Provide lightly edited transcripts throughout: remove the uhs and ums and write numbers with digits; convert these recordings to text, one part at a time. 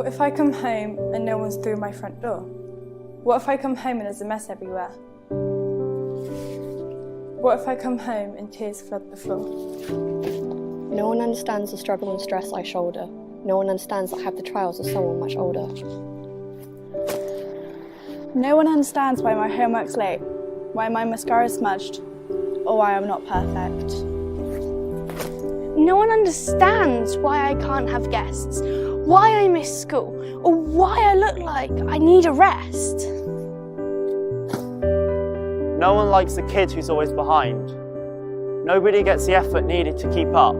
What if I come home and no one's through my front door? What if I come home and there's a mess everywhere? What if I come home and tears flood the floor? No one understands the struggle and stress I shoulder. No one understands that I have the trials of someone much older. No one understands why my homework's late, why my mascara's smudged, or why I'm not perfect. No one understands why I can't have guests, why I miss school, or why I look like I need a rest. No one likes the kid who's always behind. Nobody gets the effort needed to keep up.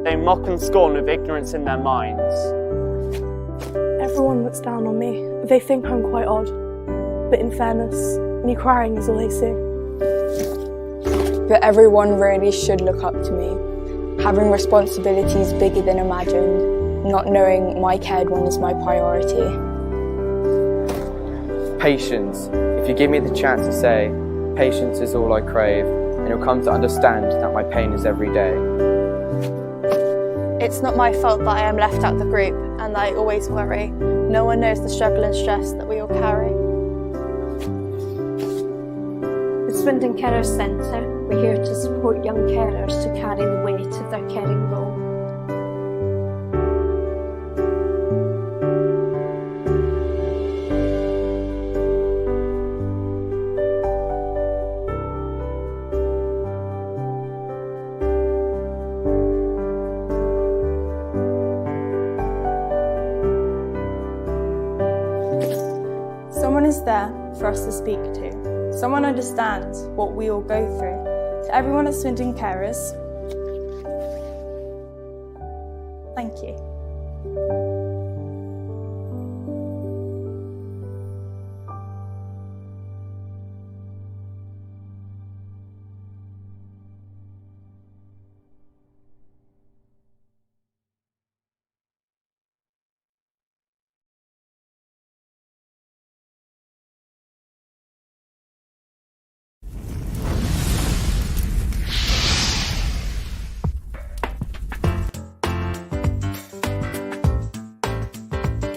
They mock and scorn with ignorance in their minds. Everyone looks down on me. They think I'm quite odd. But in fairness, me crying is all they see. But everyone really should look up to me. Having responsibilities bigger than imagined, not knowing my cared one is my priority. Patience. If you give me the chance to say, patience is all I crave, and you'll come to understand that my pain is every day. It's not my fault that I am left out of the group and that I always worry. No one knows the struggle and stress that we all carry. The Swindon Carers Centre, we're here to support young carers to carry the weight of their caring role. Someone is there for us to speak to. Someone understands what we all go through. To everyone at Swindon Carers, thank you.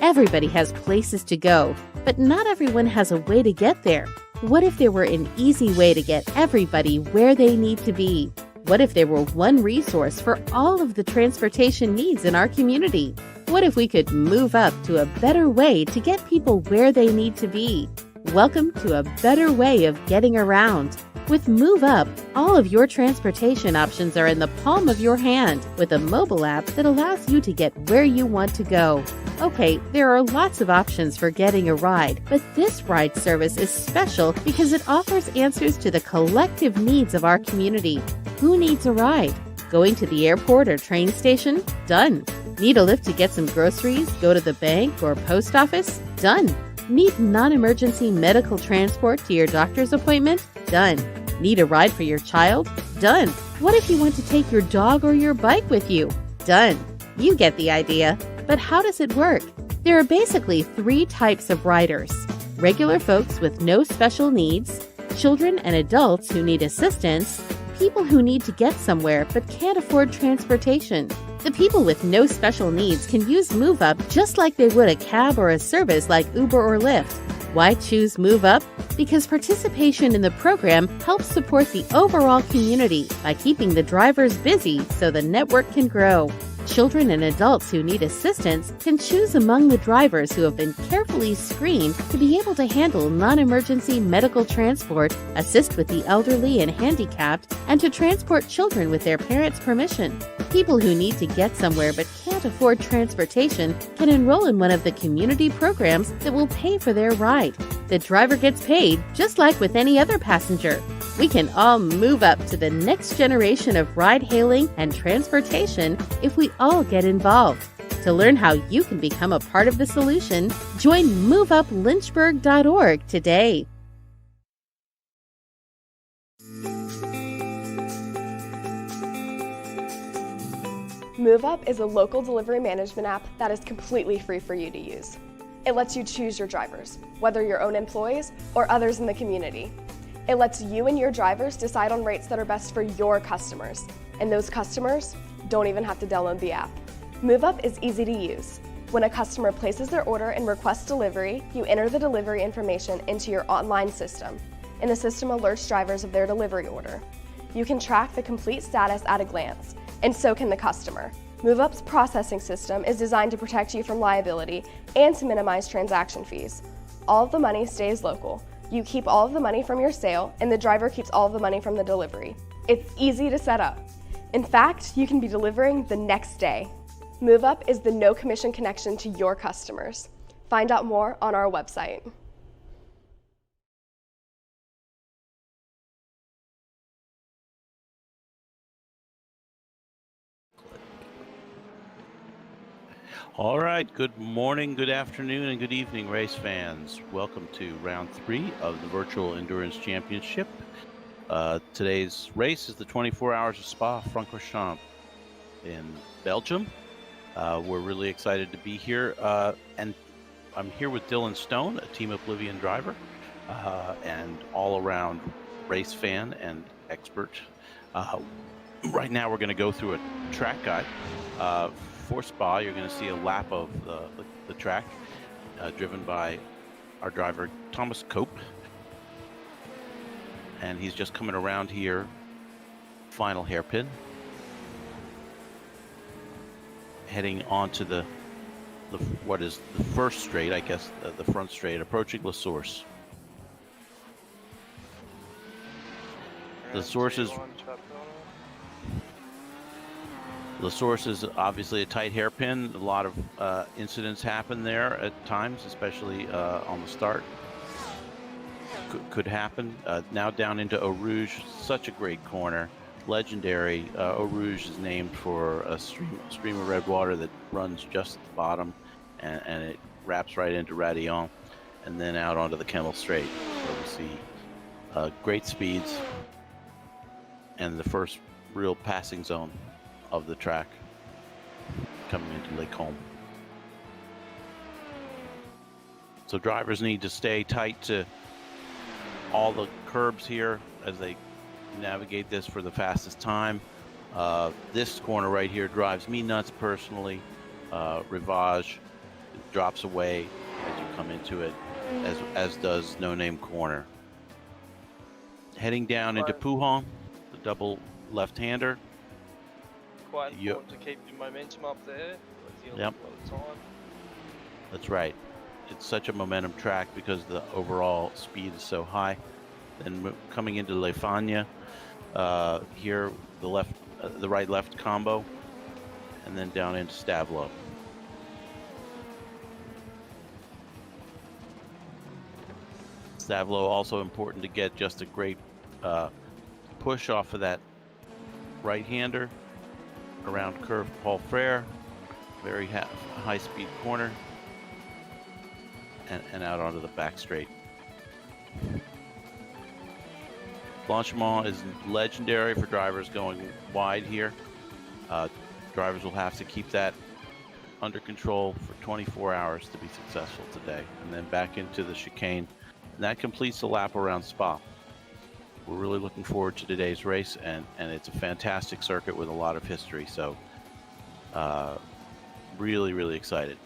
Everybody has places to go, but not everyone has a way to get there. What if there were an easy way to get everybody where they need to be? What if there were one resource for all of the transportation needs in our community? What if we could move up to a better way to get people where they need to be? Welcome to a better way of getting around. With MoveUp, all of your transportation options are in the palm of your hand with a mobile app that allows you to get where you want to go. Okay, there are lots of options for getting a ride, but this ride service is special because it offers answers to the collective needs of our community. Who needs a ride? Going to the airport or train station? Done. Need a lift to get some groceries, go to the bank or post office? Done. Need non-emergency medical transport to your doctor's appointment? Done. Need a ride for your child? Done. What if you want to take your dog or your bike with you? Done. You get the idea. But how does it work? There are basically 3 types of riders: regular folks with no special needs, children and adults who need assistance, people who need to get somewhere but can't afford transportation. The people with no special needs can use MoveUp just like they would a cab or a service like Uber or Lyft. Why choose MoveUp? Because participation in the program helps support the overall community by keeping the drivers busy so the network can grow. Children and adults who need assistance can choose among the drivers who have been carefully screened to be able to handle non-emergency medical transport, assist with the elderly and handicapped, and to transport children with their parents' permission. People who need to get somewhere but can't afford transportation can enroll in one of the community programs that will pay for their ride. The driver gets paid just like with any other passenger. We can all move up to the next generation of ride-hailing and transportation if we all get involved. To learn how you can become a part of the solution, join MoveUpLynchburg.org today. MoveUp is a local delivery management app that is completely free for you to use. It lets you choose your drivers, whether your own employees or others in the community. It lets you and your drivers decide on rates that are best for your customers, and those customers don't even have to download the app. MoveUp is easy to use. When a customer places their order and requests delivery, you enter the delivery information into your online system, and the system alerts drivers of their delivery order. You can track the complete status at a glance, and so can the customer. MoveUp's processing system is designed to protect you from liability and to minimize transaction fees. All of the money stays local. You keep all of the money from your sale, and the driver keeps all of the money from the delivery. It's easy to set up. In fact, you can be delivering the next day. MoveUp is the no commission connection to your customers. Find out more on our website. All right, good morning, good afternoon, and good evening, race fans. Welcome to round 3 of the Virtual Endurance Championship. Today's race is the 24 Hours of Spa-Francorchamps in Belgium. We're really excited to be here, and I'm here with Dylan Stone, a Team Oblivion driver, and all-around race fan and expert. Right now we're going to go through a track guide. For Spa, you're going to see a lap of the track driven by our driver Thomas Cope, and he's just coming around here, final hairpin, heading onto the what is the first straight, I guess, the front straight, approaching La Source. La Source is obviously a tight hairpin. A lot of incidents happen there at times, especially on the start. Could happen. Now down into Eau Rouge, such a great corner. Legendary. Eau Rouge is named for a stream of red water that runs just at the bottom, and it wraps right into Radillon, and then out onto the Kemmel Straight. So we see great speeds, and the first real passing zone of the track coming into Lake Holm. So drivers need to stay tight to all the curbs here as they navigate this for the fastest time. This corner right here drives me nuts personally. Rivage drops away as you come into it, as does No Name Corner. Heading down into Pouhon, the double left-hander. Quite important to keep your momentum up there. Yep. That's right. It's such a momentum track because the overall speed is so high. Then coming into Le Fagna, here the right-left combo, and then down into Stavelot. Stavelot also important to get just a great push off of that right-hander around curve Paul Frere, very high-speed corner, and out onto the back straight. Blanchiment is legendary for drivers going wide here. Drivers will have to keep that under control for 24 hours to be successful today. And then back into the chicane. And that completes the lap around Spa. We're really looking forward to today's race, and it's a fantastic circuit with a lot of history. So really, really excited.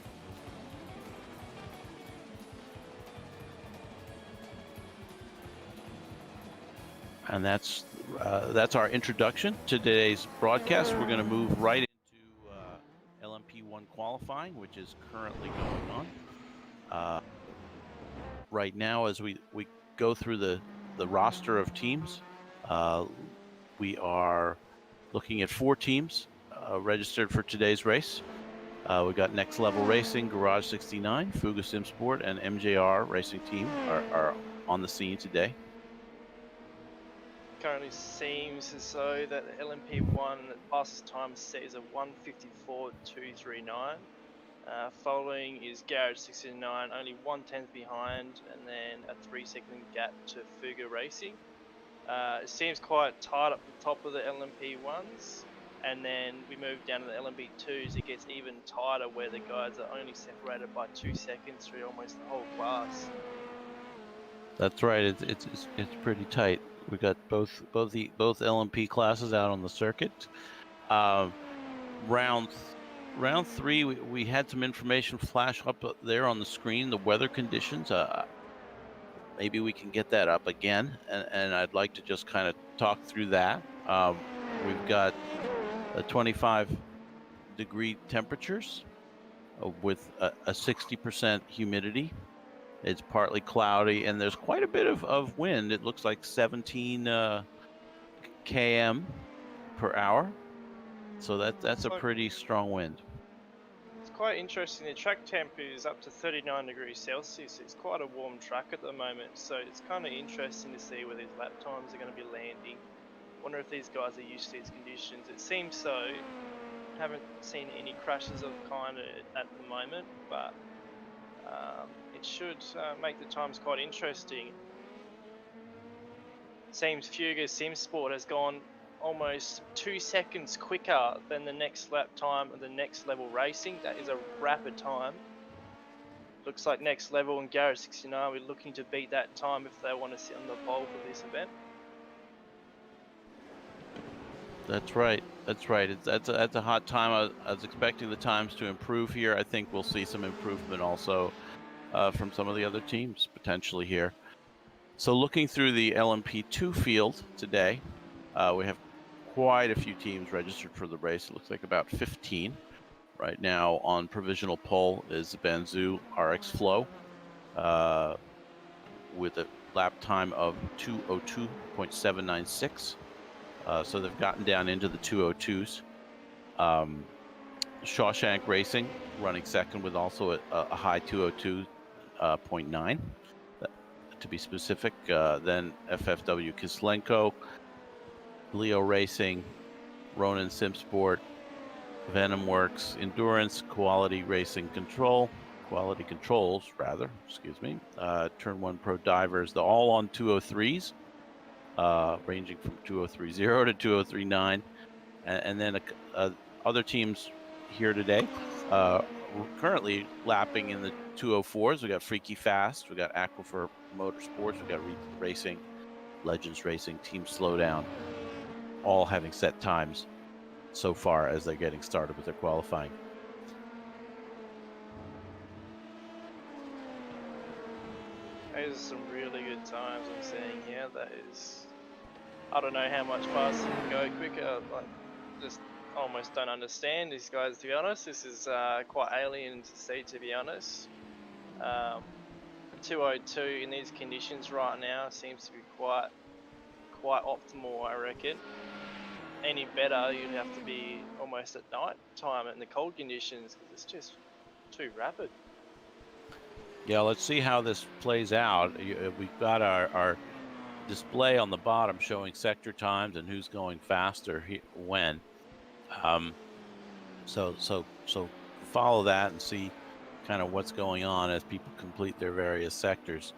And that's our introduction to today's broadcast. We're going to move right into LMP1 qualifying, which is currently going on. Right now, as we go through the roster of teams, we are looking at 4 teams registered for today's race. We got Next Level Racing, Garage 69, Fuga Sim Sport, and MJR Racing Team are on the scene today. Currently seems as though that LMP1 fastest time set is a 1:54.239. Following is Garage 69, only 1/10 behind, and then a 3-second gap to Fuga Racing. It seems quite tight up the top of the LMP1s, and then we move down to the LMP2s. It gets even tighter, where the guys are only separated by 2 seconds through almost the whole class. That's right. It's pretty tight. We got both round 3, we had some information flash up there on the screen, the weather conditions. Maybe we can get that up again, and I'd like to just kind of talk through that. We've got 25-degree temperatures with a 60% humidity. It's partly cloudy, and there's quite a bit of wind. It looks like 17 km per hour. So that's a pretty strong wind. It's quite interesting. The track temp is up to 39 degrees Celsius. It's quite a warm track at the moment, so it's kind of interesting to see where these lap times are going to be landing. Wonder if these guys are used to these conditions. It seems so. Haven't seen any crashes of kind at the moment, but it should make the times quite interesting. Seems Fuga SimSport has gone almost 2 seconds quicker than the next lap time of the Next Level Racing. That is a rapid time. Looks like Next Level and Garage 69 we're looking to beat that time if they want to sit on the pole for this event. That's right. That's right. That's a hot time. I was expecting the times to improve here. I think we'll see some improvement also from some of the other teams potentially here. So looking through the LMP2 field today, we have quite a few teams registered for the race. It looks like about 15. Right now on provisional pole is the Banzhou RX Flow with a lap time of 2:02.796. So they've gotten down into the 2:02s. Shawshank Racing running second with also a high 2:02.9 to be specific. Then FFW Kislenko, Leo Racing, Ronin SimSport, Venom Works Endurance, Quality Controls, Turn 1 Pro Divers. They're all on 2:03s. Ranging from 2:03.0 to 2:03.9, and then other teams here today currently lapping in the 2:04s. We got Freaky Fast, we got Aquifer Motorsports, we got Racing, Legends Racing, Team Slowdown, all having set times so far as they're getting started with their qualifying. Those are some really good times I'm seeing here. That is, I don't know how much faster you can go quicker. Like, just almost don't understand these guys, to be honest. This is quite alien to see, to be honest. 2:02 in these conditions right now seems to be quite optimal, I reckon. Any better, you'd have to be almost at night time in the cold conditions because it's just too rapid. Yeah, let's see how this plays out. We've got our display on the bottom showing sector times and who's going faster when. So follow that and see kind of what's going on as people complete their various sectors.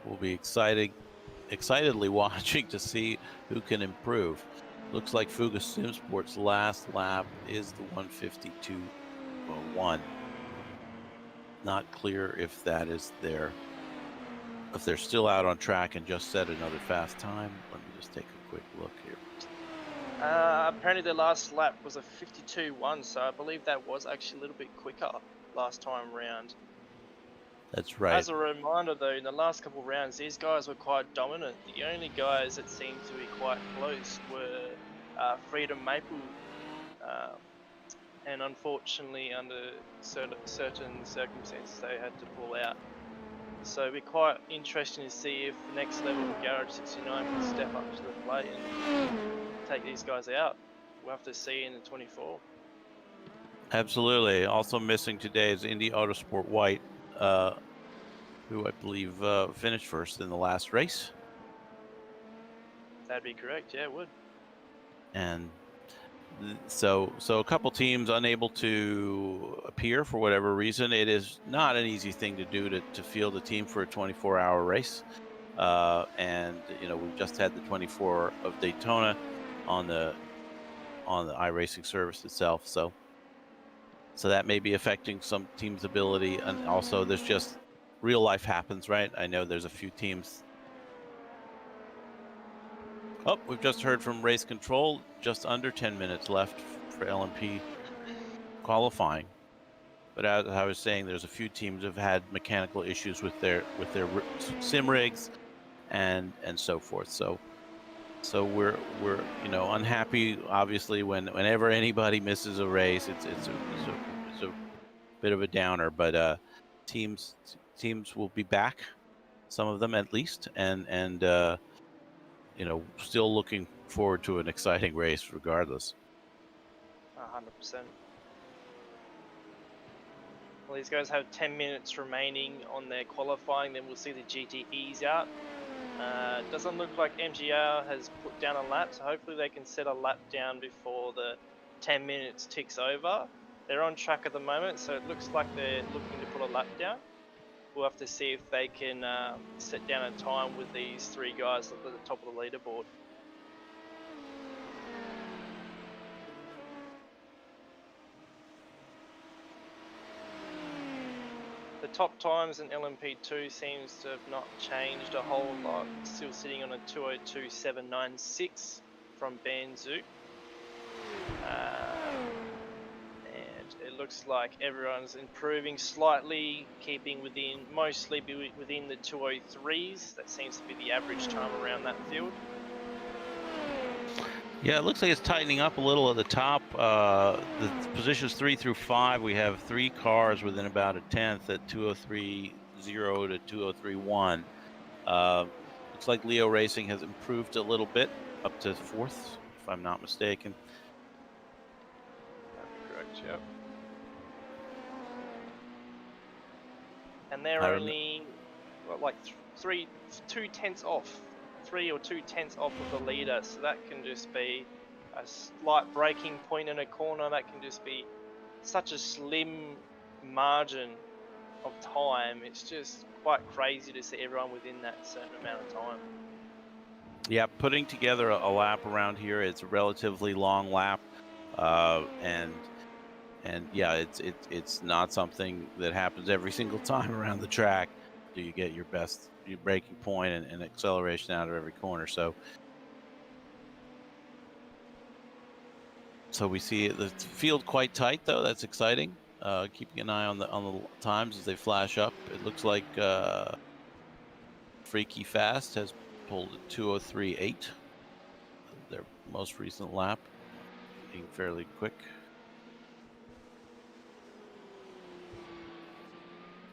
We'll be excitedly watching to see who can improve. Looks like Fuga SimSport's last lap is the 1:52.1. Not clear if that is if they're still out on track and just set another fast time. Let me just take a quick look here. Apparently their last lap was a 52.1, so I believe that was actually a little bit quicker last time round. That's right. As a reminder though, in the last couple of rounds, these guys were quite dominant. The only guys that seemed to be quite close were Freedom Maple, and unfortunately under certain circumstances they had to pull out. So it'll be quite interesting to see if the Next Level Garage 69 can step up to the plate and take these guys out. We'll have to see in the 24. Absolutely. Also missing today is Indy Autosport White, who I believe finished first in the last race. That'd be correct, yeah, it would. And so a couple teams unable to appear for whatever reason. It is not an easy thing to do to field a team for a 24-hour race. And we've just had the 24 of Daytona on the iRacing service itself. So that may be affecting some teams' ability, and also there's just real life happens, right? I know there's a few teams. Oh, we've just heard from race control. Just under 10 minutes left for LMP qualifying. But as I was saying, there's a few teams have had mechanical issues with their sim rigs and so forth. So we're unhappy. Obviously, whenever anybody misses a race, it's a bit of a downer. But teams will be back, some of them at least, and still looking forward to an exciting race regardless. 100%. Well, these guys have 10 minutes remaining on their qualifying, then we'll see the GTEs out. Doesn't look like MGR has put down a lap, so hopefully they can set a lap down before the 10 minutes ticks over. They're on track at the moment, so it looks like they're looking to put a lap down. We'll have to see if they can set down a time with these three guys at the top of the leaderboard. The top times in LMP2 seems to have not changed a whole lot. Still sitting on a 2:02.796 from Banzook. And it looks like everyone's improving slightly, keeping mostly within the 2:03s. That seems to be the average time around that field. Yeah, it looks like it's tightening up a little at the top. The positions 3 through 5, we have 3 cars within about a tenth at 2:03.0 to 2:03.1. Looks like Leo Racing has improved a little bit, up to 4th, if I'm not mistaken. That'd be correct, yep. And they're only like 2 tenths off. 3 or 2 tenths off of the leader, so that can just be a slight braking point in a corner. That can just be such a slim margin of time. It's just quite crazy to see everyone within that certain amount of time. Yeah, putting together a lap around here, it's a relatively long lap, and yeah, it's not something that happens every single time around the track. Do you get your braking point and acceleration out of every corner? So we see the field quite tight, though. That's exciting. Keeping an eye on the times as they flash up. It looks like Freaky Fast has pulled a 2:03.8, their most recent lap, being fairly quick.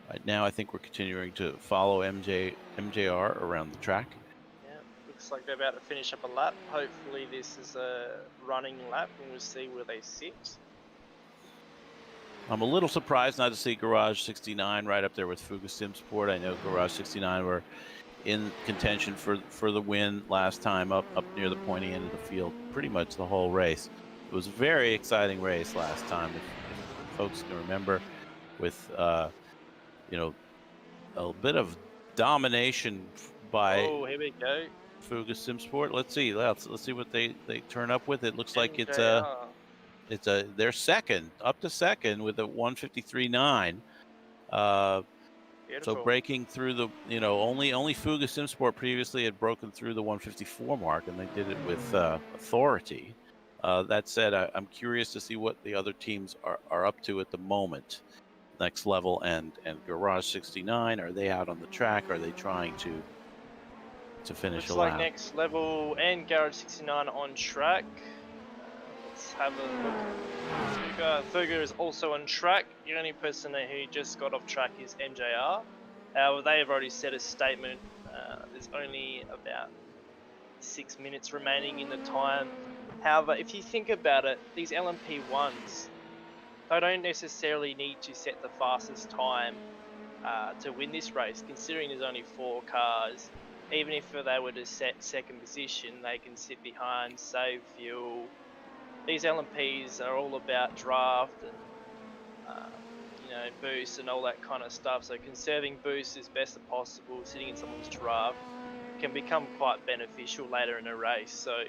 Right now, I think we're continuing to follow MJR around the track. Yeah, looks like they're about to finish up a lap. Hopefully this is a running lap and we'll see where they sit. I'm a little surprised not to see Garage 69 right up there with Fuga Sim Sport. I know Garage 69 were in contention for the win last time up near the pointy end of the field pretty much the whole race. It was a very exciting race last time, if folks can remember, with a bit of domination by here we go. Fuga Sim Sport. Let's see what they turn up with. It looks like MJR. they're second, up to second with a 1:53.9. So breaking through the only Fuga Sim Sport previously had broken through the 1:54 mark, and they did it with authority. That said, I'm curious to see what the other teams are up to at the moment. Next Level and Garage 69, are they out on the track? Are they trying to finish a lap? Looks like Next Level and Garage 69 on track. Let's have a look. Fuga is also on track. The only person who just got off track is MJR. However, they have already set a statement. There's only about 6 minutes remaining in the time. However, if you think about it, these LMP1s, they don't necessarily need to set the fastest time to win this race, considering there's only 4 cars. Even if they were to set second position, they can sit behind, save fuel. These LMPs are all about draft and boost and all that kind of stuff. So conserving boost as best as possible, sitting in someone's draft, can become quite beneficial later in a race. So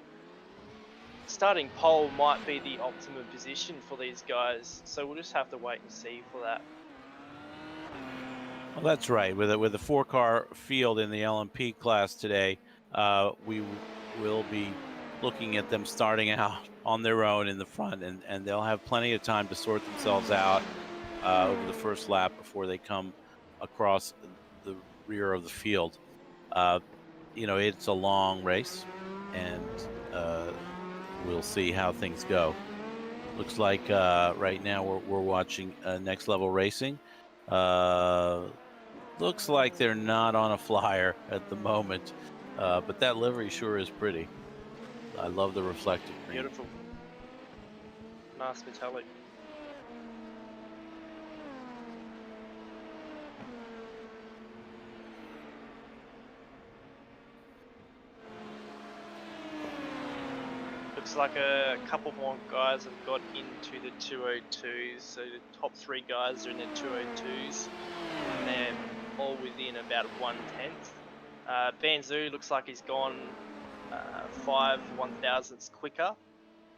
starting pole might be the optimum position for these guys, so we'll just have to wait and see for that. Well, that's right. With a 4-car field in the LMP class today, we will be looking at them starting out on their own in the front, and they'll have plenty of time to sort themselves out over the first lap before they come across the rear of the field. It's a long race, and we'll see how things go. Looks like right now we're watching Next Level Racing. Looks like they're not on a flyer at the moment, but that livery sure is pretty. I love the reflective green. Beautiful. Nice metallic. Looks like a couple more guys have got into the 202s, so the top 3 guys are in the 202s, and they're all within about 1/10. Banzu looks like he's gone 5 1,000ths quicker.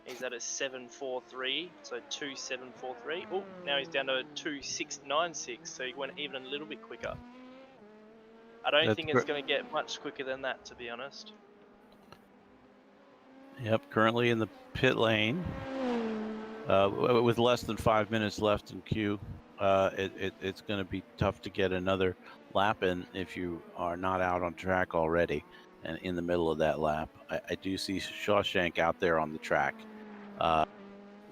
He's at a 7.43, so 2.743. Oh, now he's down to 2.696, so he went even a little bit quicker. I don't think it's going to get much quicker than that, to be honest. Yep, currently in the pit lane with less than 5 minutes left in queue. It's going to be tough to get another lap in if you are not out on track already and in the middle of that lap. I do see Shawshank out there on the track,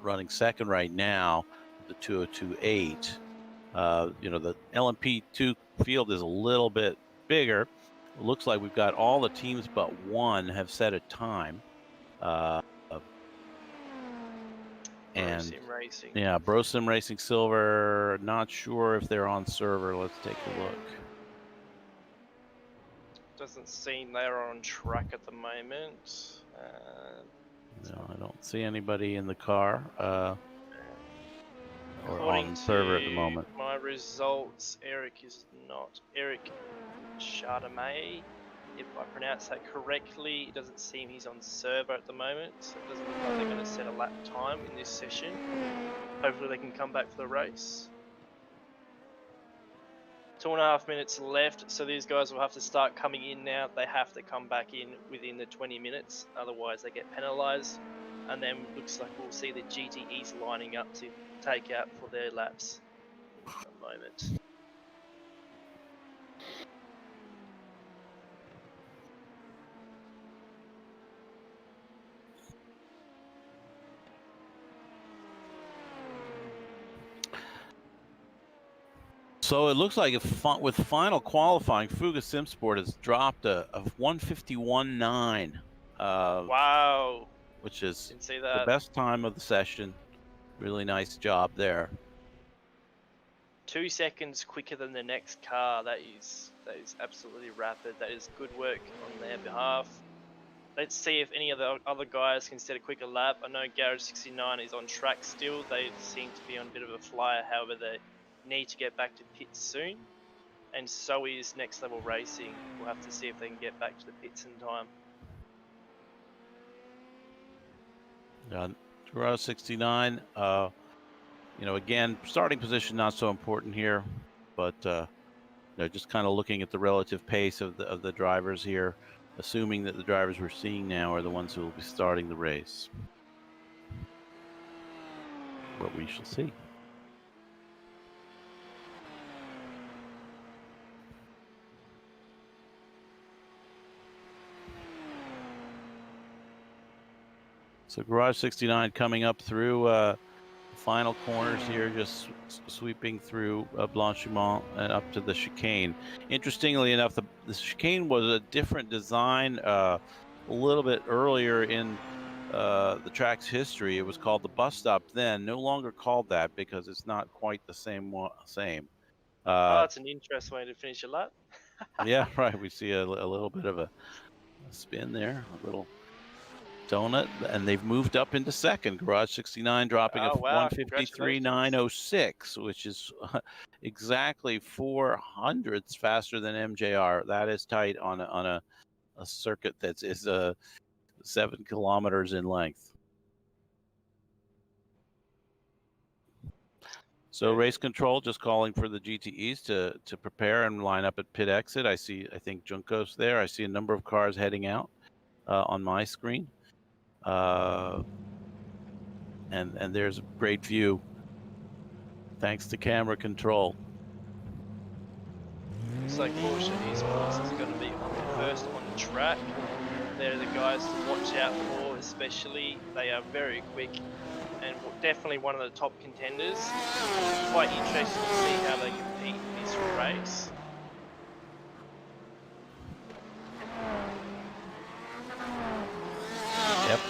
running second right now, the 202.8. The LMP2 field is a little bit bigger. It looks like we've got all the teams but one have set a time. Brosim Racing. Yeah, Brosim Racing Silver. Not sure if they're on server. Let's take a look. Doesn't seem they're on track at the moment. No, I don't see anybody in the car or according on server to at the moment. my results, Eric is not. Eric Chardonnay, if I pronounce that correctly, it doesn't seem he's on server at the moment, so it doesn't look like they're going to set a lap time in this session. Hopefully they can come back for the race. 2.5 minutes left, so these guys will have to start coming in now. They have to come back in within the 20 minutes, otherwise they get penalised. And then looks like we'll see the GTEs lining up to take out for their laps in a moment. So it looks like with final qualifying, Fuga Simsport has dropped a 151.9. Wow. Which is Didn't see the that. best time of the session. Really nice job there. 2 seconds quicker than the next car. That is absolutely rapid. That is good work on their behalf. Let's see if any of the other guys can set a quicker lap. I know Garage69 is on track still. They seem to be on a bit of a flyer. However, they need to get back to pits soon. And so is Next Level Racing. We'll have to see if they can get back to the pits in time. Garage 69, again, starting position not so important here, but just kind of looking at the relative pace of the drivers here, assuming that the drivers we're seeing now are the ones who will be starting the race. But we shall see. So Garage 69 coming up through final corners here, just sweeping through Blanchiment and up to the chicane. Interestingly enough, the chicane was a different design a little bit earlier in the track's history. It was called the bus stop then, no longer called that because it's not quite the same. That's an interesting way to finish a lap. Yeah, right. We see a little bit of a spin there, a little donut, and they've moved up into second. Garage 69 dropping a 153.906, which is exactly 400ths faster than MJR. That is tight on a circuit that is 7 kilometers in length. So race control just calling for the GTEs to prepare and line up at pit exit. I think Junko's there. I see a number of cars heading out on my screen. And there's a great view thanks to camera control. Looks like Porsche Esports is going to be first on the track. They're the guys to watch out for, especially. They are very quick and definitely one of the top contenders. Quite interesting to see how they compete in this race.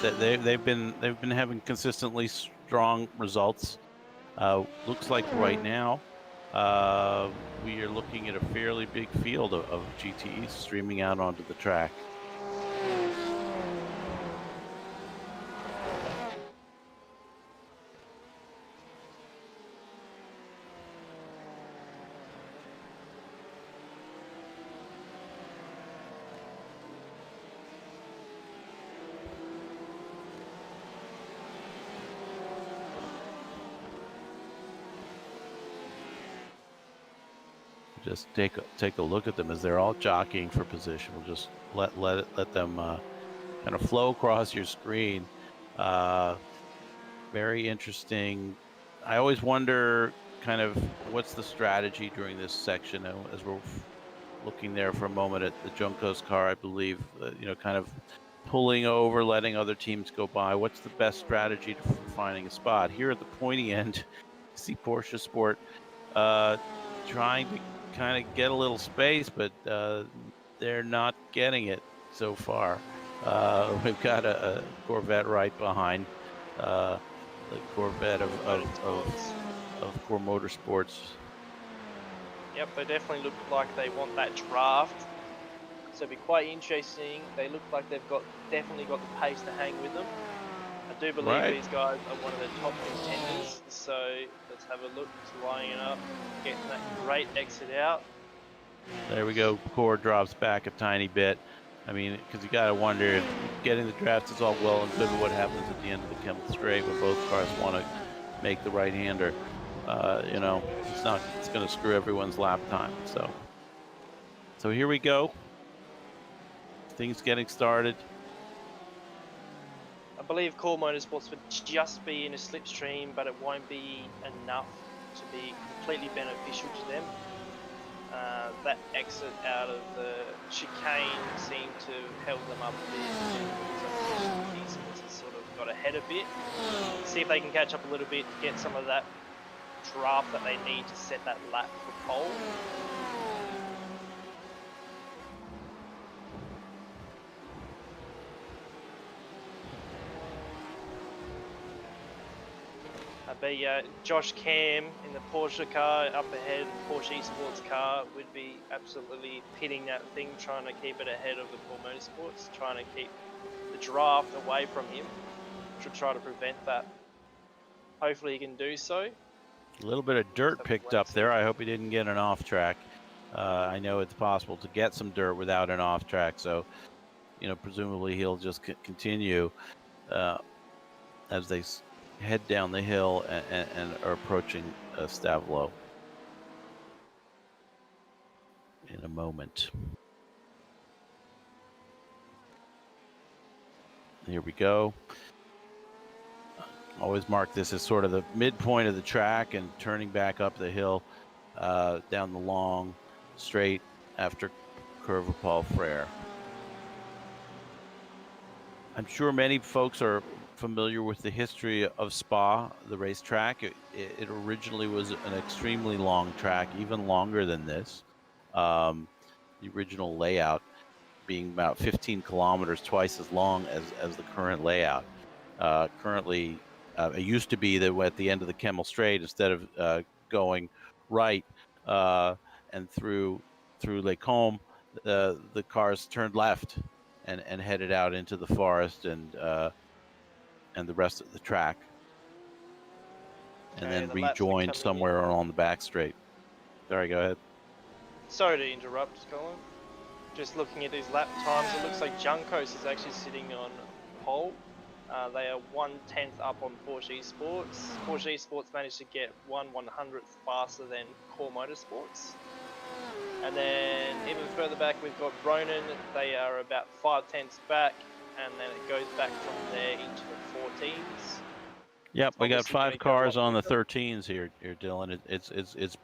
Yep, they've been having consistently strong results. Looks like right now we are looking at a fairly big field of GTEs streaming out onto the track. Just take a look at them as they're all jockeying for position. We'll just let them kind of flow across your screen. Very interesting. I always wonder kind of what's the strategy during this section, as we're looking there for a moment at the Junko's car, I believe, kind of pulling over, letting other teams go by. What's the best strategy for finding a spot? Here at the pointy end, you see Porsche Sport trying to kind of get a little space, but they're not getting it so far. We've got a Corvette right behind the Corvette of Core Motorsports. Yep, they definitely look like they want that draft. So it'll be quite interesting. They look like they've definitely got the pace to hang with them. I do believe these guys are one of the top contenders. So let's have a look. Just lining up, getting that great exit out. There we go. Core drops back a tiny bit. I mean, because you got to wonder if getting the draft is all well and good, but what happens at the end of the Kemmel Straight when both cars want to make the right-hander? It's going to screw everyone's lap time. So here we go. Things getting started. I believe Core Motorsports would just be in a slipstream, but it won't be enough to be completely beneficial to them. That exit out of the chicane seemed to have held them up a bit. Esports has sort of got ahead a bit. See if they can catch up a little bit, get some of that draft that they need to set that lap for pole. Josh Cam in the Porsche car up ahead, Porsche Esports car would be absolutely pitting that thing, trying to keep it ahead of the Core Motorsports, trying to keep the draft away from him, should try to prevent that. Hopefully he can do so. A little bit of dirt picked up there. I hope he didn't get an off track. I know it's possible to get some dirt without an off track, so presumably he'll just continue as they head down the hill and are approaching Stavlo in a moment. Here we go. Always mark this as sort of the midpoint of the track and turning back up the hill down the long straight after curve of Paul Frere. I'm sure many folks are familiar with the history of Spa, the racetrack. It originally was an extremely long track, even longer than this. The original layout being about 15 kilometers, twice as long as the current layout. Currently, it used to be that at the end of the Kemmel Straight, instead of going right and through Les Combes, the cars turned left and headed out into the forest and the rest of the track, and then rejoined somewhere along the back straight. Sorry, go ahead. Sorry to interrupt, Colin. Just looking at these lap times, it looks like Junkos is actually sitting on pole. They are 1/10 up on Porsche Esports. Porsche Esports managed to get 1/100th faster than Core Motorsports. And then even further back, we've got Ronin. They are about 5/10 back, and then it goes back from there into the 14s. Yep, we got Obviously 5 gonna go a cars lot on the quicker. 13s here, Dylan. It's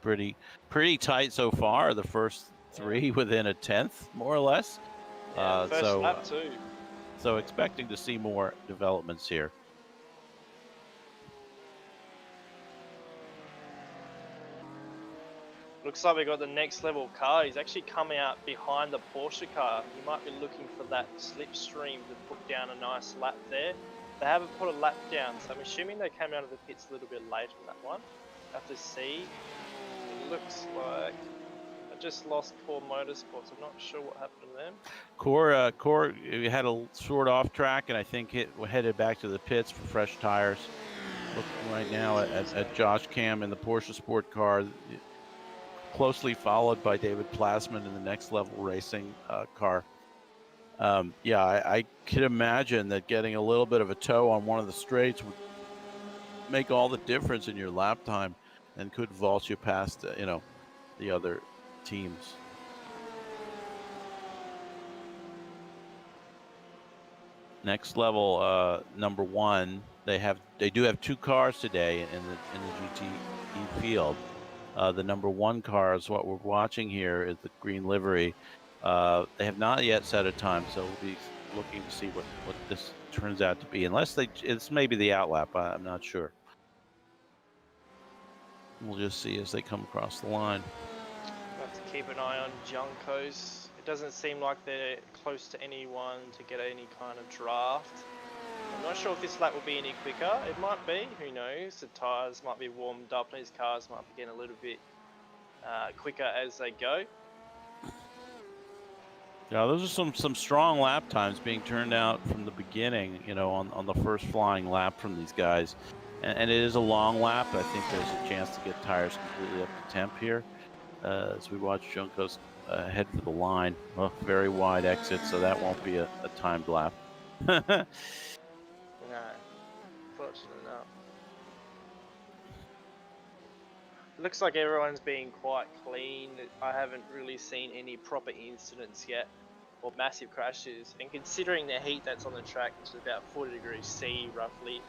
pretty tight so far. The first 3 within a tenth, more or less. Yeah, first lap too. So expecting to see more developments here. Looks like we got the next level car. He's actually coming out behind the Porsche car. He might be looking for that slipstream to put down a nice lap there. They haven't put a lap down, so I'm assuming they came out of the pits a little bit late on that one. Have to see. It looks like I just lost Core Motorsports. I'm not sure what happened to them. Core had a short off track, and I think headed back to the pits for fresh tires. Looking right now at Josh Cam in the Porsche Sport car, closely followed by David Plasman in the Next Level Racing car. I could imagine that getting a little bit of a tow on one of the straights would make all the difference in your lap time and could vault you past the other teams. Next Level number 1, they do have 2 cars today in the GTE field. The number 1 car is what we're watching here, is the green livery. They have not yet set a time, so we'll be looking to see what this turns out to be. Unless it's maybe the outlap, I'm not sure. We'll just see as they come across the line. We'll have to keep an eye on Juncos. It doesn't seem like they're close to anyone to get any kind of draft. I'm not sure if this lap will be any quicker. It might be, who knows. The tyres might be warmed up and his cars might be getting a little bit quicker as they go. Yeah, those are some strong lap times being turned out from the beginning, on the first flying lap from these guys. And it is a long lap. I think there's a chance to get tires completely up to temp here as we watch Juncos head for the line. Well, very wide exit, so that won't be a timed lap. No, fortunately not. Looks like everyone's being quite clean. I haven't really seen any proper incidents yet, or massive crashes. And considering the heat that's on the track, which is about 40 degrees C roughly,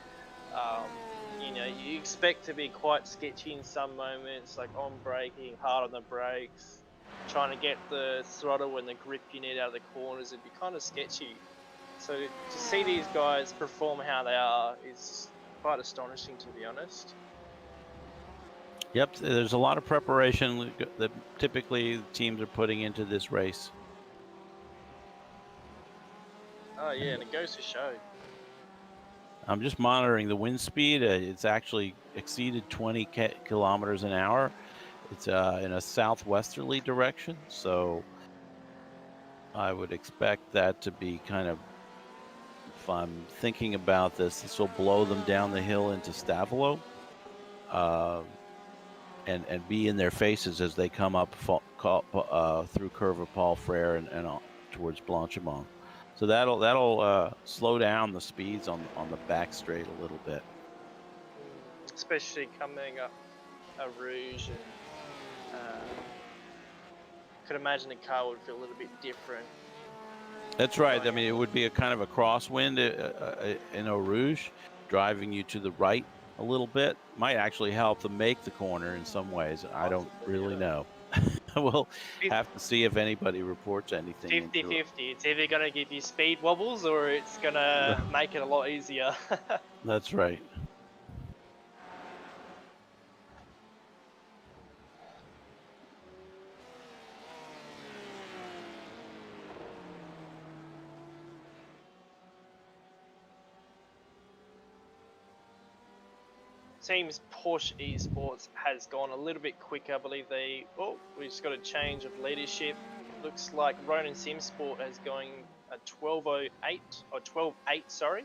you expect to be quite sketchy in some moments, like on braking, hard on the brakes, trying to get the throttle and the grip you need out of the corners. It'd be kind of sketchy. So to see these guys perform how they are is quite astonishing, to be honest. Yep, there's a lot of preparation that typically the teams are putting into this race. Oh yeah, and it goes to show. I'm just monitoring the wind speed. It's actually exceeded 20 kilometers an hour. It's in a southwesterly direction, so I would expect that to be kind of, if I'm thinking about this will blow them down the hill into Stavolo, and be in their faces as they come up through Curve of Paul Frere and towards Blanchimont. So that'll slow down the speeds on the back straight a little bit. Especially coming up a Rouge, and could imagine the car would feel a little bit different. That's right. I mean, it would be a kind of a crosswind in Eau Rouge, driving you to the right a little bit. Might actually help them make the corner in some ways. I don't really know. We'll have to see if anybody reports anything. 50-50. It's either going to give you speed wobbles or it's going to make it a lot easier. That's right. Seems Porsche Esports has gone a little bit quicker. I believe we just got a change of leadership. Looks like Ronan Simsport is going a 12.08 or 12.8, sorry.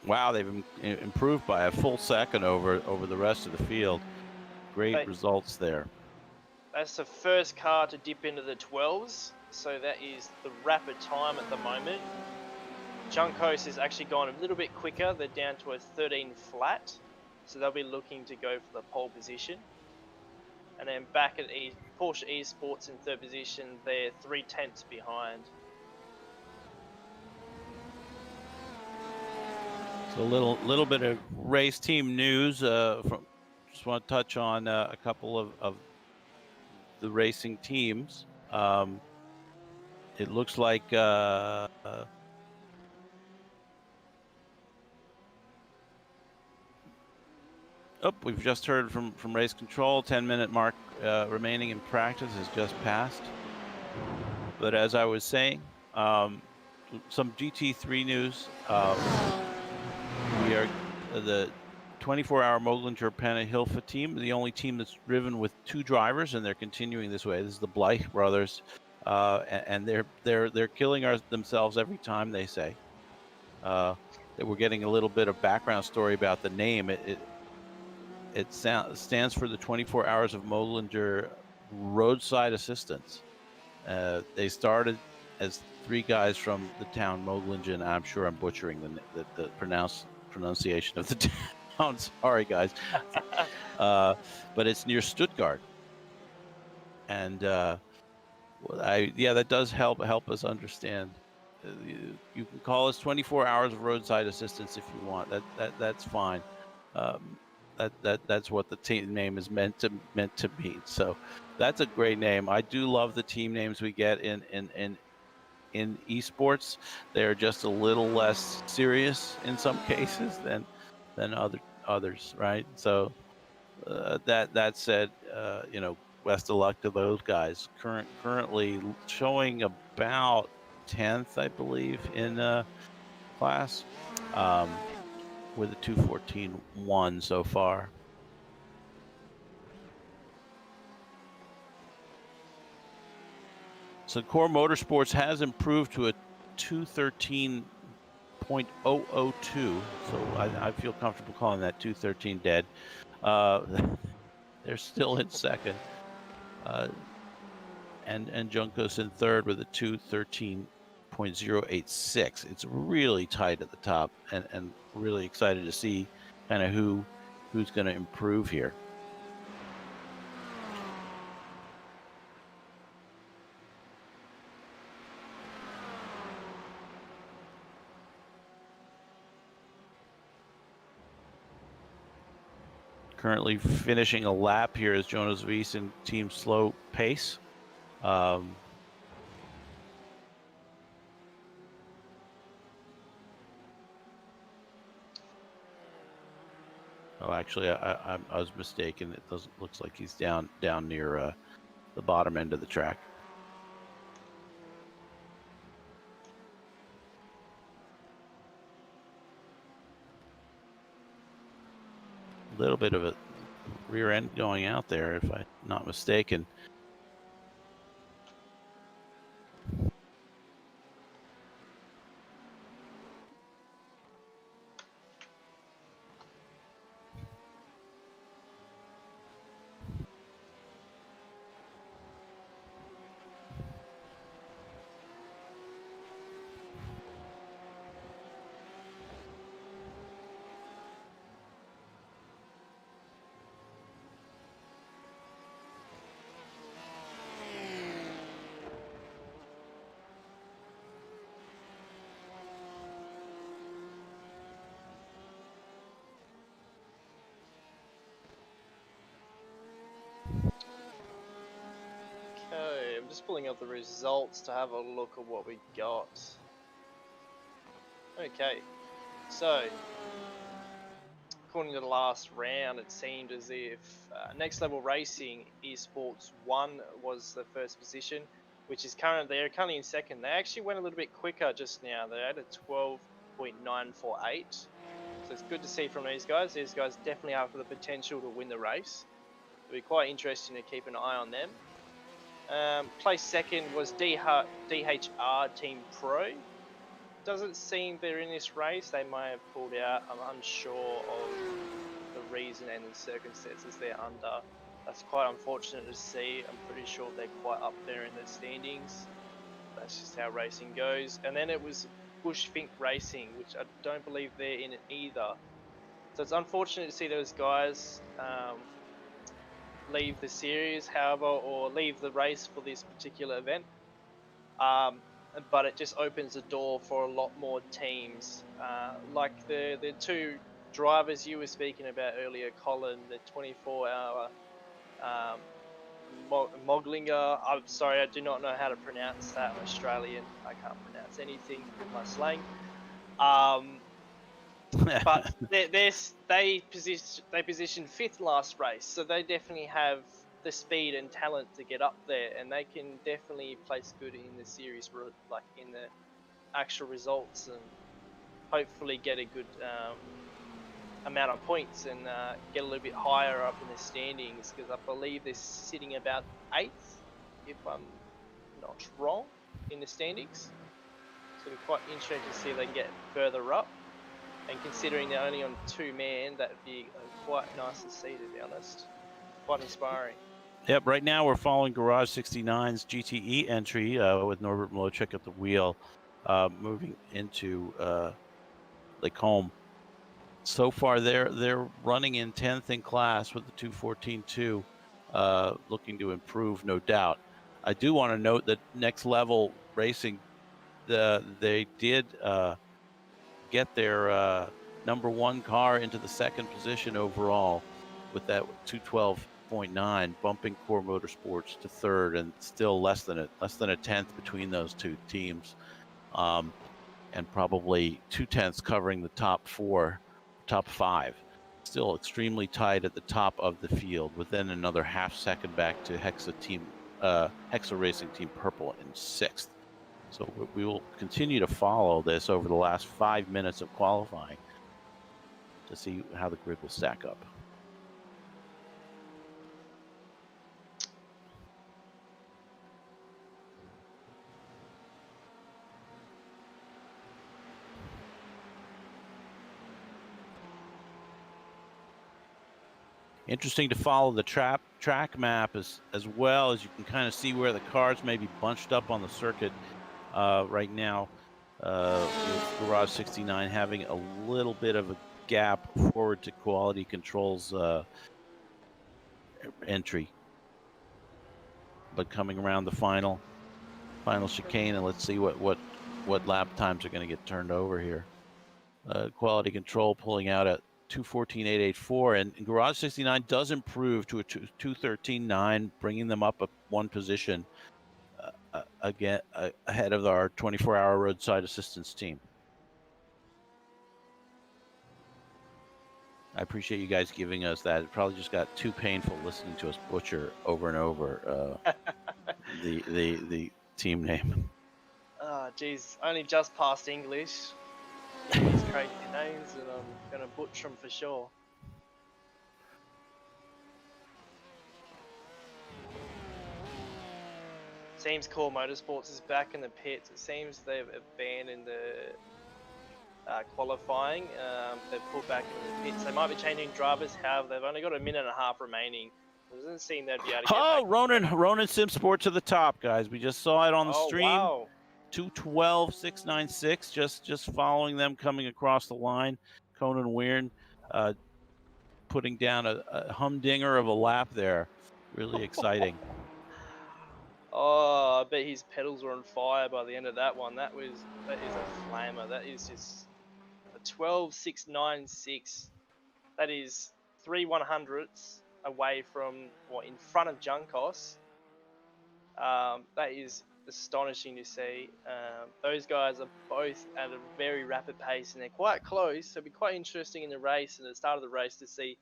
Wow, they've improved by a full second over the rest of the field. Great results there. That's the first car to dip into the 12s, so that is the rapid time at the moment. Juncos is actually gone a little bit quicker. They're down to a 13 flat. So they'll be looking to go for the pole position. And then back at Porsche Esports in third position, they're 3 tenths behind. So a little bit of race team news. Just want to touch on a couple of the racing teams. It looks like we've just heard from race control. 10-minute mark remaining in practice has just passed. But as I was saying, some GT3 news. We are the 24-hour Moglinger Panna Hilfa team, the only team that's driven with 2 drivers, and they're continuing this way. This is the Blythe brothers, and they're killing themselves every time. They say that we're getting a little bit of background story about the name. It stands for the 24 Hours of Moglinger Roadside Assistance. They started as 3 guys from the town Moglingen. I'm sure I'm butchering the pronunciation of the town. Sorry, guys. But it's near Stuttgart. And that does help us understand. You can call us 24 hours of roadside assistance if you want. That's fine. That's what the team name is meant to mean. So that's a great name. I do love the team names we get in esports. They're just a little less serious in some cases than others, right? So that said, best of luck to those guys. Currently showing about 10th, I believe, in class, with a 2:14.1 so far. So Core Motorsports has improved to a 2:13.002. So I feel comfortable calling that 2:13 dead. They're still in second. And Juncos in third with a 2:13.086. It's really tight at the top, and really excited to see kind of who's going to improve here. Currently finishing a lap here is Jonas V.E.C. in team slow pace. Actually, I was mistaken. It looks like he's down near the bottom end of the track. A little bit of a rear end going out there, if I'm not mistaken. Okay, I'm just pulling up the results to have a look at what we got. Okay, so according to the last round, it seemed as if Next Level Racing Esports 1 was the first position, which is they're currently in second. They actually went a little bit quicker just now. They're at a 12.948. So it's good to see from these guys. These guys definitely have the potential to win the race. It'll be quite interesting to keep an eye on them. Place second was DHR Team Pro. Doesn't seem they're in this race. They may have pulled out. I'm unsure of the reason and the circumstances they're under. That's quite unfortunate to see. I'm pretty sure they're quite up there in the standings. That's just how racing goes. And then it was Bushfink Racing, which I don't believe they're in it either. So it's unfortunate to see those guys leave the series, however, or leave the race for this particular event. but it just opens the door for a lot more teams. Like the two drivers you were speaking about earlier, Colin, the 24-hour Moglinger. I'm sorry, I do not know how to pronounce that. I'm Australian. I can't pronounce anything with my slang. But they positioned fifth last race, so they definitely have the speed and talent to get up there, and they can definitely place good in the series, like in the actual results, and hopefully get a good amount of points and get a little bit higher up in the standings, because I believe they're sitting about 8th, if I'm not wrong, in the standings. So it'll be quite interesting to see if they can get further up. And considering they're only on 2 man, that'd be quite nice to see, to be honest. Quite inspiring. Yep, right now we're following Garage 69's GTE entry with Norbert Mlochek at the wheel, moving into Lake Home. So far, they're running in 10th in class with the 2:14.2, looking to improve, no doubt. I do want to note that Next Level Racing, they did get their number 1 car into the 2nd position overall with that 212.9, bumping Core Motorsports to 3rd, and still less than a 10th between those two teams, and probably 2/10 covering the top 5. Still extremely tight at the top of the field, within another half second back to Hexa Racing Team Purple in 6th. So we will continue to follow this over the last 5 minutes of qualifying to see how the grid will stack up. Interesting to follow the track map as well, as you can kind of see where the cars may be bunched up on the circuit right now, with Garage 69 having a little bit of a gap forward to Quality Control's entry. But coming around the final chicane, and let's see what lap times are going to get turned over here. Quality Control pulling out at 2:14.884, and Garage 69 does improve to a 2:13.9, bringing them up 1 position again ahead of our 24-hour roadside assistance team. I appreciate you guys giving us that. It probably just got too painful listening to us butcher over and over the team name. Oh, geez, only just passed English. These crazy names, and I'm gonna butcher them for sure. Seems Core Motorsports is back in the pits. It seems they've abandoned the qualifying. They've pulled back into the pits. They might be changing drivers. However, they've only got 1.5 minutes remaining. It doesn't seem they'd be able to get back. Ronan Sim Sport to the top, guys. We just saw it on the stream. Wow. 2:12.696, just following them coming across the line. Conan Weirn putting down a humdinger of a lap there. Really exciting. Oh, I bet his pedals were on fire by the end of that one. That is a flammer. That is just a 12.696. That is 3 100ths away from, in front of Junkos. That is astonishing to see. Those guys are both at a very rapid pace, and they're quite close, so it'll be quite interesting in the race and at the start of the race to see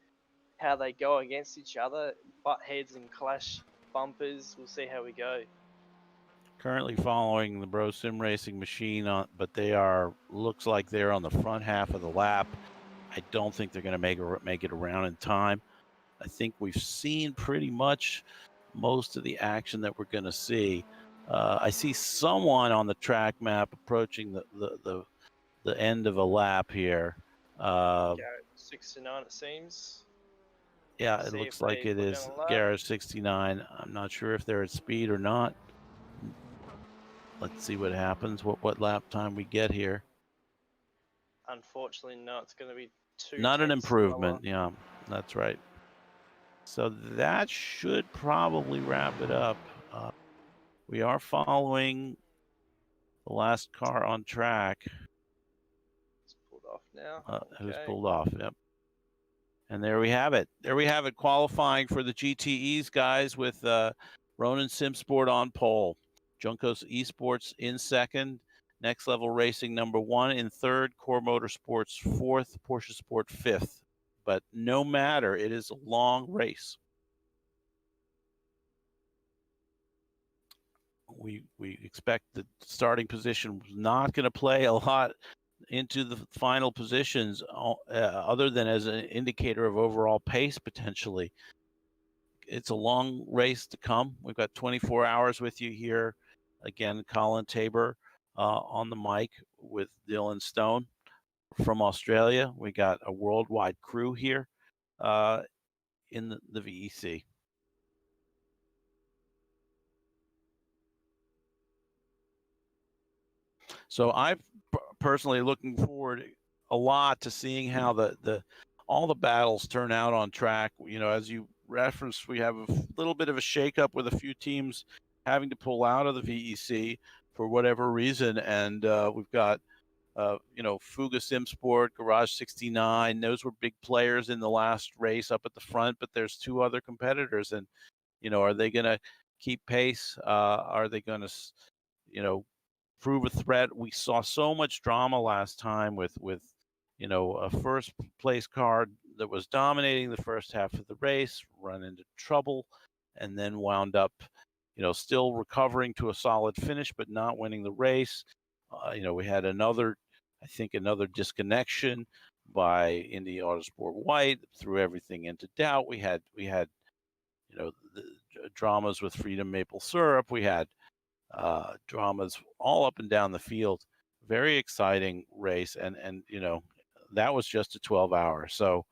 how they go against each other, butt heads and clash bumpers. We'll see how we go. Currently following the Bro Sim Racing machine, but looks like they're on the front half of the lap. I don't think they're going to make it around in time. I think we've seen pretty much most of the action that we're going to see. I see someone on the track map approaching the end of a lap here. Garrett 69, it seems. Yeah, it looks like it is Garrett 69. I'm not sure if they're at speed or not. Let's see what happens. What lap time we get here? Unfortunately, no. It's going to be 2. Not an improvement. Yeah, that's right. So that should probably wrap it up. We are following the last car on track. It's pulled off now. It was Okay. pulled off, yep. And there we have it. There we have it, qualifying for the GTEs, guys, with Ronan Simsport on pole. Juncos Esports in second. Next Level Racing #1 in third. Core Motorsports fourth. Porsche Sport fifth. But no matter, it is a long race. We expect the starting position was not going to play a lot into the final positions, other than as an indicator of overall pace potentially. It's a long race to come. We've got 24 hours with you here. Again, Colin Tabor on the mic with Dylan Stone from Australia. We got a worldwide crew here in the VEC. So I'm personally looking forward a lot to seeing how all the battles turn out on track. You know, as you referenced, we have a little bit of a shakeup with a few teams having to pull out of the VEC for whatever reason, and we've got you know, Fuga Simsport, Garage 69. Those were big players in the last race up at the front, but there's two other competitors, and you know, are they going to keep pace? Are they going to, you know, prove a threat? We saw so much drama last time with you know, a first place car that was dominating the first half of the race, run into trouble, and then wound up, you know, still recovering to a solid finish, but not winning the race. You know, we had another disconnection by Indy Autosport White, threw everything into doubt. We had, you know, the dramas with Freedom Maple Syrup. We had dramas all up and down the field. Very exciting race, and you know, that was just a 12-hour. So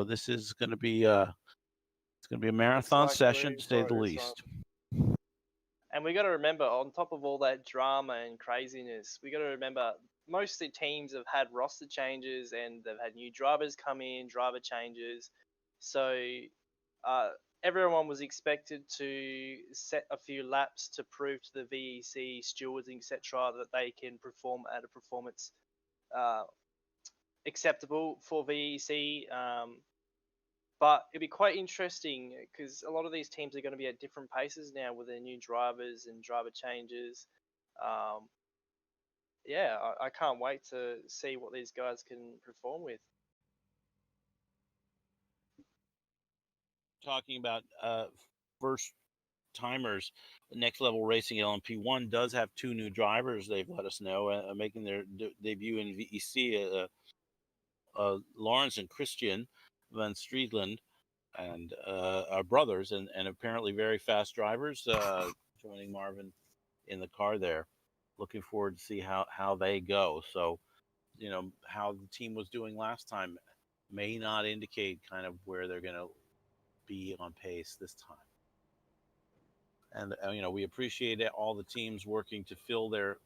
this is going to be it's going to be a marathon session, to say the least. And we got to remember, on top of all that drama and craziness, we got to remember most of the teams have had roster changes and they've had new drivers come in, driver changes. So everyone was expected to set a few laps to prove to the VEC stewards, etc., that they can perform at a performance acceptable for VEC. But it'd be quite interesting because a lot of these teams are going to be at different paces now with their new drivers and driver changes. Yeah, I can't wait to see what these guys can perform with. Talking about first timers, Next Level Racing LMP1 does have two new drivers. They've let us know, making their debut in VEC. Lawrence and Christian Van Striedland, and are brothers, and apparently very fast drivers, joining Marvin in the car there. Looking forward to see how they go. So, you know, how the team was doing last time may not indicate kind of where they're going to be on pace this time. And you know, we appreciate all the teams working to fill their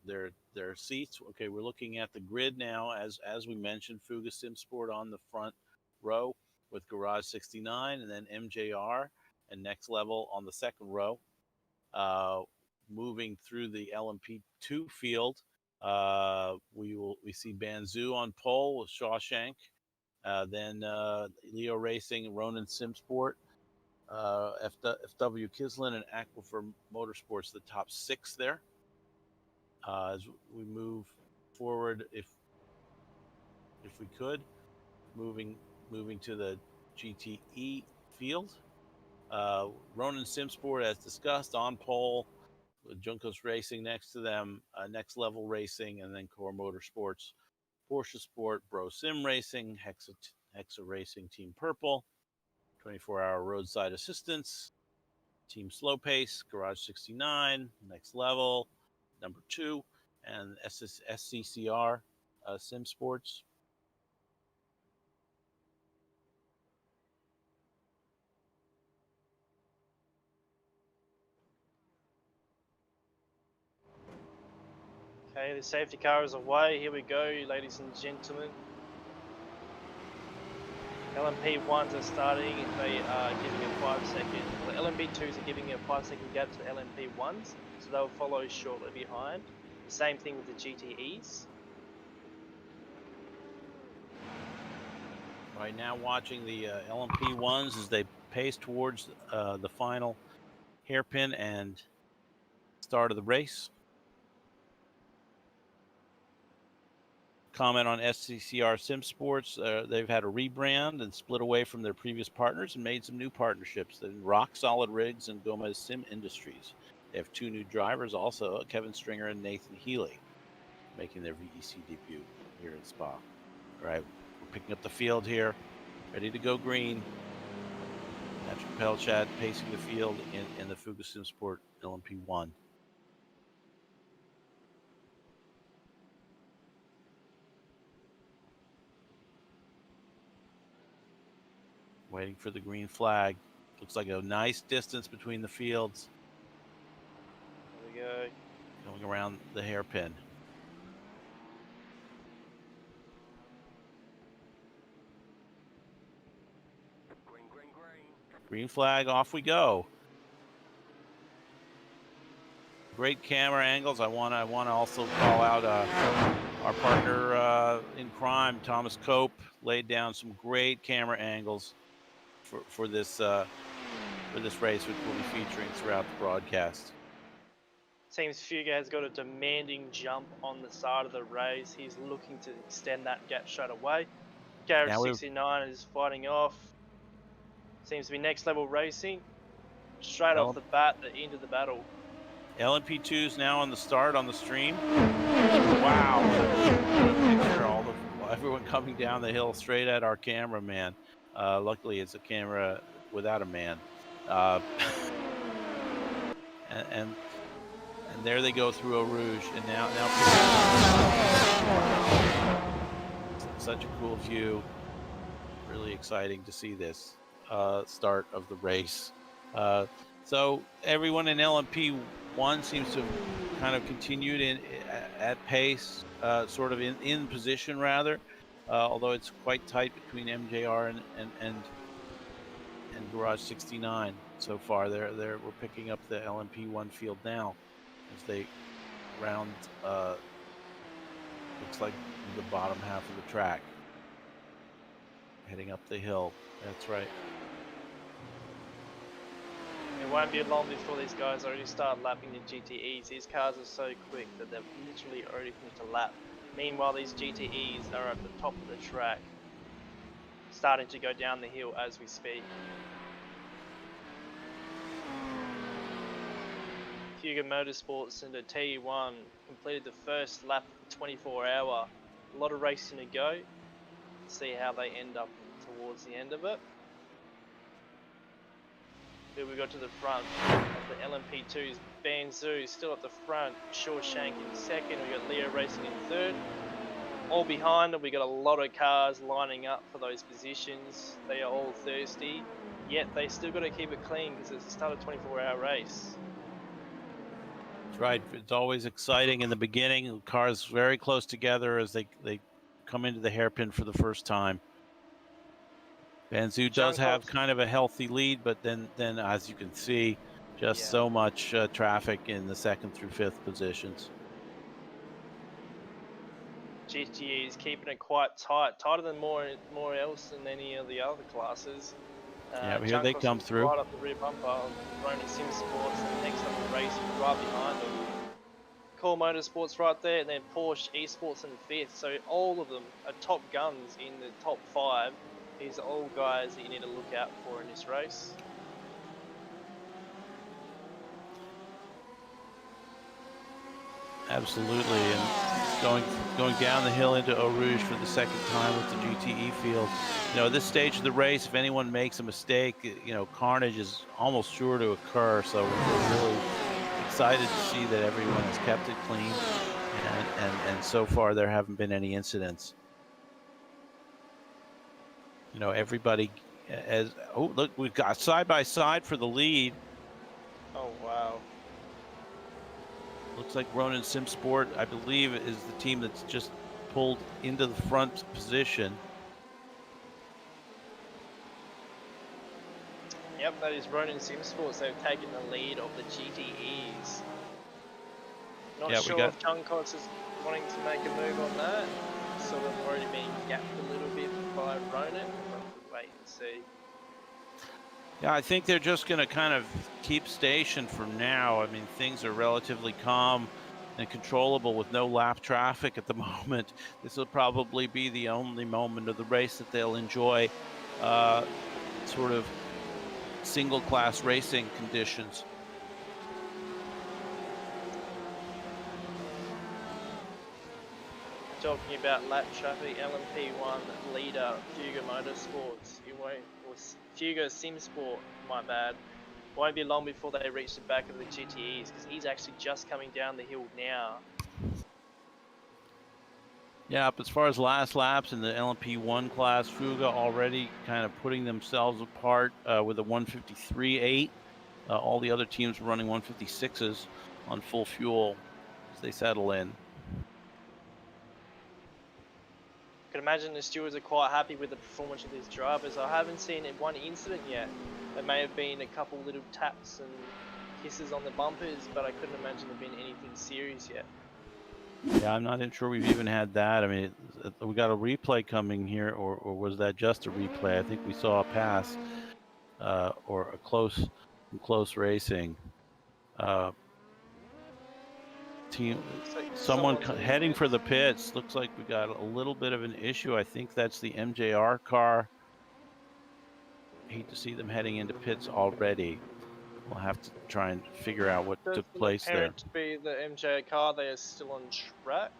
seats. Okay, we're looking at the grid now. As we mentioned, Fuga Simsport on the front row with Garage 69, and then MJR and Next Level on the second row. Moving through the LMP2 field, we see Banzu on pole with Shawshank, then Leo Racing, Ronan Simsport, FW Kislin, and Aquifer Motorsports, the top six there. As we move forward, if we could, moving to the GTE field, Ronan Simsport, as discussed, on pole, with Juncos Racing next to them, Next Level Racing, and then Core Motorsports, Porsche Sport, Bro Sim Racing, Hexa Racing, Team Purple, 24-hour roadside assistance, Team Slow Pace, Garage 69, Next Level, number 2, and SCCR Sim Sports. Okay, the safety car is away. Here we go, ladies and gentlemen. LMP1s are starting. They are giving a 5-second. The LMP2s are giving a 5-second gap to the LMP1s, so they'll follow shortly behind. Same thing with the GTEs. Right now, watching the LMP1s as they pace towards the final hairpin and start of the race. Comment on SCCR Sim Sports. They've had a rebrand and split away from their previous partners and made some new partnerships in Rock Solid Rigs and Gomez Sim Industries. They have 2 new drivers also, Kevin Stringer and Nathan Healy, making their VEC debut here in Spa. All right, we're picking up the field here, ready to go green. Patrick Pelchad pacing the field in the Fuga Sim Sport LMP1. Waiting for the green flag. Looks like a nice distance between the fields. There we go. Going around the hairpin. Green flag, off we go. Great camera angles. I want to also call out our partner in crime, Thomas Cope, laid down some great camera angles for this race, which we'll be featuring throughout the broadcast. Seems Fuga has got a demanding jump on the side of the race. He's looking to extend that gap straight away. Garage 69 is fighting off. Seems to be next level racing. Straight off the bat, they're into the battle. LMP2 is now on the start on the stream. Wow. What a picture. Everyone coming down the hill straight at our cameraman. Luckily, it's a camera without a man. And there they go through Eau Rouge. And now such a cool view. Really exciting to see this start of the race. So everyone in LMP1 seems to have kind of continued at pace, sort of in position rather, although it's quite tight between MJR and Garage 69 so far. We're picking up the LMP1 field now as they round looks like the bottom half of the track, heading up the hill. That's right. It won't be long before these guys already start lapping the GTEs. These cars are so quick that they've literally already finished a lap. Meanwhile, these GTEs are at the top of the track, starting to go down the hill as we speak. Fuga Motorsports and the TE1 completed the first lap of the 24-hour. A lot of racing to go. See how they end up towards the end of it. Here we go to the front of the LMP2's Banzu still at the front, Shawshank in second, we got Leo racing in third. All behind them, we got a lot of cars lining up for those positions. They are all thirsty, yet they still got to keep it clean because it's the start of a 24-hour race. That's right, it's always exciting in the beginning. Cars very close together as they come into the hairpin for the first time. Banzu does have kind of a healthy lead, but then as you can see, just so much traffic in the 2nd through 5th positions. GTE is keeping it quite tight, tighter than more else than any of the other classes. Yeah, but here they come through. Right up the rear bumper of Ronin Sim Sports, and next up the race right behind them. Core Motorsports right there, and then Porsche Esports in 5th. So all of them are top guns in the top 5. These are all guys that you need to look out for in this race. Absolutely, and going down the hill into Eau Rouge for the 2nd time with the GTE field. You know, at this stage of the race, if anyone makes a mistake, you know, carnage is almost sure to occur. So we're really excited to see that everyone has kept it clean, and so far there haven't been any incidents. You know, everybody look, we've got side by side for the lead. Oh wow. Looks like Ronin Sim Sport, I believe, is the team that's just pulled into the front position. Yep, that is Ronin Sim Sports. They've taken the lead of the GTEs. Not Yeah, sure if Junkos is wanting to make a move on that. Sort of already being gapped a little bit by Ronan. We'll have to wait and see. Yeah, I think they're just going to kind of keep station for now. I mean, things are relatively calm and controllable with no lap traffic at the moment. This will probably be the only moment of the race that they'll enjoy sort of single-class racing conditions. Talking about lap traffic, LMP1 leader Fuga Motorsports. Fuga Simsport, my bad. Won't be long before they reach the back of the GTEs because he's actually just coming down the hill now. Yeah, as far as last laps in the LMP1 class, Fuga already kind of putting themselves apart with a 153.8. All the other teams were running 156s on full fuel as they settle in. I can imagine the stewards are quite happy with the performance of these drivers. I haven't seen one incident yet. There may have been a couple little taps and kisses on the bumpers, but I couldn't imagine there being anything serious yet. Yeah, I'm not even sure we've even had that. I mean, we got a replay coming here, or was that just a replay? I think we saw a pass or a close racing. Someone heading for the pits. Looks like we got a little bit of an issue. I think that's the MJR car. Hate to see them heading into pits already. We'll have to try and figure out what took place there. Doesn't appear to be the MJ car. They are still on track.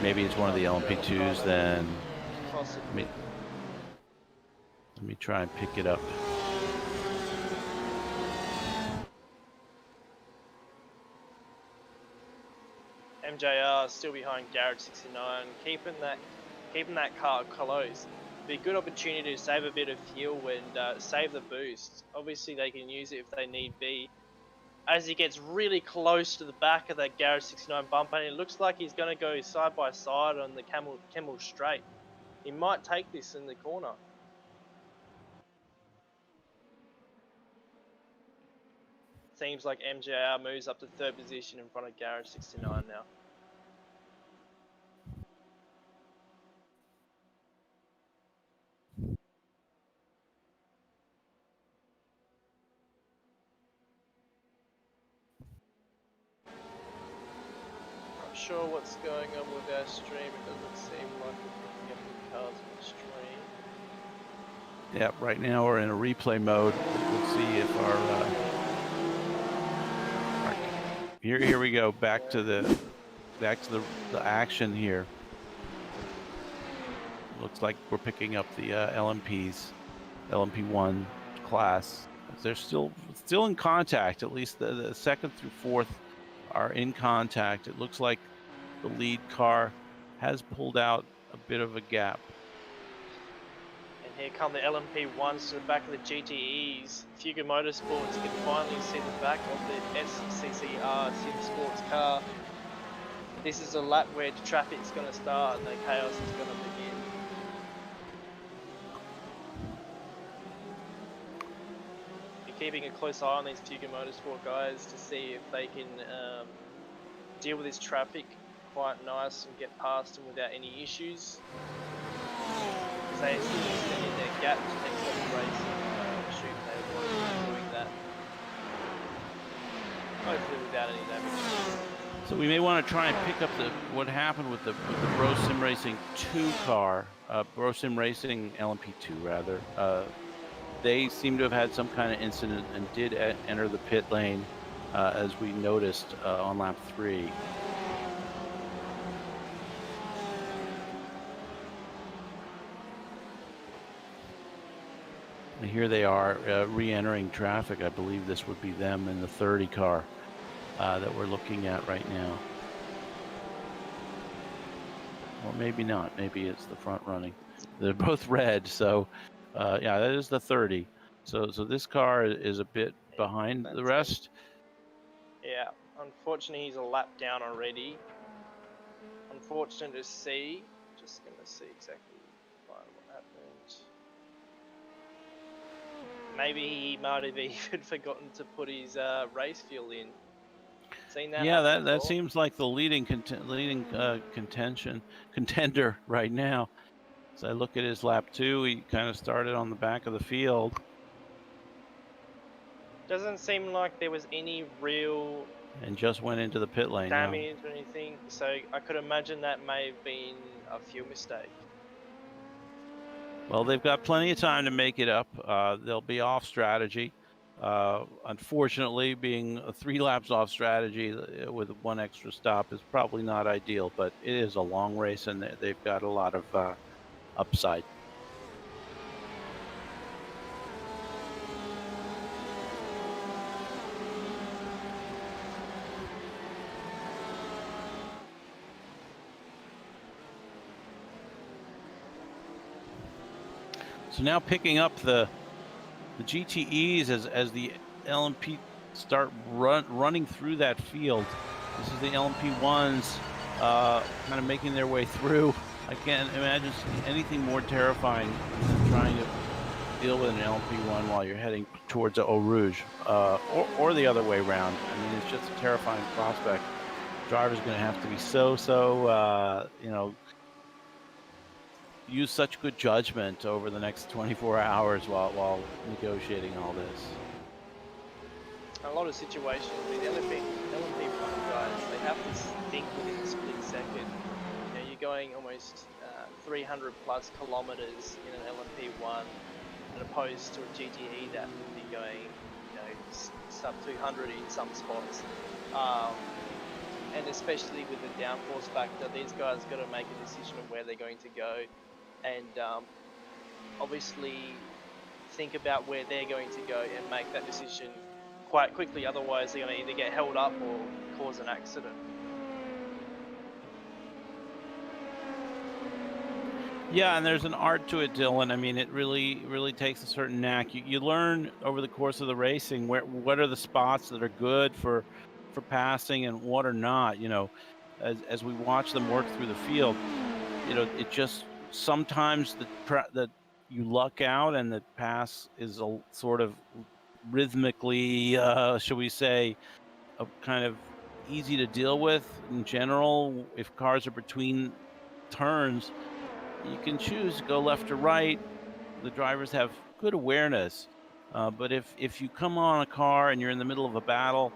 Maybe it's one of the LMP2s then. Possibly. Let me try and pick it up. MJR still behind Garrett 69, keeping that car close. Be a good opportunity to save a bit of fuel and save the boost. Obviously they can use it if they need be. As he gets really close to the back of that Garrett 69 bumper, and it looks like he's going to go side by side on the Camel Straight. He might take this in the corner. Seems like MJR moves up to third position in front of Garrett 69 now. Not sure what's going on with our stream. It doesn't seem like we're picking up the cars on the stream. Yeah, right now we're in a replay mode. Let's see if our here we go. Back to the action here. Looks like we're picking up the LMP1 class. They're still in contact. At least the second through fourth are in contact. It looks like the lead car has pulled out a bit of a gap. And here come the LMP1s to the back of the GTEs. Fuga Motorsports can finally see the back of the SCCR Sim Sports car. This is a lap where the traffic's going to start and the chaos is going to begin. Be keeping a close eye on these Fuga Motorsport guys to see if they can deal with this traffic quite nice and get past them without any issues. They are still extending their gap to next level racing. Shoot, they want to be doing that. Hopefully without any damage. So we may want to try and pick up what happened with the Bro Sim Racing 2 car, Bro Sim Racing LMP2 rather. They seem to have had some kind of incident and did enter the pit lane, as we noticed on lap 3. And here they are re-entering traffic. I believe this would be them in the 30 car that we're looking at right now. Or maybe not. Maybe it's the front running. They're both red, so yeah, that is the 30. So this car is a bit behind the rest. Yeah, unfortunately he's a lap down already. Unfortunate to see. Just going to see exactly what happened. Maybe he might have even forgotten to put his race fuel in. Seen that? Yeah, happen that before? seems like the leading contender right now. As I look at his lap 2, he kind of started on the back of the field. Doesn't seem like there was any real And just went into the pit lane. damage or anything, so I could imagine that may have been a fuel mistake. Well, they've got plenty of time to make it up. They'll be off strategy. Unfortunately, being 3 laps off strategy with 1 extra stop is probably not ideal, but it is a long race and they've got a lot of upside. So now picking up the GTEs as the LMP start running through that field. This is the LMP1s kind of making their way through. I can't imagine anything more terrifying than trying to deal with an LMP1 while you're heading towards Eau Rouge, or the other way around. I mean, it's just a terrifying prospect. The driver's going to have to be you know, use such good judgment over the next 24 hours while negotiating all this. A lot of situations with LMP1 guys, they have to think within a split second. You know, you're going almost 300 plus kilometers in an LMP1, as opposed to a GTE that would be going, you know, sub 200 in some spots. And especially with the downforce factor, these guys got to make a decision of where they're going to go, and obviously think about where they're going to go and make that decision quite quickly. Otherwise, they're going to either get held up or cause an accident. Yeah, and there's an art to it, Dylan. I mean, it really takes a certain knack. You learn over the course of the racing what are the spots that are good for passing and what are not. You know, as we watch them work through the field, you know, it just sometimes that you luck out and the pass is a sort of rhythmically, shall we say, a kind of easy to deal with in general. If cars are between turns, you can choose to go left or right. The drivers have good awareness, but if you come on a car and you're in the middle of a battle,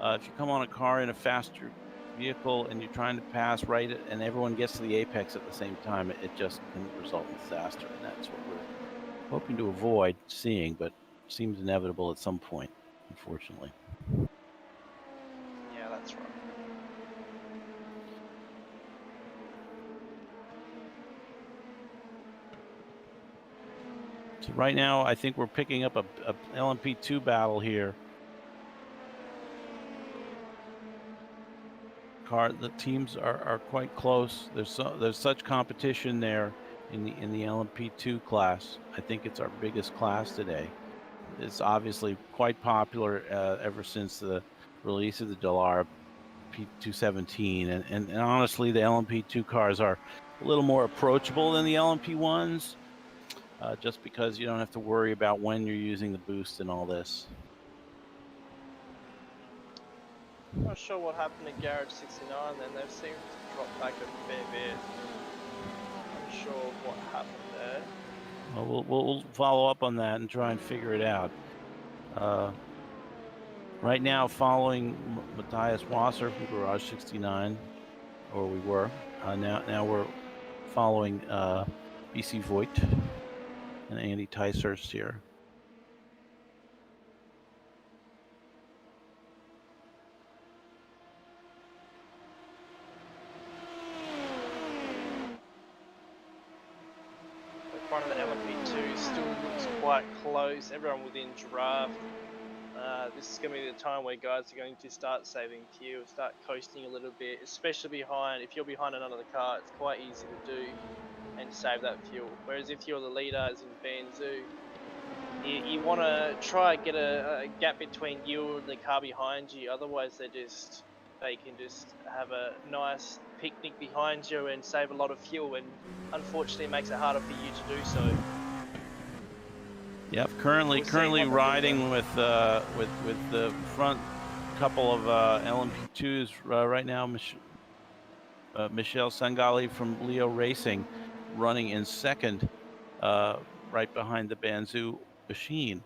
if you come on a car in a faster vehicle and you're trying to pass right and everyone gets to the apex at the same time, it just can result in disaster, and that's what we're hoping to avoid seeing, but seems inevitable at some point, unfortunately. Yeah, that's right. So right now, I think we're picking up a LMP2 battle here. The teams are quite close. There's such competition there in the LMP2 class. I think it's our biggest class today. It's quite popular ever since the release of the Dallara P217, and honestly, the LMP2 cars are a little more approachable than the LMP1s, just because you don't have to worry about when you're using the boost and all this. Not sure what happened to Garage 69, then they seemed to drop back a fair bit. Not sure what happened there. Well, we'll follow up on that and try and figure it out. Right now, following Matthias Wasser from Garage 69, or we were. Now we're following V.E.C. Voigt and Andy Ticehurst here. Front of the LMP2 still looks quite close, everyone within draft. This is going to be the time where guys are going to start saving fuel, start coasting a little bit, especially if you're behind another car, it's quite easy to do and save that fuel. Whereas if you're the leader, as in Banzu, you want to try and get a gap between you and the car behind you, otherwise they can just have a nice picnic behind you and save a lot of fuel, and unfortunately it makes it harder for you to do so. Yep, currently riding with the front couple of LMP2s right now. Michelle Sangali from Leo Racing running in second, right behind the Banzu machine.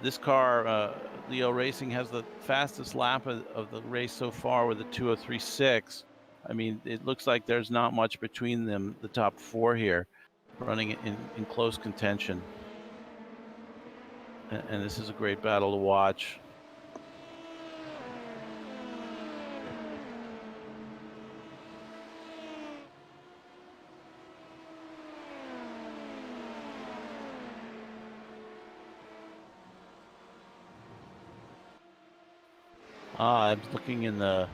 This car, Leo Racing, has the fastest lap of the race so far with a 2:03.6. I mean, it looks like there's not much between them, the top four here, running in close contention. And this is a great battle to watch. I'm looking in the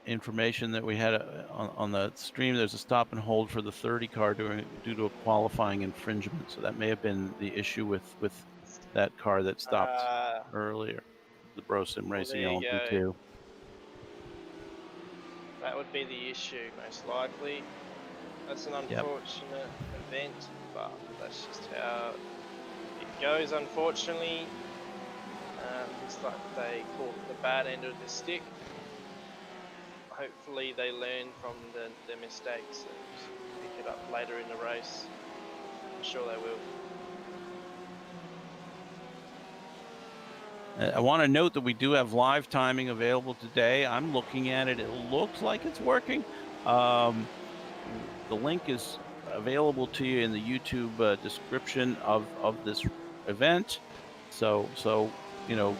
information that we had on the stream. There's a stop and hold for the 30 car due to a qualifying infringement. So that may have been the issue with that car that stopped earlier, the Brosim Racing LMP2. That would be the issue, most likely. That's an unfortunate event, but that's just how it goes, unfortunately. Looks like they caught the bad end of the stick. Hopefully they learn from their mistakes and pick it up later in the race. I'm sure they will. I want to note that we do have live timing available today. I'm looking at it. It looks like it's working. The link is available to you in the YouTube description of this event. So you know,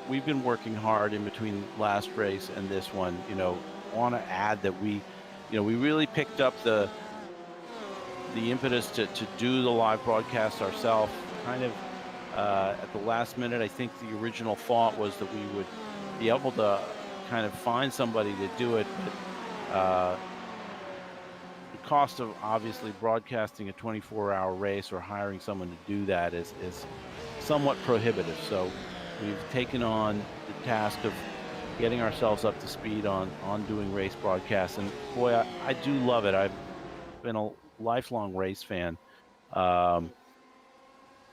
we've been working hard in between last race and this one. You know, want to add that we really picked up the impetus to do the live broadcast ourselves. Kind of at the last minute, I think the original thought was that we would be able to kind of find somebody to do it, but the cost of obviously broadcasting a 24-hour race or hiring someone to do that is somewhat prohibitive. So we've taken on the task of getting ourselves up to speed on doing race broadcasts, and boy, I do love it. I've been a lifelong race fan, and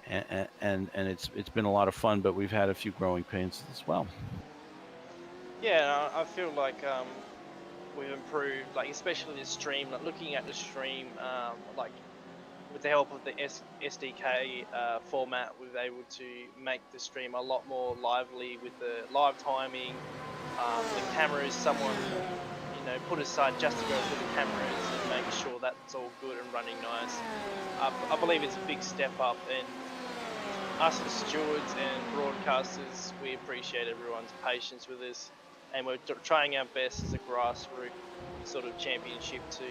it's been a lot of fun, but we've had a few growing pains as well. Yeah, I feel like we've improved, like especially the stream. Like looking at the stream, like with the help of the SDK format, we've been able to make the stream a lot more lively with the live timing. The cameras, someone put aside just to go through the cameras and make sure that's all good and running nice. I believe it's a big step up, and us as stewards and broadcasters, we appreciate everyone's patience with us, and we're trying our best as a grassroots sort of championship to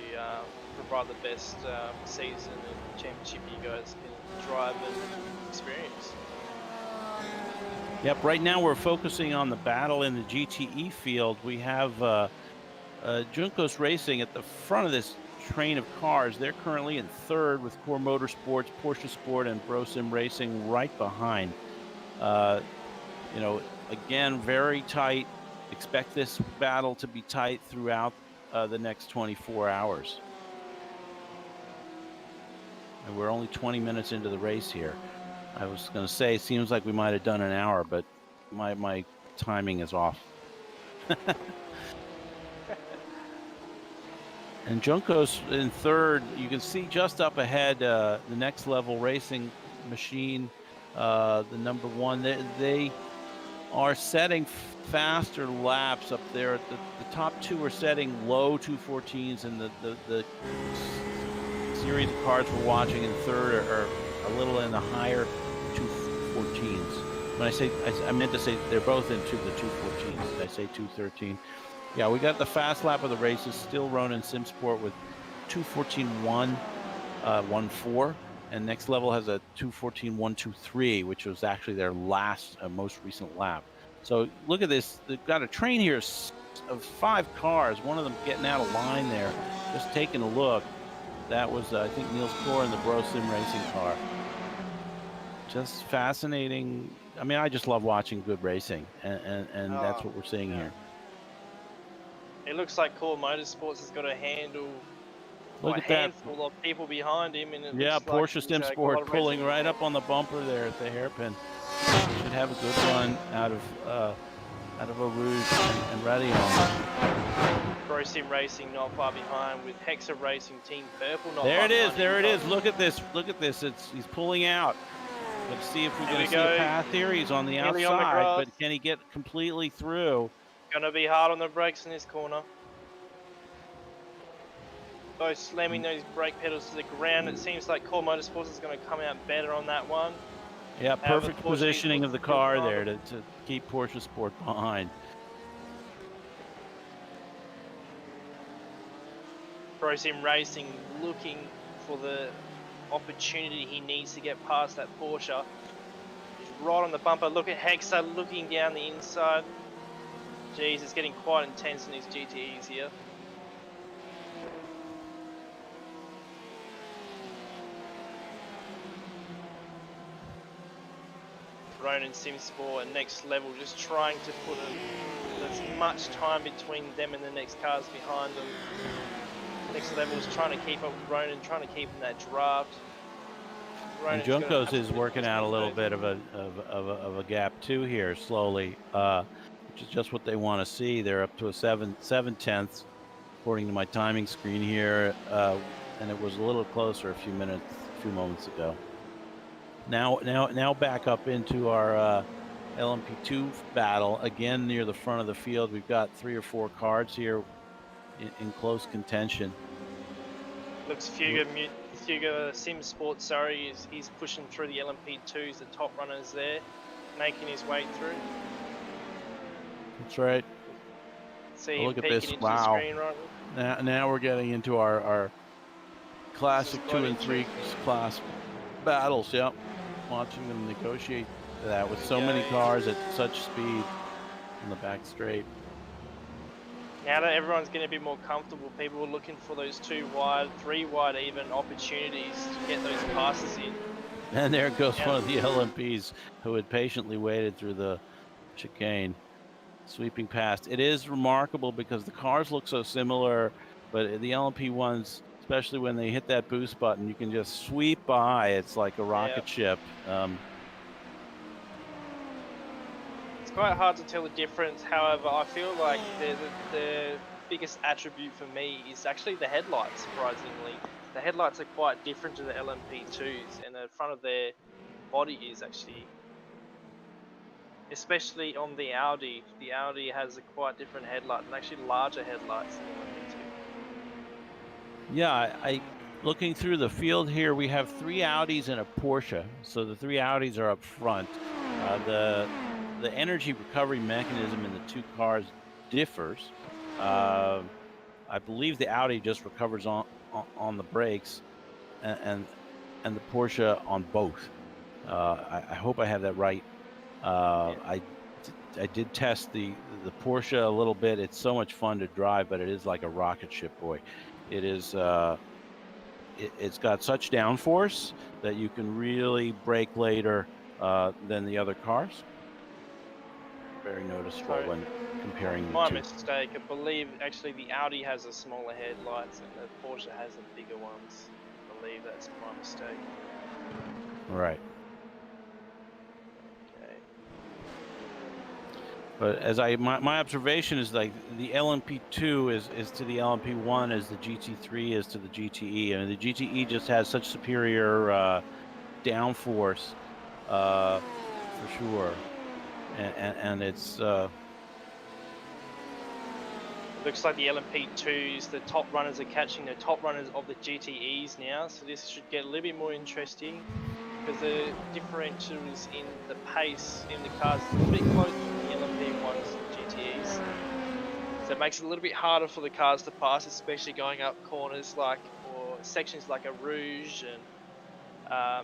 provide the best season and championship you guys can drive and experience. Yep, right now we're focusing on the battle in the GTE field. We have Juncos Racing at the front of this train of cars. They're currently in third with Core Motorsports, Porsche Sport, and Brosim Racing right behind. Again, very tight. Expect this battle to be tight throughout the next 24 hours. And we're only 20 minutes into the race here. I was going to say, it seems like we might have done an hour, but my timing is off. And Juncos in third. You can see just up ahead the Next Level Racing machine, the number one. They are setting faster laps up there. The top two are setting low 2:14s, and the series of cars we're watching in third are a little in the higher 2:14s. When I meant to say they're both into the 2:14s. Did I say 2:13? Yeah, we got the fast lap of the races. Still Ronin Simsport with 2:14.114, and Next Level has a 2:14.123, which was actually their last, most recent lap. So look at this. They've got a train here of 5 cars. One of them getting out of line there. Just taking a look. That was, I think, Niels Core in the Brosim Racing car. Just fascinating. I mean, I just love watching good racing, and that's what we're seeing here. It looks like Core Motorsports has got a handle Look a at that. handful of people behind him, and it Yeah, looks like Porsche he's, Stem got a Sport lot of pulling racing. right up on the bumper there at the hairpin. Should have a good run out of a Rouge and Radeon. Pro Sim Racing not far behind, with Hexa Racing Team Purple not There far it is. behind. There it is. Look at this. Look at this. He's pulling out. Let's see if we're going to see a path here. He's on the Nearly outside, on the grass. but can he get completely through? Gonna be hard on the brakes in this corner. Both slamming those brake pedals to the ground. It seems like Core Motorsports is going to come out better on that one. Yeah, perfect positioning of the car there to keep Porsche Sport behind. Pro Sim Racing looking for the opportunity he needs to get past that Porsche. He's right on the bumper. Look at Hexa looking down the inside. Jeez, it's getting quite intense in these GTEs here. Ronan Simsport and Next Level just trying to put as much time between them and the next cars behind them. Next Level is trying to keep up with Ronan, trying to keep in that draft. And Juncos is working out a little bit of a gap too here slowly, which is just what they want to see. They're up to a 7/10, according to my timing screen here, and it was a little closer a few moments ago. Now back up into our LMP2 battle again near the front of the field. We've got 3 or 4 cars here in close contention. Looks Fuga Simsport, sorry, he's pushing through the LMP2s, the top runners there, making his way through. That's right. See him look at this! into Wow. the screen right now we're getting into our classic 2 and 3 class battles. Yep. Watching them negotiate that with so many cars at such speed on the back straight. Now that everyone's getting a bit more comfortable, people are looking for those 2 wide, 3 wide even opportunities to get those passes in. And there goes one of the LMPs who had patiently waited through the chicane, sweeping past. It is remarkable because the cars look so similar, but the LMP ones, especially when they hit that boost button, you can just sweep by. It's like a rocket ship. It's quite hard to tell the difference. However, I feel like the biggest attribute for me is actually the headlights, surprisingly. The headlights are quite different to the LMP2s, and the front of their body is actually, especially on the Audi. The Audi has a quite different headlight, and actually larger headlights than the LMP2. Yeah, looking through the field here, we have 3 Audis and a Porsche. So the 3 Audis are up front. The energy recovery mechanism in the 2 cars differs. I believe the Audi just recovers on the brakes, and the Porsche on both. I hope I have that right. I did test the Porsche a little bit. It's so much fun to drive, but it is like a rocket ship, boy. It is. It's got such downforce that you can really brake later than the other cars. Very noticeable when comparing the 2. My mistake. I believe actually the Audi has a smaller headlights and the Porsche has the bigger ones. I believe that's my mistake. Right. Okay. But as my observation is like the LMP2 is to the LMP1 as the GT3 is to the GTE. I mean, the GTE just has such superior downforce for sure. And it's looks like the LMP2s, the top runners are catching the top runners of the GTEs now, so this should get a little bit more interesting because the differentials in the pace in the cars is a little bit closer to the LMP1s and GTEs. So it makes it a little bit harder for the cars to pass, especially going up corners or sections like a Rouge and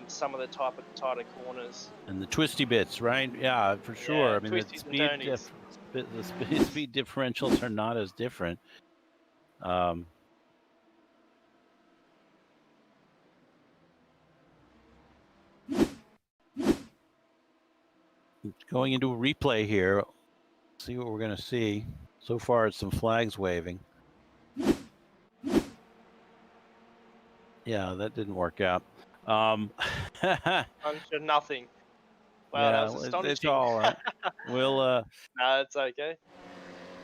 some of the tighter corners. And the twisty bits, right? Yeah, for sure. Yeah, I mean, the speed differentials are not as different. Going into a replay here, see what we're going to see. So far, it's some flags waving. Yeah, that didn't work out. Under nothing. Wow, yeah, that was astonishing. it's all right. We'll no, it's okay.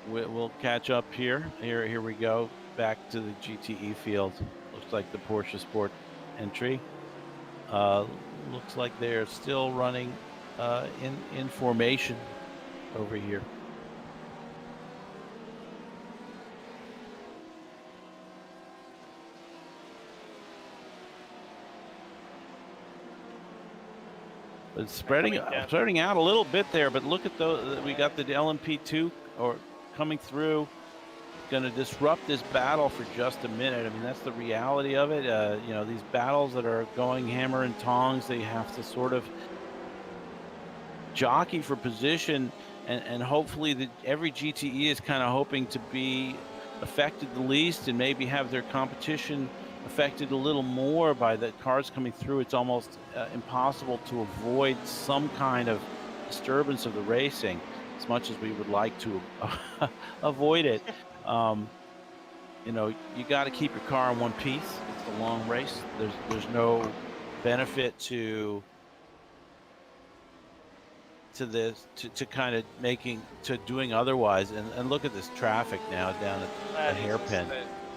We'll catch up here. Here we go. Back to the GTE field. Looks like the Porsche Sport entry. Looks like they're still running in formation over here. It's spreading out a little bit there, but look at those. We got the LMP2 coming through. Going to disrupt this battle for just a minute. I mean, that's the reality of it. You know, these battles that are going hammer and tongs, they have to sort of jockey for position, and hopefully every GTE is kind of hoping to be affected the least and maybe have their competition affected a little more by the cars coming through. It's almost impossible to avoid some kind of disturbance of the racing, as much as we would like to avoid it. You know, you got to keep your car in one piece. It's a long race. There's no benefit to this, to kind of doing otherwise. And look at this traffic now down at the hairpin.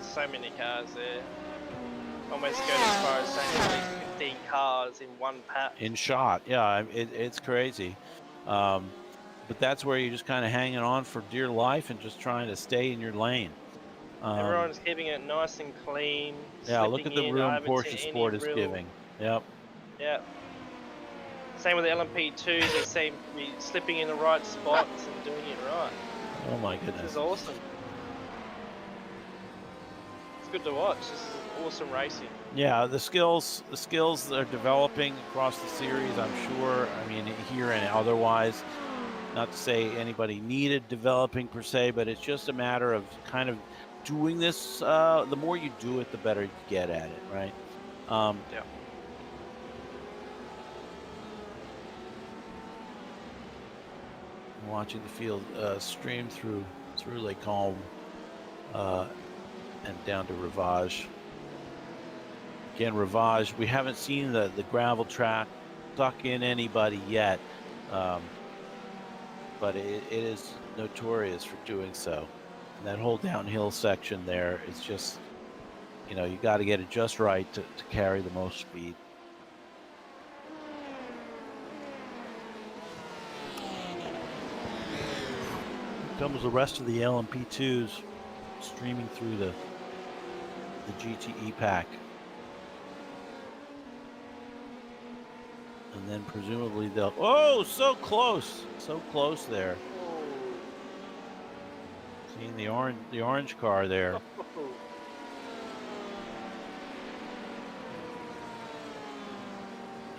So many cars there. Almost go as far as saying 15 cars in one patch. In shot, yeah, it's crazy. But that's where you're just kind of hanging on for dear life and just trying to stay in your lane. Everyone's keeping it nice and clean. Yeah, look at the room Porsche Sport is giving. Yep. Yeah. Same with the LMP2, they seem to be slipping in the right spots and doing it right. Oh my goodness. This is awesome. It's good to watch. This is awesome racing. Yeah, the skills are developing across the series, I'm sure. I mean, here and otherwise. Not to say anybody needed developing per se, but it's just a matter of kind of doing this. The more you do it, the better you get at it, right? Yeah. Watching the field stream through Lake Calm and down to Rivage. Again, Rivage, we haven't seen the gravel track suck in anybody yet. But it is notorious for doing so. And that whole downhill section there is just, you know, you got to get it just right to carry the most speed. Here comes the rest of the LMP2s streaming through the GTE pack. And then presumably they'll... Oh, so close! So close there. Seeing the orange car there.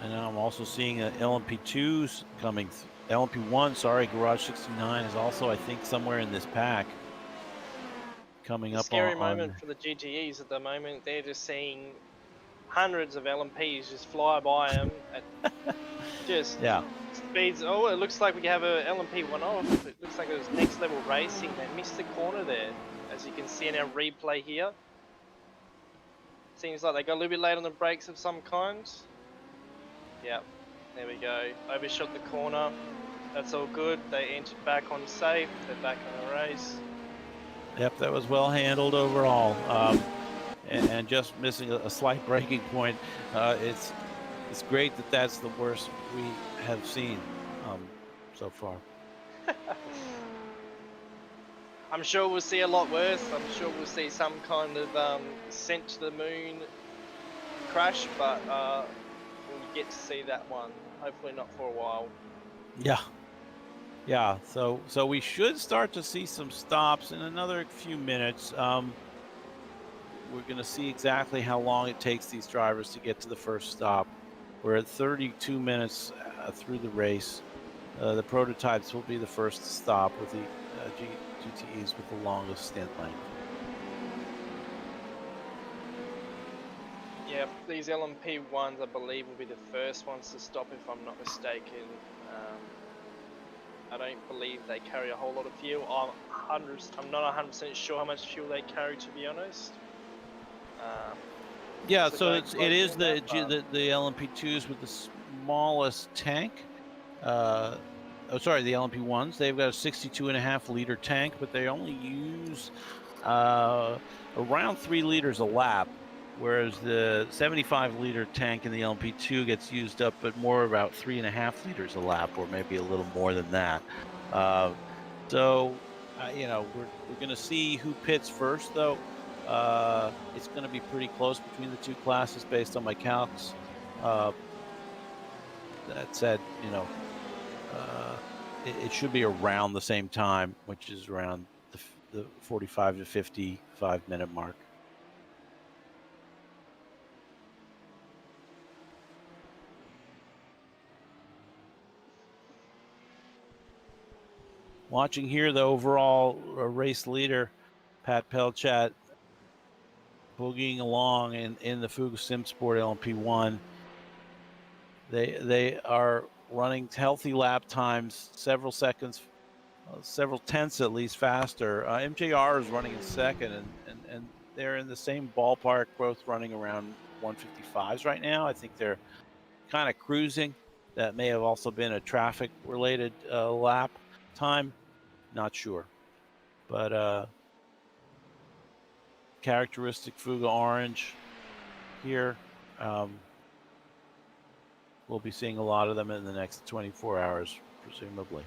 And now I'm also seeing LMP2s coming. LMP1, sorry, Garage 69 is also, I think, somewhere in this pack. Coming up scary moment for the GTEs at the moment. They're just seeing hundreds of LMPs just fly by them at just speeds. Oh, it looks like we have a LMP one off. It looks like it was next level racing. They missed the corner there, as you can see in our replay here. Seems like they got a little bit late on the brakes of some kind. Yep, there we go. Overshot the corner. That's all good. They entered back on safe. They're back on the race. Yep, that was well handled overall. And just missing a slight braking point. It's great that that's the worst we have seen so far. I'm sure we'll see a lot worse. I'm sure we'll see some kind of sent to the moon crash, but we'll get to see that one. Hopefully not for a while. Yeah. So we should start to see some stops in another few minutes. We're going to see exactly how long it takes these drivers to get to the first stop. We're at 32 minutes through the race. The prototypes will be the first to stop, with the GTEs with the longest stint length. Yeah, these LMP1s, I believe, will be the first ones to stop, if I'm not mistaken. I don't believe they carry a whole lot of fuel. I'm not 100% sure how much fuel they carry, to be honest. Yeah, So so they're it is closing the that fast. the LMP2s with the smallest tank. The LMP1s. They've got a 62.5 liter tank, but they only use around 3 liters a lap, whereas the 75 liter tank in the LMP2 gets used up at more about 3.5 liters a lap, or maybe a little more than that. So we're going to see who pits first, though. It's going to be pretty close between the two classes based on my calcs. That said, it should be around the same time, which is around the 45 to 55 minute mark. Watching here, the overall race leader, Pat Pelchat, boogieing along in the Fuga Simsport LMP1. They are running healthy lap times, several seconds, several tenths at least faster. MJR is running in second, and they're in the same ballpark, both running around 155s right now. I think they're kind of cruising. That may have also been a traffic-related lap time. Not sure. But characteristic Fuga orange here. We'll be seeing a lot of them in the next 24 hours, presumably.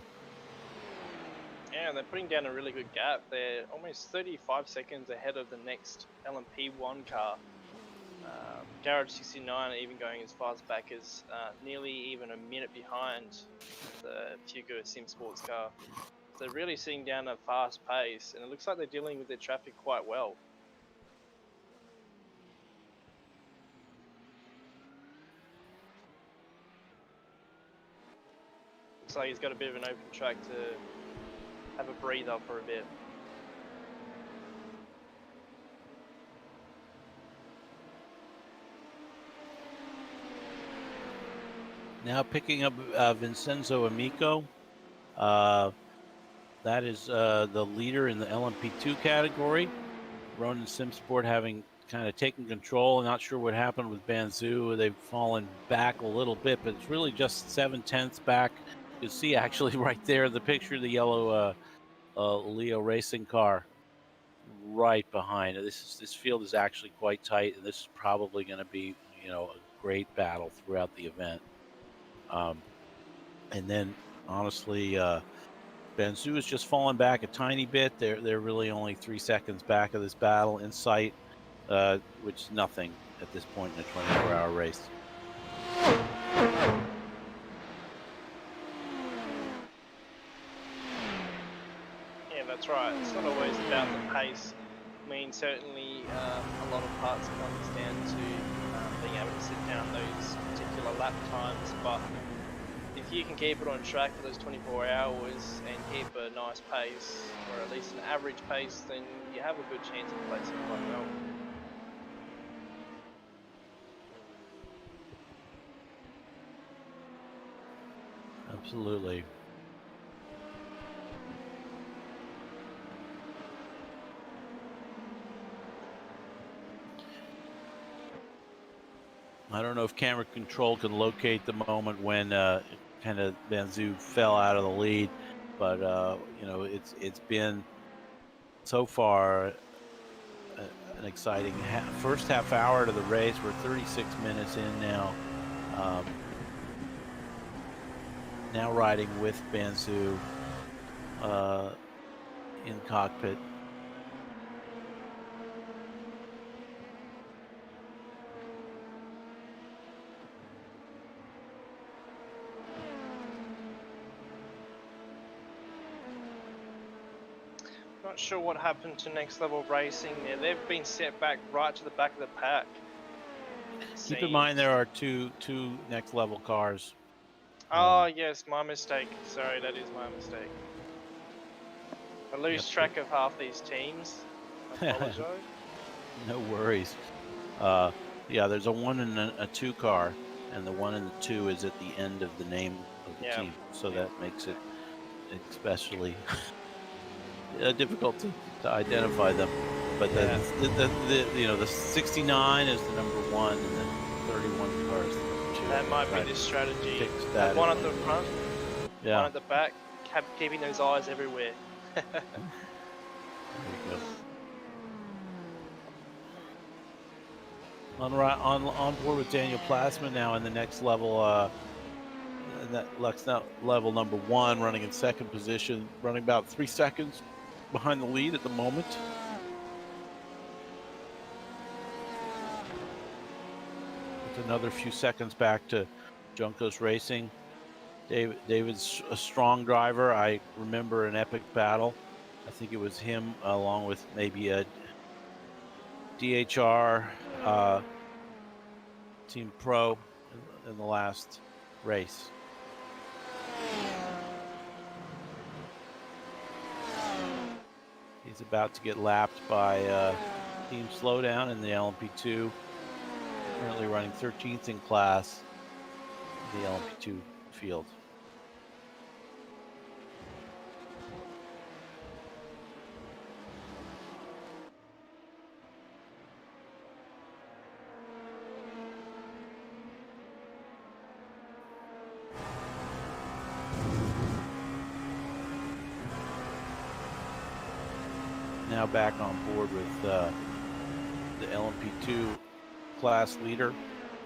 Yeah, they're putting down a really good gap. They're almost 35 seconds ahead of the next LMP1 car. Garage 69 even going as far as back as nearly even a minute behind the Fuga Sim Sports car. So they're really sitting down at a fast pace, and it looks like they're dealing with their traffic quite well. Looks like he's got a bit of an open track to have a breather for a bit. Now picking up Vincenzo Amico. That is the leader in the LMP2 category. Ronin Simsport having kind of taken control. Not sure what happened with Banzhou. They've fallen back a little bit, but it's really just 7/10 back. You can see actually right there the picture, the yellow Leo racing car right behind it. This field is actually quite tight, and this is probably going to be a great battle throughout the event. And then honestly, Banzhou has just fallen back a tiny bit. They're really only 3 seconds back of this battle in sight, which is nothing at this point in a 24-hour race. Yeah, that's right. It's not always about the pace. I mean, certainly a lot of parts comes down to being able to sit down those particular lap times, but if you can keep it on track for those 24 hours and keep a nice pace, or at least an average pace, then you have a good chance of placing quite well. Absolutely. I don't know if camera control can locate the moment when kind of Banzhou fell out of the lead, but it's been so far an exciting first half hour to the race. We're 36 minutes in now. Now riding with Banzhou in cockpit. Not sure what happened to Next Level Racing there. They've been set back right to the back of the pack. Keep in mind there are two Next Level cars. Oh yes, my mistake. Sorry, that is my mistake. I lose track of half these teams. I apologize. No worries. Yeah, there's a 1 and a 2 car, and the 1 and the 2 is at the end of the name of the team, so that makes it especially difficult to identify them. But the 69 is the number 1, and then 31 car is the number 2. That might be the strategy. Fix Have that one in at the front, Yeah. one at the back, keeping those eyes everywhere. There you go. On board with Daniel Plasma now in the next level. Level number 1, running in second position, running about 3 seconds behind the lead at the moment. With another few seconds back to Juncos Racing. David's a strong driver. I remember an epic battle. I think it was him along with maybe a DHR Team Pro in the last race. He's about to get lapped by Team Slowdown in the LMP2. Currently running 13th in class in the LMP2 field. Now back on board with the LMP2 class leader,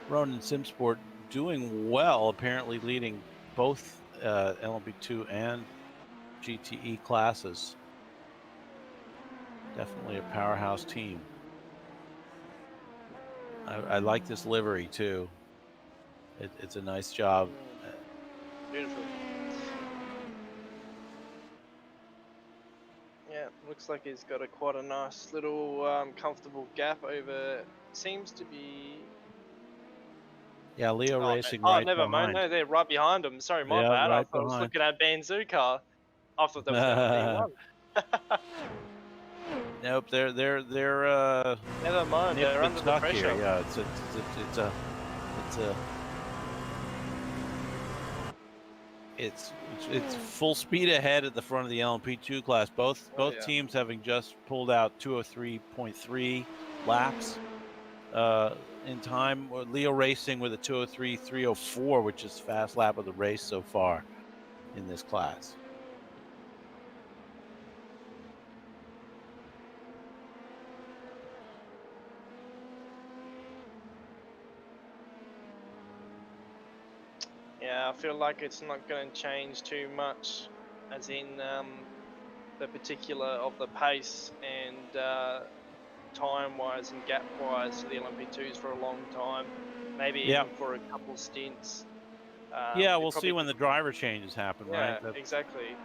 Ronan Simsport, doing well, apparently leading both LMP2 and GTE classes. Definitely a powerhouse team. I like this livery too. It's a nice job. Beautiful. Yeah, looks like he's got quite a nice little comfortable gap over. Seems to be. Yeah, Leo Racing Oh, right never mind. behind. No, they're right behind him. Sorry, my bad. Right I thought I was behind. looking at Banzu car. I thought that was LMP1. Nope, they're Never mind. They're under the pressure. Here. Yeah, it's full speed ahead at the front of the LMP2 class. Both teams having just pulled out 203.3 laps in time. Leo Racing with a 203.304, which is fast lap of the race so far in this class. Yeah, I feel like it's not going to change too much, as in the particular of the pace and time-wise and gap-wise to the LMP2s for a long time, maybe even for a couple stints. Yeah, we'll see when the driver changes happen, right? Yeah, exactly.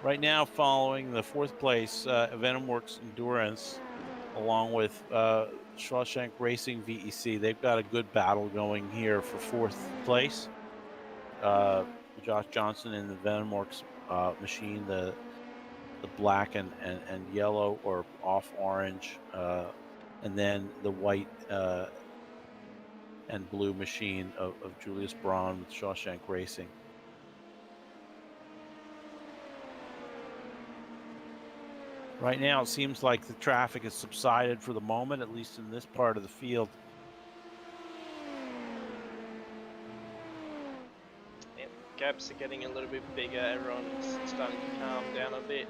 Right now, following the 4th place, VenomWorks Endurance, along with Shawshank Racing V.E.C. They've got a good battle going here for 4th place. Josh Johnson in the VenomWorks machine, the black and yellow or off orange, and then the white and blue machine of Julius Braun with Shawshank Racing. Right now, it seems like the traffic has subsided for the moment, at least in this part of the field. Gaps are getting a little bit bigger. Everyone's starting to calm down a bit.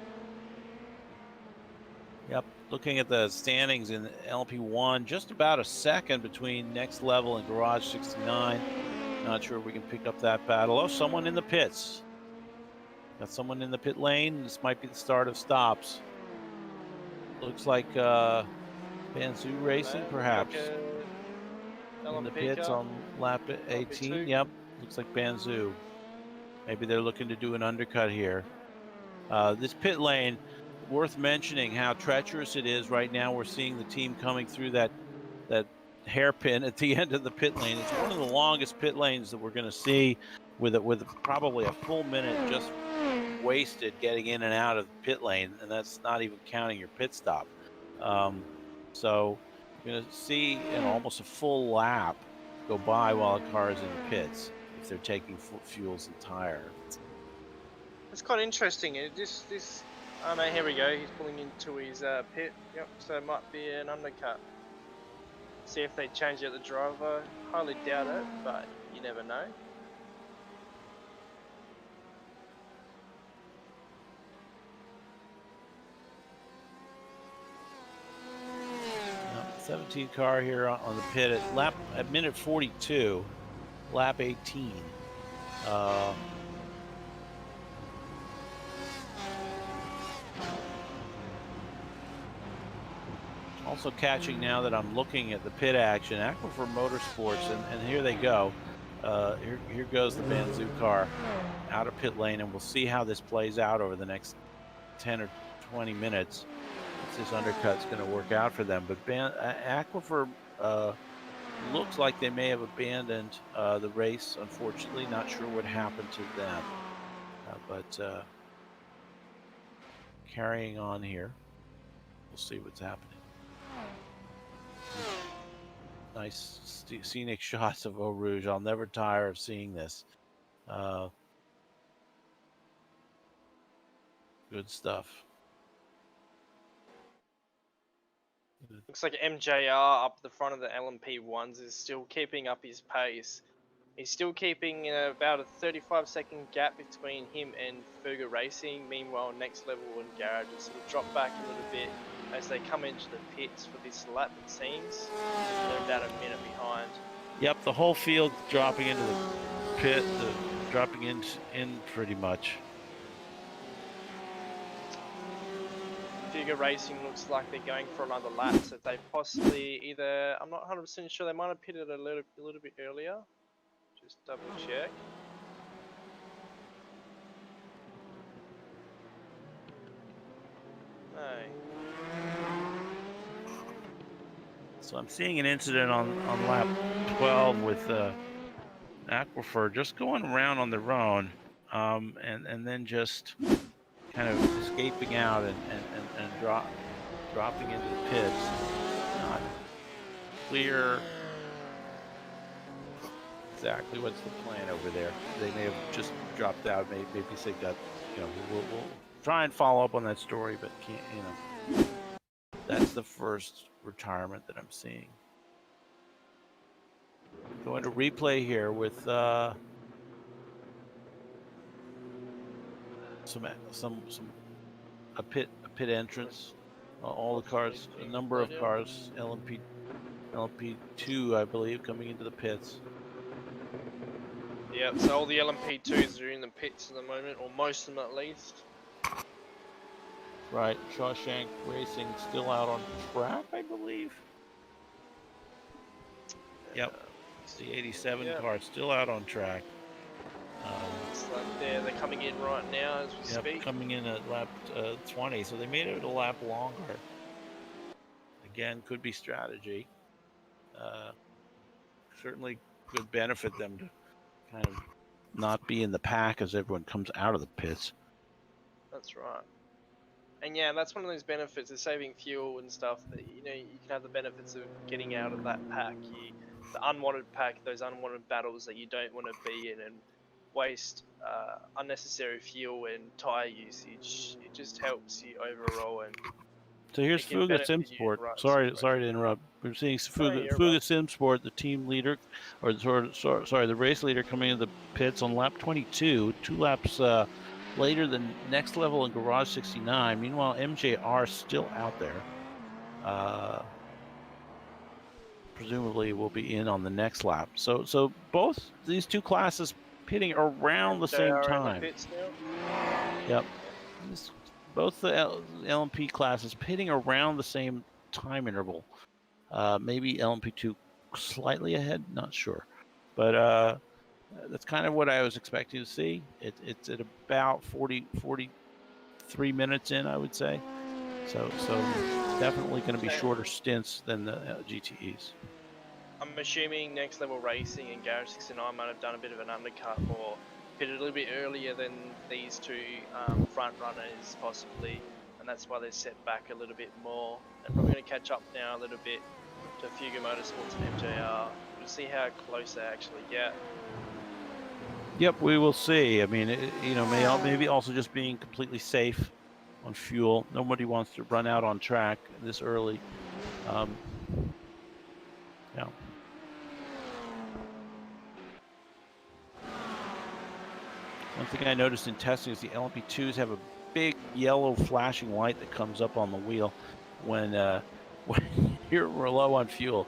Yep, looking at the standings in LMP1, just about a second between Next Level and Garage 69. Not sure if we can pick up that battle. Oh, someone in the pits. Got someone in the pit lane. This might be the start of stops. Looks like Banzu Racing, perhaps. In the pits on lap 18. Yep, looks like Banzu. Maybe they're looking to do an undercut here. This pit lane, worth mentioning how treacherous it is right now. We're seeing the team coming through that hairpin at the end of the pit lane. It's one of the longest pit lanes that we're going to see, with probably a full minute just wasted getting in and out of the pit lane, and that's not even counting your pit stop. So you're going to see almost a full lap go by while a car is in the pits if they're taking fuels and tire. It's quite interesting. This Oh no, here we go. He's pulling into his pit. Yep, so it might be an undercut. See if they change out the driver. Highly doubt it, but you never know. Yep, 17 car here on the pit at minute 42, lap 18. Also catching now that I'm looking at the pit action, Aquifer Motorsports, and here they go. Here goes the Banzu car out of pit lane, and we'll see how this plays out over the next 10 or 20 minutes. If this undercut's going to work out for them. But Aquifer looks like they may have abandoned the race, unfortunately. Not sure what happened to them. But carrying on here. We'll see what's happening. Nice scenic shots of Eau Rouge. I'll never tire of seeing this. Good stuff. Looks like MJR up the front of the LMP1s is still keeping up his pace. He's still keeping about a 35-second gap between him and Fugger Racing. Meanwhile, Next Level and Garage will sort of drop back a little bit as they come into the pits for this lap, it seems. They're about a minute behind. Yep, the whole field dropping into the pit, dropping in pretty much. Fugger Racing looks like they're going for another lap, so they possibly either, I'm not 100% sure, they might have pitted a little bit earlier. Just double check. No. So I'm seeing an incident on lap 12 with Aquifer just going around on their own, and then just kind of escaping out and dropping into the pits. Not clear exactly what's the plan over there. They may have just dropped out. Maybe they got, we'll try and follow up on that story, but can't, that's the first retirement that I'm seeing. Going to replay here with a pit entrance. All the cars, a number of cars, LMP2, I believe, coming into the pits. Yep, so all the LMP2s are in the pits at the moment, or most of them at least. Right, Shawshank Racing still out on track, I believe. Yep, the 87 car still out on track. It's like they're coming in right now as we speak. Coming in at lap 20, so they made it a lap longer. Again, could be strategy. Certainly could benefit them to kind of not be in the pack as everyone comes out of the pits. That's right. And yeah, that's one of those benefits of saving fuel and stuff, that you can have the benefits of getting out of that pack. The unwanted pack, those unwanted battles that you don't want to be in and waste unnecessary fuel and tire usage. It just helps you overall. And so here's Fuga Simsport. Sorry to interrupt. We're seeing Fuga Simsport, the team leader, or the race leader, coming into the pits on lap 22, 2 laps later than Next Level and Garage 69. Meanwhile, MJR still out there. Presumably will be in on the next lap. So both these two classes pitting around the same time. Yep. Both the LMP classes pitting around the same time interval. Maybe LMP2 slightly ahead, not sure. But that's kind of what I was expecting to see. It's at about 43 minutes in, I would say. So definitely going to be shorter stints than the GTEs. I'm assuming Next Level Racing and Garage 69 might have done a bit of an undercut or pitted a little bit earlier than these two front runners possibly, and that's why they're set back a little bit more. They're probably going to catch up now a little bit to Fugger Motorsports and MJR. We'll see how close they actually get. Yep, we will see. I mean, maybe also just being completely safe on fuel. Nobody wants to run out on track this early. Yeah. One thing I noticed in testing is the LMP2s have a big yellow flashing light that comes up on the wheel when you're low on fuel.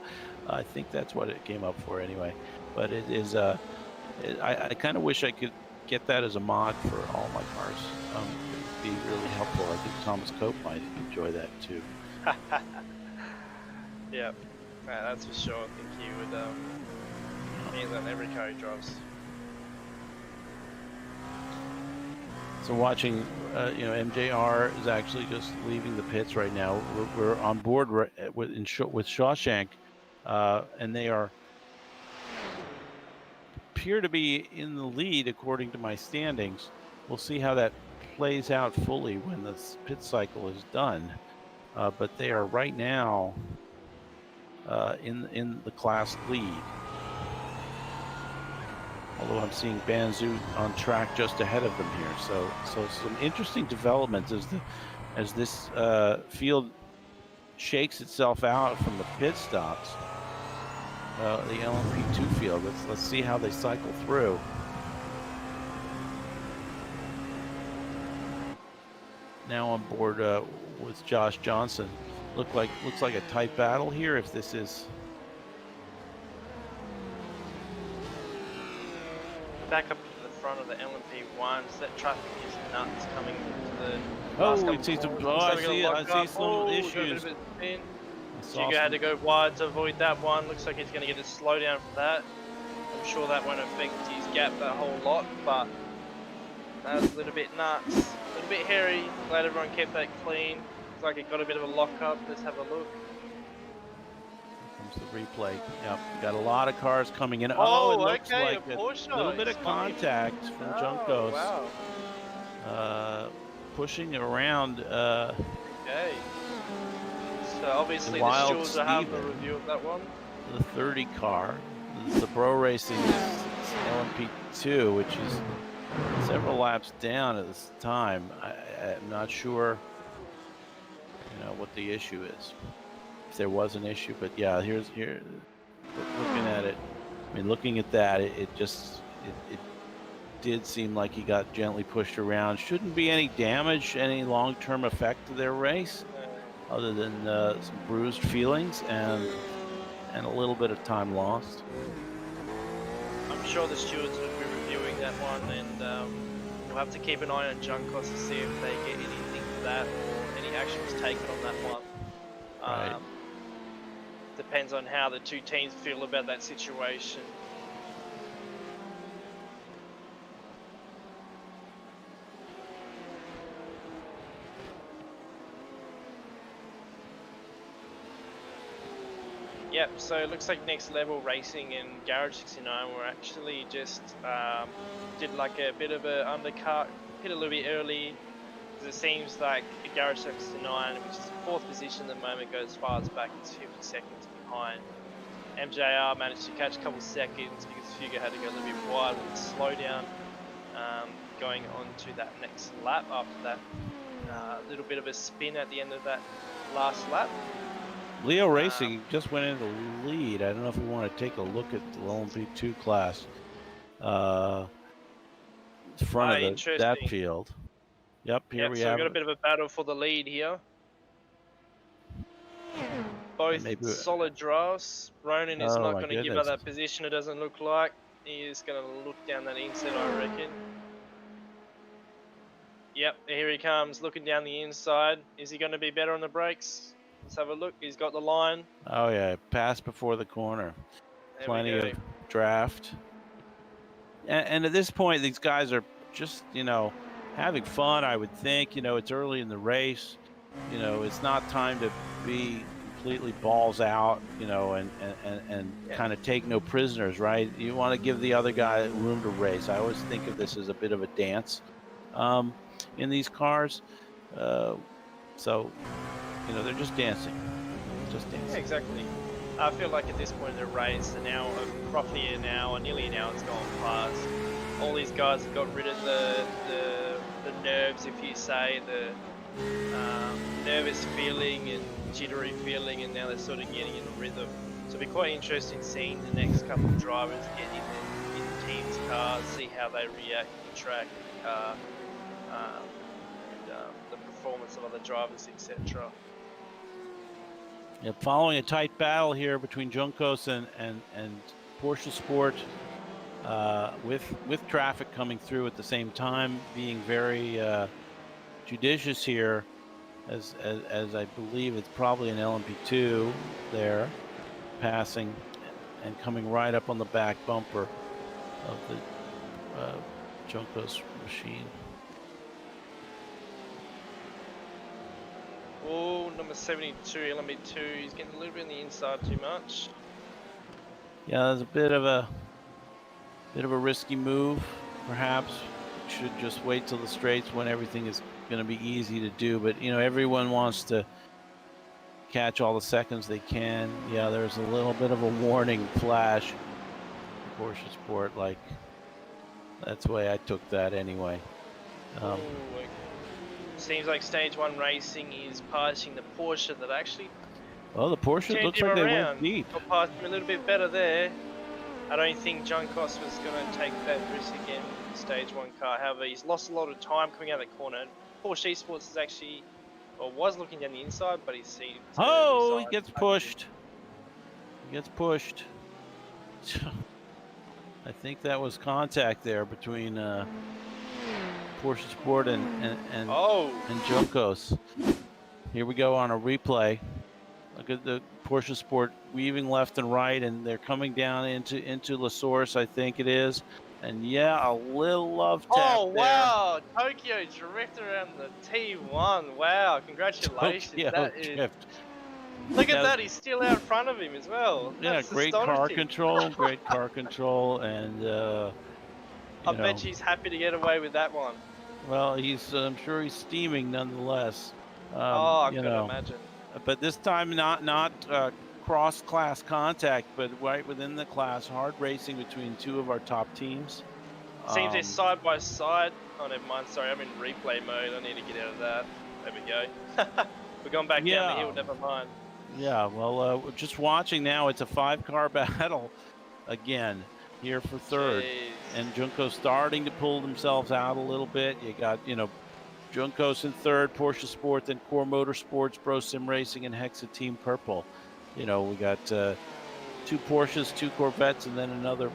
I think that's what it came up for anyway. But it is. I kind of wish I could get that as a mod for all my cars. It would be really helpful. I think Thomas Cope might enjoy that too. Yeah, that's for sure. I think he would need that in every car he drives. So watching, MJR is actually just leaving the pits right now. We're on board with Shawshank, and they appear to be in the lead according to my standings. We'll see how that plays out fully when the pit cycle is done. But they are right now in the class lead. Although I'm seeing Banzu on track just ahead of them here, so some interesting developments as this field shakes itself out from the pit stops. The LMP2 field. Let's see how they cycle through. Now on board with Josh Johnson. Looks like a tight battle here. If this is. Back up to the front of the LMP1s, that traffic is nuts coming to the. Oh, we see some. I see some issues. Hugo had to go wide to avoid that one. Looks like he's going to get a slowdown for that. I'm sure that won't affect his gap that whole lot, but that's a little bit nuts, a little bit hairy. Glad everyone kept that clean. Looks like it got a bit of a lock up. Let's have a look. Comes the replay. Yep, got a lot of cars coming in. Oh, it looks okay, like a little bit of contact from Juncos. Wow. Pushing it around. Okay. So obviously the stewards will have a review of that one. The 30 car. This is the Bro Racing LMP2, which is several laps down at this time. I'm not sure, what the issue is. If there was an issue, but yeah, here. Looking at it, I mean, looking at that, it did seem like he got gently pushed around. Shouldn't be any damage, any long-term effect to their race, other than some bruised feelings and a little bit of time lost. I'm sure the stewards will be reviewing that one, and we'll have to keep an eye on Juncos to see if they get anything for that or any action was taken on that one. Right. Depends on how the two teams feel about that situation. Yep, so it looks like Next Level Racing and Garage 69 were actually just did like a bit of an undercut, hit a little bit early, because it seems like Garage 69, which is 4th position at the moment, goes as far as back as 50 seconds behind. MJR managed to catch a couple seconds because Hugo had to go a little bit wide with the slowdown, going on to that next lap after that little bit of a spin at the end of that last lap. Leo Racing just went into the lead. I don't know if we want to take a look at the LMP2 class. Front of that field. Yep, here we so have. We've got a bit of a battle for the lead here. Both solid drives. Ronan is not going to give up that position, it doesn't look like. He is going to look down that inside, I reckon. Yep, here he comes, looking down the inside. Is he going to be better on the brakes? Let's have a look. He's got the line. Oh yeah, pass before the corner. Plenty of draft. And at this point, these guys are just, having fun, I would think. It's early in the race. It's not time to be completely balls out, and kind of take no prisoners, right? You want to give the other guy room to race. I always think of this as a bit of a dance in these cars. So, they're just dancing. Yeah, exactly. I feel like at this point in the race, roughly an hour, nearly an hour has gone past. All these guys have got rid of the nerves, if you say, the nervous feeling and jittery feeling, and now they're sort of getting in a rhythm. So it'll be quite interesting seeing the next couple of drivers get in the team's cars, see how they react to the track and the car, and the performance of other drivers, etc. Yeah, following a tight battle here between Juncos and Porsche Sport, with traffic coming through at the same time, being very judicious here, as I believe it's probably an LMP2 there, passing and coming right up on the back bumper of the Juncos machine. Oh, number 72, LMP2, he's getting a little bit on the inside too much. Yeah, there's a bit of a risky move, perhaps. Should just wait till the straights when everything is going to be easy to do. But you know, everyone wants to catch all the seconds they can. Yeah, there's a little bit of a warning flash. Porsche Sport, like, that's the way I took that anyway. Seems like Stage 1 Racing is passing the Porsche that actually. Well, the Porsche looks like they went deep. Passed him a little bit better there. I don't think Juncos was going to take that risk again with the Stage 1 car. However, he's lost a lot of time coming out of the corner. Porsche Esports is actually, or was looking down the inside, but he's seen. Oh, he gets pushed. He gets pushed. I think that was contact there between Porsche Sport and Juncos. Here we go on a replay. Look at the Porsche Sport weaving left and right, and they're coming down into La Source, I think it is. And yeah, a little love tap Oh, wow. Tokyo drift around the T1. Wow, congratulations. Tokyo drift. Look at that, he's still out in front of him as well. Yeah, That's great car control, great car control, and I bet he's happy to get away with that one. Well, I'm sure he's steaming nonetheless. I could imagine. But this time not cross-class contact, but right within the class, hard racing between two of our top teams. Seems they're side by side. Oh, never mind. Sorry, I'm in replay mode. I need to get out of that. There we go. We're going back down the hill. Never mind. Yeah, well, we're just watching now. It's a 5-car battle again here for third. Jeez. And Junco starting to pull themselves out a little bit. You got, Juncos in third, Porsche Sport, then Core Motorsports, Bro Sim Racing, and Hexa Team Purple. We got 2 Porsches, 2 Corvettes, and then another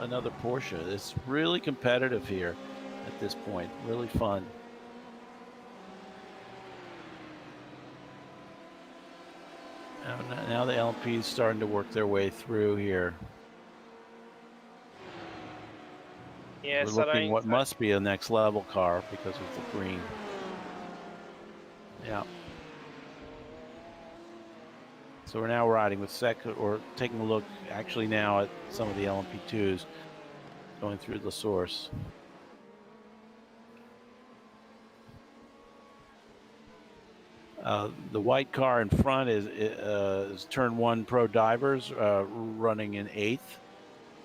Porsche. It's really competitive here at this point. Really fun. Now the LMP is starting to work their way through here. Yes, we're looking what must be a next level car because of the green. Yeah. So we're now riding with or taking a look actually now at some of the LMP2s going through the source. The white car in front is Turn 1 Pro Divers running in 8th,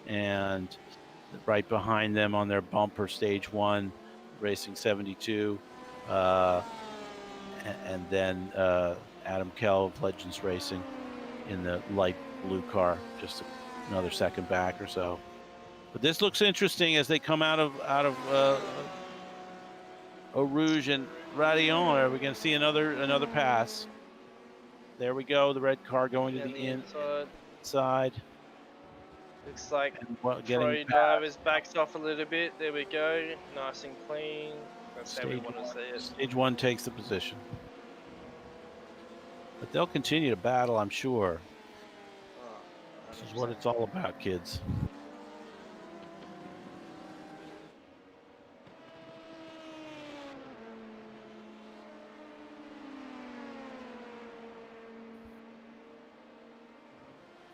and right behind them on their bumper, Stage 1 Racing 72, and then Adam Kell of Legends Racing in the light blue car, just another second back or so. But this looks interesting as they come out of Eau Rouge and Radillon. Are we going to see another pass? There we go. The red car going to the inside. Looks like Pro Drivers backs off a little bit. There we go. Nice and clean. That's how we want to see it. Stage 1 takes the position. But they'll continue to battle, I'm sure. This is what it's all about, kids.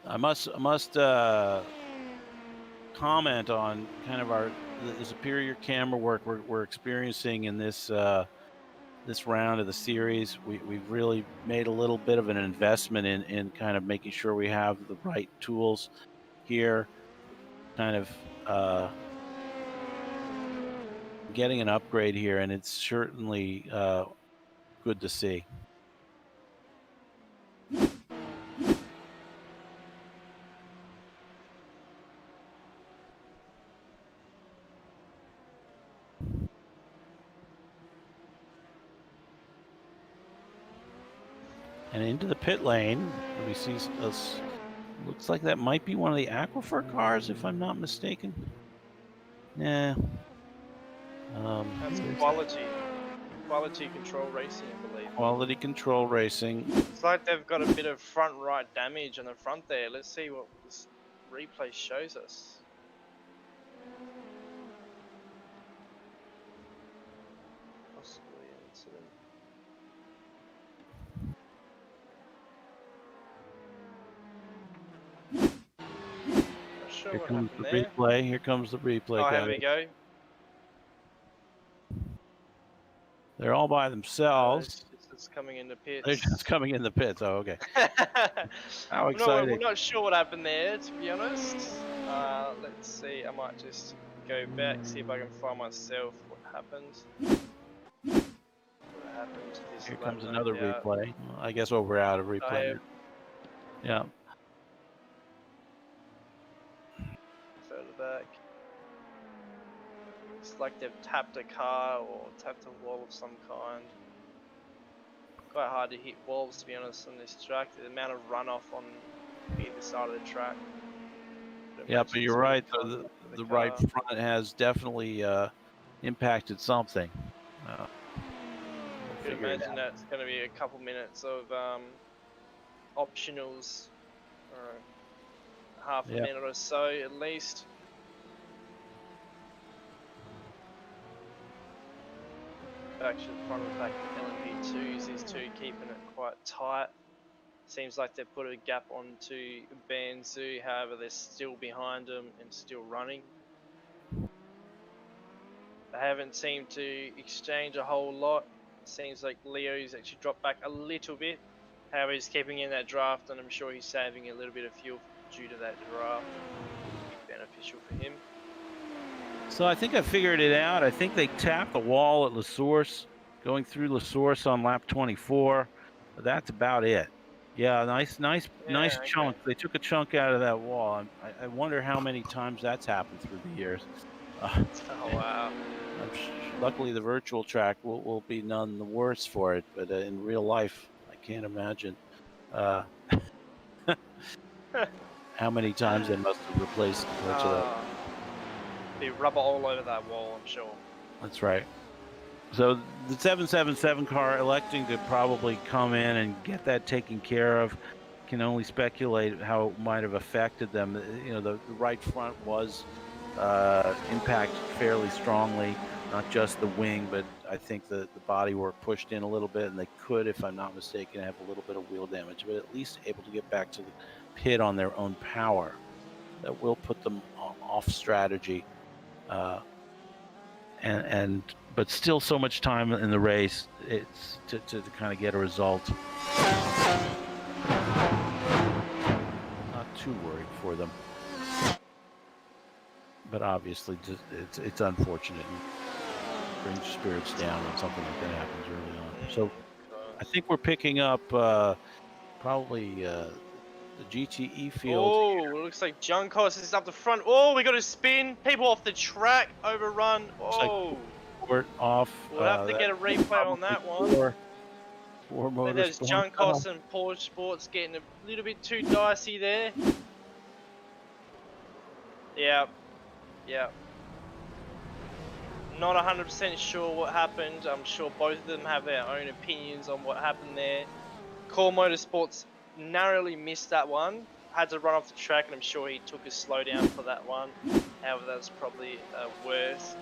I must comment on kind of the superior camera work we're experiencing in this this round of the series. We've really made a little bit of an investment in kind of making sure we have the right tools here, kind of getting an upgrade here, and it's certainly good to see. And into the pit lane, we see us. Looks like that might be one of the Aquifer cars, if I'm not mistaken. Yeah. That's quality control racing, I believe. Quality control racing. It's like they've got a bit of front right damage on the front there. Let's see what this replay shows us. Possibly an incident. Not sure Here what comes happened the there. replay. Here comes the replay, Oh, guys. here we go. They're all by themselves. It's coming in the pits. They're just coming in the pits. Oh, okay. How We're exciting. not sure what happened there, to be honest. Let's see. I might just go back, see if I can find myself what happened. What happened to this Here lap comes another loadout. replay. I guess we're out of replay. Yeah. Further back. It's like they've tapped a car or tapped a wall of some kind. Quite hard to hit walls, to be honest, on this track. The amount of runoff on either side of the track. Yeah, but you're right. The right front has definitely impacted something. We'll I could figure it imagine out. that's going to be a couple minutes of optionals, or half a minute or so at least. Back to the front of the back of LMP2s, these two keeping it quite tight. Seems like they've put a gap onto Banzu, however they're still behind them and still running. They haven't seemed to exchange a whole lot. Seems like Leo's actually dropped back a little bit. However, he's keeping in that draft, and I'm sure he's saving a little bit of fuel due to that draft. Be beneficial for him. So I think I figured it out. I think they tapped the wall at La Source, going through La Source on lap 24. But that's about it. Yeah, nice chunk. They took a chunk out of that wall. I wonder how many times that's happened through the years. Oh wow! Luckily, the virtual track will be none the worse for it, but in real life, I can't imagine how many times they must have replaced parts of that. Be rubber all over that wall, I'm sure. That's right. So the 777 car electing to probably come in and get that taken care of. Can only speculate how it might have affected them. You know, the right front was impacted fairly strongly, not just the wing, but I think the body work pushed in a little bit, and they could, if I'm not mistaken, have a little bit of wheel damage, but at least able to get back to the pit on their own power. That will put them off strategy. But still so much time in the race, it's to kind of get a result. Not too worried for them, but obviously it's unfortunate and brings spirits down when something like that happens early on. So I think we're picking up probably the GTE field. Oh, it looks like Junkos is up the front. Oh, we got a spin. People off the track, overrun. Oh. Off. We'll have to get a replay on that one. Four And there's motorsports. Junkos and Porsche Sports getting a little bit too dicey there. Yeah. Not 100% sure what happened. I'm sure both of them have their own opinions on what happened there. Core Motorsports narrowly missed that one. Had to run off the track, and I'm sure he took a slowdown for that one. However, that's probably worth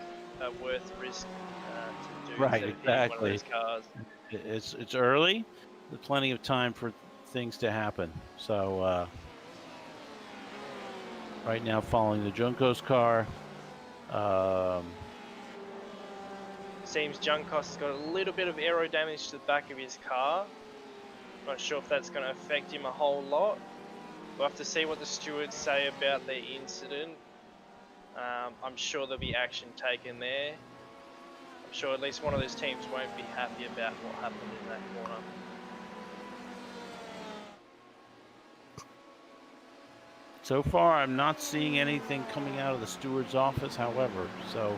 risk to do. Right, exactly. One of those cars. It's early. There's plenty of time for things to happen. So right now, following the Junkos car. Seems Junkos has got a little bit of aero damage to the back of his car. Not sure if that's going to affect him a whole lot. We'll have to see what the stewards say about the incident. I'm sure there'll be action taken there. I'm sure at least one of those teams won't be happy about what happened in that corner. So far, I'm not seeing anything coming out of the steward's office, however. So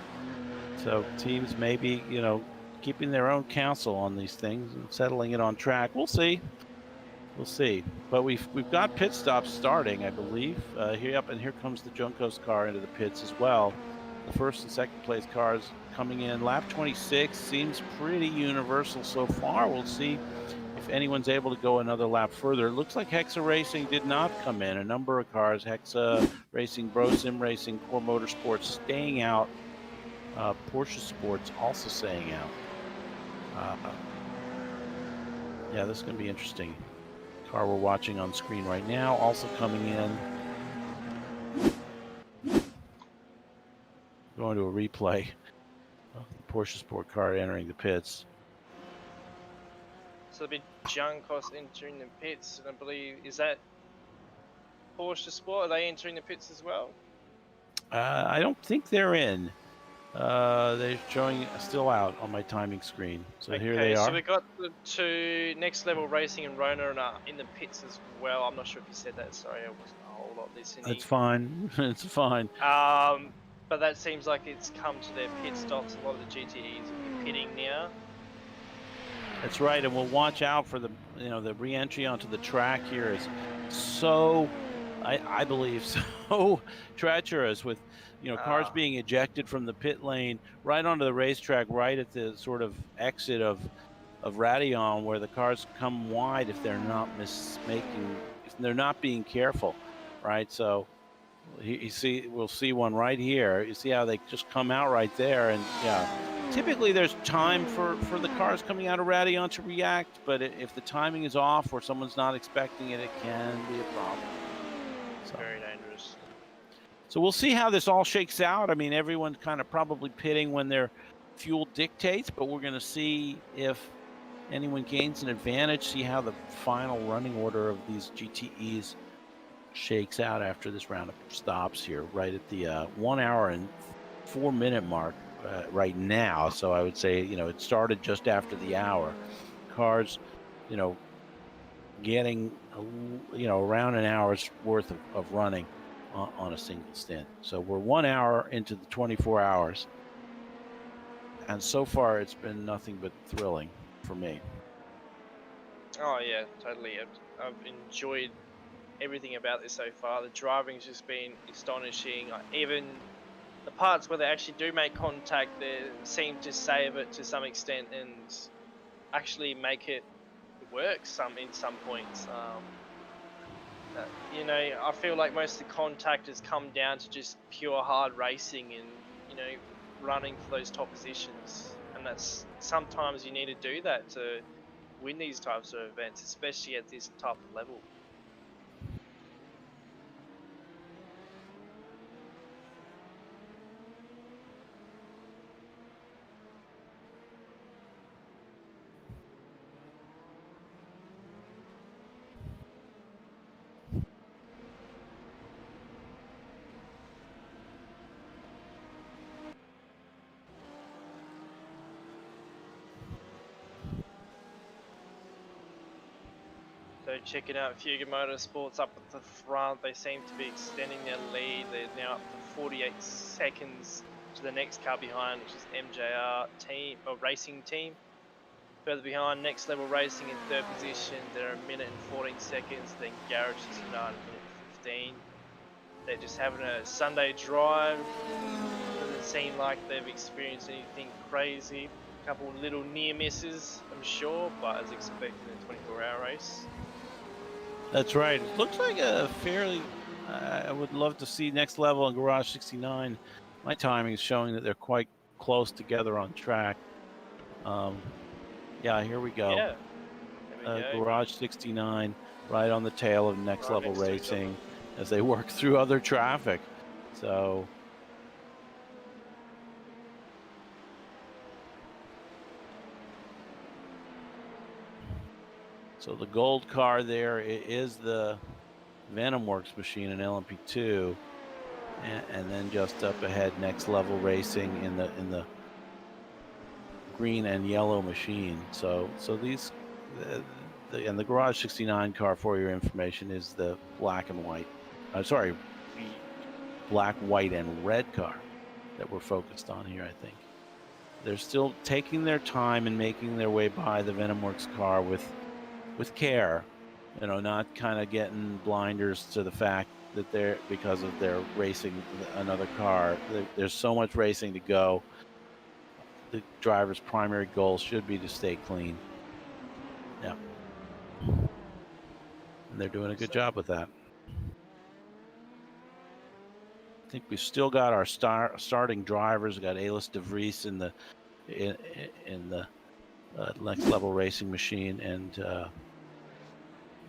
teams may be, keeping their own counsel on these things and settling it on track. We'll see. We'll see. But we've got pit stops starting, I believe. Here comes the Juncos car into the pits as well. The first and second place cars coming in. Lap 26 seems pretty universal so far. We'll see if anyone's able to go another lap further. It looks like Hexa Racing did not come in. A number of cars, Hexa Racing, BroSim Racing, Core Motorsports staying out. Porsche Sports also staying out. Yeah, this is going to be interesting. Car we're watching on screen right now also coming in. Going to a replay of the Porsche Sport car entering the pits. So there'll be Juncos entering the pits, and I believe, is that Porsche Sport? Are they entering the pits as well? I don't think they're in. They're showing still out on my timing screen. So here they are. So we got the two Next Level Racing and Rona in the pits as well. I'm not sure if you said that. Sorry, I wasn't a whole lot listening. It's fine. It's fine. But that seems like it's come to their pit stops. A lot of the GTEs will be pitting now. That's right, and we'll watch out for the re-entry onto the track here is so, I believe, so treacherous with cars being ejected from the pit lane right onto the racetrack, right at the sort of exit of Radion, where the cars come wide if they're not if they're not being careful, right? So we'll see one right here. You see how they just come out right there, and yeah. Typically, there's time for the cars coming out of Radion to react, but if the timing is off or someone's not expecting it, it can be a problem. So. Very dangerous. So we'll see how this all shakes out. I mean, everyone's kind of probably pitting when their fuel dictates, but we're going to see if anyone gains an advantage, see how the final running order of these GTEs shakes out after this round of stops here, right at the 1 hour and 4 minute mark. Right now, so I would say it started just after the hour. Cars, getting around an hour's worth of running on a single stint. So we're 1 hour into the 24 hours, and so far it's been nothing but thrilling for me. Oh yeah, totally. I've enjoyed everything about this so far. The driving's just been astonishing. Even the parts where they actually do make contact, they seem to save it to some extent and actually make it work in some points. I feel like most of the contact has come down to just pure hard racing and running for those top positions, and that's sometimes you need to do that to win these types of events, especially at this type of level. So checking out Fuga Motorsports up at the front, they seem to be extending their lead. They're now up to 48 seconds to the next car behind, which is MJR team or racing team. Further behind, Next Level Racing in third position. They're 1 minute and 14 seconds. Then Garage 69, 1 minute 15. They're just having a Sunday drive. Doesn't seem like they've experienced anything crazy. A couple little near misses, I'm sure, but as expected in a 24-hour race. That's right. It looks like a fairly... I would love to see Next Level and Garage 69. My timing is showing that they're quite close together on track. Yeah, here we go. Yeah. There we go. Garage 69 right on the tail of Next Level Racing as they work through other traffic. So... So the gold car there is the Venom Works machine in LMP2, and then just up ahead, Next Level Racing in the green and yellow machine. So these, and the Garage 69 car, for your information, is the black and white. Sorry, black, white, and red car that we're focused on here. I think they're still taking their time and making their way by the VenomWorks car with care. You know, not kind of getting blinders to the fact that because of their racing another car. There's so much racing to go. The driver's primary goal should be to stay clean. Yeah. And they're doing a good job with that. I think we've still got our starting drivers. We've got Alis de Vries in the next level racing machine, and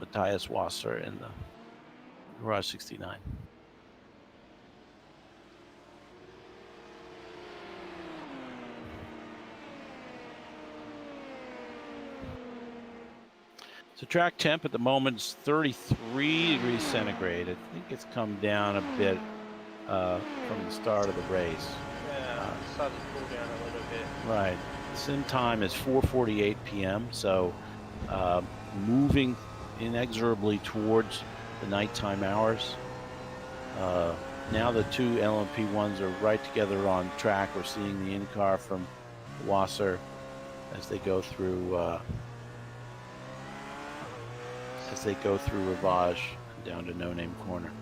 Matthias Wasser in the Garage 69. So track temp at the moment is 33 degrees centigrade. I think it's come down a bit from the start of the race. Yeah, started to cool down a little bit. Right. Sim time is 4:48 p.m. So moving inexorably towards the nighttime hours. Now the two LMP1s are right together on track. We're seeing the in-car from Wasser as they go through Rivage down to No Name Corner.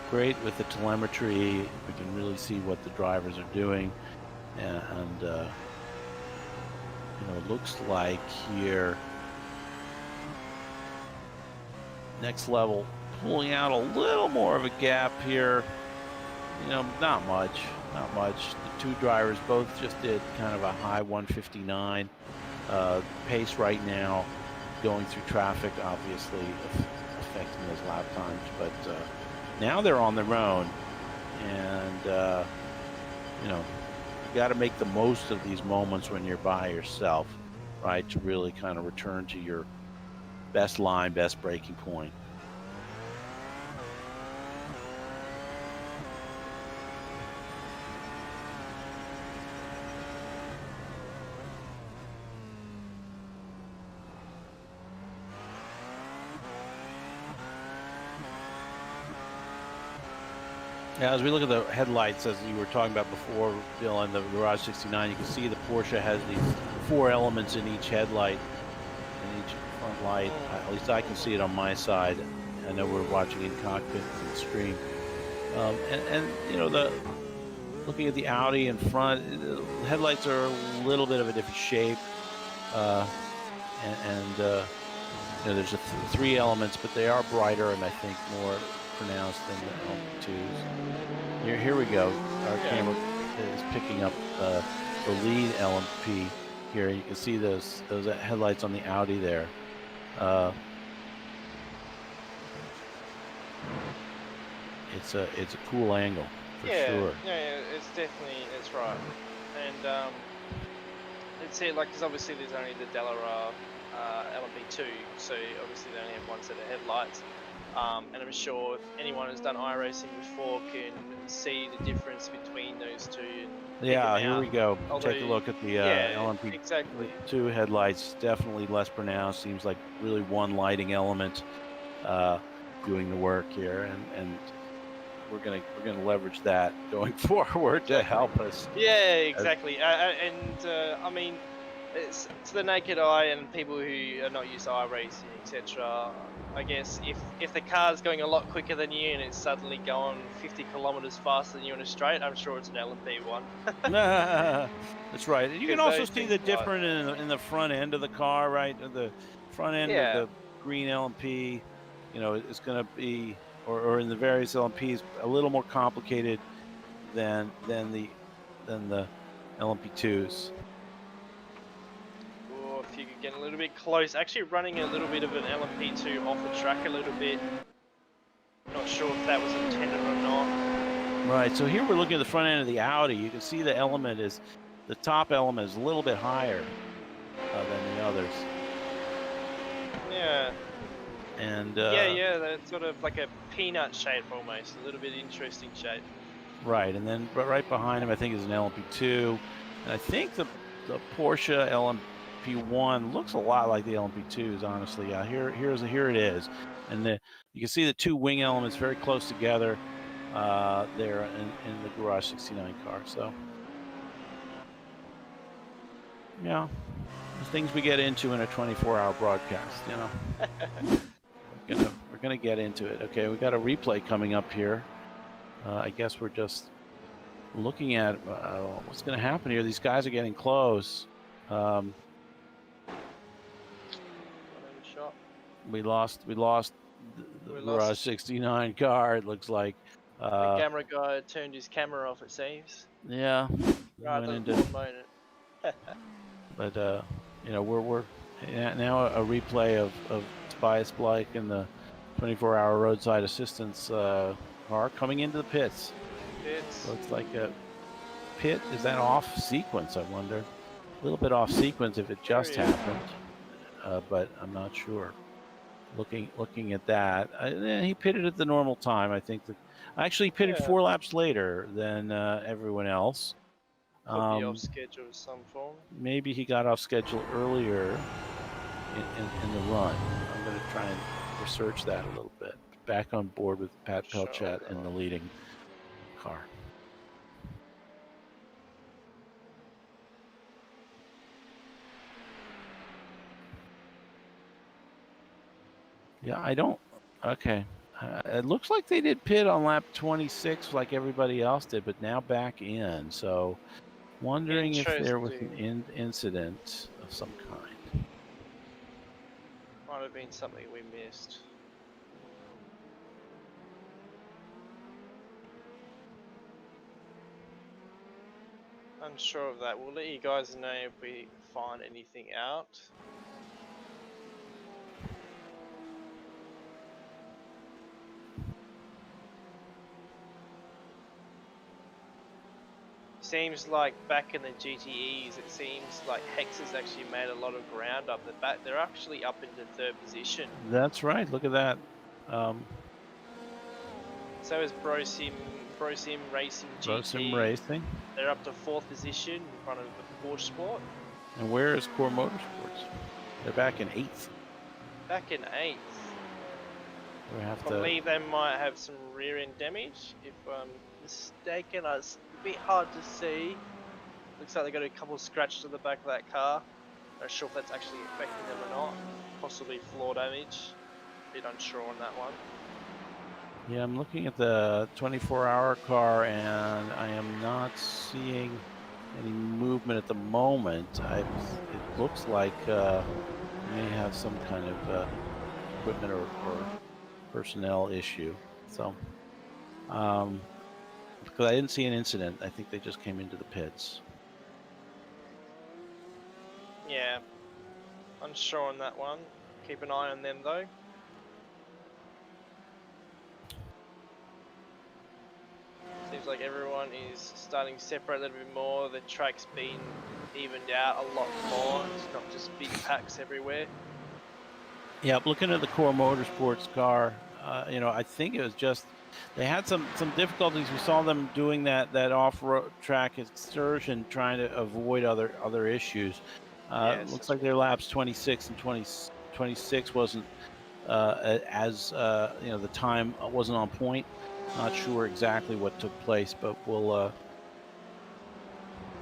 Great with the telemetry. We can really see what the drivers are doing, and you know, it looks like here next level pulling out a little more of a gap here. You know, not much. The two drivers both just did kind of a high 159 pace right now, going through traffic, obviously affecting those lap times, but now they're on their own, and you know, you got to make the most of these moments when you're by yourself, right, to really kind of return to your best line, best braking point. Now, as we look at the headlights, as you were talking about before, Bill, in the Garage 69, you can see the Porsche has these 4 elements in each headlight, in each front light. At least I can see it on my side. I know we're watching in cockpit and stream. And you know, looking at the Audi in front, the headlights are a little bit of a different shape, you know, there's 3 elements, but they are brighter and I think more pronounced than the LMP2s. Here we go. Our camera is picking up the lead LMP here. You can see those headlights on the Audi there. It's a cool angle for sure. Yeah, it's definitely, it's right. And it's here, like, because obviously there's only the Delara LMP2, so obviously they only have one set of headlights. And I'm sure if anyone who's done iRacing before can see the difference between those two. Yeah, here we go. Although, take a look at the LMP2 exactly. Headlights. Definitely less pronounced. Seems like really one lighting element doing the work here, and we're gonna leverage that going forward to help us. Yeah, exactly. I mean, it's to the naked eye and people who are not used to iRacing, etc. I guess if the car's going a lot quicker than you and it's suddenly going 50 kilometers faster than you in a straight, I'm sure it's an LMP1. That's right. You can also see the difference in the front end of the car, right? The front end of the green LMP, you know, it's going to be, or in the various LMPs, a little more complicated than the LMP2s. If you could get a little bit close, actually running a little bit of an LMP2 off the track a little bit. Not sure if that was intended or not. Right, so here we're looking at the front end of the Audi. You can see the top element is a little bit higher than the others. Yeah. And yeah, that's sort of like a peanut shape almost, a little bit interesting shape. right, and then right behind him, I think, is an LMP2, and I think the Porsche LMP1 looks a lot like the LMP2s. Honestly, yeah. Here it is, and you can see the two wing elements very close together there in the Garage 69 car. So, yeah, the things we get into in a 24-hour broadcast, you know. We're gonna get into it. Okay, we got a replay coming up here. I guess we're just looking at what's going to happen here. These guys are getting close. We lost the Garage 69 car. It looks like the camera guy turned his camera off. It seems. Yeah. Rather than promote it. But you know, we're now a replay of Tobias Blake and the 24-hour roadside assistance car coming into the pits. Looks like a pit. Is that off sequence? I wonder. A little bit off sequence if it just happened, but I'm not sure. Looking at that, he pitted at the normal time. I think actually pitted 4 laps later than everyone else. Could be off schedule of some form. Maybe he got off schedule earlier in the run. I'm going to try and research that a little bit. Back on board with Pat Pelchat in the leading car. Yeah, I don't. Okay. It looks like they did pit on lap 26 like everybody else did, but now back in. So, wondering if there was an incident of some kind. Might have been something we missed. Unsure of that. We'll let you guys know if we find anything out. Seems like back in the GTEs, it seems like Hex has actually made a lot of ground up. They're actually up into 3rd position. That's right. Look at that. So is Brosim Racing GT. Brosim Racing. They're up to 4th position in front of the Porsche Sport. And where is Core Motorsports? They're back in 8th. Back in 8th. We have I believe they might have some rear end damage. If I'm mistaken, it's a bit hard to see. Looks like they got a couple of scratches to the back of that car. Not sure if that's actually affecting them or not. Possibly floor damage. A bit unsure on that one. Yeah, I'm looking at the 24-hour car, and I am not seeing any movement at the moment. It looks like may have some kind of equipment or personnel issue. So, because I didn't see an incident, I think they just came into the pits. Yeah, unsure on that one. Keep an eye on them though. Seems like everyone is starting to separate a little bit more. The track's been evened out a lot more. It's not just big packs everywhere. Yeah, looking at the Core Motorsports car, you know, I think it was just they had some difficulties. We saw them doing that off-road track excursion, trying to avoid other issues. It looks like their laps 26 and 26 wasn't as you know, the time wasn't on point. Not sure exactly what took place, but we'll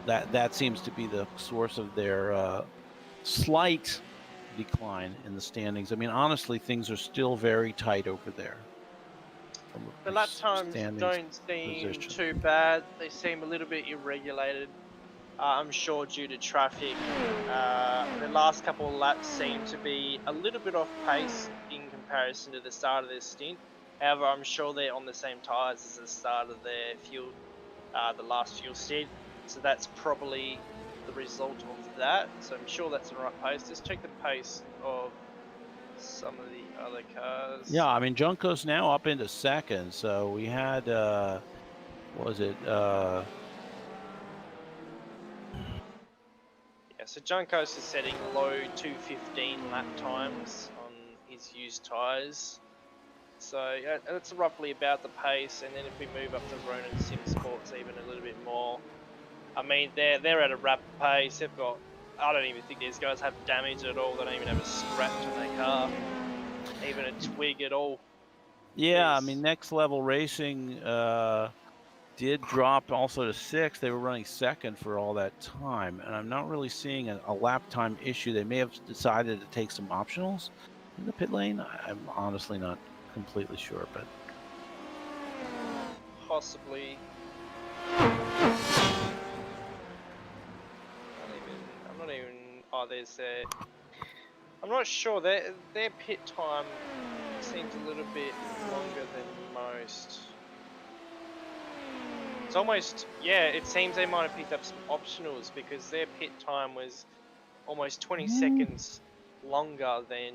that seems to be the source of their slight decline in the standings. I mean, honestly, things are still very tight over there. The lap times don't seem too bad. They seem a little bit irregulated. I'm sure due to traffic. The last couple of laps seem to be a little bit off pace in comparison to the start of their stint. However, I'm sure they're on the same tyres as the start of their fuel, the last fuel stint. So that's probably the result of that. So I'm sure that's the right pace. Just check the pace of some of the other cars. Yeah, I mean, Junko's now up into 2nd. So we had, what was it? so John Coast is setting low 2:15 lap times on his used tyres. So that's roughly about the pace, and then if we move up to Ronin Sim Sports even a little bit more, I mean they're at a rapid pace. They've got, I don't even think these guys have damage at all. They don't even have a scratch on their car, even a twig at all. Yeah, I mean, Next Level Racing did drop also to 6th. They were running 2nd for all that time, and I'm not really seeing a lap time issue. They may have decided to take some optionals in the pit lane. I'm honestly not completely sure, but Possibly. I'm not even. Oh, there's their. I'm not sure. Their pit time seems a little bit longer than most. It's almost, yeah, it seems they might have picked up some optionals because their pit time was almost 20 seconds longer than,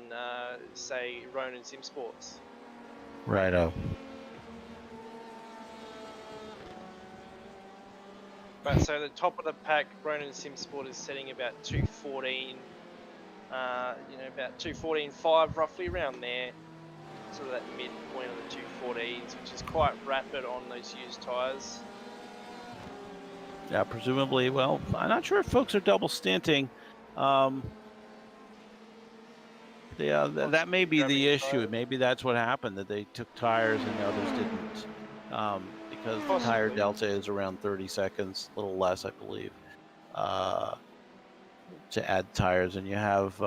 say, Ronin Sim Sports. righto. But so the top of the pack, Ronin Sim Sport is setting about 2:14, about 2:14.5 roughly around there. Sort of that midpoint of the 2:14s, which is quite rapid on those used tyres. Yeah, presumably. Well, I'm not sure if folks are double stinting. Yeah, that may be the issue. Maybe that's what happened, that they took tires and the others didn't. Because the tire delta is around 30 seconds, a little less, I believe, to add tires. And you have,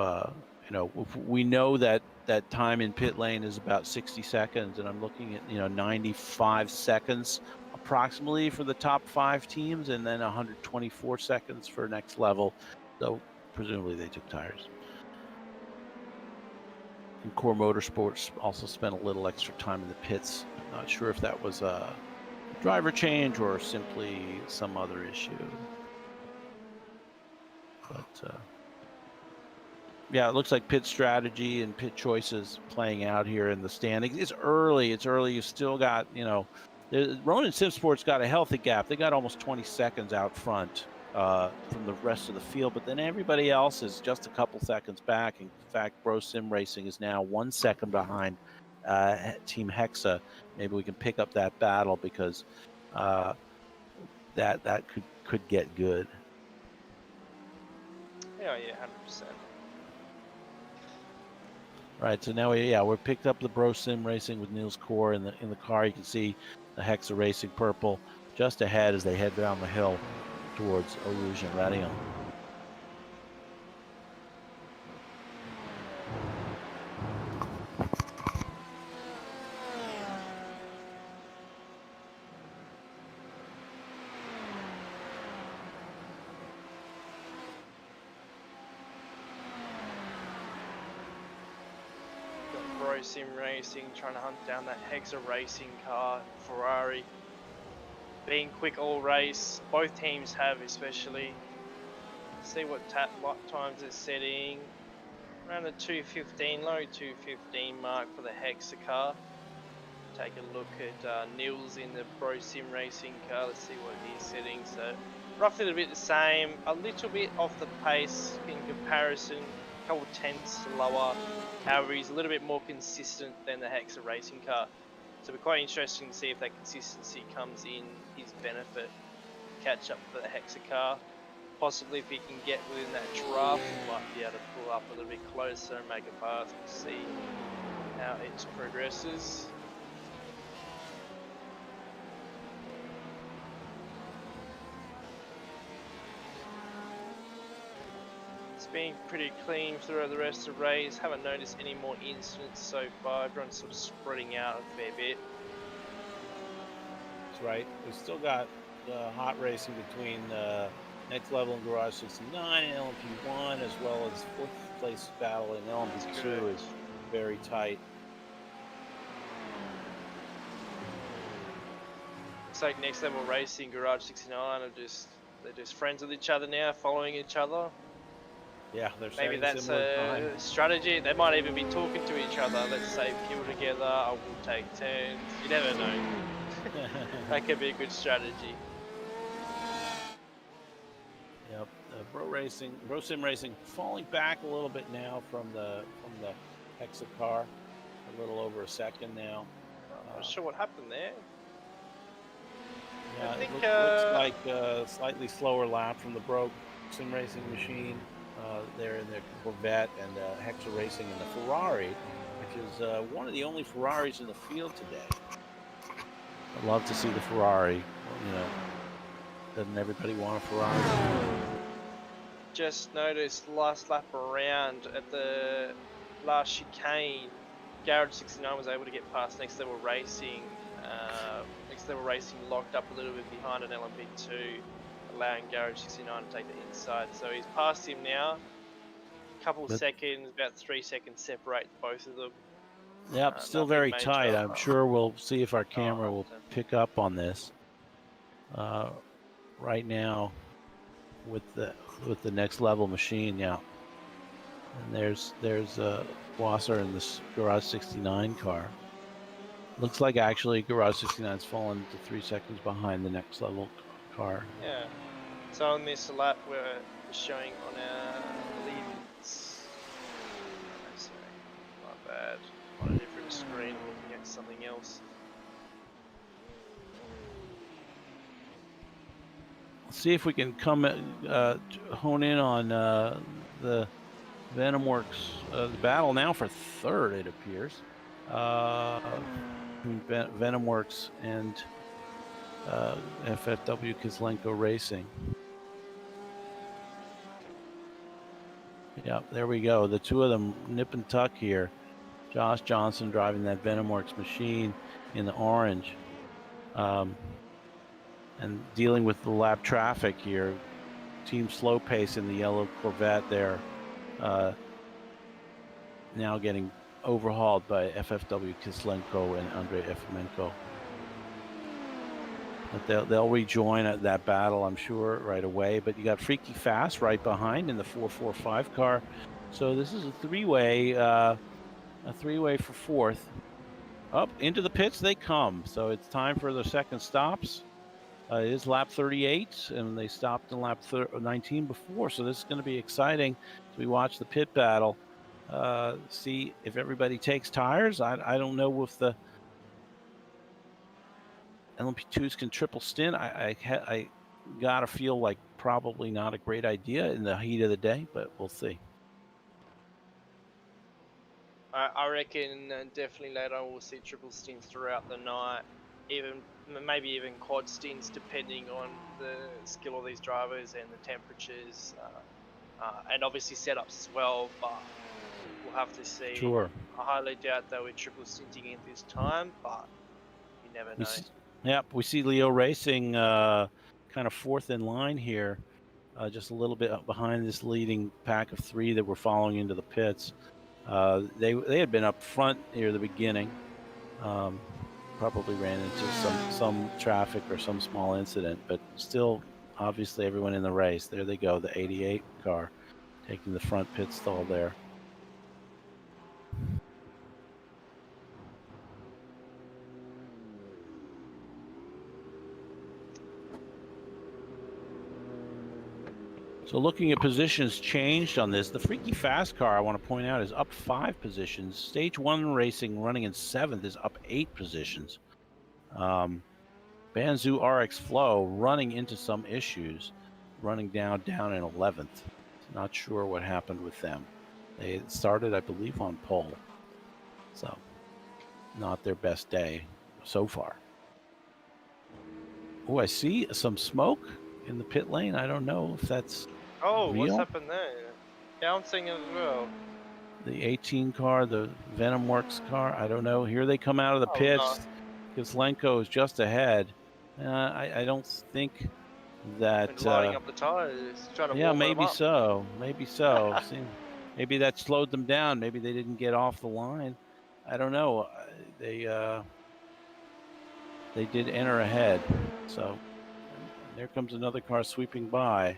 we know that time in pit lane is about 60 seconds, and I'm looking at, 95 seconds approximately for the top 5 teams, and then 124 seconds for Next Level. So presumably they took tires. And Core Motorsports also spent a little extra time in the pits. I'm not sure if that was a driver change or simply some other issue. But yeah, it looks like pit strategy and pit choices playing out here in the standings. It's early. You still got, Ronin Sim Sports got a healthy gap. They got almost 20 seconds out front from the rest of the field, but then everybody else is just a couple seconds back. In fact, Bro Sim Racing is now 1 second behind Team Hexa. Maybe we can pick up that battle because that could get good. Yeah, 100%. Right, so now we're picked up the Bro Sim Racing with Niels Core in the car. You can see the Hexa Racing purple just ahead as they head down the hill towards Eau Rouge and Radion. Bro Sim Racing trying to hunt down that Hexa Racing car, Ferrari. Being quick all race, both teams have especially. See what times it's setting. Around the 2:15, low 2:15 mark for the Hexa car. Take a look at Niels in the Bro Sim Racing car. Let's see what he's setting. So roughly a bit the same, a little bit off the pace in comparison. A couple tenths lower. However, he's a little bit more consistent than the Hexa Racing car. So it'll be quite interesting to see if that consistency comes in his benefit. Catch up for the Hexa car. Possibly if he can get within that draft, he might be able to pull up a little bit closer and make a pass. We'll see how it progresses. It's been pretty clean throughout the rest of the race. Haven't noticed any more incidents so far. Everyone's sort of spreading out a fair bit. That's right. We've still got the hot racing between Next Level and Garage 69 and LMP1, as well as 4th place battle in LMP2 is very tight. Looks like Next Level Racing, Garage 69 they're just friends with each other now, following each other. Yeah, they're maybe that's a strategy. They might even be talking to each other. Let's save fuel together. I will take turns. You never know. That could be a good strategy. Yep. Bro Sim Racing falling back a little bit now from the Hexa car, a little over a second now. I'm not sure what happened there. Yeah, I think it looks like a slightly slower lap from the Bro Sim Racing machine. They're in their Corvette, and Hexa Racing in the Ferrari, which is one of the only Ferraris in the field today. I'd love to see the Ferrari. You know, doesn't everybody want a Ferrari? just noticed last lap around at the last chicane, Garage 69 was able to get past Next Level Racing. Next Level Racing locked up a little bit behind an LMP2, allowing Garage 69 to take the inside. So he's past him now. A couple of seconds, about 3 seconds separate both of them. Yep, still very tight. I'm sure we'll see if our camera will pick up on this. Right now, with the Next Level machine, yeah. And there's Wasser in this Garage 69 car. Looks like actually Garage 69's fallen to 3 seconds behind the Next Level car. Yeah. So on this lap, we're showing on our leads. Sorry, my bad. On a different screen, looking at something else. Let's see if we can come hone in on the Venomworks the battle now for third, it appears. Venomworks and FFW Kislenko Racing. Yeah, there we go. The two of them nip and tuck here. Josh Johnson driving that Venomworks machine in the orange. And dealing with the lap traffic here. Team Slow Pace in the yellow Corvette there. Now getting overhauled by FFW Kislenko and Andrei Efmenko. But they'll rejoin that battle, I'm sure, right away. But you got Freaky Fast right behind in the 445 car. So this is a three-way for fourth. Up into the pits they come. So it's time for the second stops. It is lap 38, and they stopped in lap 19 before. So this is going to be exciting as we watch the pit battle. See if everybody takes tires. I don't know if the LMP2s can triple stint. I gotta feel like probably not a great idea in the heat of the day, but we'll see. I reckon definitely later on we'll see triple stints throughout the night, maybe even quad stints depending on the skill of these drivers and the temperatures, and obviously setups as well. But we'll have to see. Sure. I highly doubt they were triple stinting at this time, but you never know. Yep, we see Leo Racing kind of fourth in line here, just a little bit behind this leading pack of three that were following into the pits. They had been up front near the beginning, probably ran into some traffic or some small incident, but still, obviously, everyone in the race. There they go, the 88 car taking the front pit stall there. So looking at positions changed on this, the Freaky Fast car, I want to point out, is up 5 positions. Stage 1 Racing running in 7th is up 8 positions. Banzu RX Flow running into some issues, running down in 11th. Not sure what happened with them. They started, I believe, on pole. So not their best day so far. Oh, I see some smoke in the pit lane. I don't know if that's real. What's happened there? Yeah, I'm seeing it as well. The 18 car, the Venomworks car, I don't know. Here they come out of the pits. Kislenko is just ahead. I don't think that... lining up the tires, trying to warm maybe them up. So. Maybe so. Maybe that slowed them down. Maybe they didn't get off the line. I don't know. They did enter ahead. So there comes another car sweeping by.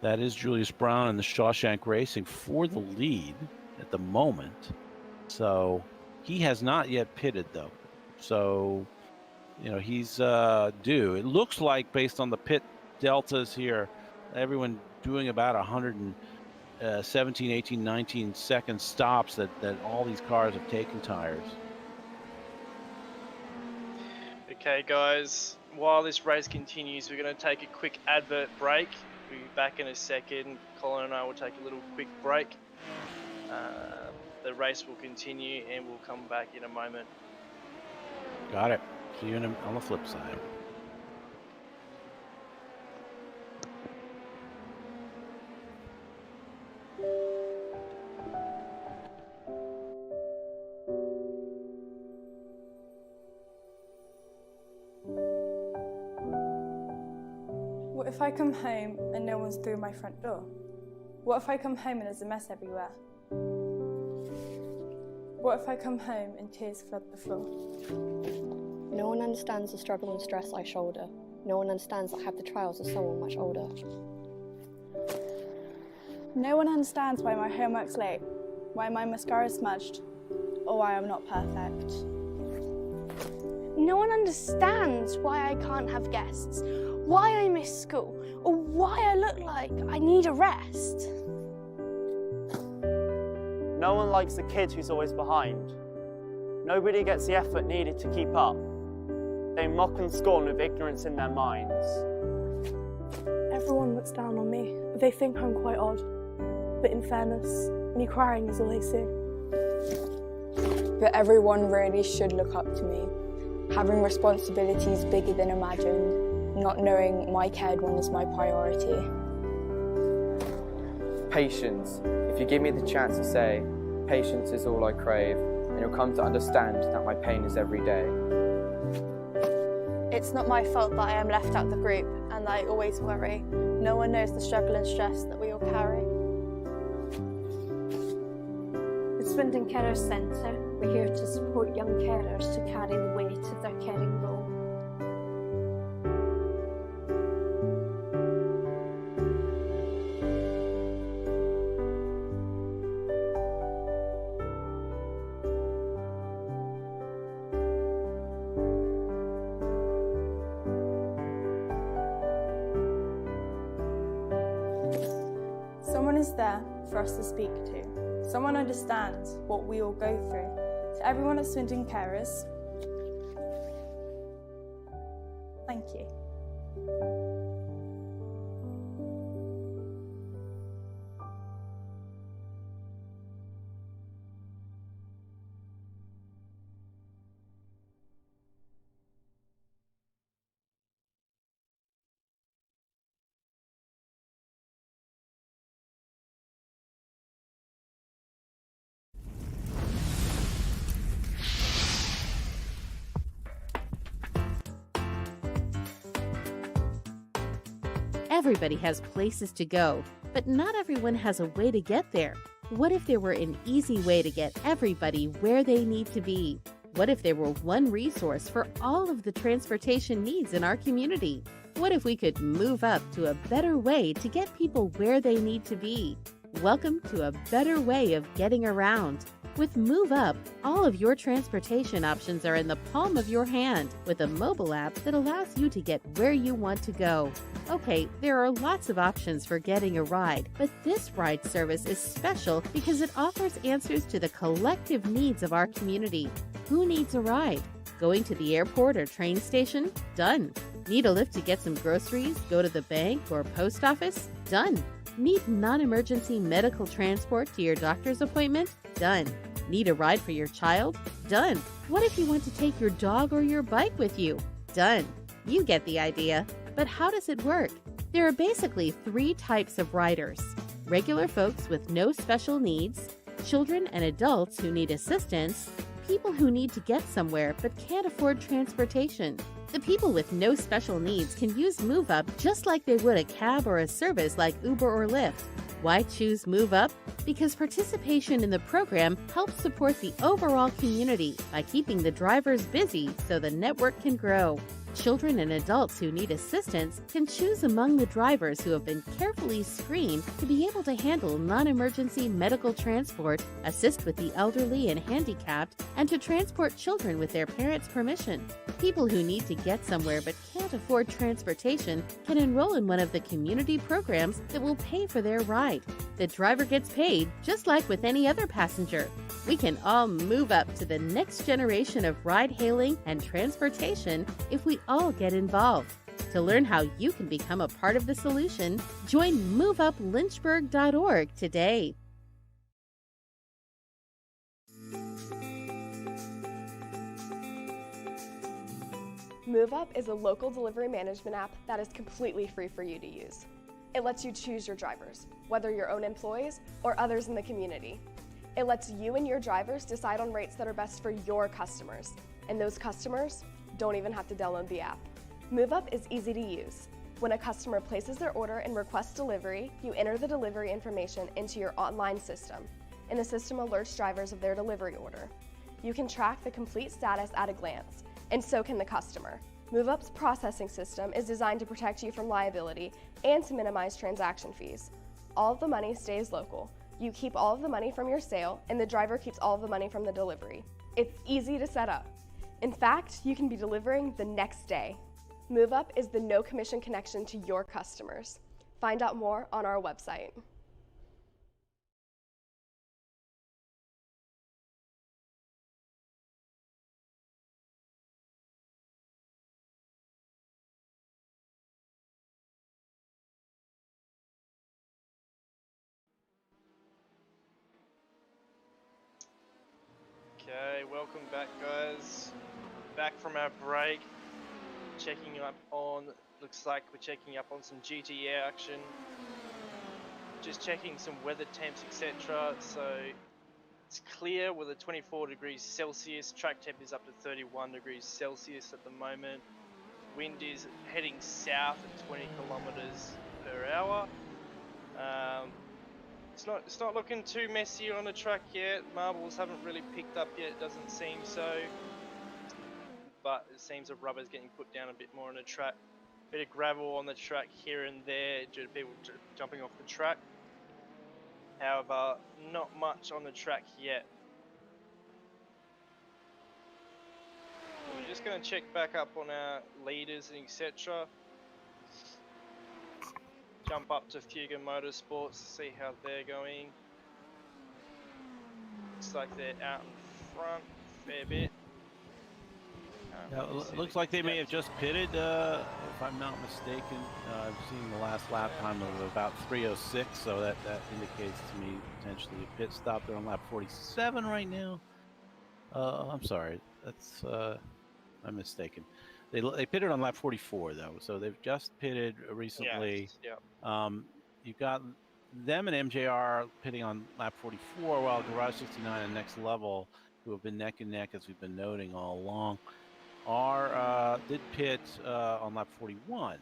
That is Julius Brown and the Shawshank Racing for the lead at the moment. So he has not yet pitted, though. So he's due. It looks like, based on the pit deltas here, everyone doing about 117, 18, 19 second stops that all these cars have taken tires. Okay, guys, while this race continues, we're going to take a quick advert break. We'll be back in a second. Colin and I will take a little quick break. The race will continue and we'll come back in a moment. Got it. See you on the flip side. What if I come home and no one's through my front door? What if I come home and there's a mess everywhere? What if I come home and tears flood the floor? No one understands the struggle and stress I shoulder. No one understands that I have the trials of someone much older. No one understands why my homework's late, why my mascara's smudged, or why I'm not perfect. No one understands why I can't have guests, why I miss school, or why I look like I need a rest. No one likes the kid who's always behind. Nobody gets the effort needed to keep up. They mock and scorn with ignorance in their minds. Everyone looks down on me. They think I'm quite odd. But in fairness, me crying is all they see. But everyone really should look up to me. Having responsibilities bigger than imagined, not knowing my cared one is my priority. Patience. If you give me the chance to say, patience is all I crave, and you'll come to understand that my pain is every day. It's not my fault that I am left out the group and that I always worry. No one knows the struggle and stress that we all carry. The Swindon Carers Centre, we're here to support young carers to carry the weight of their caring role. Someone is there for us to speak to. Someone understands what we all go through. To everyone at Swindon Carers, thank you. Everybody has places to go, but not everyone has a way to get there. What if there were an easy way to get everybody where they need to be? What if there were one resource for all of the transportation needs in our community? What if we could move up to a better way to get people where they need to be? Welcome to a better way of getting around. With MoveUp, all of your transportation options are in the palm of your hand with a mobile app that allows you to get where you want to go. Okay, there are lots of options for getting a ride, but this ride service is special because it offers answers to the collective needs of our community. Who needs a ride? Going to the airport or train station? Done. Need a lift to get some groceries, go to the bank or post office? Done. Need non-emergency medical transport to your doctor's appointment? Done. Need a ride for your child? Done. What if you want to take your dog or your bike with you? Done. You get the idea. But how does it work? There are basically 3 types of riders: regular folks with no special needs, children and adults who need assistance, people who need to get somewhere but can't afford transportation. The people with no special needs can use MoveUp just like they would a cab or a service like Uber or Lyft. Why choose MoveUp? Because participation in the program helps support the overall community by keeping the drivers busy so the network can grow. Children and adults who need assistance can choose among the drivers who have been carefully screened to be able to handle non-emergency medical transport, assist with the elderly and handicapped, and to transport children with their parents' permission. People who need to get somewhere but can't afford transportation can enroll in one of the community programs that will pay for their ride. The driver gets paid just like with any other passenger. We can all move up to the next generation of ride-hailing and transportation if we all get involved. To learn how you can become a part of the solution, join MoveUpLynchburg.org today. MoveUp is a local delivery management app that is completely free for you to use. It lets you choose your drivers, whether your own employees or others in the community. It lets you and your drivers decide on rates that are best for your customers, and those customers don't even have to download the app. MoveUp is easy to use. When a customer places their order and requests delivery, you enter the delivery information into your online system, and the system alerts drivers of their delivery order. You can track the complete status at a glance, and so can the customer. MoveUp's processing system is designed to protect you from liability and to minimize transaction fees. All of the money stays local. You keep all of the money from your sale, and the driver keeps all of the money from the delivery. It's easy to set up. In fact, you can be delivering the next day. MoveUp is the no commission connection to your customers. Find out more on our website. Okay, welcome back, guys. Back from our break. Checking up on, looks like we're checking up on some GT action. Just checking some weather temps, etc. So it's clear with a 24 degrees Celsius. Track temp is up to 31 degrees Celsius at the moment. Wind is heading south at 20 kilometers per hour. It's not looking too messy on the track yet. Marbles haven't really picked up yet, it doesn't seem so. But it seems the rubber's getting put down a bit more on the track. Bit of gravel on the track here and there due to people jumping off the track. However, not much on the track yet. We're just going to check back up on our leaders and etc. Jump up to Fuga Motorsports, see how they're going. Looks like they're out in front a fair bit. Yeah, it looks like they may have just pitted, if I'm not mistaken. I've seen the last lap time of about 3:06, so that indicates to me potentially a pit stop. They're on lap 47 right now. I'm sorry, that's I'm mistaken. They pitted on lap 44 though, so they've just pitted recently. Yes, yeah. You've got them and MJR pitting on lap 44, while Garage 69 and Next Level, who have been neck and neck as we've been noting all along, did pit on lap 41.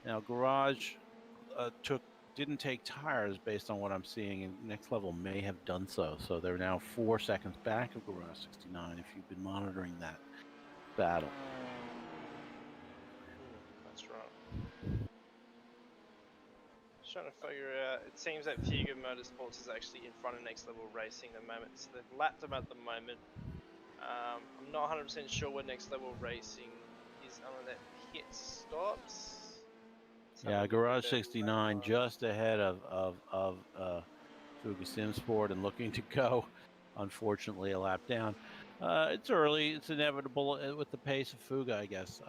Now Garage didn't take tires based on what I'm seeing, and Next Level may have done so. So they're now 4 seconds back of Garage 69 if you've been monitoring that battle. That's right. Just trying to figure out, it seems that Fuga Motorsports is actually in front of Next Level Racing at the moment, so they've lapped them at the moment. I'm not 100% sure where Next Level Racing is on that pit stops. Yeah, Garage 69 just ahead of Fuga Simsport and looking to go. Unfortunately, a lap down. It's early. It's inevitable with the pace of Fuga, I guess.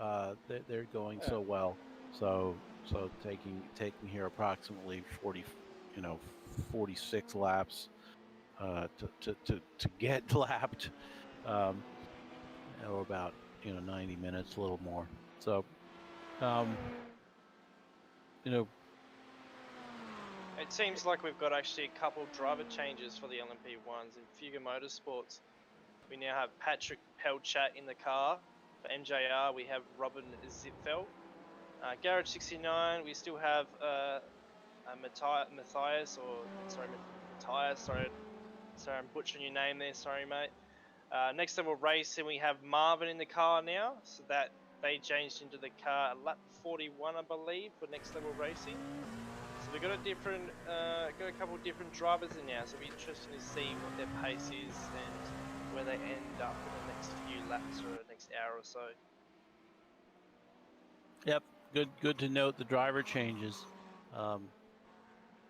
They're going so well. So taking here approximately 46 laps to get lapped, or about 90 minutes, a little more. So it seems like we've got actually a couple driver changes for the LMP1s in Fuga Motorsports. We now have Patrick Pelchat in the car. For MJR, we have Robin Zipfeld. Garage 69, we still have Matthias, sorry, I'm butchering your name there, sorry mate. Next Level Racing, we have Marvin in the car now, so that they changed into the car at lap 41, I believe, for next level racing. So we've got a couple of different drivers in now, so it'll be interesting to see what their pace is and where they end up in the next few laps or the next hour or so. Yep, good to note the driver changes.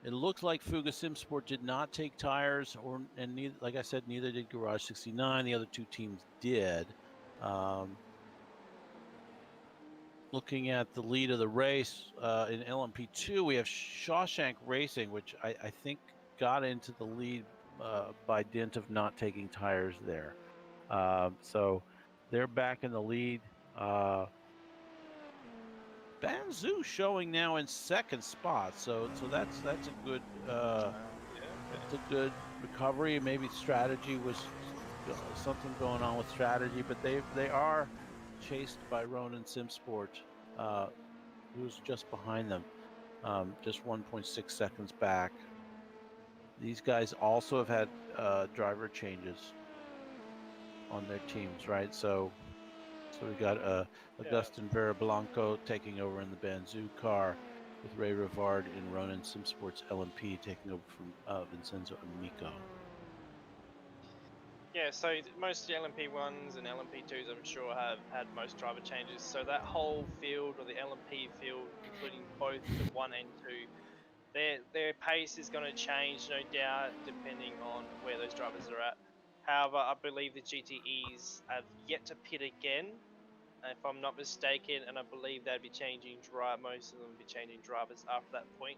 It looks like Fuga Simsport did not take tires, and neither, like I said, neither did Garage 69. The other two teams did. Looking at the lead of the race in LMP2, we have Shawshank Racing, which I think got into the lead by dint of not taking tires there. So they're back in the lead. Banzhou showing now in second spot, so that's a good that's a good recovery. Maybe strategy was something going on with strategy, but they are chased by Ronin Simsport, who's just behind them, just 1.6 seconds back. These guys also have had driver changes on their teams, right? So we got Augustin Verablanco taking over in the Banzhou car, with Ray Rivard in Ronin Simsport's LMP taking over from Vincenzo Amico. Yeah, so most LMP1s and LMP2s, I'm sure, have had most driver changes. So that whole field, or the LMP field, including both the 1 and 2, their pace is going to change, no doubt, depending on where those drivers are at. However, I believe the GTEs have yet to pit again, if I'm not mistaken, and I believe they'd be changing most of them will be changing drivers after that point.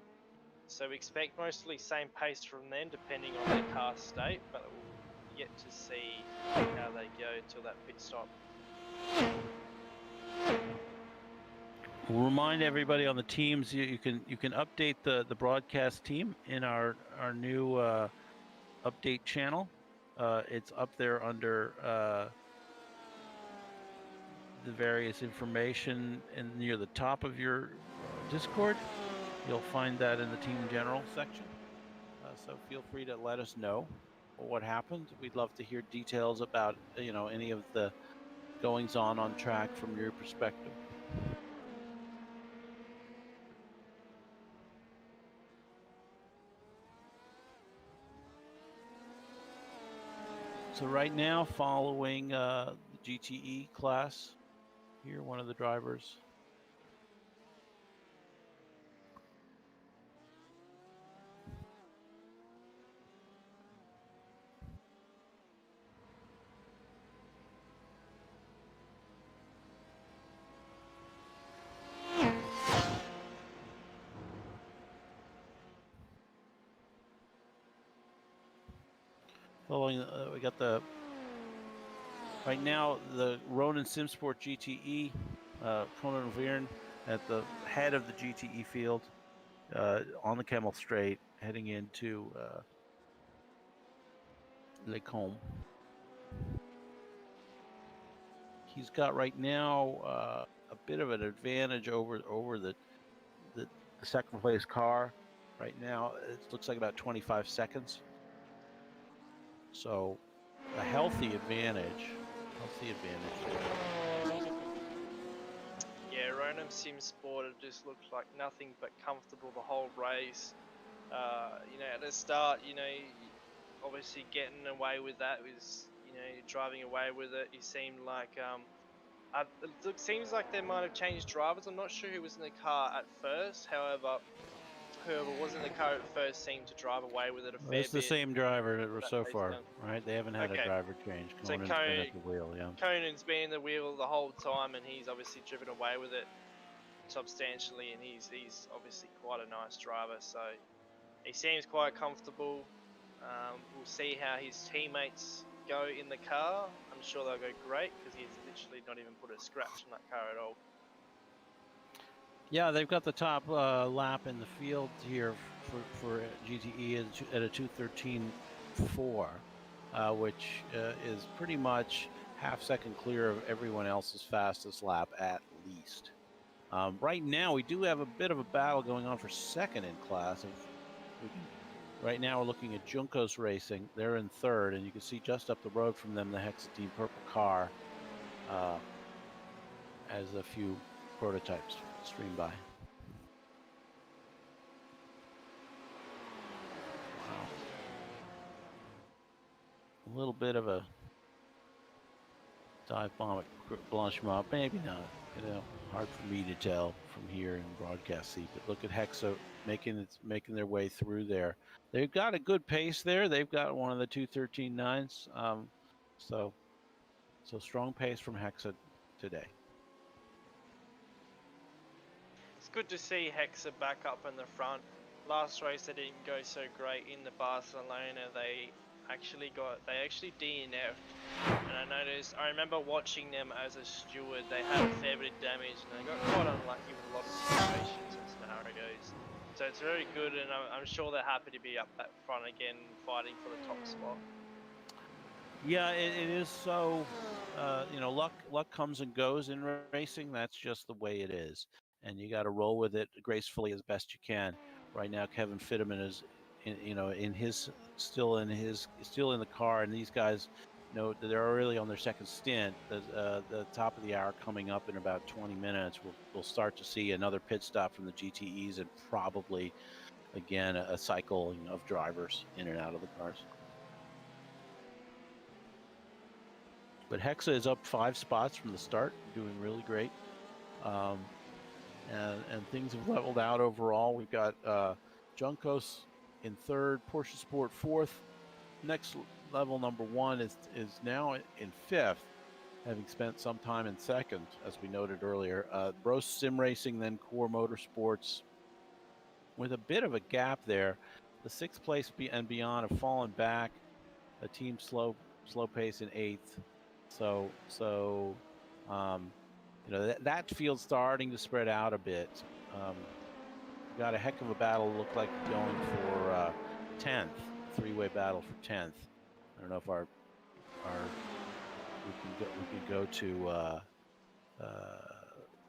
So we expect mostly same pace from them, depending on their car state, but we'll yet to see how they go till that pit stop. We'll remind everybody on the teams you can update the broadcast team in our new update channel. It's up there under the various information, and near the top of your Discord, you'll find that in the team general section. So feel free to let us know what happened. We'd love to hear details about any of the goings on track from your perspective. So right now, following the GTE class here, one of the drivers. Following, we got right now the Ronin Simsport GTE, Conan Viren at the head of the GTE field, on the Kemmel Straight, heading into Les Combes. He's got right now a bit of an advantage over the second place car. Right now, it looks like about 25 seconds. So a healthy advantage. Yeah, Ronin Simsport have just looked like nothing but comfortable the whole race. At the start, obviously getting away with that was, driving away with it. It seemed like it seems like they might have changed drivers. I'm not sure who was in the car at first. However, whoever was in the car at first seemed to drive away with it a fair bit. It's the same driver so far, right? They haven't had a driver change. Conan's been at the wheel, yeah. Conan's been in the wheel the whole time, and he's obviously driven away with it substantially, and he's obviously quite a nice driver, so he seems quite comfortable. We'll see how his teammates go in the car. I'm sure they'll go great, because he's literally not even put a scratch in that car at all. Yeah, they've got the top lap in the field here for GTE at a 2:13.4, which is pretty much half second clear of everyone else's fastest lap at least. Right now, we do have a bit of a battle going on for second in class. Right now, we're looking at Juncos Racing. They're in third, and you can see just up the road from them the Hexatine purple car. as a few prototypes stream by. Wow. A little bit of a dive bomb at Blanchimont, maybe not. You know, hard for me to tell from here in broadcast seat. But look at Hexa making their way through there. They've got a good pace there. They've got one of the 2:13.9s. So strong pace from Hexa today. It's good to see Hexa back up in the front. Last race they didn't go so great in the Barcelona. They actually DNF'd, and I remember watching them as a steward. They had a fair bit of damage and they got quite unlucky with a lot of situations and scenarios. So it's very good, and I'm sure they're happy to be up that front again, fighting for the top spot. Yeah, it is so. You know, luck comes and goes in racing. That's just the way it is, and you got to roll with it gracefully as best you can. Right now, Kevin Fitterman is, still in the car, and these guys, they're already on their second stint. The top of the hour coming up in about 20 minutes. We'll start to see another pit stop from the GTEs, and probably again a cycling of drivers in and out of the cars. But Hexa is up 5 spots from the start, doing really great. And things have leveled out overall. We've got Juncos in 3rd, Porsche Sport 4th. Next level number 1 is now in 5th, having spent some time in 2nd, as we noted earlier. Bros Sim Racing, then Core Motorsports, with a bit of a gap there. The 6th place and beyond have fallen back. A team slow pace in 8th. So that field's starting to spread out a bit. Got a heck of a battle. Look like going for 10th, 3-way battle for 10th. I don't know if we can go to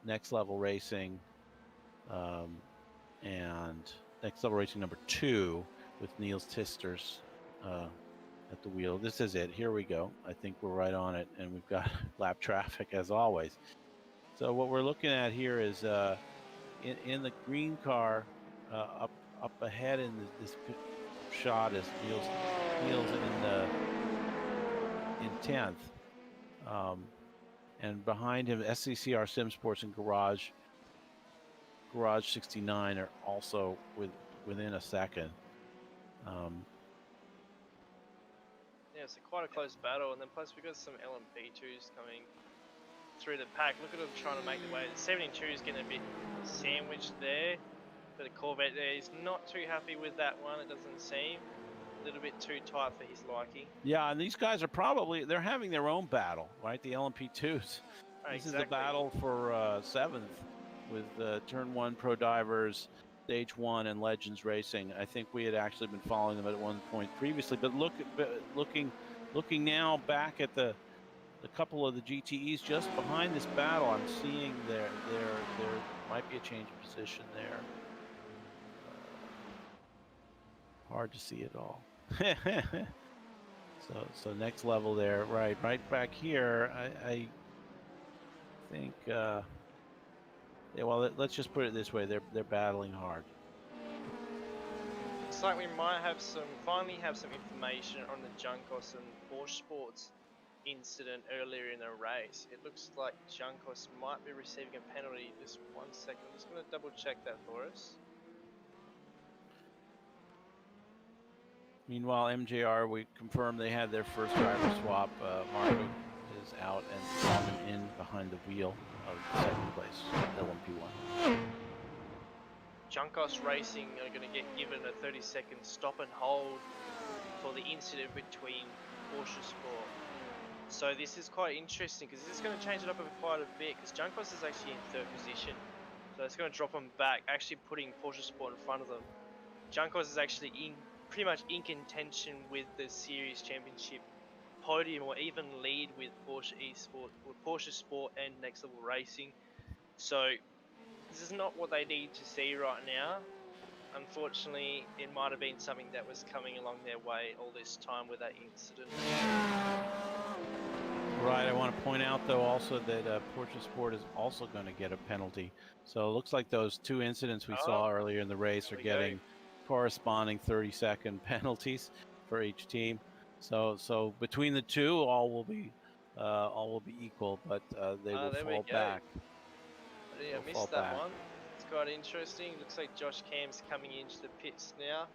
next level racing, and next level racing number 2 with Niels Tisters at the wheel. This is it. Here we go. I think we're right on it, and we've got lap traffic as always. So what we're looking at here is in the green car up ahead in this shot is Niels in 10th, and behind him SCCR Sim Sports and Garage 69 are also within a second. Yeah, it's quite a close battle, and then plus we got some LMP2s coming through the pack. Look at them trying to make their way. The 72 is getting a bit sandwiched there, but the Corvette there is not too happy with that one. It doesn't seem a little bit too tight for his liking. Yeah, and these guys are they're having their own battle, right? The LMP2s. This is the battle for 7th with Turn 1 Pro Divers, Stage 1, and Legends Racing. I think we had actually been following them at one point previously, but looking now back at the couple of the GTEs just behind this battle, I'm seeing there might be a change of position there. Hard to see it all. So next level there, right back here. I think. Yeah, well, let's just put it this way: they're battling hard. Looks like we might finally have some information on the Juncos and Porsche Sports incident earlier in the race. It looks like Juncos might be receiving a penalty. Just 1 second. I'm just going to double check that for us. Meanwhile, MJR, we confirmed they had their first driver swap. Marco is out and Salmon in behind the wheel of 2nd place LMP1. Juncos Racing are going to get given a 30-second stop and hold for the incident between Porsche Sport. So this is quite interesting because this is going to change it up quite a bit, because Juncos is actually in 3rd position. So it's going to drop them back, actually putting Porsche Sport in front of them. Juncos is actually pretty much in contention with the Series Championship podium, or even lead with Porsche Sport and Next Level Racing. So this is not what they need to see right now. Unfortunately, it might have been something that was coming along their way all this time with that incident. Right, I want to point out, though, also that Porsche Sport is also going to get a penalty. So it looks like those two incidents we saw earlier in the race are getting corresponding 30-second penalties for each team. So between the two, all will be equal, but they will fall back. I missed that one. It's quite interesting. Looks like Josh Camp's coming into the pits now.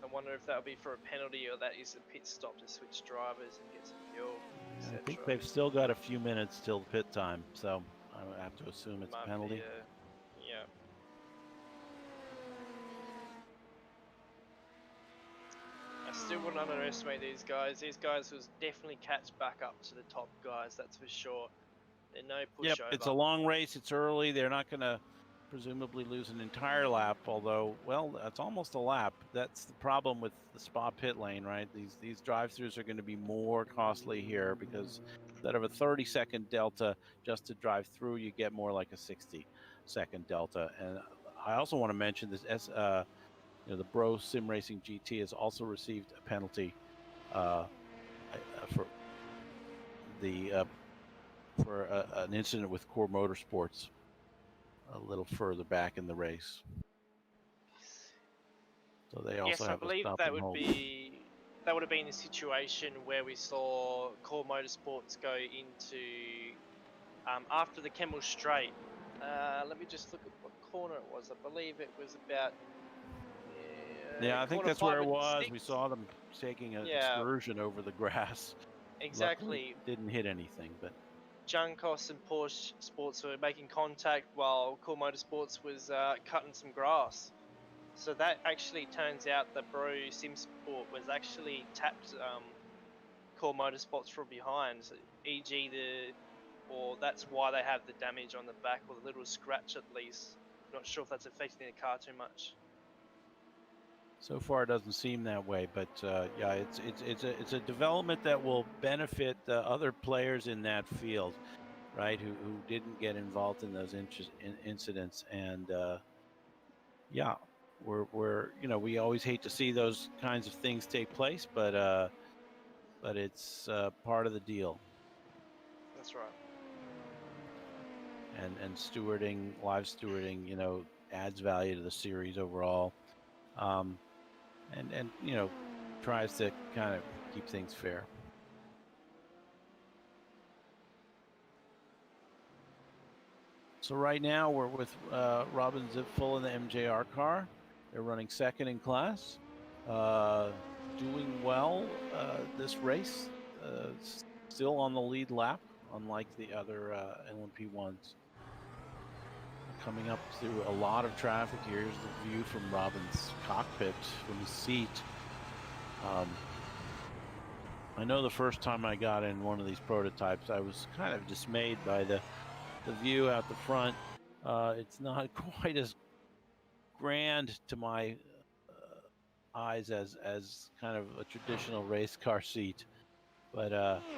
I wonder if that'll be for a penalty or that is a pit stop to switch drivers and get some fuel, etc. I think they've still got a few minutes till pit time, so I have to assume it's a penalty. Yeah. I still wouldn't underestimate these guys. These guys will definitely catch back up to the top guys, that's for sure. They're no pushover. Yep, it's a long race. It's early. They're not going to presumably lose an entire lap, although, well, that's almost a lap. That's the problem with the Spa pit lane, right? These drive-thrus are going to be more costly here because instead of a 30-second delta just to drive through, you get more like a 60-second delta. And I also want to mention this, the Bro Sim Racing GT has also received a penalty for an incident with Core Motorsports a little further back in the race. So they also have I believe a stop that and would hold. that would have been a situation where we saw Core Motorsports go into after the Kemmel Straight. Let me just look at what corner it was. I believe it was about yeah, I think corner that's where it 5 and was. 6. We saw them taking an excursion over the grass. Exactly. Luckily, didn't hit anything, but Junkos and Porsche Sports were making contact while Core Motorsports was cutting some grass. So that actually turns out that Bro Sim Sport was actually tapped Core Motorsports from behind, so e.g. that's why they have the damage on the back, or the little scratch at least. Not sure if that's affecting the car too much. so far it doesn't seem that way. But yeah, it's a development that will benefit other players in that field, right? Who didn't get involved in those incidents, and yeah, we're we always hate to see those kinds of things take place, but it's part of the deal. That's right. And stewarding, live stewarding, adds value to the series overall, and tries to kind of keep things fair. So right now we're with Robin Zipful in the MJR car. They're running second in class, doing well this race, still on the lead lap, unlike the other LMP1s. Coming up through a lot of traffic. Here's the view from Robin's cockpit, from his seat. I know the first time I got in one of these prototypes, I was kind of dismayed by the view out the front. It's not quite as grand to my eyes as kind of a traditional race car seat, but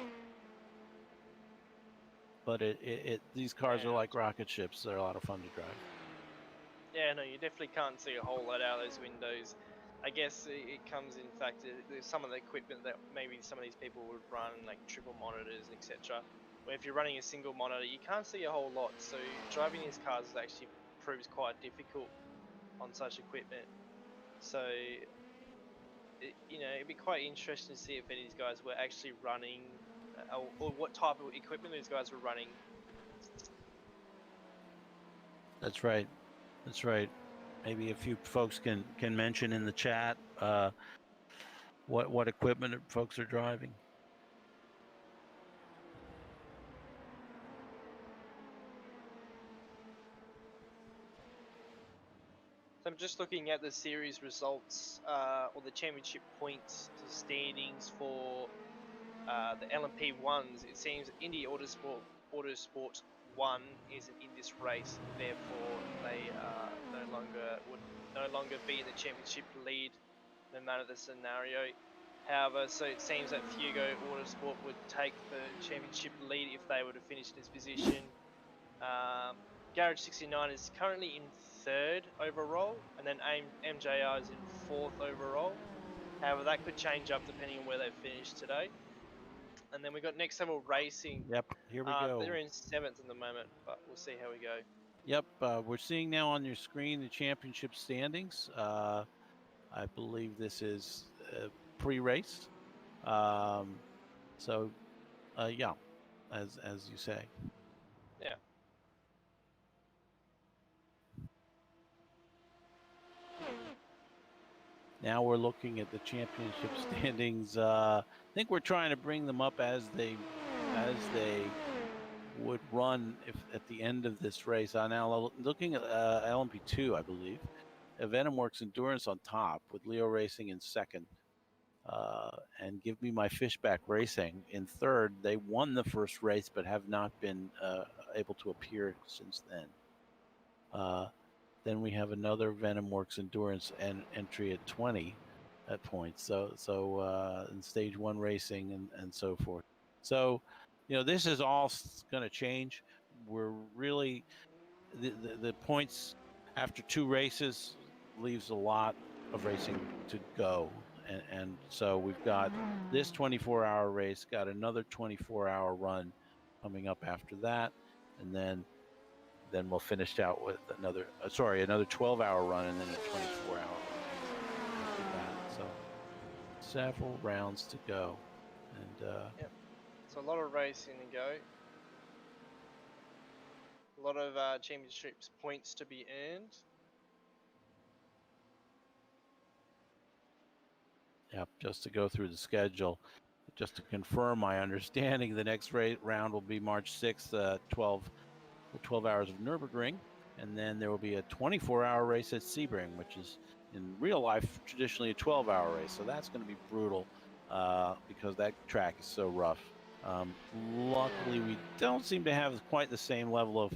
these cars are like rocket ships. They're a lot of fun to drive. Yeah, no, you definitely can't see a whole lot out of those windows. I guess it comes in fact, there's some of the equipment that maybe some of these people would run, like triple monitors, etc. Where if you're running a single monitor, you can't see a whole lot. So driving these cars actually proves quite difficult on such equipment. So, it'd be quite interesting to see if any of these guys were actually running, or what type of equipment these guys were running. That's right. That's right. Maybe a few folks can mention in the chat what equipment folks are driving. So I'm just looking at the series results, or the championship points to standings for the LMP1s. It seems Indy Autosport 1 isn't in this race, therefore they would no longer be in the championship lead, no matter the scenario. However, so it seems that Fugo Autosport would take the championship lead if they were to finish this position. Garage 69 is currently in 3rd overall, and then MJR is in 4th overall. However, that could change up depending on where they finish today. And then we've got Next Level Racing. Yep, here we go. They're in 7th at the moment, but we'll see how we go. Yep, we're seeing now on your screen the championship standings. I believe this is pre-race. So, yeah, as you say. Yeah. Now we're looking at the championship standings. I think we're trying to bring them up as they would run if at the end of this race. Now looking at LMP2, I believe. VenomWorks Endurance on top with Leo Racing in second. And Give Me My Fishback Racing in third. They won the first race but have not been able to appear since then. Then we have another VenomWorks Endurance entry at 20 at points. So in stage 1 racing and so forth. So, this is all going to change. We're really the points after 2 races leaves a lot of racing to go. And so we've got this 24-hour race, got another 24-hour run coming up after that, and then we'll finish out with another 12-hour run and then a 24-hour run after that. So several rounds to go, and yep. So a lot of racing to go. A lot of championships points to be earned. Yep, just to go through the schedule, just to confirm my understanding, the next round will be March 6th, 12 hours of Nürburgring, and then there will be a 24-hour race at Sebring, which is in real life traditionally a 12-hour race. So that's going to be brutal because that track is so rough. Luckily, we don't seem to have quite the same level of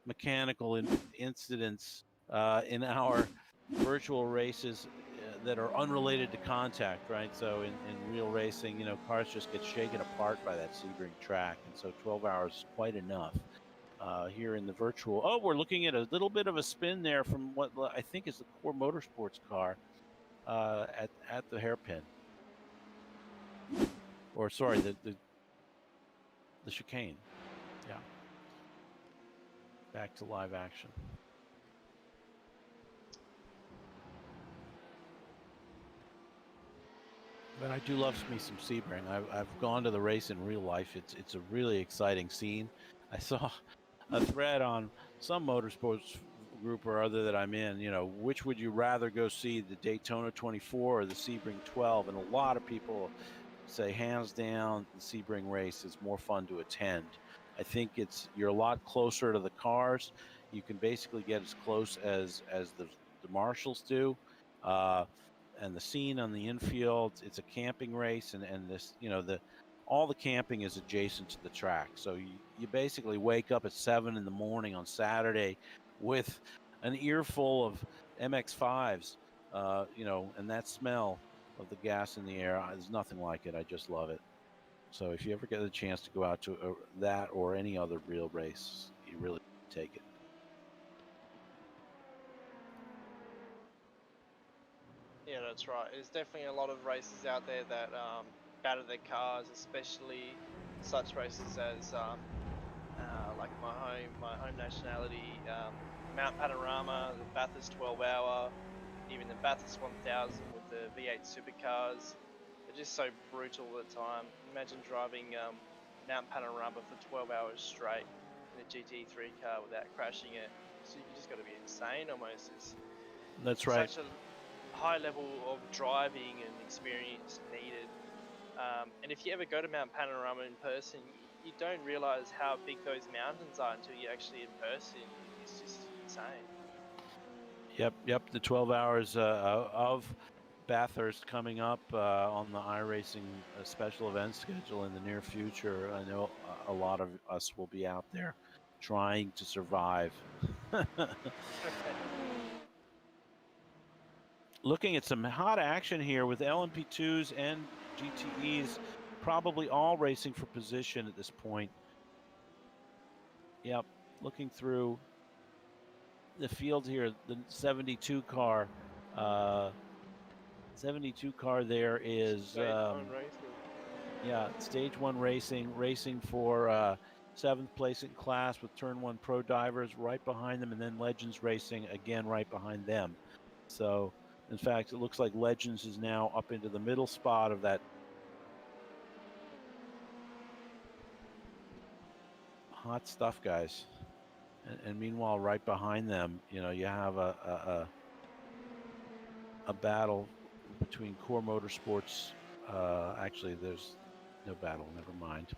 mechanical incidents in our virtual races that are unrelated to contact, right? So in real racing, cars just get shaken apart by that Sebring track, and so 12 hours is quite enough. Here in the virtual, we're looking at a little bit of a spin there from what I think is the Core Motorsports car at the hairpin, or sorry, the chicane. Yeah, back to live action. But I do love me some Sebring. I've gone to the race in real life. It's a really exciting scene. I saw a thread on some motorsports group or other that I'm in, which would you rather go see, the Daytona 24 or the Sebring 12? And a lot of people say hands down the Sebring race is more fun to attend. I think you're a lot closer to the cars. You can basically get as close as the marshals do. And the scene on the infield, it's a camping race, and this, all the camping is adjacent to the track. So you basically wake up at 7 in the morning on Saturday with an earful of MX-5s, and that smell of the gas in the air, there's nothing like it. I just love it. So if you ever get a chance to go out to that or any other real race, you really take it. Yeah, that's right. There's definitely a lot of races out there that batter their cars, especially such races as like my home nationality, Mount Panorama, the Bathurst 12-hour, even the Bathurst 1000 with the V8 supercars. They're just so brutal at the time. Imagine driving Mount Panorama for 12 hours straight in a GT3 car without crashing it. So you just got to be insane almost. That's right. Such a high level of driving and experience needed. And if you ever go to Mount Panorama in person, you don't realize how big those mountains are until you're actually in person. It's just insane. Yep. The 12 hours of Bathurst coming up on the iRacing special event schedule in the near future. I know a lot of us will be out there trying to survive. Looking at some hot action here with LMP2s and GTEs, probably all racing for position at this point. Yep, looking through the field here, the 72 car 72 car there is stage 1 racing for 7th place in class with turn 1 pro divers right behind them, and then Legends racing again right behind them. So in fact, it looks like Legends is now up into the middle spot of that hot stuff, guys. And meanwhile, right behind them, you have a battle between Core Motorsports. Actually, there's no battle. Never mind.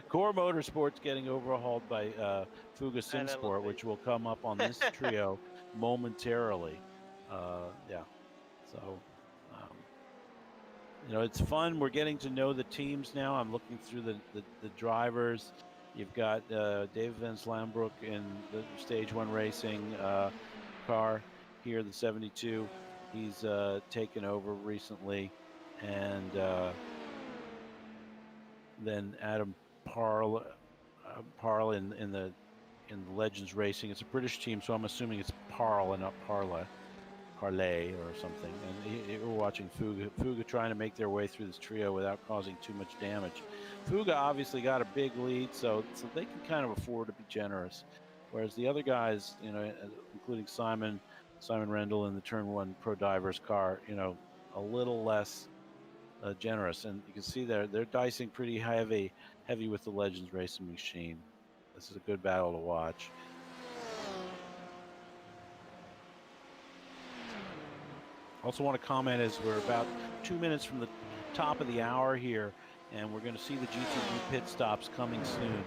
Core Motorsports getting overhauled by Fuga Simsport, which will come up on this trio momentarily. So it's fun. We're getting to know the teams now. I'm looking through the drivers. You've got David Van Slambrook in the Stage 1 racing car here, the 72. He's taken over recently. And then Adam Parle in the Legends racing. It's a British team, so I'm assuming it's Parle and not Parlay or something. And we're watching Fuga trying to make their way through this trio without causing too much damage. Fuga obviously got a big lead, so they can kind of afford to be generous, whereas the other guys, including Simon Rendell in the Turn 1 Pro Divers car, a little less generous. And you can see they're dicing pretty heavy with the Legends racing machine. This is a good battle to watch. Also want to comment as we're about 2 minutes from the top of the hour here, and we're going to see the GTE pit stops coming soon.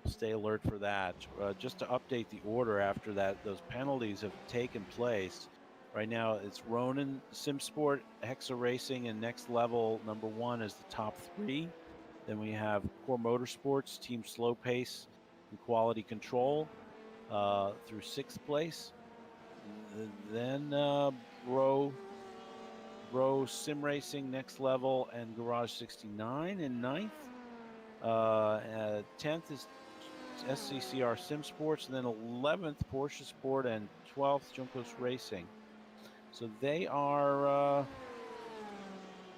Stay alert for that. Just to update the order after that, those penalties have taken place. Right now it's Ronin, Simsport, Hexa Racing, and Next Level number 1 as the top 3. Then we have Core Motorsports, Team Slow Pace, and Quality Control through 6th place. Then Bro Sim Racing, Next Level, and Garage 69 in 9th. 10th is SCCR Sim Sports, and then 11th Porsche Sport, and 12th Juncos Racing. So they are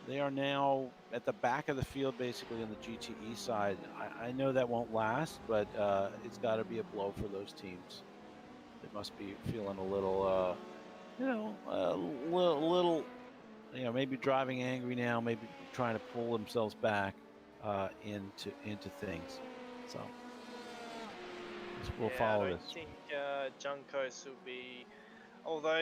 now at the back of the field, basically on the GTE side. I know that won't last, but it's got to be a blow for those teams. They must be feeling a little, maybe driving angry now, maybe trying to pull themselves back into things. So we'll follow this. I don't think Juncos will be, although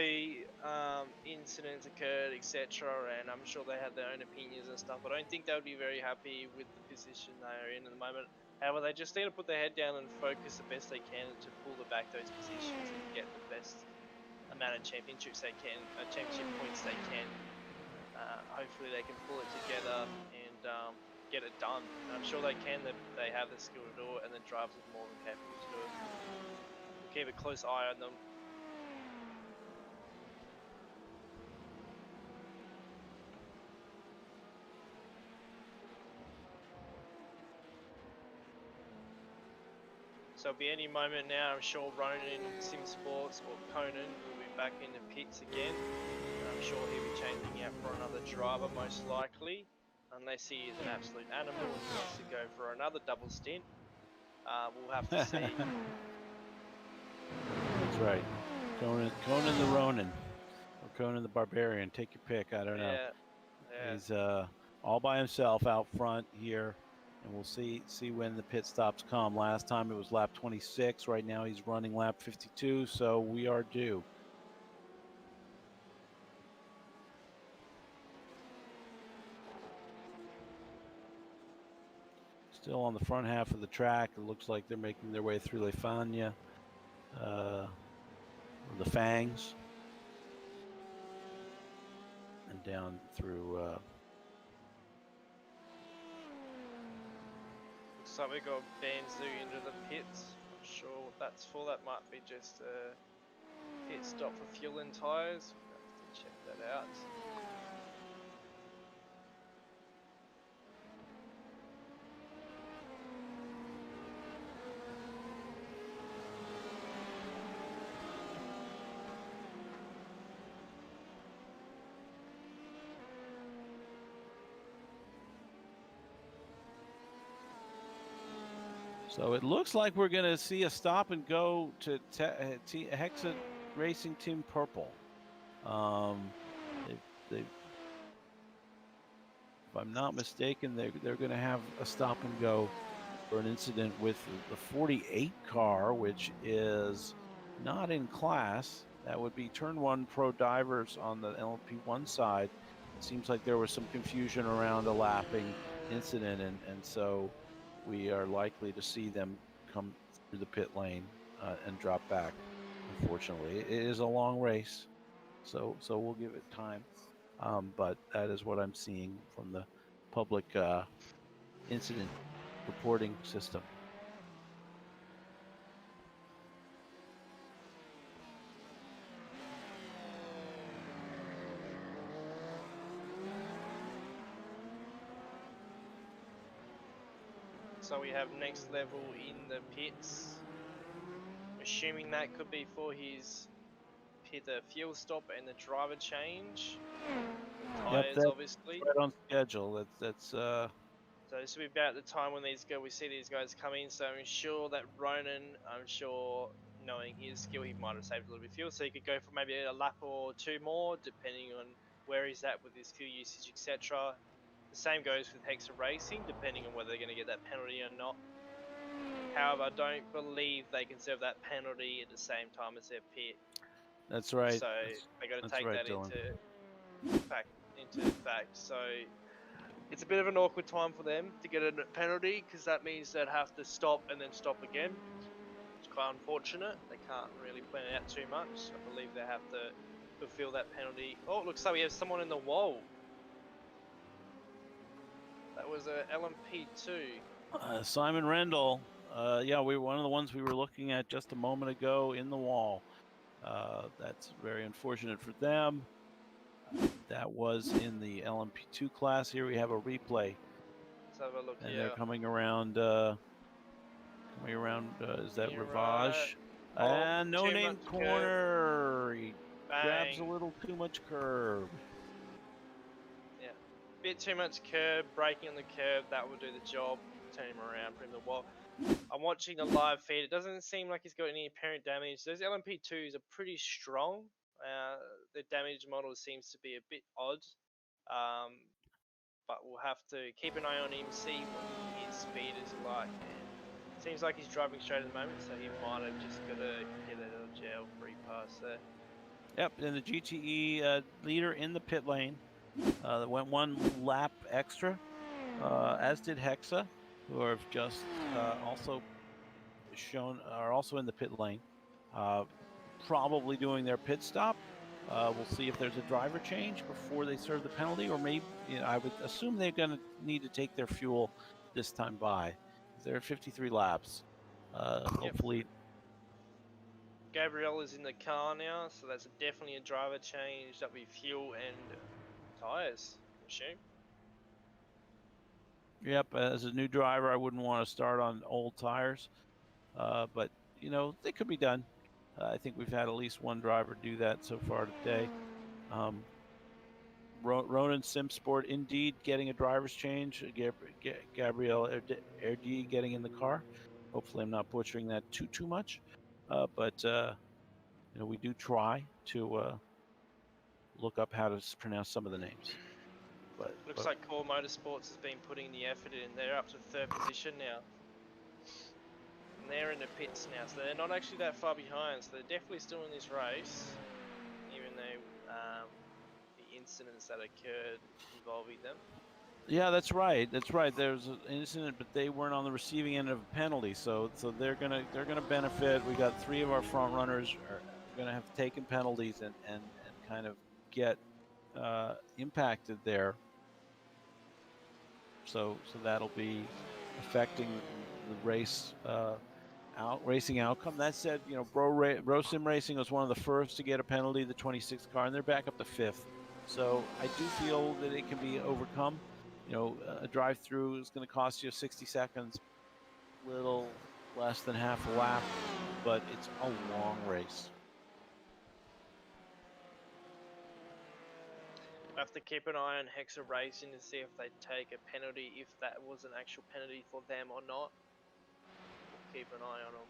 incidents occurred, etc., and I'm sure they had their own opinions and stuff, I don't think they would be very happy with the position they are in at the moment. However, they just need to put their head down and focus the best they can to pull back those positions and get the best amount of championships they can, championship points they can. Hopefully they can pull it together and get it done. And I'm sure they can. They have the skill to do it, and the drivers are more than capable to do it. We'll keep a close eye on them. So it'll be any moment now. I'm sure Ronan, Sim Sports, or Conan will be back in the pits again. And I'm sure he'll be changing out for another driver, most likely, unless he is an absolute animal and he wants to go for another double stint. We'll have to see. That's right. Conan the Ronin, or Conan the Barbarian. Take your pick. I don't know. Yeah. He's all by himself out front here. And we'll see when the pit stops come. Last time it was lap 26. Right now he's running lap 52, so we are due. Still on the front half of the track. It looks like they're making their way through Le Fagna, the Fangs, and down through... Looks like we got Banzu into the pits. Not sure what that's for. That might be just a pit stop for fuel and tyres. We'll have to check that out. So it looks like we're going to see a stop and go to Hexa Racing Team Purple. If I'm not mistaken, they're going to have a stop and go for an incident with the 48 car, which is not in class. That would be turn 1 pro divers on the LMP1 side. It seems like there was some confusion around a lapping incident, and so we are likely to see them come through the pit lane and drop back. Unfortunately, it is a long race, so we'll give it time. But that is what I'm seeing from the public incident reporting system. So we have next level in the pits. Assuming that could be for his pit, the fuel stop and the driver change. Tires, That's obviously. right on schedule. That's So this will be about the time when we see these guys come in. So I'm sure that Ronan, knowing his skill, he might have saved a little bit of fuel, so he could go for maybe a lap or 2 more, depending on where he's at with his fuel usage, etc. The same goes with Hexa Racing, depending on whether they're going to get that penalty or not. However, I don't believe they can serve that penalty at the same time as their pit. That's right. So they got to take right, that Dylan. into fact. So it's a bit of an awkward time for them to get a penalty, because that means they'd have to stop and then stop again. It's quite unfortunate. They can't really plan it out too much. I believe they have to fulfill that penalty. Oh, it looks like we have someone in the wall. That was a LMP2. Simon Rendell. Yeah, one of the ones we were looking at just a moment ago in the wall. That's very unfortunate for them. That was in the LMP2 class. Here we have a replay. Let's have a look and here. They're coming around. Is that You're Ravage? right. And no name corner. He grabs a Bang. little too much curb. Yeah, bit too much curb, braking on the curb, that will do the job. Turn him around, put him in the wall. I'm watching the live feed. It doesn't seem like he's got any apparent damage. Those LMP2s are pretty strong. The damage model seems to be a bit odd. But we'll have to keep an eye on him, see what his speed is like. And it seems like he's driving straight at the moment, so he might have just got to get out of jail free pass there. Yep, and the GTE leader in the pit lane went 1 lap extra, as did Hexa, who have just also are also in the pit lane, probably doing their pit stop. We'll see if there's a driver change before they serve the penalty, or maybe I would assume they're going to need to take their fuel this time by. There are 53 laps. Hopefully. Gabriel is in the car now, so that's definitely a driver change. That'll be fuel and tires, I assume. Yep, as a new driver, I wouldn't want to start on old tires, but they could be done. I think we've had at least 1 driver do that so far today. Ronan Simsport indeed getting a driver's change. Gabriel Erdi getting in the car. Hopefully, I'm not butchering that too much, but we do try to look up how to pronounce some of the names. Looks like Core Motorsports has been putting the effort in. They're up to 3rd position now. And they're in the pits now, so they're not actually that far behind. So they're definitely still in this race, even though the incidents that occurred involving them. Yeah, that's right. There's an incident, but they weren't on the receiving end of a penalty, so they're gonna benefit. We got 3 of our front runners are gonna have taken penalties and kind of get impacted there. So that'll be affecting the race racing outcome. That said, Bro Sim Racing was one of the first to get a penalty, the 26th car, and they're back up to 5th. So I do feel that it can be overcome. A drive-through is going to cost you 60 seconds, little less than half a lap, but it's a long race. I have to keep an eye on Hexa Racing to see if they take a penalty, if that was an actual penalty for them or not. keep an eye on them.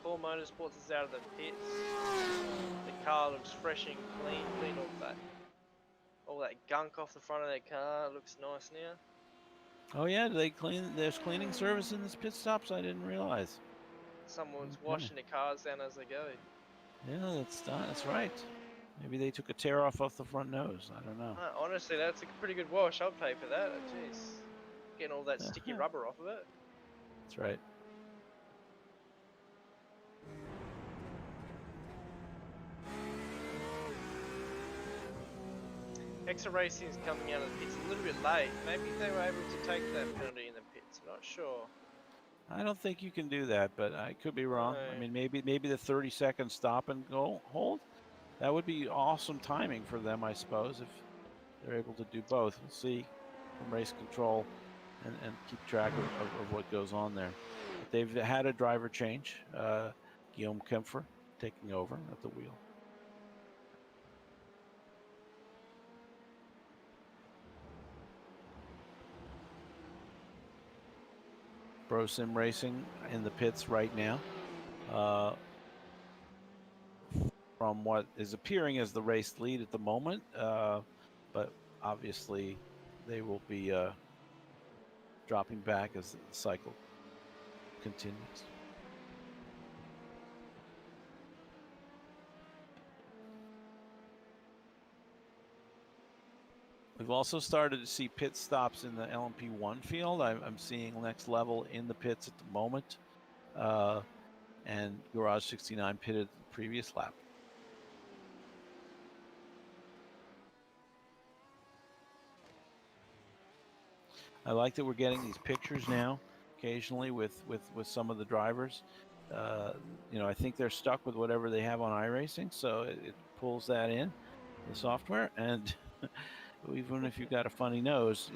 Core Motorsports is out of the pits. The car looks fresh and clean. Clean all that gunk off the front of their car. It looks nice now. Oh yeah, do they clean? There's cleaning service in this pit stops. I didn't realize. Someone's washing the cars down as they go. Yeah, that's right. Maybe they took a tear off the front nose. I don't know. Honestly, that's a pretty good wash. I'd pay for that. Jeez, getting all that sticky rubber off of it. That's right. Extra Racing is coming out of the pits a little bit late. Maybe they were able to take that penalty in the pits. I'm not sure. I don't think you can do that, but I could be wrong. No. I mean, maybe the 30-second stop and go hold. That would be awesome timing for them, I suppose, if they're able to do both. We'll see from race control and keep track of what goes on there. But they've had a driver change. Guillaume Kempfer taking over at the wheel. BroSim Racing in the pits right now. From what is appearing as the race lead at the moment, but obviously they will be dropping back as the cycle continues. We've also started to see pit stops in the LMP1 field. I'm seeing Next Level in the pits at the moment, and Garage 69 pitted the previous lap. I like that we're getting these pictures now, occasionally with some of the drivers. I think they're stuck with whatever they have on iRacing, so it pulls that in the software, and even if you've got a funny nose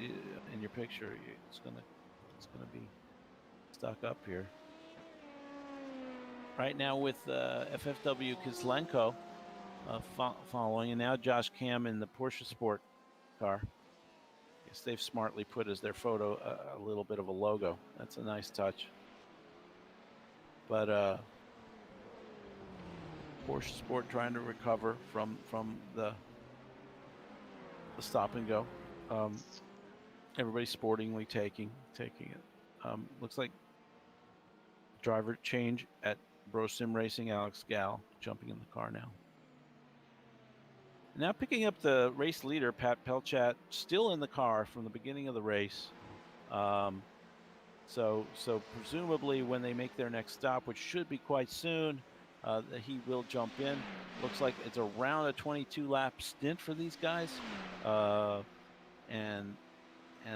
in your picture, it's gonna be stuck up here. Right now with FFW Kislenko following, and now Josh Cam in the Porsche Sport car. Guess they've smartly put as their photo a little bit of a logo. That's a nice touch. But Porsche Sport trying to recover from the stop and go. Everybody sportingly taking it. Looks like driver change at BroSim Racing. Alex Gall jumping in the car now. Now picking up the race leader, Pat Pelchat, still in the car from the beginning of the race. So presumably when they make their next stop, which should be quite soon, he will jump in. Looks like it's around a 22-lap stint for these guys, and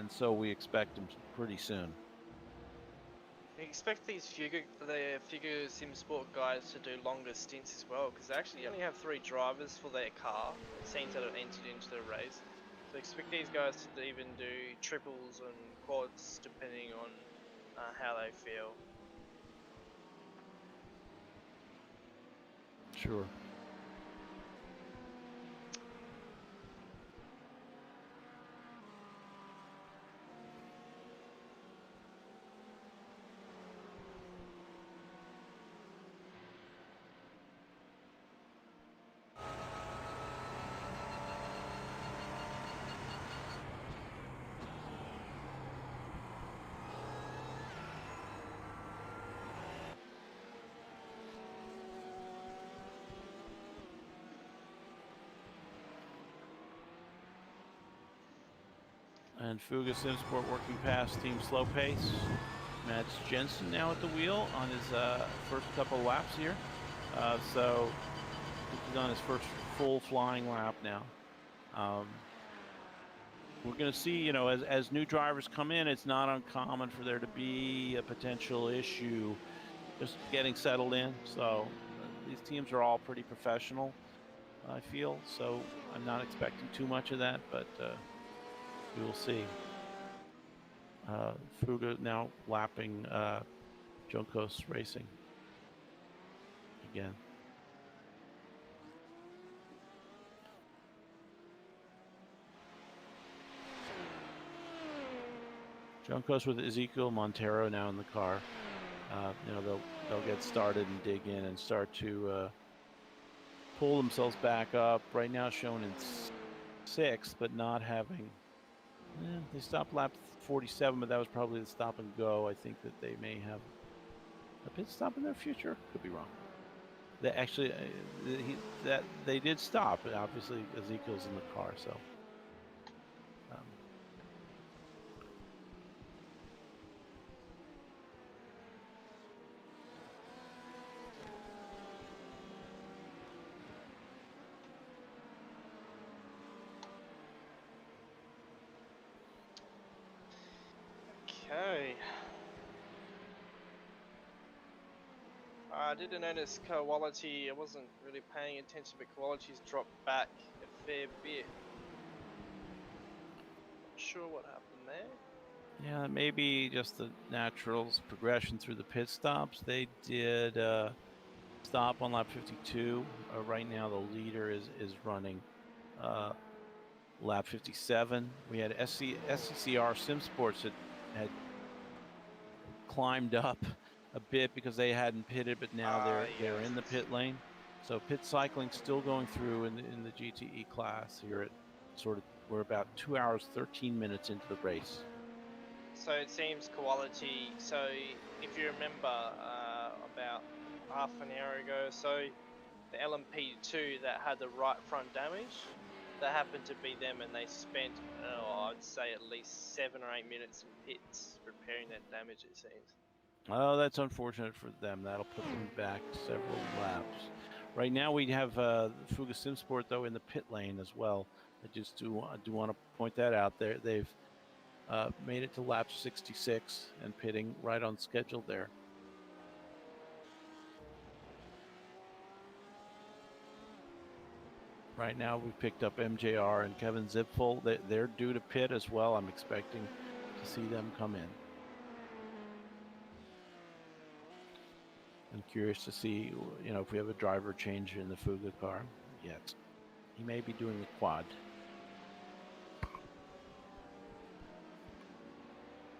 so we expect him pretty soon. I expect these figure sim sport guys to do longer stints as well, because they actually only have 3 drivers for their car, it seems, that have entered into the race. So expect these guys to even do triples and quads depending on how they feel. Sure. And Fuga Simsport working past Team Slow Pace. Mats Jensen now at the wheel on his first couple laps here. So he's on his first full flying lap now. We're going to see, as new drivers come in, it's not uncommon for there to be a potential issue just getting settled in. So these teams are all pretty professional, I feel. So I'm not expecting too much of that, but we will see. Fuga now lapping Juncos Racing again. Juncos with Ezekiel Montero now in the car. You know, they'll get started and dig in and start to pull themselves back up. Right now shown in 6th, but not having. They stopped lap 47, but that was probably the stop and go. I think that they may have a pit stop in their future. Could be wrong. They actually they did stop. Obviously, Ezekiel's in the car, so. Okay. I didn't notice quality. I wasn't really paying attention, but quality's dropped back a fair bit. Not sure what happened there. Yeah, maybe just the natural progression through the pit stops. They did stop on lap 52. Right now, the leader is running lap 57. We had SCCR Sim Sports had climbed up a bit because they hadn't pitted, but now they're in the pit lane. So pit cycling still going through in the GTE class here at we're about 2 hours 13 minutes into the race. So it seems quality. So if you remember about half an hour ago or so, the LMP2 that had the right front damage, that happened to be them, and they spent I'd say at least 7 or 8 minutes in pits repairing that damage, it seems. Oh, that's unfortunate for them. That'll put them back several laps. Right now we have Fuga Simsport though in the pit lane as well. I just do want to point that out there. They've made it to lap 66 and pitting right on schedule there. Right now we've picked up MJR and Kevin Zipfel. They're due to pit as well. I'm expecting to see them come in. I'm curious to see, if we have a driver change in the Fuga car yet. He may be doing the quad.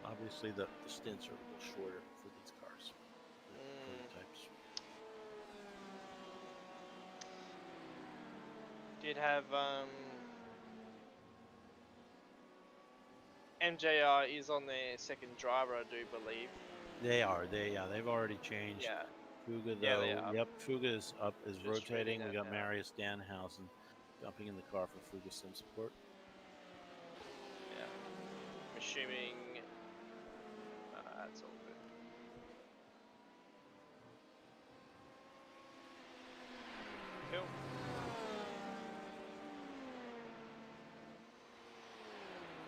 Obviously, the stints are a little shorter for these cars, the prototypes. Did have MJR is on their second driver, I do believe. They are. They've already changed. Yeah. Fuga though. Yeah, they are. Yep, Fuga is up, is Just rotating. reading We that got now. Marius Danhausen jumping in the car for Fuga Sim Support. Yeah. I'm assuming that's all good. Cool.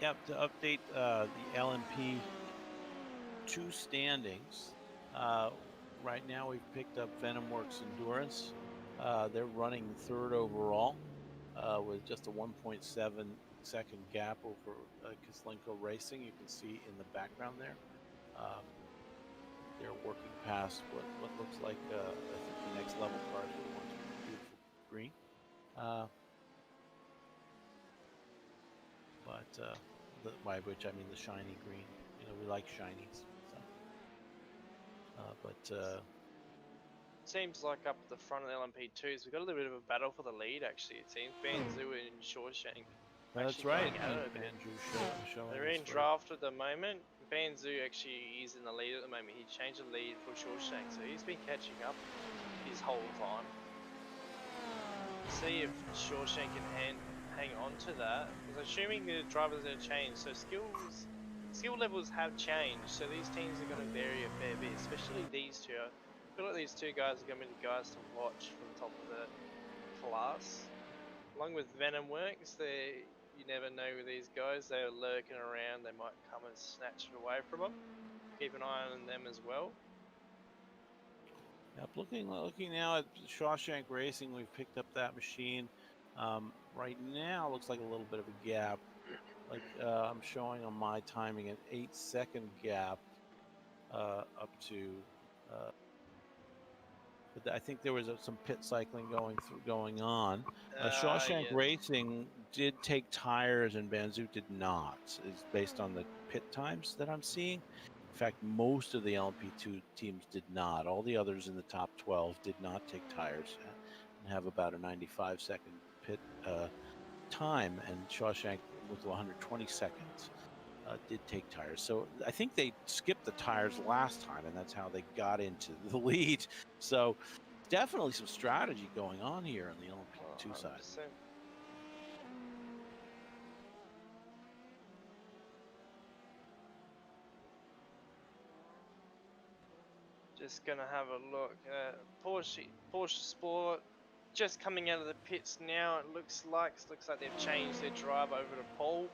Yep, to update the LMP2 standings. Right now we've picked up Venomworks Endurance. They're running 3rd overall with just a 1.7 second gap over Kislenko Racing. You can see in the background there. They're working past what looks like I think the next level cars with one beautiful green. By which I mean the shiny green. We like shinies. So. Seems like up at the front of the LMP2s, we've got a little bit of a battle for the lead, actually, it seems. Banzu and Shawshank. That's right. They're in draft at the moment. Banzu actually is in the lead at the moment. He changed the lead for Shawshank, so he's been catching up his whole time. See if Shawshank can hang on to that. Because assuming the drivers are going to change, so skill levels have changed, so these teams are going to vary a fair bit, especially these two. I feel like these two guys are going to be the guys to watch from the top of the class. Along with Venomworks, you never know with these guys. They're lurking around. They might come and snatch it away from them. Keep an eye on them as well. Yep, looking now at Shawshank Racing, we've picked up that machine. Right now, looks like a little bit of a gap. Like I'm showing on my timing an 8-second gap up to. But I think there was some pit cycling going on. Shawshank Yes. Racing did take tires and Banzu did not. It's based on the pit times that I'm seeing. In fact, most of the LMP2 teams did not. All the others in the top 12 did not take tires and have about a 95-second pit time, and Shawshank with 120 seconds did take tires. So I think they skipped the tires last time, and that's how they got into the lead. So definitely some strategy going on here on the LMP2 side. 100%. Just gonna have a look. Porsche Sport just coming out of the pits now. It looks like they've changed their drive over to pole.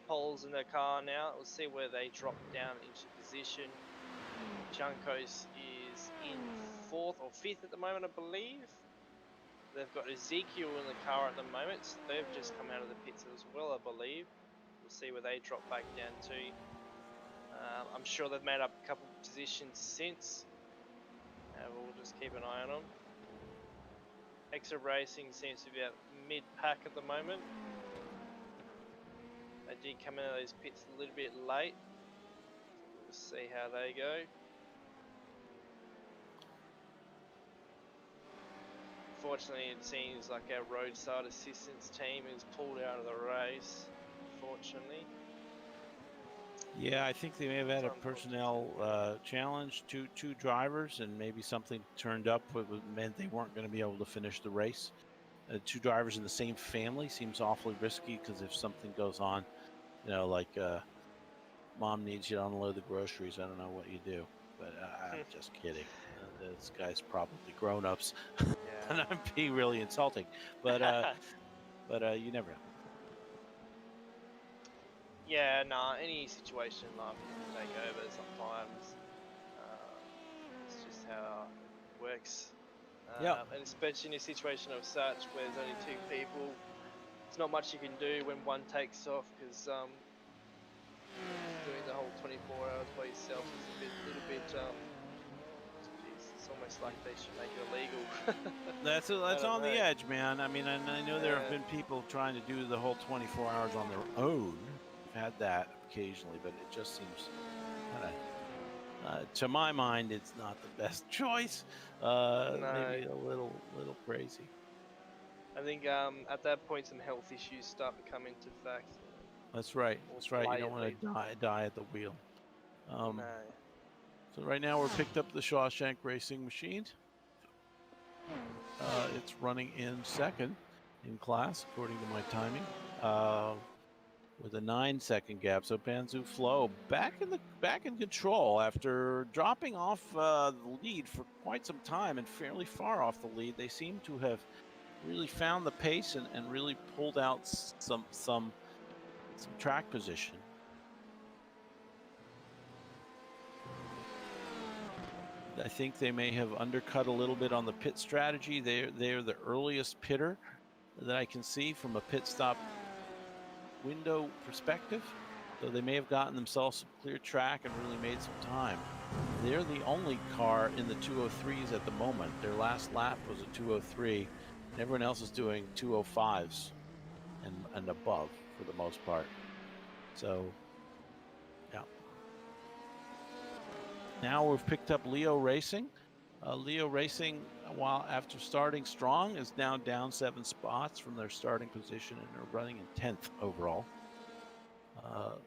Poles in their car now. We'll see where they drop down into position. Juncos is in 4th or 5th at the moment, I believe. They've got Ezekiel in the car at the moment, so they've just come out of the pits as well, I believe. We'll see where they drop back down to. I'm sure they've made up a couple of positions since. We'll just keep an eye on them. Extra Racing seems to be about mid-pack at the moment. They did come out of those pits a little bit late. We'll see how they go. Fortunately, it seems like our roadside assistance team is pulled out of the race, unfortunately. Yeah, I think they may have had a personnel challenge, two drivers, and maybe something turned up that meant they weren't going to be able to finish the race. 2 drivers in the same family seems awfully risky, because if something goes on, you know, like mom needs you to unload the groceries, I don't know what you do. But I'm just kidding. This guy's probably grown-ups, and I'm being really insulting. But you never know. Yeah, nah, any situation in life you can take over sometimes. It's just how it works. And especially in a situation of such where there's only 2 people, there's not much you can do when one takes off, because doing the whole 24 hours by yourself is a little bit it's almost like they should make it illegal. That's on the edge, man. I mean, I know there have been people trying to do the whole 24 hours on their own. We've had that occasionally, but it just seems kind of, to my mind, it's not the best choice. Maybe a little crazy. I think at that point some health issues start to come into fact. That's right. That's right. You don't want to die at the wheel. No. So right now we're picked up the Shawshank Racing machine. It's running in 2nd in class, according to my timing, with a 9-second gap. So Banzu Flow back in control after dropping off the lead for quite some time and fairly far off the lead. They seem to have really found the pace and really pulled out some track position. I think they may have undercut a little bit on the pit strategy. They're the earliest pitter that I can see from a pit stop window perspective. So they may have gotten themselves some clear track and really made some time. They're the only car in the 203s at the moment. Their last lap was a 203. And everyone else is doing 205s and above for the most part. So, yeah. Now we've picked up Leo Racing. Leo Racing, while after starting strong, is now down 7 spots from their starting position and are running in 10th overall.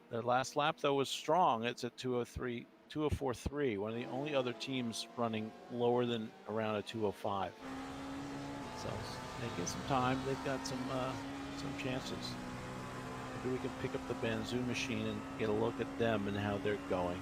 Their last lap, though, was strong. It's at 204.3, one of the only other teams running lower than around a 205. So they get some time. They've got some chances. Maybe we can pick up the Banzu machine and get a look at them and how they're going.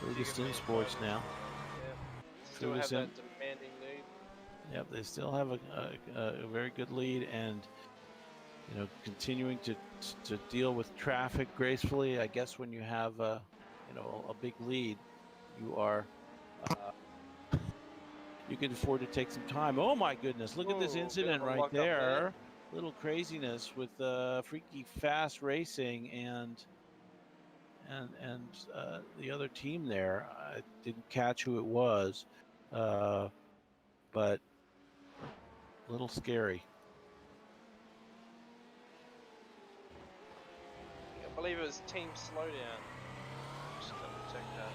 Ferguson Sports now. Still have that demanding lead. Yep, they still have a very good lead, and continuing to deal with traffic gracefully. I guess when you have a big lead, you are you can afford to take some time. Oh my goodness! Look at this incident right there. Little craziness with freaky fast racing and the other team there. I didn't catch who it was, but a little scary. I believe it was Team Slowdown. Just double check that.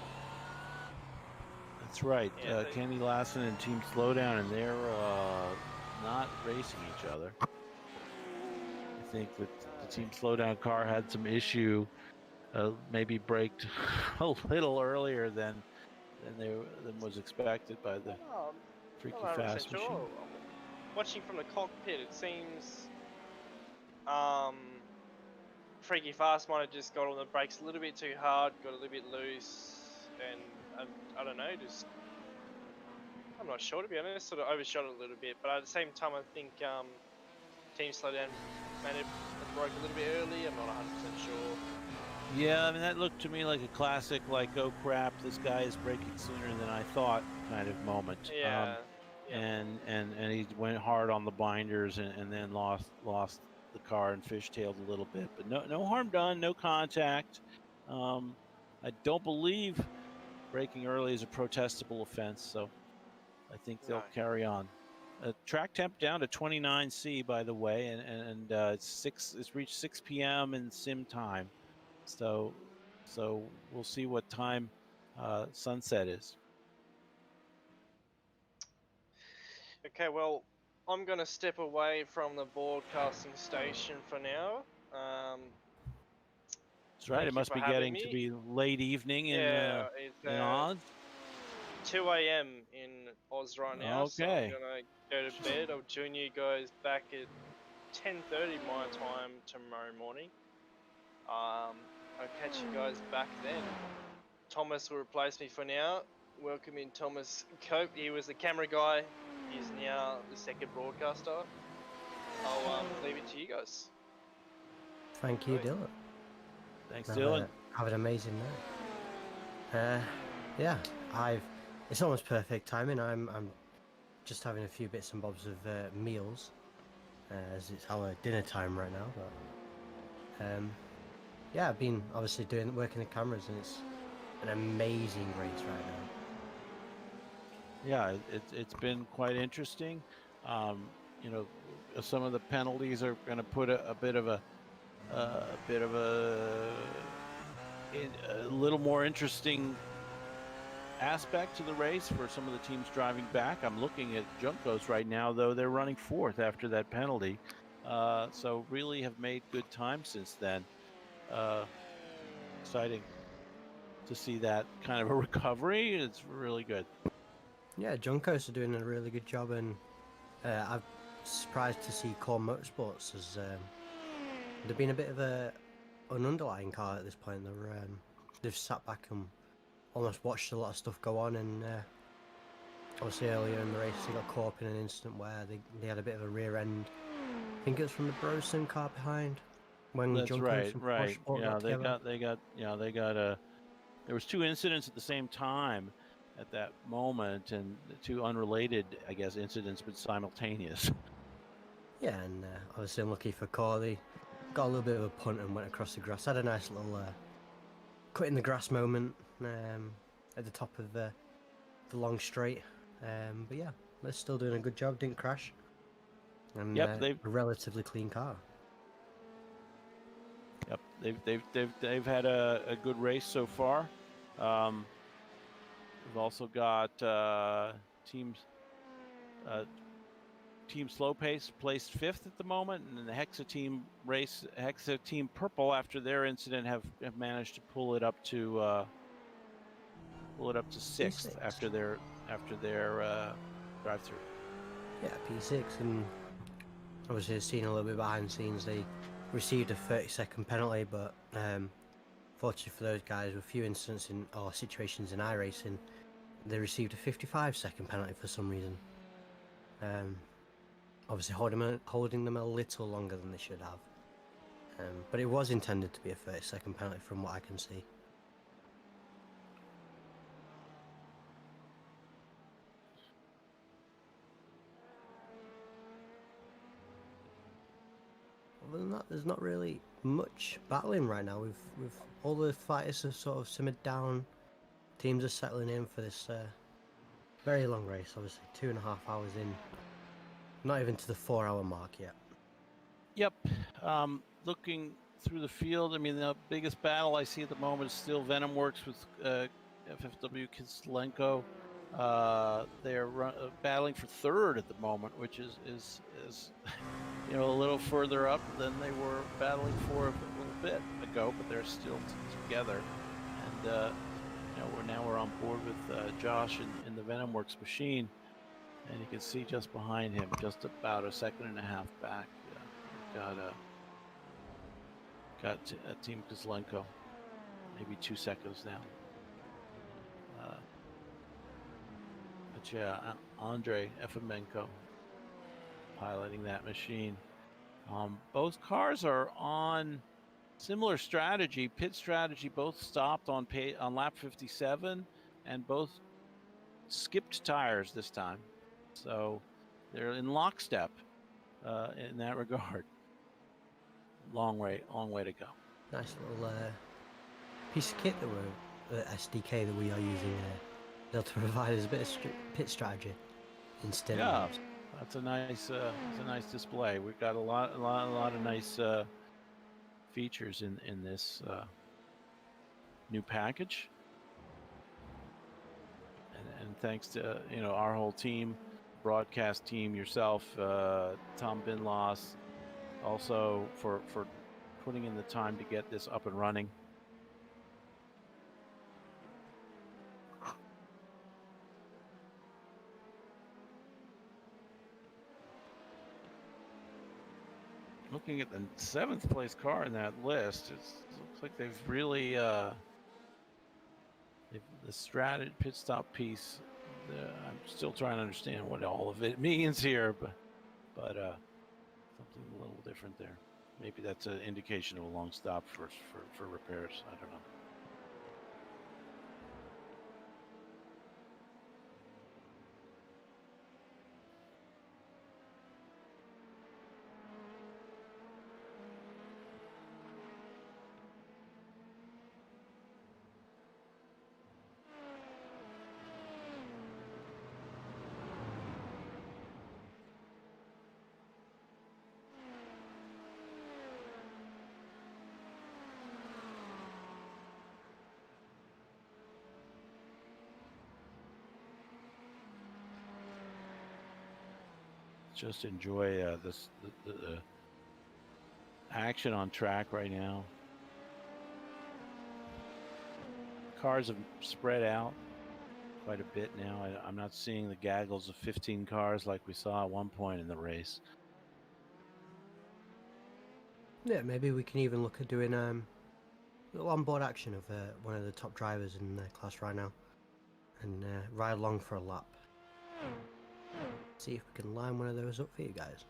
That's right. Kenny Lassen and Team Slowdown, and they're not racing each other. I think that the Team Slowdown car had some issue, maybe braked a little earlier than was expected by the freaky fast machine. Watching from the cockpit, it seems Freaky Fast might have just got on the brakes a little bit too hard, got a little bit loose, and I don't know, just I'm not sure to be honest. Sort of overshot it a little bit, but at the same time, I think Team Slowdown may have broke a little bit early. I'm not 100% sure. Yeah, I mean that looked to me like a classic, like oh crap, this guy is braking sooner than I thought kind of moment. Yeah. And he went hard on the binders and then lost the car and fishtailed a little bit, but no harm done, no contact. I don't believe braking early is a protestable offense, so I think they'll carry on. Track temp down to 29 C, by the way, and it's reached 6 p.m. in sim time, so we'll see what time sunset is. Okay, well, I'm going to step away from the broadcasting station for now. That's right. It must be getting to be late evening in Oz. 2 a.m. in Oz right now. Okay. So I'm going to go to bed. I'll join you guys back at 10:30 my time tomorrow morning. I'll catch you guys back then. Thomas will replace me for now. Welcome in Thomas Cope. He was the camera guy. He's now the second broadcaster. I'll leave it to you guys. Thank you, Dylan. Thanks, Dylan. Have an amazing night. Yeah, it's almost perfect timing. I'm just having a few bits and bobs of meals, as it's our dinner time right now. But yeah, I've been obviously working the cameras, and it's an amazing race right now. Yeah, it's been quite interesting. Some of the penalties are going to put a little more interesting aspect to the race for some of the teams driving back. I'm looking at Juncos right now, though they're running fourth after that penalty, so really have made good time since then. Exciting to see that kind of a recovery. It's really good. Yeah, Juncos are doing a really good job, and I'm surprised to see Core Motorsports as they've been a bit of an underlying car at this point. They've sat back and almost watched a lot of stuff go on, and obviously earlier in the race they got caught up in an incident where they had a bit of a rear end. I think it was from the Brosen car behind. When That's Juncos right. Yeah, they got there was two incidents at the same time at that moment, and two unrelated, I guess, incidents, but simultaneous. Yeah, and obviously unlucky for Corley. Got a little bit of a punt and went across the grass. Had a nice little cut in the grass moment at the top of the long straight. But yeah, they're still doing a good job. Didn't crash. And a relatively clean car. Yep, they've had a good race so far. We've also got Team Slow Pace placed fifth at the moment, and the Hexa Team Purple, after their incident, have managed to pull it up to sixth after their drive-through. Yeah, P6, and obviously seen a little bit behind the scenes. They received a 30-second penalty, but fortunately for those guys, with a few incidents or situations in iRacing, they received a 55-second penalty for some reason. Obviously holding them a little longer than they should have. But it was intended to be a 30-second penalty from what I can see. there's not really much battling right now. We've all the fighters have sort of simmered down. Teams are settling in for this very long race. Obviously, 2.5 hours in. Not even to the 4-hour mark yet. Yep. Looking through the field, I mean, the biggest battle I see at the moment is still Venom Works with FFW Kislenko. They're battling for third at the moment, which is you know, a little further up than they were battling for a little bit ago, but they're still together. And you know, we're on board with Josh in the Venom Works machine, and you can see just behind him, just about 1.5 seconds back, got Team Kislenko, maybe 2 seconds now. But yeah, Andrei Efemenko piloting that machine. Both cars are on similar strategy, pit strategy. Both stopped on lap 57, and both skipped tires this time. So they're in lockstep in that regard. Long way to go. Nice little piece of kit that SDK that we are using they'll provide us a bit of pit strategy instead. Yeah, that's a nice display. We've got a lot of nice features in this new package, and thanks to our whole team, broadcast team, yourself, Tom Binloss, also for putting in the time to get this up and running. Looking at the 7th place car in that list, it looks like they've really the pit stop piece. I'm still trying to understand what all of it means here, but something a little different there. Maybe that's an indication of a long stop for repairs. I don't know. Just enjoy the action on track right now. Cars have spread out quite a bit now. I'm not seeing the gaggles of 15 cars like we saw at one point in the race. Yeah, maybe we can even look at doing a little onboard action of one of the top drivers in the class right now, and ride along for a lap. See if we can line one of those up for you guys.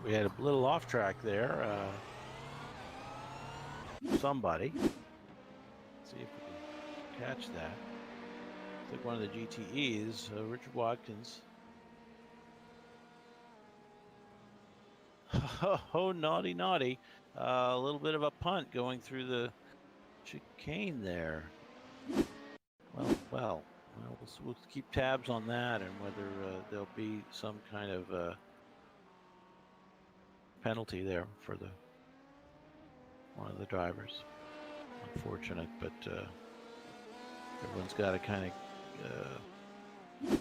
We had a little off track there. Somebody. Let's see if we can catch that. It's like one of the GTEs, Richard Watkins. Oh, naughty, naughty. A little bit of a punt going through the chicane there. Well, we'll keep tabs on that and whether there'll be some kind of penalty there for one of the drivers. Unfortunate, but everyone's got to kind of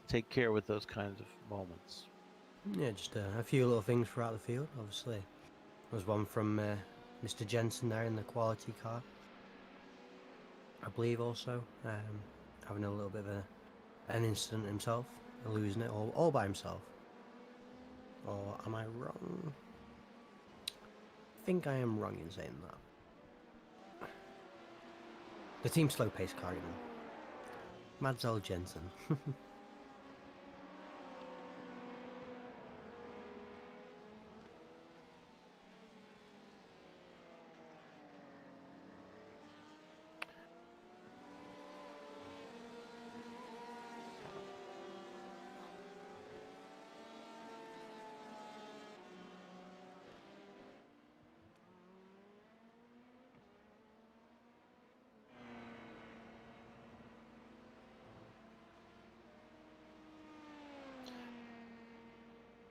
take care with those kinds of moments. Yeah, just a few little things throughout the field, obviously. There's one from Mr. Jensen there in the quality car. I believe also having a little bit of an incident himself, losing it all by himself. Or am I wrong? I think I am wrong in saying that. The team slow pace car, you know. Madsell Jensen.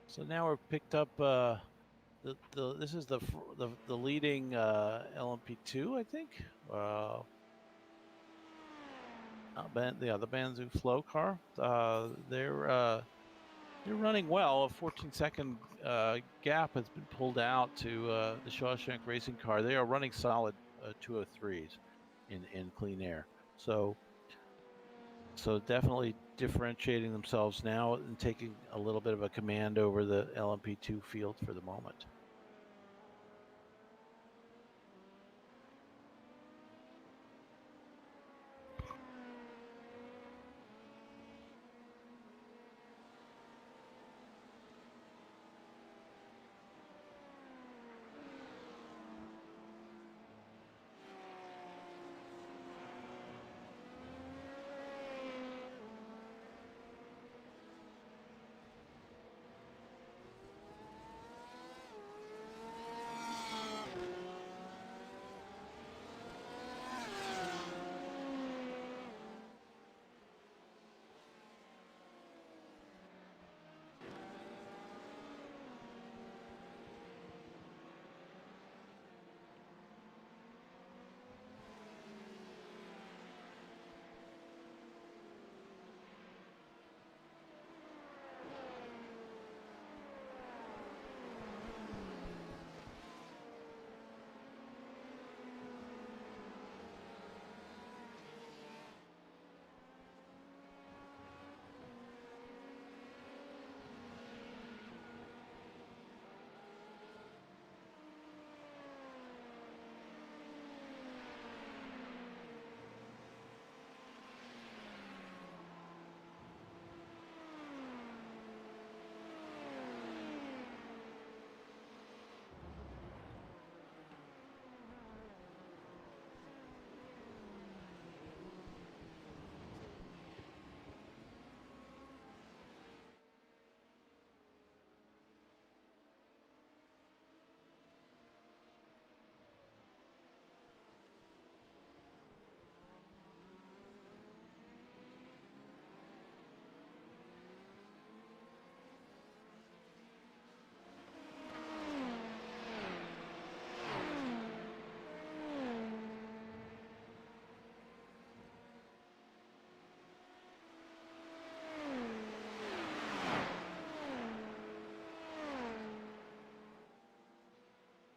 So now we're picked up. This is the leading LMP2, I think. The Banzu Flow car. They're running well. A 14-second gap has been pulled out to the Shawshank Racing car. They are running solid 203s in clean air. So definitely differentiating themselves now and taking a little bit of a command over the LMP2 field for the moment.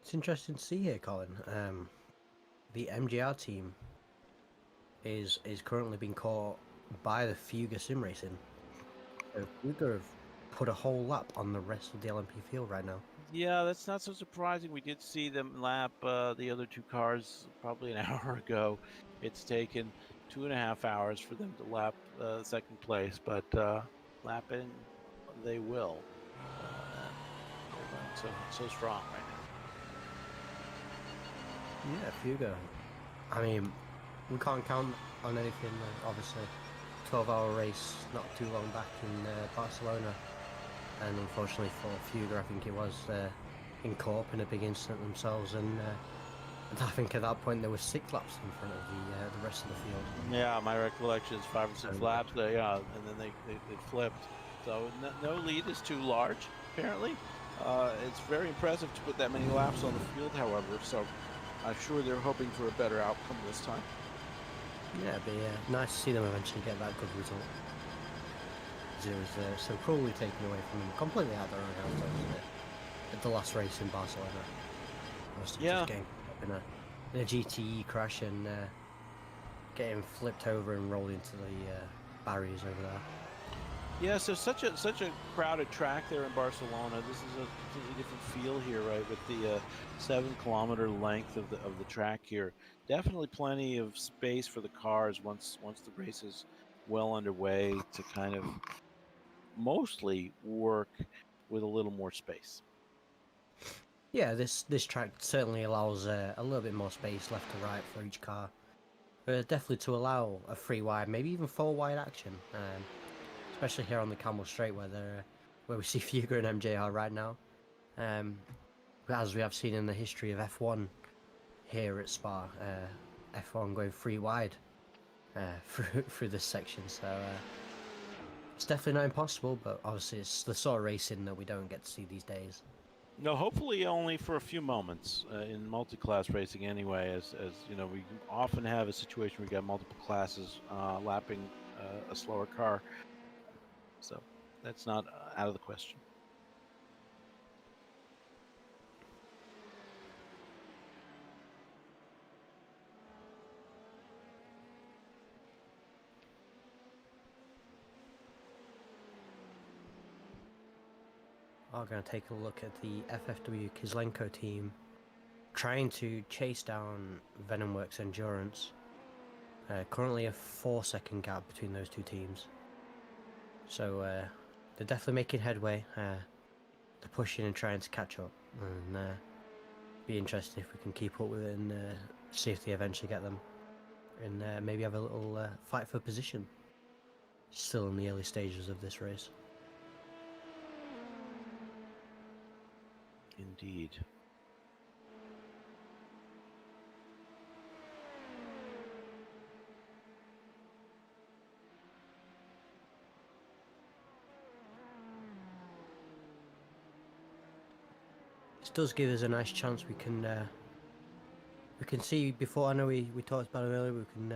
It's interesting to see here, Colin. The MGR team is currently being caught by the Fuga Sim Racing. So Fuga have put a whole lap on the rest of the LMP field right now. Yeah, that's not so surprising. We did see them lap the other two cars probably an hour ago. It's taken 2.5 hours for them to lap second place, but lap in they will. so strong right now. Yeah, Fugo. I mean, we can't count on anything. Obviously, 12-hour race not too long back in Barcelona, and unfortunately for Fuga, I think it was in co-op in a big incident themselves, and I think at that point there were 6 laps in front of the rest of the field. Yeah, my recollection is 5 or 6 laps. Yeah, and then they flipped. So no lead is too large, apparently. It's very impressive to put that many laps on the field, however, so I'm sure they're hoping for a better outcome this time. Yeah, it'd be nice to see them eventually get that good result. It was so cruelly taken away from them, completely out of their own hands, wasn't it? At the last race in Barcelona. Just getting up in a GTE crash and getting flipped over and rolled into the barriers over there. Yeah, so such a crowded track there in Barcelona. This is a completely different feel here, right? With the 7-kilometer length of the track here. Definitely plenty of space for the cars once the race is well underway to kind of mostly work with a little more space. Yeah, this track certainly allows a little bit more space left to right for each car. Definitely to allow a 3-wide, maybe even 4-wide action. Especially here on the Camel Straight where we see Fuga and MJ are right now. As we have seen in the history of F1 here at Spa, F1 going 3-wide through this section, so it's definitely not impossible, but obviously it's the sort of racing that we don't get to see these days. No, hopefully only for a few moments in multi-class racing anyway, as you know, we often have a situation where we got multiple classes lapping a slower car. So that's not out of the question. I'm going to take a look at the FFW Kislenko team trying to chase down Venomworks Endurance. Currently a 4-second gap between those two teams. So they're definitely making headway. They're pushing and trying to catch up, and be interested if we can keep up with it and see if they eventually get them, and maybe have a little fight for position. Still in the early stages of this race. Indeed. This does give us a nice chance. We can see before. I know we talked about it earlier. We can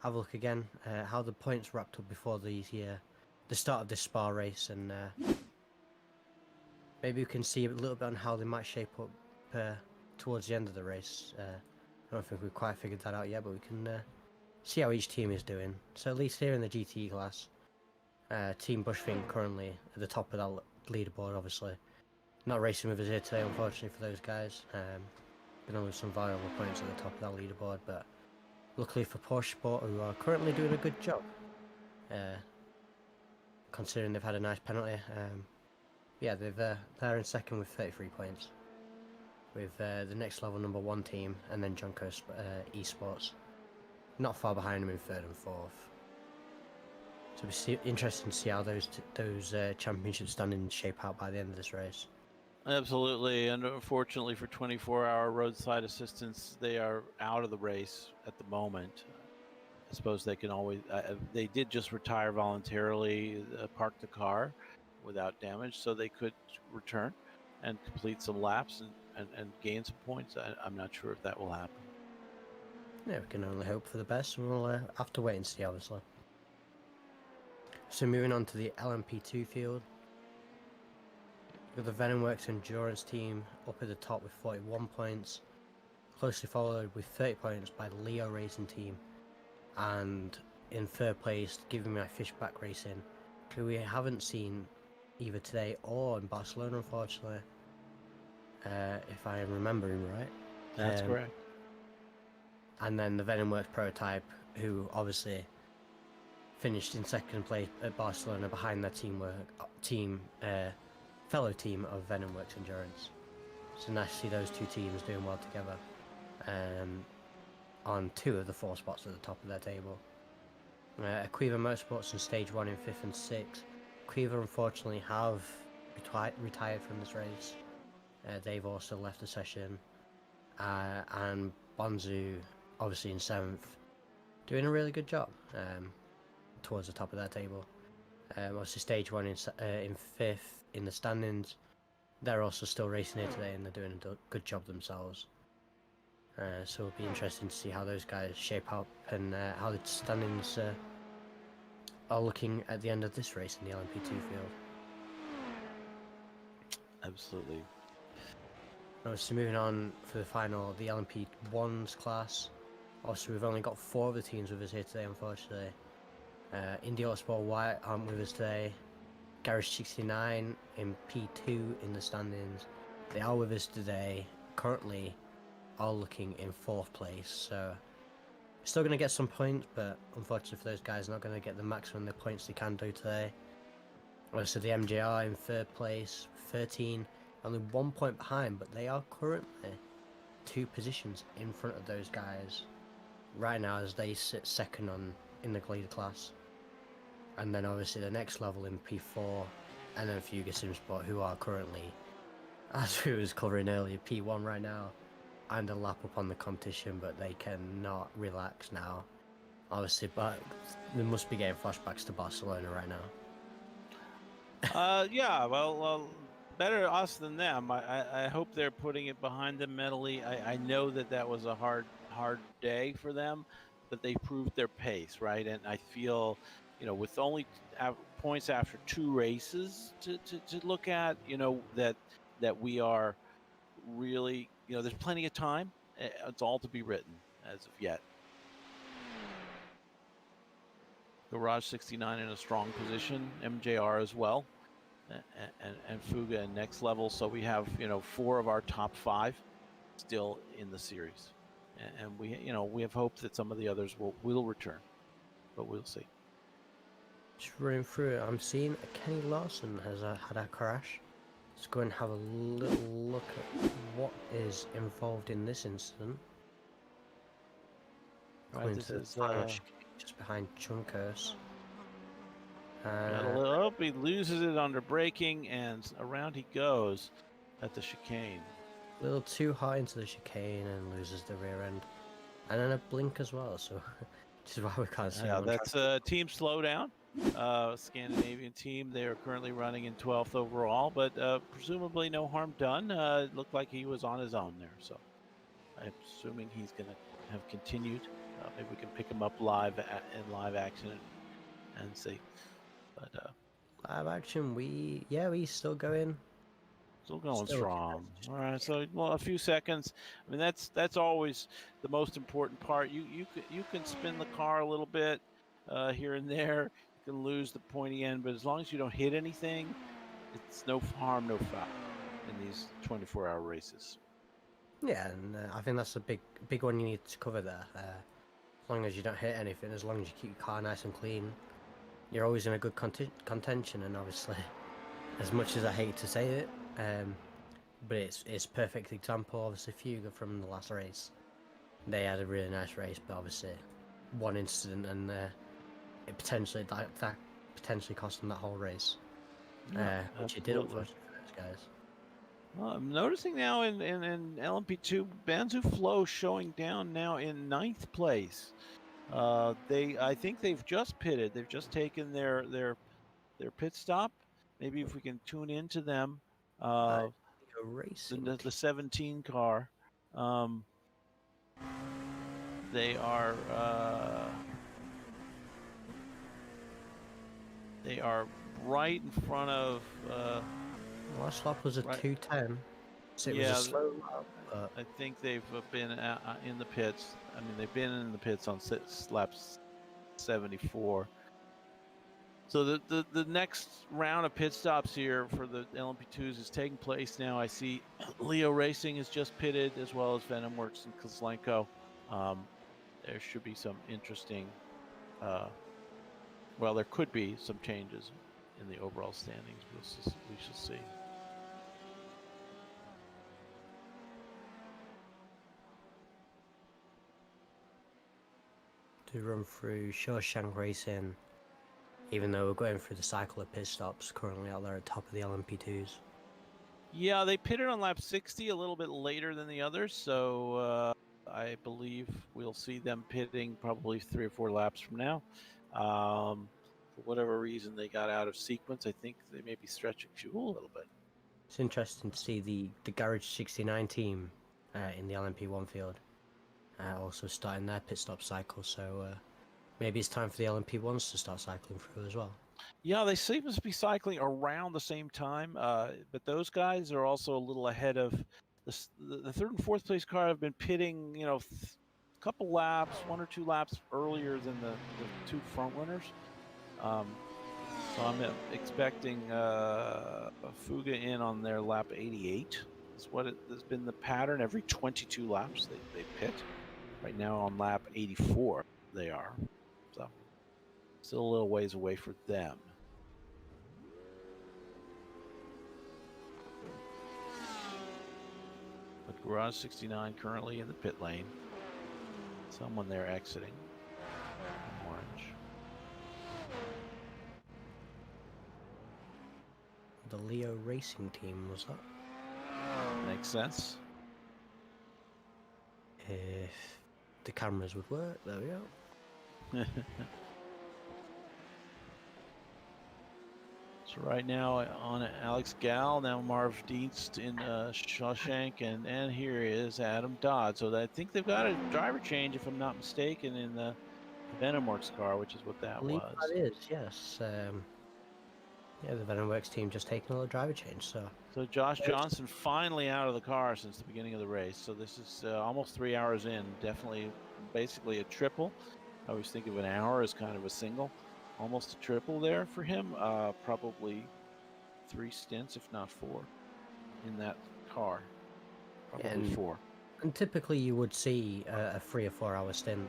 have a look again how the points wrapped up before the start of this Spa race, and maybe we can see a little bit on how they might shape up towards the end of the race. I don't think we've quite figured that out yet, but we can see how each team is doing. So at least here in the GTE class, Team Bushfink currently at the top of that leaderboard, obviously. Not racing with us here today, unfortunately, for those guys. Gonna lose some valuable points at the top of that leaderboard, but luckily for Porsche Sport, who are currently doing a good job, considering they've had a nice penalty. Yeah, they're in second with 33 points, with the next level number 1 team, and then Junko Esports not far behind them in 3rd and 4th. So it'll be interesting to see how those championship standings shape out by the end of this race. Absolutely, and unfortunately for 24-hour roadside assistance, they are out of the race at the moment. I suppose they can always, they did just retire voluntarily, park the car without damage, so they could return and complete some laps and gain some points. I'm not sure if that will happen. Yeah, we can only hope for the best, and we'll have to wait and see, obviously. So moving on to the LMP2 field. We've got the Venomworks Endurance team up at the top with 41 points, closely followed with 30 points by the Leo Racing team, and in 3rd place, Giving My Fish Back Racing, who we haven't seen either today or in Barcelona, unfortunately, if I am remembering right. That's correct. And then the Venomworks Prototype, who obviously finished in 2nd place at Barcelona behind their team fellow team of Venomworks Endurance. So nice to see those two teams doing well together on 2 of the 4 spots at the top of their table. Aquiva Motorsports in Stage 1 in 5th and 6th. Aquiva unfortunately have retired from this race. They've also left the session. And Bonzu, obviously in 7th, doing a really good job towards the top of their table. Obviously Stage 1 in 5th in the standings. They're also still racing here today and they're doing a good job themselves. So it'll be interesting to see how those guys shape up and how the standings are looking at the end of this race in the LMP2 field. Absolutely. So moving on for the final, the LMP1's class. Also, we've only got 4 of the teams with us here today, unfortunately. Indy Autosport White aren't with us today. Garage 69 in P2 in the standings. They are with us today. Currently, all looking in 4th place. So, still going to get some points, but unfortunately for those guys, not going to get the maximum the points they can do today. Also, the MJR in 3rd place, 13, only 1 point behind, but they are currently 2 positions in front of those guys right now as they sit 2nd in the leader class. And then obviously the next level in P4, and then Fuga Simsport, who are currently, as we was covering earlier, P1 right now, and a lap up on the competition, but they cannot relax now. Obviously, but they must be getting flashbacks to Barcelona right now. Yeah, well, better us than them. I hope they're putting it behind them mentally. I know that was a hard day for them, but they proved their pace, right? And I feel, with only points after 2 races to look at, that we are really, there's plenty of time. It's all to be written as of yet. Garage 69 in a strong position, MJR as well, and Fuga in next level. So we have 4 of our top 5 still in the series, and we have hope that some of the others will return, but we'll see. Just running through it, I'm seeing Kenny Larson has had a crash. Let's go and have a little look at what is involved in this incident. Right, this is just behind Chunkers. He loses it under braking, and around he goes at the chicane. A little too high into the chicane and loses the rear end, and then a blink as well. So, which is why we can't see. Yeah, that's team slowdown. Scandinavian team. They are currently running in 12th overall, but presumably no harm done. It looked like he was on his own there, so I'm assuming he's going to have continued. Maybe we can pick him up live in live action and see. But live action, we still going. Still going strong. All right, so a few seconds. I mean, that's always the most important part. You can spin the car a little bit here and there. You can lose the pointy end, but as long as you don't hit anything, it's no harm, no foul in these 24-hour races. Yeah, and I think that's a big one you need to cover there. As long as you don't hit anything, as long as you keep your car nice and clean, you're always in a good contention. And obviously, as much as I hate to say it, but it's perfect example. Obviously, Fuga from the last race, they had a really nice race, but obviously one incident and it potentially that potentially cost them that whole race, which it did unfortunately for those guys. Well, I'm noticing now in LMP2, Banzu Flow showing down now in 9th place. I think they've just pitted. They've just taken their pit stop. Maybe if we can tune into them. Racing. The 17 car. They are right in front of. Last lap was a 2:10, so it was a slow lap. I think they've been in the pits. I mean, they've been in the pits on laps 74. So the next round of pit stops here for the LMP2s is taking place now. I see Leo Racing has just pitted, as well as Venomworks and Kozlenko. There should be some interesting. There could be some changes in the overall standings. We shall see. to run through Shawshank Racing, even though we're going through the cycle of pit stops currently out there at top of the LMP2s. Yeah, they pitted on lap 60 a little bit later than the others, so I believe we'll see them pitting probably 3 or 4 laps from now. For whatever reason, they got out of sequence. I think they may be stretching fuel a little bit. It's interesting to see the Garage 69 team in the LMP1 field also starting their pit stop cycle, so maybe it's time for the LMP1s to start cycling through as well. Yeah, they seem to be cycling around the same time, but those guys are also a little ahead of the 3rd and 4th place car. Have been pitting, you know, a couple laps, 1 or 2 laps earlier than the 2 front runners. So I'm expecting Fuga in on their lap 88. That's what has been the pattern. Every 22 laps they pit. Right now on lap 84 they are. So still a little ways away for them. But Garage 69 currently in the pit lane. Someone there exiting. Orange. The Leo Racing team, was that? Makes sense. If the cameras would work, there we go. So right now on Alex Gal, now Marv Dienst in Shawshank, and here is Adam Dodd. So I think they've got a driver change, if I'm not mistaken, in the Venomworks car, which is what that was. That is, yes. Yeah, the Venomworks team just taking a little driver change. So Josh Johnson finally out of the car since the beginning of the race. So this is almost 3 hours in. Definitely, basically a triple. I always think of an hour as kind of a single. Almost a triple there for him. Probably 3 stints, if not 4, in that car. Probably 4. And typically you would see a 3 or 4 hour stint.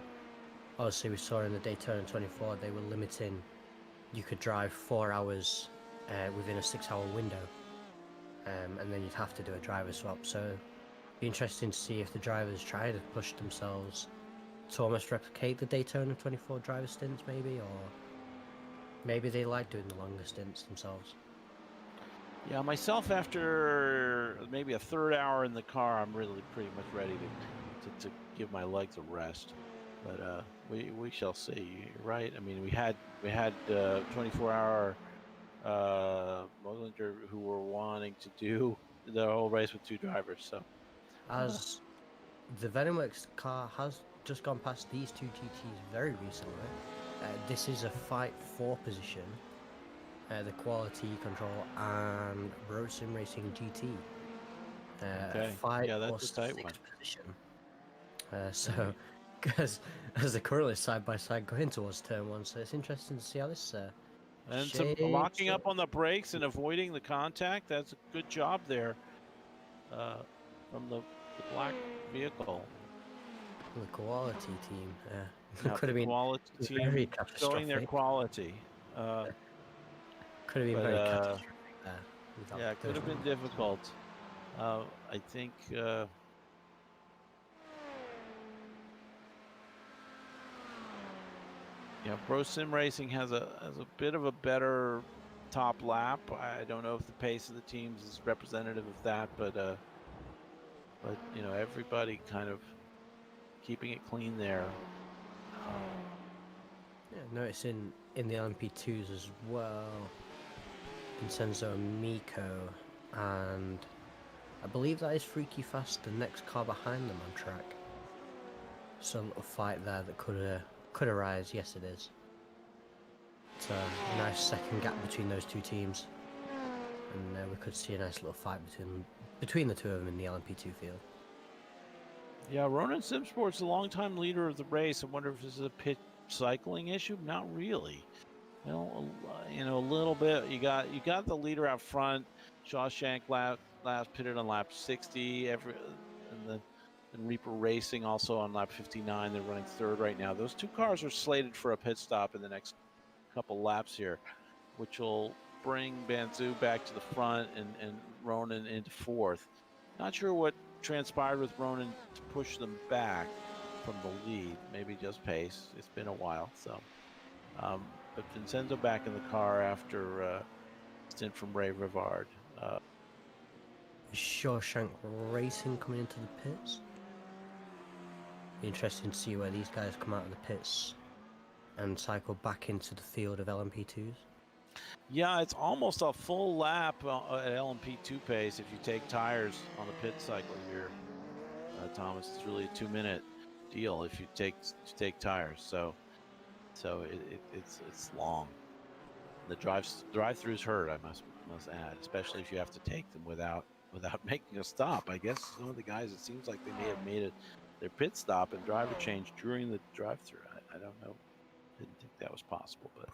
Obviously we saw in the Daytona 24 they were limiting. You could drive 4 hours within a 6-hour window, and then you'd have to do a driver swap. So it'd be interesting to see if the drivers try to push themselves to almost replicate the Daytona 24 driver stints, maybe, or maybe they like doing the longer stints themselves. Yeah, myself, after maybe a 3rd hour in the car, I'm really pretty much ready to give my legs a rest. But we shall see. You're right. I mean, we had 24-hour Moglinger who were wanting to do the whole race with 2 drivers. So as the Venomworks car has just gone past these 2 GTs very recently. This is a fight for position, the quality control and Road Sim Racing GT. Okay. Fight Yeah, for that's a tight 6th one. position. So, because as they're currently side by side going towards turn 1, so it's interesting to see how this. And some locking up on the brakes and avoiding the contact. That's a good job there from the black vehicle. The quality team. Could have been quality team showing their quality. Could have been very catastrophic there. Yeah, it could have been difficult. I think. Yeah, Pro Sim Racing has a bit of a better top lap. I don't know if the pace of the teams is representative of that, but you know, everybody kind of keeping it clean there. Yeah, notice in the LMP2s as well, Vincenzo and Miko, and I believe that is Freaky Fast, the next car behind them on track. So a little fight there that could arise. Yes, it is. It's a nice second gap between those 2 teams, and we could see a nice little fight between the 2 of them in the LMP2 field. Yeah, Ronan Simsport's the longtime leader of the race. I wonder if this is a pit cycling issue. Not really. You know, a little bit. You got the leader out front. Shawshank last pitted on lap 60. And Reaper Racing also on lap 59. They're running 3rd right now. Those 2 cars are slated for a pit stop in the next couple laps here, which will bring Banzu back to the front and Ronan into 4th. Not sure what transpired with Ronan to push them back. from the lead. Maybe just pace. It's been a while, so. But Vincenzo back in the car after stint from Ray Rivard. Shawshank Racing coming into the pits. Be interesting to see where these guys come out of the pits and cycle back into the field of LMP2s. Yeah, it's almost a full lap at LMP2 pace if you take tires on the pit cycle here, Thomas. It's really a 2-minute deal if you take tires. So it's long. The drive-throughs hurt, I must add, especially if you have to take them without making a stop. I guess some of the guys, it seems like they may have made their pit stop and driver change during the drive-through. I don't know. Didn't think that was possible, but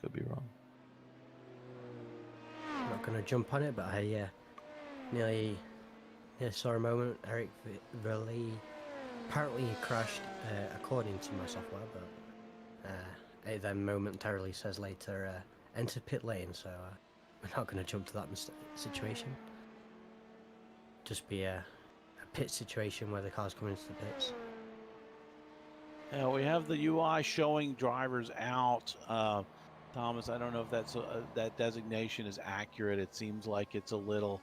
could be wrong. I'm not going to jump on it, but I nearly saw a moment. Eric Verlee apparently he crashed, according to my software, but it then momentarily says later, enter pit lane, so we're not going to jump to that situation. Just be a pit situation where the car's coming into the pits. Yeah, we have the UI showing drivers out. Thomas, I don't know if that's that designation is accurate. It seems like it's a little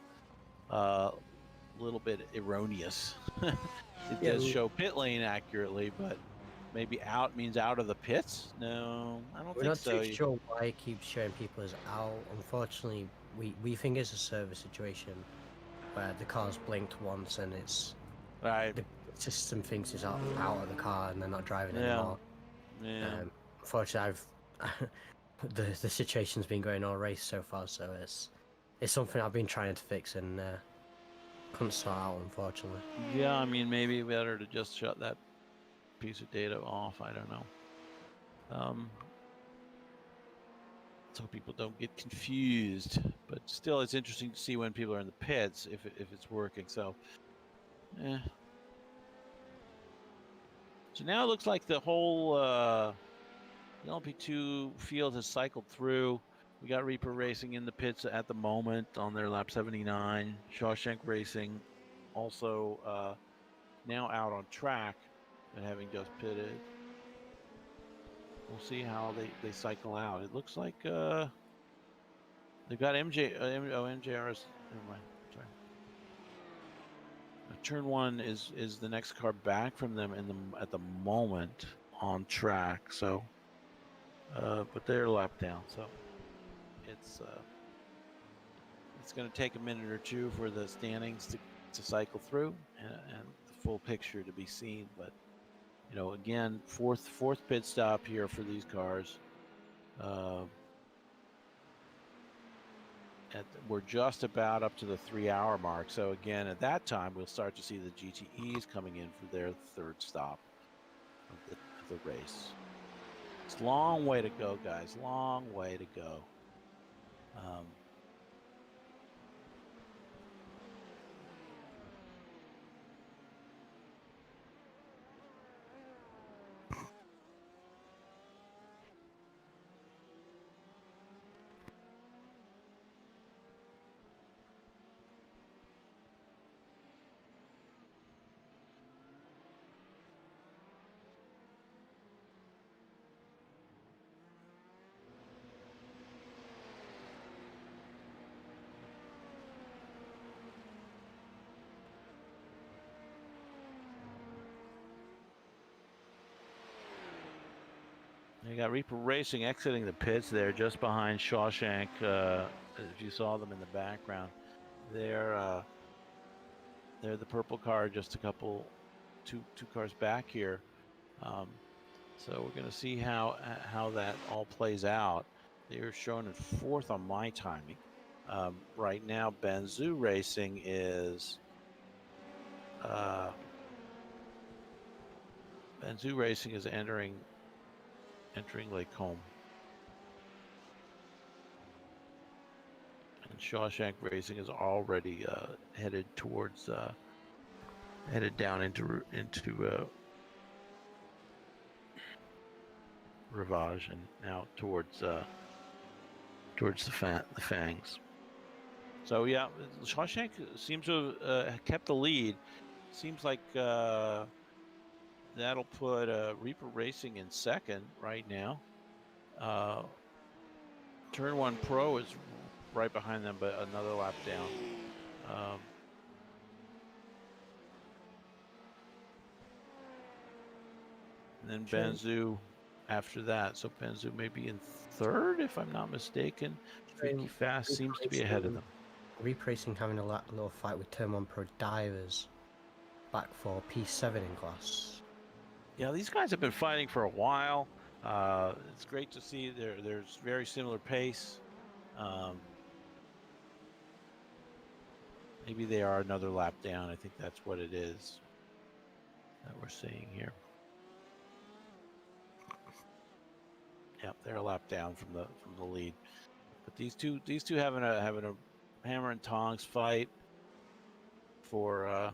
bit erroneous. It does show pit lane accurately, but maybe out means out of the pits? No, I don't think so. We're not too sure why it keeps showing people as out. Unfortunately, we think it's a service situation where the car's blinked once and it's right. The system thinks it's out of the car and they're not driving anymore. Yeah. Unfortunately, the situation's been going all race so far, so it's something I've been trying to fix and couldn't sort out, unfortunately. Yeah, I mean, maybe better to just shut that piece of data off. I don't know. So people don't get confused. But still, it's interesting to see when people are in the pits if it's working. So, So now it looks like the whole LMP2 field has cycled through. We got Reaper Racing in the pits at the moment on their lap 79. Shawshank Racing also now out on track and having just pitted. We'll see how they cycle out. It looks like they've got MJRS. Never mind. Sorry. Turn 1 is the next car back from them at the moment on track. So, but they're lapped down. So it's going to take a minute or two for the standings to cycle through and the full picture to be seen. But you know, again, fourth pit stop here for these cars. We're just about up to the 3-hour mark. So again, at that time, we'll start to see the GTEs coming in for their third stop of the race. It's a long way to go, guys. Long way to go. You got Reaper Racing exiting the pits there just behind Shawshank. If you saw them in the background, they're the purple car just two cars back here. So we're going to see how that all plays out. They're shown in fourth on my timing. Right now, Banzhou Racing is entering Lake Home. And Shawshank Racing is already headed down into Rivage and now towards the Fangs. So yeah, Shawshank seems to have kept the lead. Seems like that'll put Reaper Racing in second right now. Turn 1 Pro is right behind them, but another lap down. And then Banzu after that. So Banzu may be in third, if I'm not mistaken. Freaky Fast seems to be ahead of them. Repracing having a little fight with Turn 1 Pro Divers back for P7 in class. Yeah, these guys have been fighting for a while. It's great to see there's very similar pace. Maybe they are another lap down. I think that's what it is that we're seeing here. Yep, they're a lap down from the lead. But these two having a hammer and tongs fight for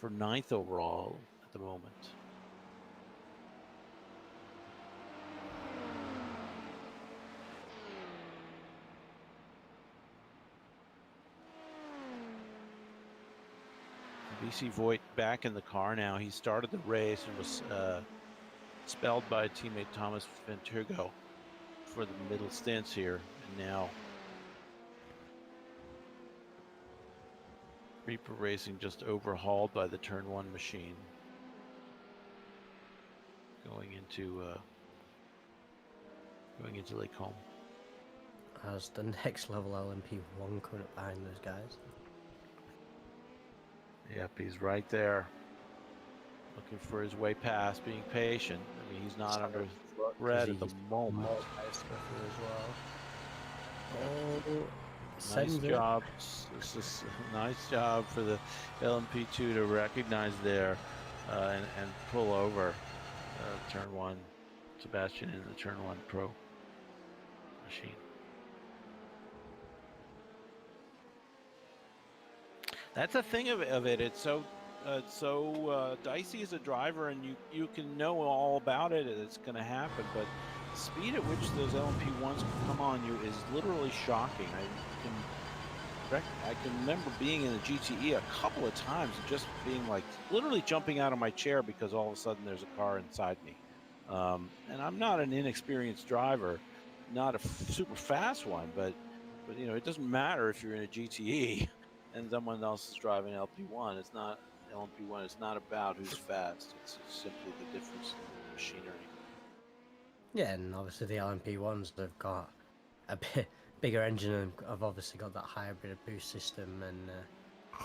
ninth overall at the moment. V.E.C. Voigt back in the car now. He started the race and was expelled by teammate Thomas Venturgo for the middle stints here, and now Reaper Racing just overhauled by the Turn 1 machine going into Lake Home. As the next level LMP1 coming up behind those guys. Yep, he's right there, looking for his way past, being patient. I mean, he's not under threat at the moment. Nice job. This is a nice job for the LMP2 to recognize there and pull over Turn 1 Sebastian in the Turn 1 Pro machine. That's the thing of it. It's so dicey as a driver, and you can know all about it. It's going to happen, but the speed at which those LMP1s can come on you is literally shocking. I can remember being in a GTE a couple of times and just being like literally jumping out of my chair because all of a sudden there's a car inside me. And I'm not an inexperienced driver, not a super fast one, but you know, it doesn't matter if you're in a GTE and someone else is driving LP1. It's not LMP1. It's not about who's fast. It's simply the difference in machinery. Yeah, and obviously the LMP1s, they've got a bit bigger engine and have obviously got that hybrid boost system, and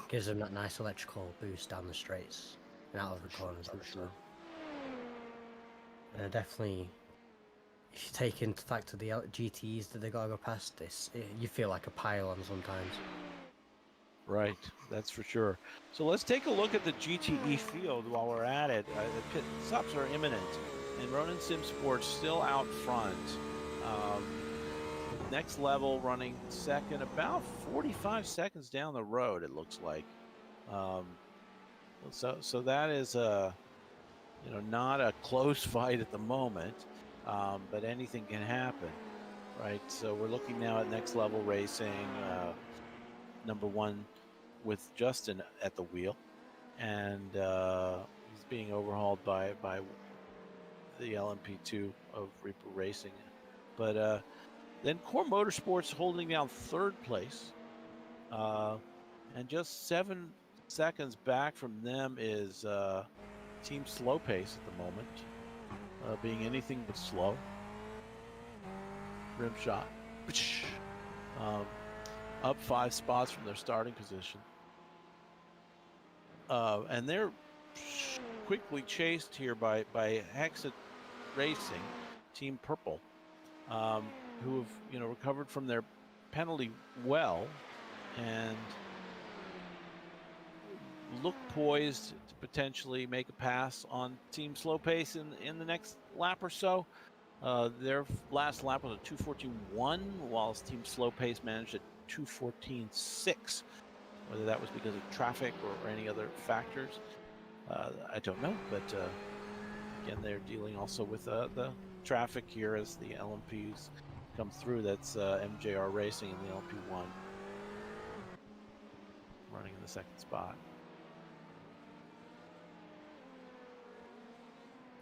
gives them that nice electrical boost down the straights and out of the corners. Sure. And definitely, if you take into factor the GTEs that they gotta go past this, you feel like a pylon sometimes. Right, that's for sure. So let's take a look at the GTE field while we're at it. The pit stops are imminent, and Ronin Sim Sports still out front. Next level running second, about 45 seconds down the road, it looks like. So that is not a close fight at the moment, but anything can happen, right? So we're looking now at Next Level Racing, number 1 with Justin at the wheel, and he's being overhauled by the LMP2 of Reaper Racing. But then Core Motorsports holding down third place, and just 7 seconds back from them is Team Slow Pace at the moment, being anything but slow. Rim shot. Up 5 spots from their starting position. And they're quickly chased here by Hexit Racing, Team Purple, who have recovered from their penalty well and look poised to potentially make a pass on Team Slow Pace in the next lap or so. Their last lap was a 2:14.1, whilst Team Slow Pace managed a 2:14.6. Whether that was because of traffic or any other factors, I don't know. But again, they're dealing also with the traffic here as the LMPs come through. That's MJR Racing in the LMP1 running in the second spot.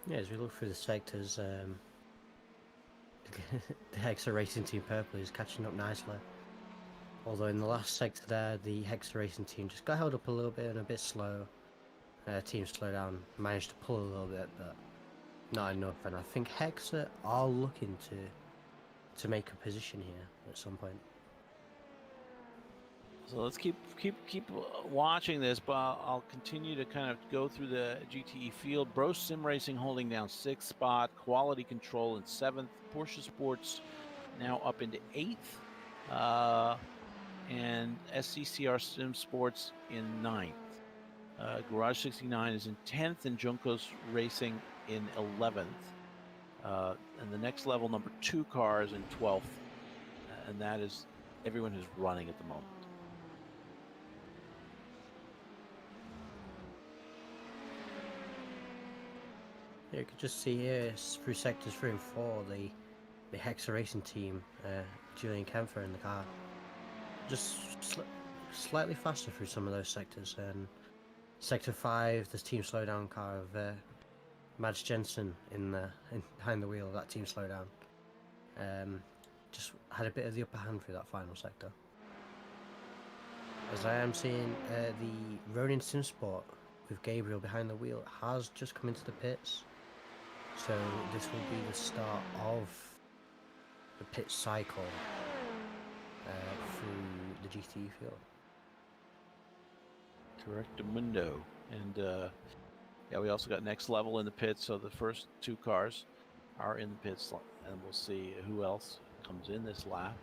Yeah, as we look through the sectors, the Hexa Racing Team Purple is catching up nicely. Although in the last sector there, the Hexa Racing Team just got held up a little bit and a bit slow. Team slow down, managed to pull a little bit, but not enough. And I think Hexa are looking to make a position here at some point. So let's keep watching this, but I'll continue to kind of go through the GTE field. Bro Sim Racing holding down 6th spot, Quality Control in 7th, Porsche Sports now up into 8th, and SCCR Sim Sports in 9th. Garage 69 is in 10th, and Junkos Racing in 11th. And the next level, number 2 car, is in 12th, and that is everyone who's running at the moment. Yeah, you could just see here through sectors 3 and 4, the Hexa Racing Team, Julian Kempfer in the car, just slightly faster through some of those sectors. And sector 5, the team slowdown car of Mads Jensen behind the wheel of that team slowdown, just had a bit of the upper hand through that final sector. As I am seeing the Ronin Simsport with Gabriel behind the wheel has just come into the pits. So this will be the start of the pit cycle through the GTE field. Correctamundo. And yeah, we also got next level in the pits, so the first 2 cars are in the pits, and we'll see who else comes in this lap.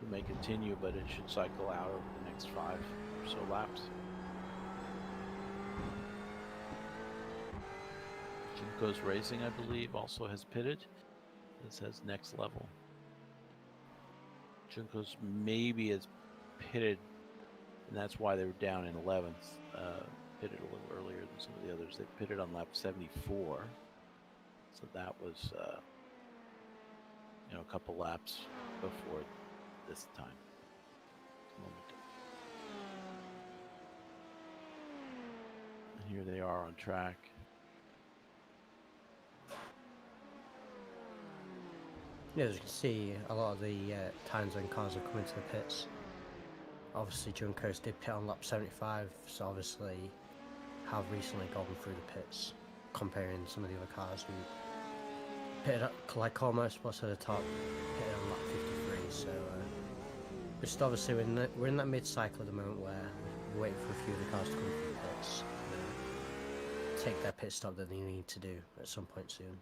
We may continue, but it should cycle out over the next 5 or so laps. Junkos Racing, I believe, also has pitted. This has next level. Junkos maybe has pitted, and that's why they were down in 11th. Pitted a little earlier than some of the others. They pitted on lap 74, so that was a couple laps before this time. And here they are on track. Yeah, as you can see, a lot of the times when cars have come into the pits. Obviously, Junkos did pit on lap 75, so obviously have recently gone through the pits, comparing some of the other cars who pitted up, like Core Motorsports at the top, pitted on lap 53. So, just obviously we're in that mid-cycle at the moment where we're waiting for a few of the cars to come through the pits, take their pit stop that they need to do at some point soon.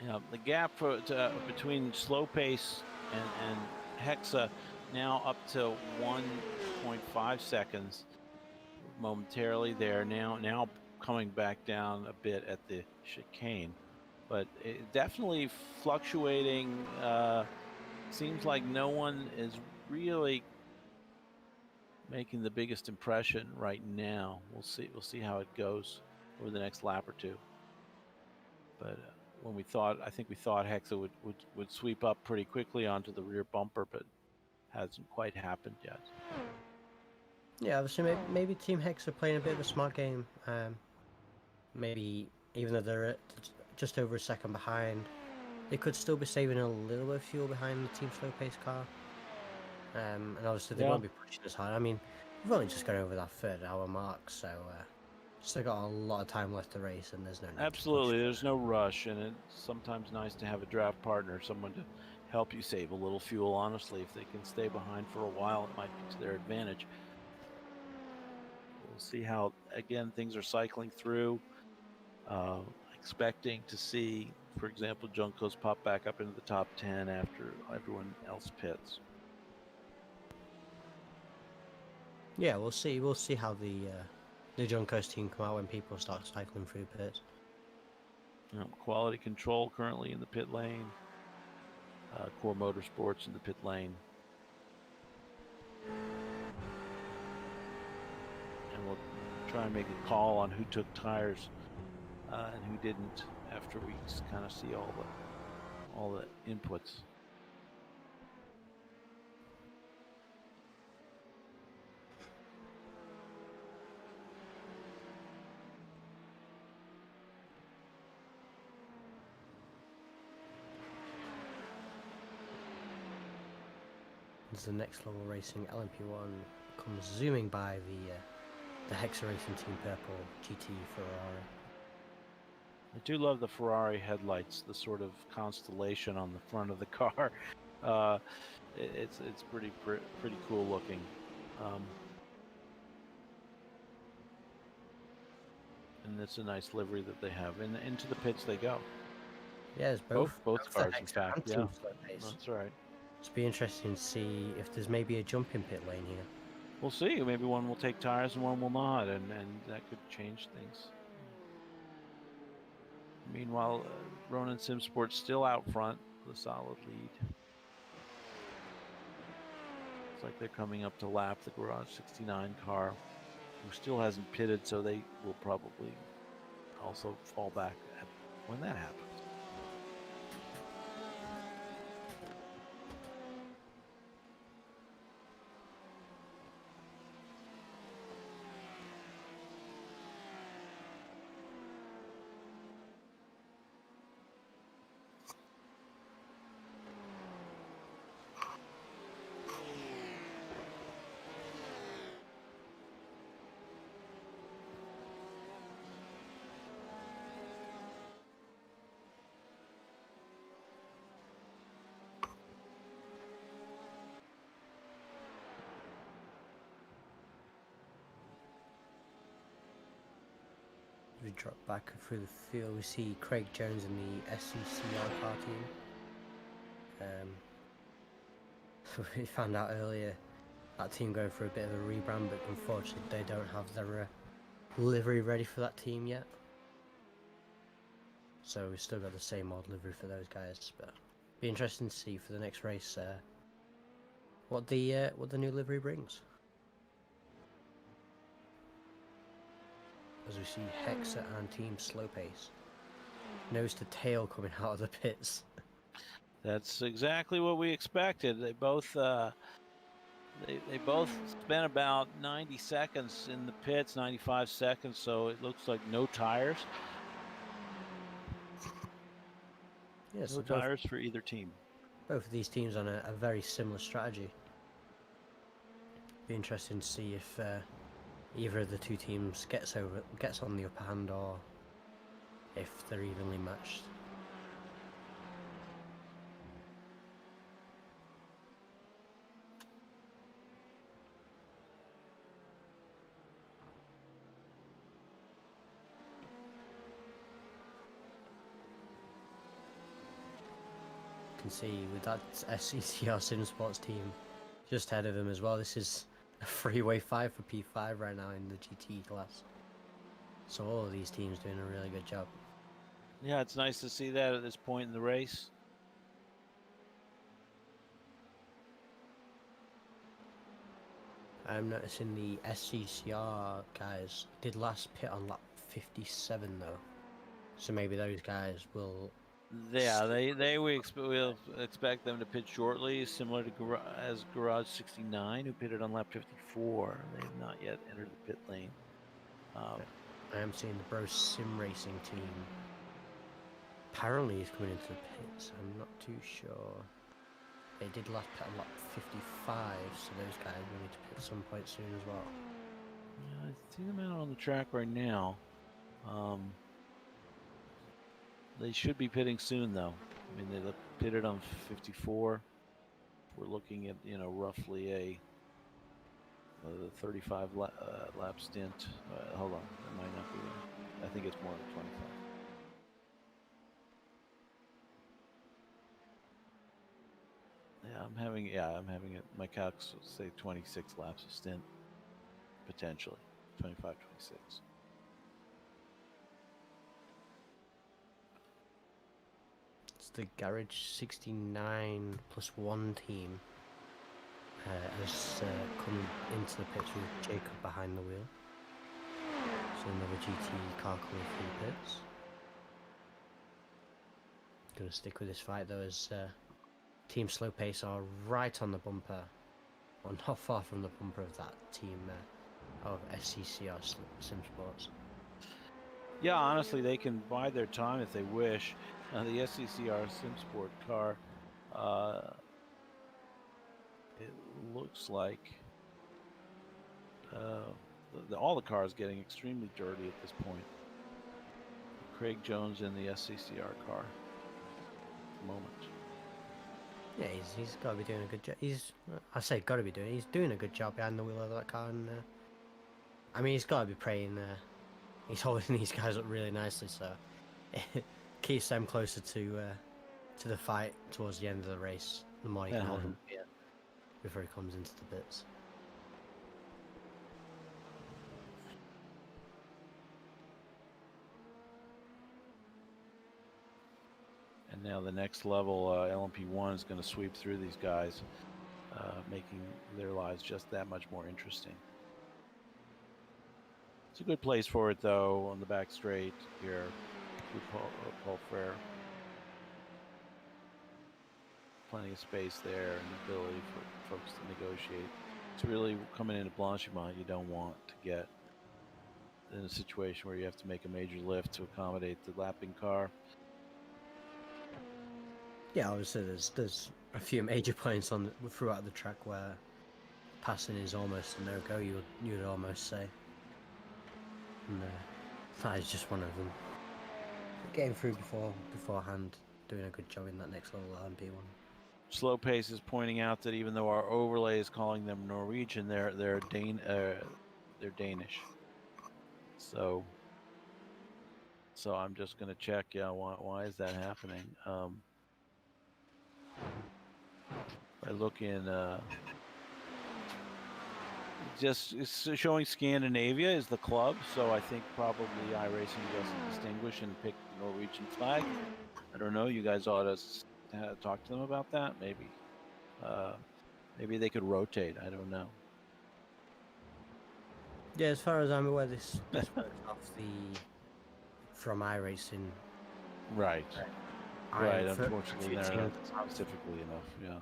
Yeah, the gap between slow pace and Hexa now up to 1.5 seconds momentarily there. Now coming back down a bit at the chicane, but it definitely fluctuating. Seems like no one is really making the biggest impression right now. We'll see how it goes over the next lap or two. But I think we thought Hexa would sweep up pretty quickly onto the rear bumper, but hasn't quite happened yet. Yeah, obviously maybe Team Hexa are playing a bit of a smart game. Maybe even though they're just over a second behind, they could still be saving a little bit of fuel behind the Team Slow Pace car. And obviously they won't be pushing as hard. I mean, we've only just got over that 3rd hour mark, so still got a lot of time left to race, and there's no need Absolutely, there's no rush, and it's sometimes nice to have a draft partner, someone to help you save a little fuel. Honestly, if they can stay behind for a while, it might be to their advantage. We'll see how, again, things are cycling through. Expecting to see, for example, Junkos pop back up into the top 10 after everyone else pits. Yeah, we'll see. We'll see how the Junkos team come out when people start cycling through pits. Quality Control currently in the pit lane. Core Motorsports in the pit lane. And we'll try and make a call on who took tires and who didn't after we kind of see all the inputs. towards the next level racing, LMP1 comes zooming by the Hexa Racing Team Purple GT Ferrari. I do love the Ferrari headlights, the sort of constellation on the front of the car. It's pretty cool looking. And it's a nice livery that they have. And into the pits they go. Yeah, it's both cars, in fact. Yeah, that's that's right. It's be interesting to see if there's maybe a jumping pit lane here. We'll see. Maybe one will take tires and one will not, and that could change things. Meanwhile, Ronin Simsport's still out front, with a solid lead. Looks like they're coming up to lap the Garage 69 car, who still hasn't pitted, so they will probably also fall back when that happens. We drop back through the field, we see Craig Jones in the SCCR car team. We found out earlier that team going for a bit of a rebrand, but unfortunately they don't have their livery ready for that team yet. So we've still got the same old livery for those guys, but be interesting to see for the next race what the new livery brings. As we see Hexa and Team Slow Pace, nose to tail coming out of the pits. That's exactly what we expected. They both they both spent about 90 seconds in the pits, 95 seconds. So it looks like no tires. Yes, no tires for either team. Both of these teams on a very similar strategy. Be interesting to see if either of the two teams gets on the upper hand, or if they're evenly matched. You can see with that SCCR Sim Sports team just ahead of him as well. This is a freeway 5 for P5 right now in the GT class. So all of these teams doing a really good job. Yeah, it's nice to see that at this point in the race. I'm noticing the SCCR guys did last pit on lap 57 though. So maybe those guys will... Yeah, we'll expect them to pit shortly, similar to as Garage 69, who pitted on lap 54. They have not yet entered the pit lane. I am seeing the Bro Sim Racing team. Apparently he's coming into the pits. I'm not too sure. They did last pit on lap 55, so those guys will need to pit at some point soon as well. Yeah, I see them out on the track right now. They should be pitting soon, though. I mean, they pitted on 54. We're looking at, roughly a 35 lap stint. Hold on, that might not be. I think it's more than 25. Yeah, I'm having it. My calcs say 26 laps of stint, potentially 25, 26. The Garage 69 plus 1 team has come into the pits with Jacob behind the wheel. So another GT car coming through the pits. Gonna stick with this fight though, as Team Slow Pace are right on the bumper, or not far from the bumper of that team of SCCR Sim Sports. Yeah, honestly, they can bide their time if they wish. The SCCR SimSport car it looks like all the cars getting extremely dirty at this point. Craig Jones in the SCCR car at the moment. Yeah, he's got to be doing a good job. He's doing a good job behind the wheel of that car, and I mean, he's got to be praying. He's holding these guys up really nicely, so it keeps them closer to the fight towards the end of the race. The more he can hold them here before he comes into the pits. And now the next level, LMP1 is going to sweep through these guys, making their lives just that much more interesting. It's a good place for it, though, on the back straight here with Paul Frere. Plenty of space there and the ability for folks to negotiate. It's really coming into Blanchimont, you don't want to get in a situation where you have to make a major lift to accommodate the lapping car. Yeah, obviously there's a few major points throughout the track where passing is almost a no-go, you would almost say. And that is just one of them. Getting through beforehand, doing a good job in that next level LMP1. Slow Pace is pointing out that even though our overlay is calling them Norwegian, they're Danish. So I'm just going to check. Yeah, why is that happening? I look in. Just it's showing Scandinavia is the club, so I think probably iRacing doesn't distinguish and pick the Norwegian flag. I don't know. You guys ought to talk to them about that. Maybe they could rotate. I don't know. Yeah, as far as I'm aware, this works off from iRacing. Right. Right. For Unfortunately, they're not specifically enough. Yeah.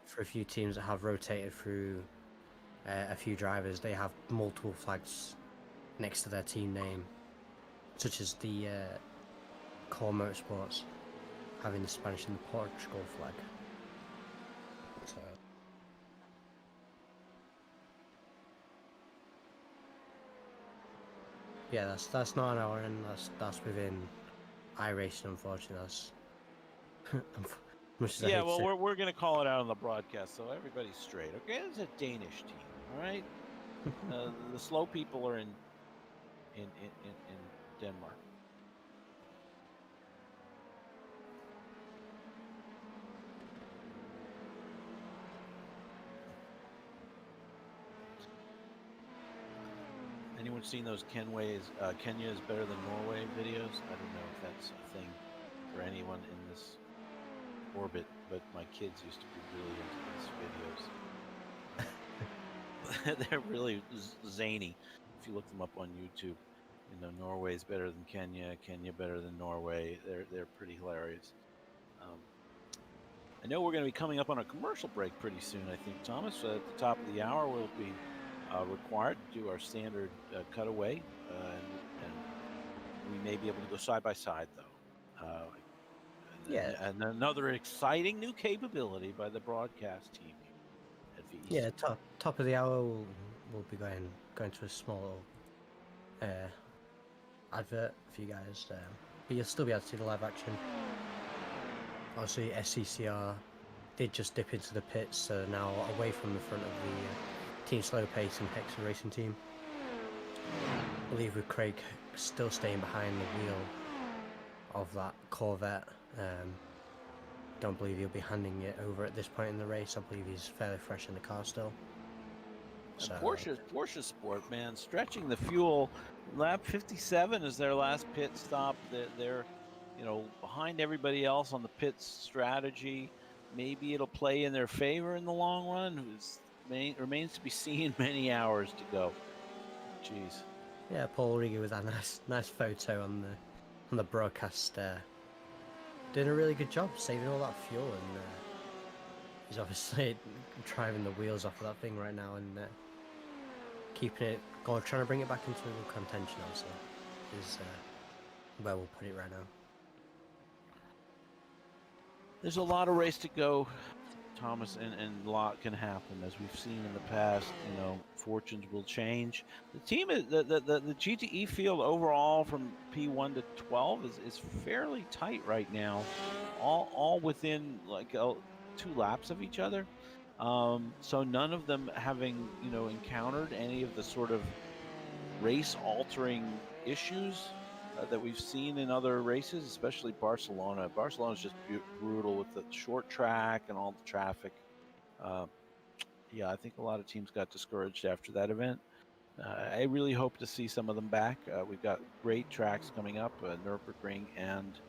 For a few teams that have rotated through a few drivers, they have multiple flags next to their team name, such as the Core Motorsports having the Spanish and the Portugal flag. So. Yeah, that's not on our end. That's within iRacing. Unfortunately, that's. Yeah, well, we're going to call it out on the broadcast, so everybody's straight. Okay, it's a Danish team. All right, the slow people are in Denmark. Anyone seen those Kenya is better than Norway videos? I don't know if that's a thing for anyone in this orbit, but my kids used to be really into these videos. They're really zany. If you look them up on YouTube, Norway's better than Kenya, Kenya better than Norway. They're pretty hilarious. I know we're going to be coming up on a commercial break pretty soon. I think, Thomas, at the top of the hour, we'll be required to do our standard cutaway, and we may be able to go side by side, though. Yeah, and another exciting new capability by the broadcast team at V.E.C. Yeah, top of the hour, we'll be going to a small advert for you guys, but you'll still be able to see the live action. Obviously, SCCR did just dip into the pits, so now away from the front of the Team Slow Pace and Hexa Racing team. I believe with Craig still staying behind the wheel of that Corvette. Don't believe he'll be handing it over at this point in the race. I believe he's fairly fresh in the car still. So, Porsche Sport, man, stretching the fuel. Lap 57 is their last pit stop. They're behind everybody else on the pit strategy. Maybe it'll play in their favor in the long run. Remains to be seen. Many hours to go. Jeez. Yeah, Paul Rieger with that nice photo on the broadcast. Doing a really good job saving all that fuel, and he's obviously driving the wheels off of that thing right now and keeping it going, trying to bring it back into contention. Also, is where we'll put it right now. There's a lot of race to go. Thomas, and a lot can happen, as we've seen in the past. You know, fortunes will change. The team is the GTE field overall from P1 to 12 is fairly tight right now, all within like 2 laps of each other. So none of them having encountered any of the sort of race-altering issues that we've seen in other races, especially Barcelona. Barcelona's just brutal with the short track and all the traffic. Yeah, I think a lot of teams got discouraged after that event. I really hope to see some of them back. We've got great tracks coming up. Nürburgring and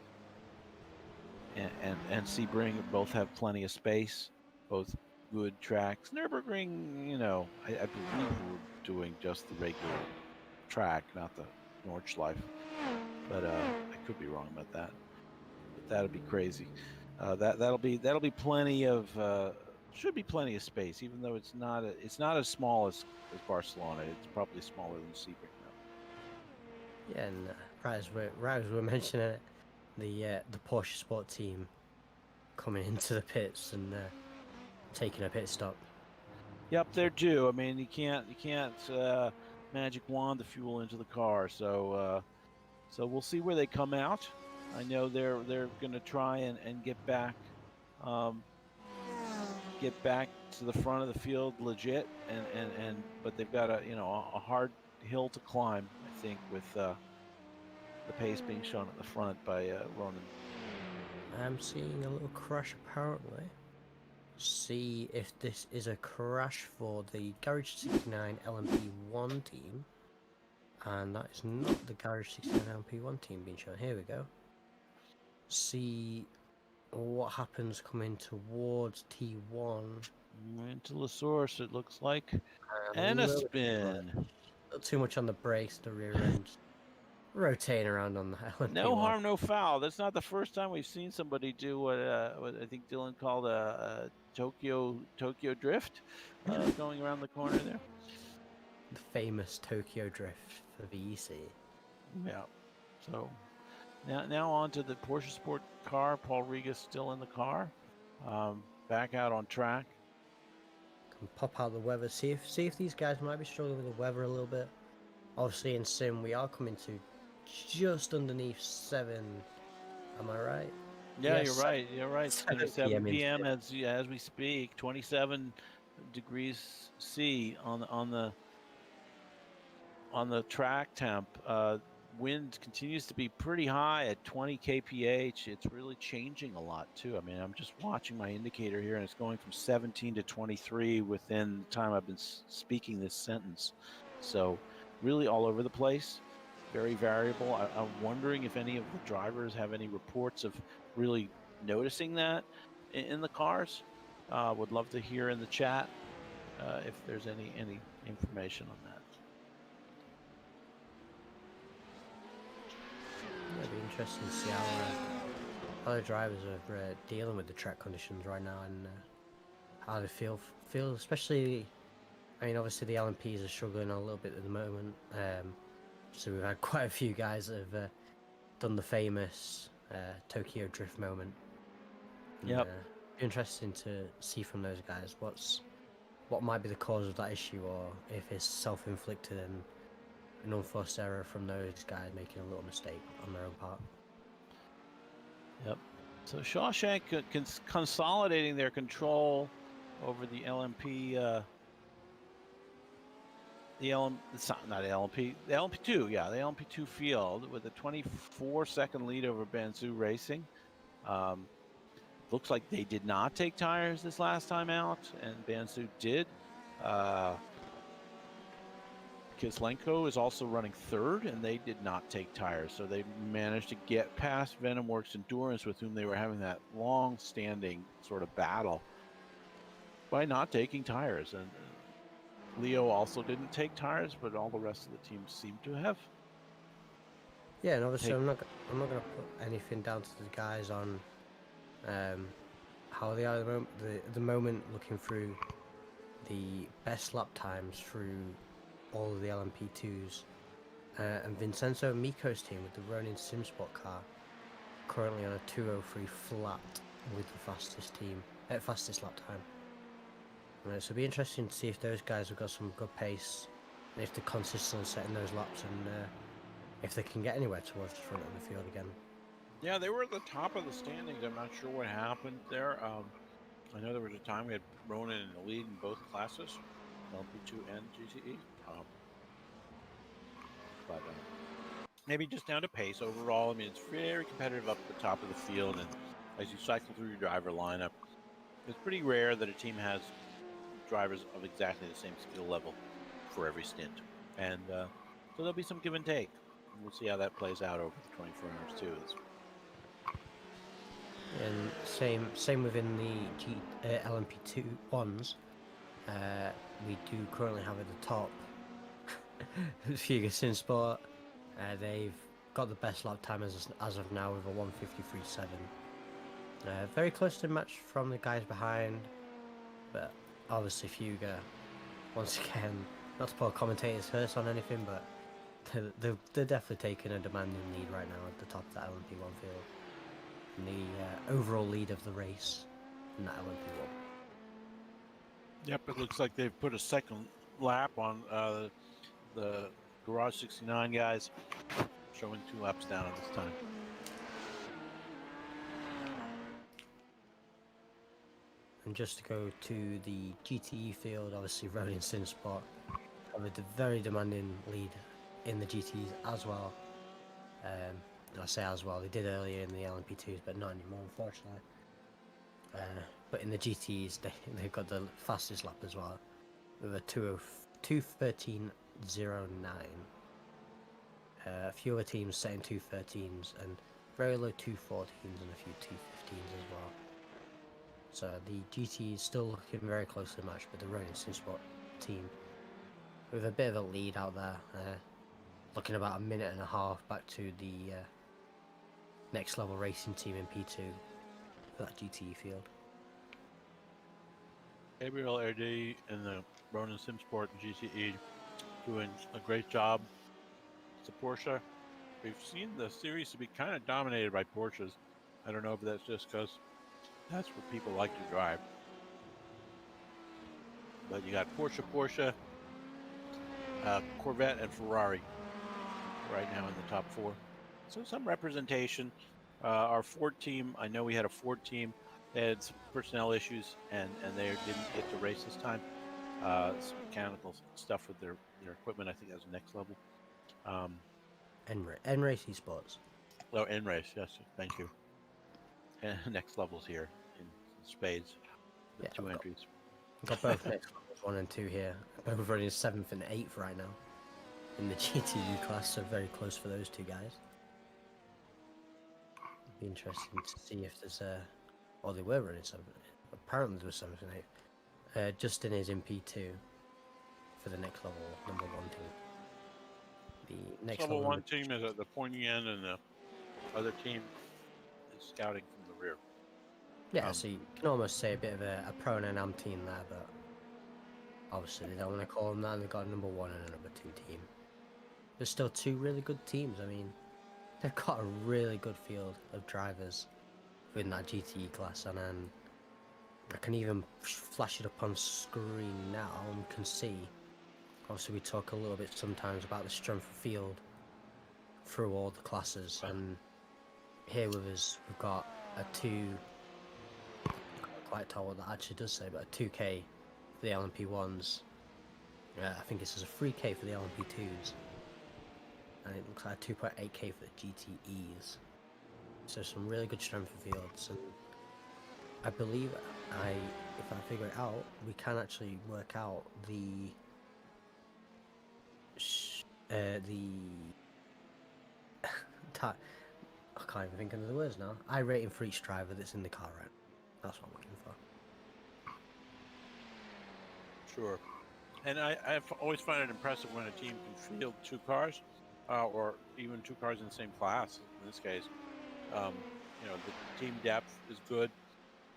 Sebring both have plenty of space, both good tracks. Nürburgring, I believe we're doing just the regular track, not the Nordschleife. But I could be wrong about that. But that'd be crazy. That'll be plenty of should be plenty of space, even though it's not as small as Barcelona. It's probably smaller than Sebring though. Yeah, and right as we're mentioning it, the Porsche Sport team coming into the pits and taking a pit stop. Yep, they're due. I mean, you can't magic wand the fuel into the car, so we'll see where they come out. I know they're going to try and get back to the front of the field legit, but they've got a hard hill to climb, I think, with the pace being shown at the front by Ronan. I'm seeing a little crash apparently. See if this is a crash for the Garage 69 LMP1 team. And that is not the Garage 69 LMP1 team being shown. Here we go. See what happens coming towards T1. Into the source, it looks like. And a spin. Not too much on the brakes, the rear end. Rotating around on the LMP1. No harm, no foul. That's not the first time we've seen somebody do what I think Dylan called a Tokyo drift, going around the corner there. The famous Tokyo drift for V.E.C. Yeah. So now on to the Porsche Sport car. Paul Riga's still in the car. Back out on track. Can pop out the weather. See if these guys might be struggling with the weather a little bit. Obviously in sim we are coming to just underneath 7. Am I right? Yeah, yes, you're right. 7 p.m. as we speak. 27 degrees C on the track temp. Wind continues to be pretty high at 20 kph. It's really changing a lot too. I mean, I'm just watching my indicator here, and it's going from 17 to 23 within the time I've been speaking this sentence. So really all over the place, very variable. I'm wondering if any of the drivers have any reports of really noticing that in the cars. Would love to hear in the chat if there's any information on that. It'd be interesting to see how other drivers are dealing with the track conditions right now, and how they feel, especially. I mean, obviously the LMPs are struggling a little bit at the moment. So we've had quite a few guys that have done the famous Tokyo drift moment. Yep. Interesting to see from those guys what might be the cause of that issue, or if it's self-inflicted and an unforced error from those guys making a little mistake on their own part. Yep. So Shawshank consolidating their control over the LMP. The LMP2, yeah, the LMP2 field with a 24-second lead over Banzhou Racing. Looks like they did not take tires this last time out, and Banzhou did. Kislenko is also running third, and they did not take tires, so they managed to get past VenomWorks Endurance, with whom they were having that long-standing sort of battle, by not taking tires. And Leo also didn't take tires, but all the rest of the teams seem to have. Yeah, and obviously I'm not going to put anything down to the guys on how they are at the moment, looking through the best lap times through all of the LMP2s, and Vincenzo Miko's team with the Ronin SimSport car currently on a 203 flat with the fastest team at fastest lap time. So it'll be interesting to see if those guys have got some good pace, and if they're consistent setting those laps, and if they can get anywhere towards the front of the field again. Yeah, they were at the top of the standings. I'm not sure what happened there. I know there was a time we had Ronan in the lead in both classes, LP2 and GTE. But maybe just down to pace overall. I mean, it's very competitive up the top of the field, and as you cycle through your driver lineup, it's pretty rare that a team has drivers of exactly the same skill level for every stint. And so there'll be some give and take. We'll see how that plays out over the 24 hours too. And same within the LMP2 ones. We do currently have at the top Fugus in Sport. They've got the best lap time as of now with a 1:53.7. Very close to match from the guys behind, but obviously Fuga, once again, not to put commentators first on anything, but they're definitely taking a demanding lead right now at the top of that LMP1 field. And the overall lead of the race in that LMP1. Yep, it looks like they've put a second lap on the Garage 69 guys, showing 2 laps down at this time. And just to go to the GTE field, obviously Ronin Sinspot have a very demanding lead in the GTEs as well. I say as well, they did earlier in the LMP2s, but not anymore, unfortunately. But in the GTEs, they've got the fastest lap as well, with a 2:13.09. A few other teams setting 2:13s, and very low 2:14s, and a few 2:15s as well. So the GT is still looking very closely matched with the Ronin Sinspot team, with a bit of a lead out there, looking about a minute and a half back to the next level racing team in P2 for that GTE field. Gabriel RD and the Ronin Simsport and GTE doing a great job. It's a Porsche. We've seen the series to be kind of dominated by Porsches. I don't know if that's just because that's what people like to drive. But you got Porsche, Corvette, and Ferrari right now in the top 4. So some representation. Our Ford team, I know we had a Ford team. They had some personnel issues, and they didn't get to race this time. Some mechanical stuff with their equipment. I think that was next level. N-Race Esports. Oh, N-Race, yes, thank you. And next levels here in spades. The 2 entries. Got both next levels 1 and 2 here. Both running 7th and 8th right now in the GTE class, so very close for those 2 guys. Be interesting to see if there's or they were running 7th. Apparently there was 7th and 8th. Justin is in P2 for the next level number 1 team. The next level 1 team is at the pointy end, and the other team is scouting from the rear. Yeah, so you can almost say a bit of a pro and an am team there, but obviously they don't want to call them that, and they've got a number 1 and a number 2 team. There's still 2 really good teams. I mean, they've got a really good field of drivers within that GTE class, and I can even flash it up on screen now, and we can see. Obviously, we talk a little bit sometimes about the strength of field through all the classes, and here with us, we've got a 2. I can't quite tell what that actually does say, but a 2K for the LMP1s. I think it says a 3K for the LMP2s, and it looks like a 2.8K for the GTEs. So some really good strength of fields, and I believe if I figure it out, we can actually work out the I can't even think of the words now. I rating for each driver that's in the car, right? That's what I'm looking for. Sure. And I've always found it impressive when a team can field 2 cars, or even 2 cars in the same class. In this case, the team depth is good.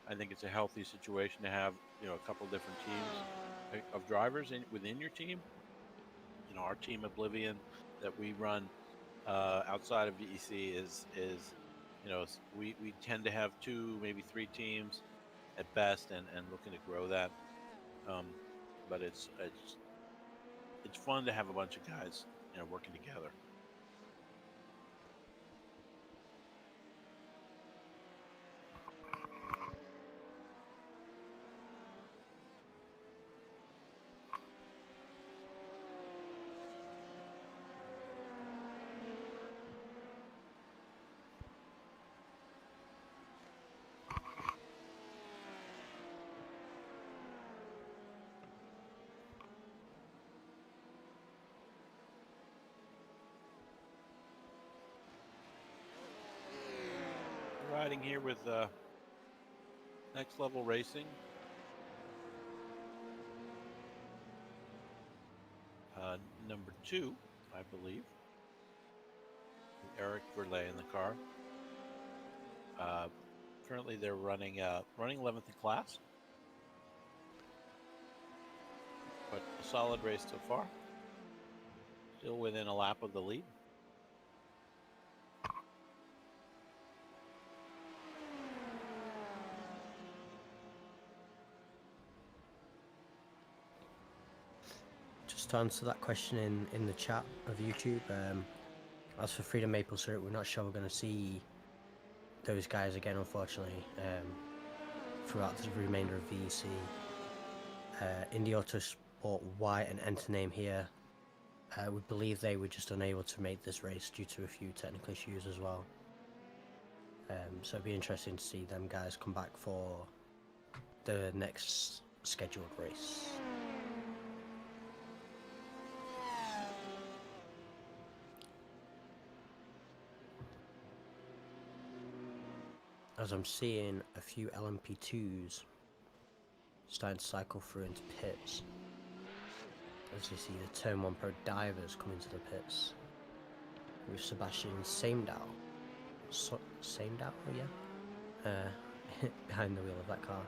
I think it's a healthy situation to have, a couple different teams of drivers within your team. Our team Oblivion that we run outside of VEC is we tend to have 2, maybe 3 teams at best, and looking to grow that. But it's fun to have a bunch of guys, working together. Riding here with Next Level Racing. Number 2, I believe. Eric Verlay in the car. Currently, they're running 11th in class. But a solid race so far. Still within a lap of the lead. Just to answer that question in the chat of YouTube, as for Freedom Maple Syrup, we're not sure we're going to see those guys again, unfortunately, throughout the remainder of VEC. Indie Autosport White and Enter Name here, we believe they were just unable to make this race due to a few technical issues as well. So it'd be interesting to see them guys come back for the next scheduled race. As I'm seeing a few LMP2s starting to cycle through into pits. As you see the Turn 1 Pro divers come into the pits. With Sebastian Saimdow. Saimdow, yeah? Behind the wheel of that car.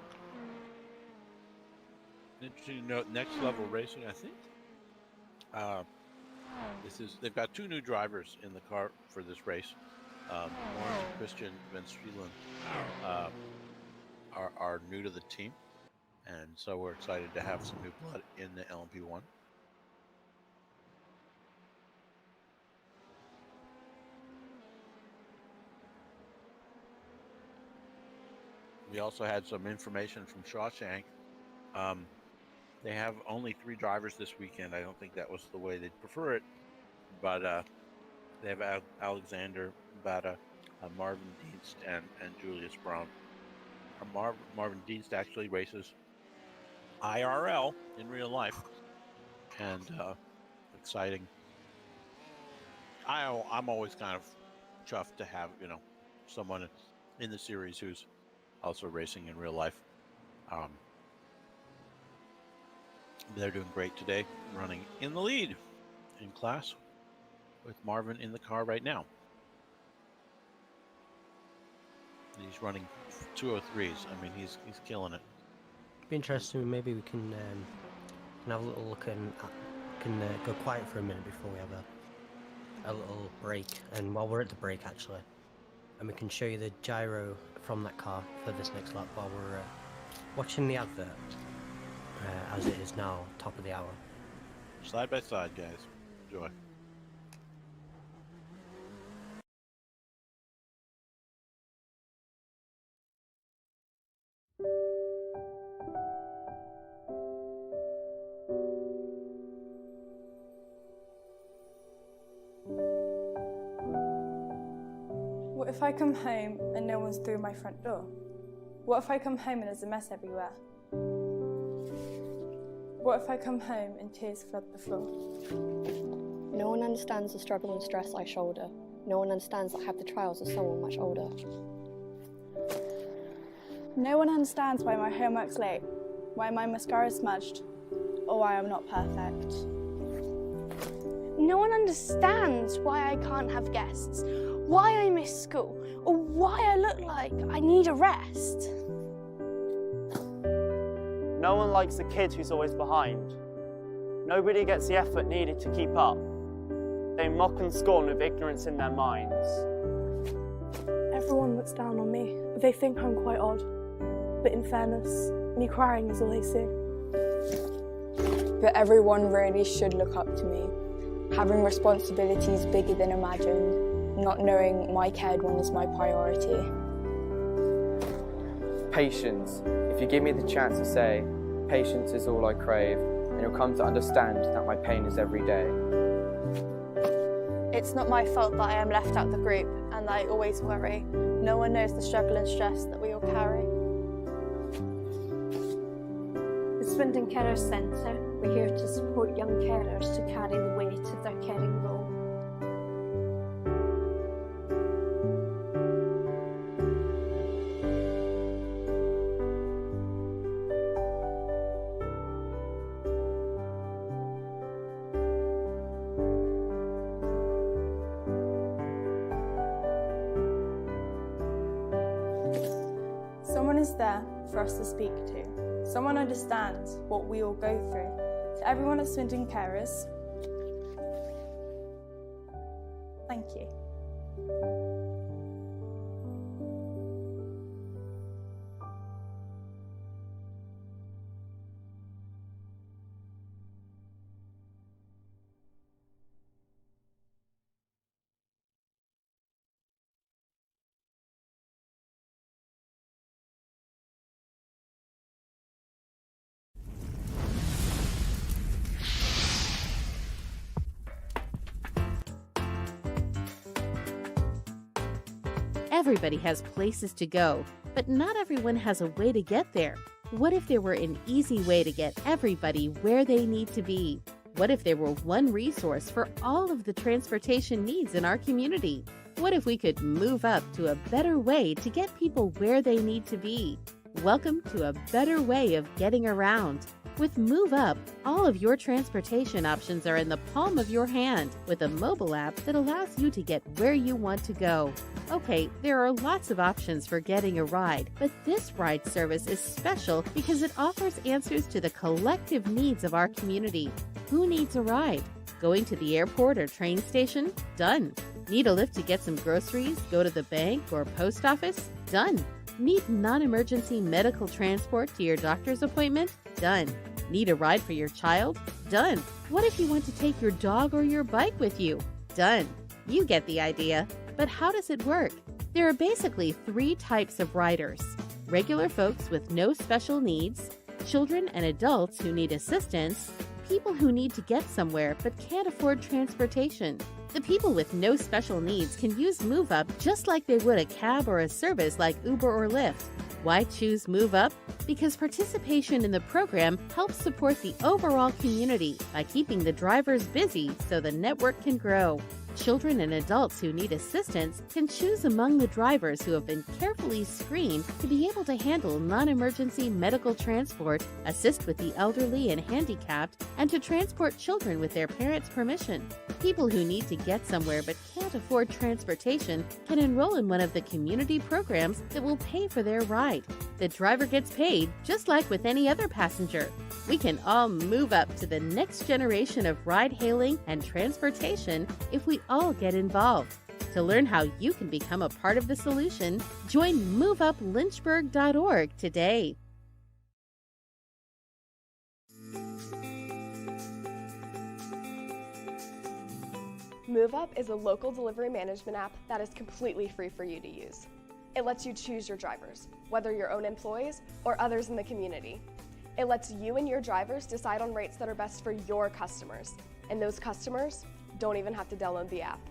Interesting note, Next Level Racing, I think. They've got 2 new drivers in the car for this race. Lawrence and Christian Van Strielen are new to the team, and so we're excited to have some new blood in the LMP1. We also had some information from Shawshank. They have only 3 drivers this weekend. I don't think that was the way they'd prefer it, but they have Alexander Bada, Marvin Dienst, and Julius Brown. Marvin Dienst actually races IRL in real life, and exciting. I'm always kind of chuffed to have someone in the series who's also racing in real life. They're doing great today, running in the lead in class with Marvin in the car right now. He's running 203s. I mean, he's killing it. Be interesting. Maybe we can have a little look and can go quiet for a minute before we have a little break. And while we're at the break, actually, and we can show you the gyro from that car for this next lap while we're watching the advert, as it is now top of the hour. Side by side, guys. Enjoy. What if I come home and no one's through my front door? What if I come home and there's a mess everywhere? What if I come home and tears flood the floor? No one understands the struggle and stress I shoulder. No one understands that I have the trials of someone much older. No one understands why my homework's late, why my mascara's smudged, or why I'm not perfect. No one understands why I can't have guests, why I miss school, or why I look like I need a rest. No one likes the kid who's always behind. Nobody gets the effort needed to keep up. They mock and scorn with ignorance in their minds. Everyone looks down on me. They think I'm quite odd. But in fairness, me crying is all they see. But everyone really should look up to me. Having responsibilities bigger than imagined, not knowing my cared one is my priority. Patience. If you give me the chance to say, patience is all I crave, and you'll come to understand that my pain is every day. It's not my fault that I am left out of the group and that I always worry. No one knows the struggle and stress that we all carry. The Swindon Carers Centre, we're here to support young carers to carry the weight of their caring role. Someone is there for us to speak to. Someone understands what we all go through. To everyone at Swindon Carers, thank you. Everybody has places to go, but not everyone has a way to get there. What if there were an easy way to get everybody where they need to be? What if there were one resource for all of the transportation needs in our community? What if we could move up to a better way to get people where they need to be? Welcome to a better way of getting around. With MoveUp, all of your transportation options are in the palm of your hand with a mobile app that allows you to get where you want to go. Okay, there are lots of options for getting a ride, but this ride service is special because it offers answers to the collective needs of our community. Who needs a ride? Going to the airport or train station? Done. Need a lift to get some groceries, go to the bank or post office? Done. Need non-emergency medical transport to your doctor's appointment? Done. Need a ride for your child? Done. What if you want to take your dog or your bike with you? Done. You get the idea. But how does it work? There are basically 3 types of riders: regular folks with no special needs, children and adults who need assistance, people who need to get somewhere but can't afford transportation. The people with no special needs can use MoveUp just like they would a cab or a service like Uber or Lyft. Why choose MoveUp? Because participation in the program helps support the overall community by keeping the drivers busy so the network can grow. Children and adults who need assistance can choose among the drivers who have been carefully screened to be able to handle non-emergency medical transport, assist with the elderly and handicapped, and to transport children with their parents' permission. People who need to get somewhere but can't afford transportation can enroll in one of the community programs that will pay for their ride. The driver gets paid just like with any other passenger. We can all move up to the next generation of ride-hailing and transportation if we all get involved. To learn how you can become a part of the solution, join MoveUpLynchburg.org today. MoveUp is a local delivery management app that is completely free for you to use. It lets you choose your drivers, whether your own employees or others in the community. It lets you and your drivers decide on rates that are best for your customers, and those customers don't even have to download the app.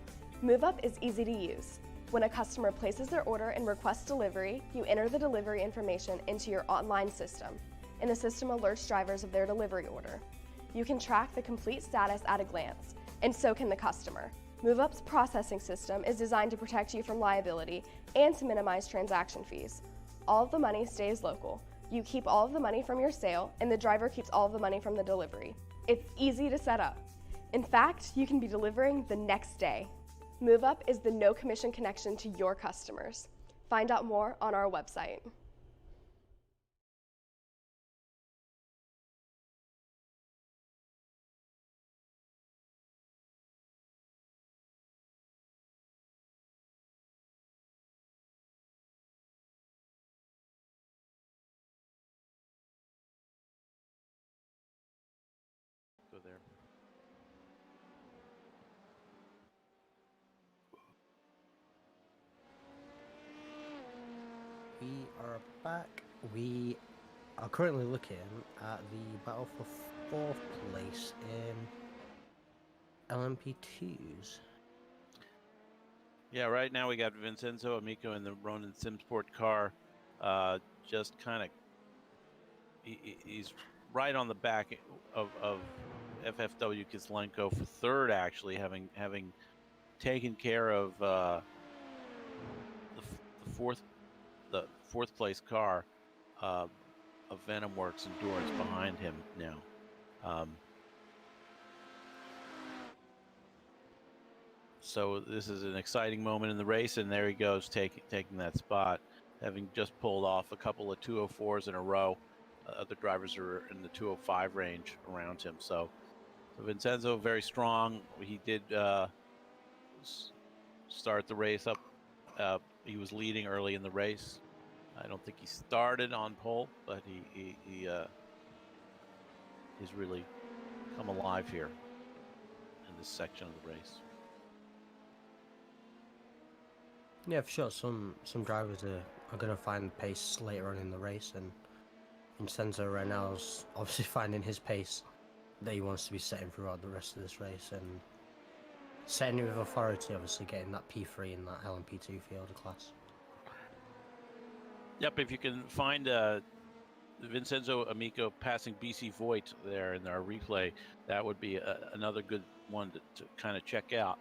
MoveUp is easy to use. When a customer places their order and requests delivery, you enter the delivery information into your online system, and the system alerts drivers of their delivery order. You can track the complete status at a glance, and so can the customer. MoveUp's processing system is designed to protect you from liability and to minimize transaction fees. All of the money stays local. You keep all of the money from your sale, and the driver keeps all of the money from the delivery. It's easy to set up. In fact, you can be delivering the next day. MoveUp is the no-commission connection to your customers. Find out more on our website. we are back. We are currently looking at the battle for 4th place in LMP2s. Yeah, right now we got Vincenzo Amico in the Ronin Simsport car. Just kind of, he's right on the back of FFW Kislenko for 3rd, actually, having taken care of the fourth place car of Venom Works Endurance behind him now. So this is an exciting moment in the race, and there he goes taking that spot, having just pulled off a couple of 204s in a row. Other drivers are in the 205 range around him. So Vincenzo very strong. He did start the race up. He was leading early in the race. I don't think he started on pole, but he's really come alive here in this section of the race. Yeah, for sure. Some drivers are going to find the pace later on in the race, and Vincenzo right now is obviously finding his pace that he wants to be setting throughout the rest of this race, and setting it with authority, obviously getting that P3 in that LMP2 fielder class. Yep, if you can find Vincenzo Amico passing V.E.C Voigt there in our replay, that would be another good one to kind of check out.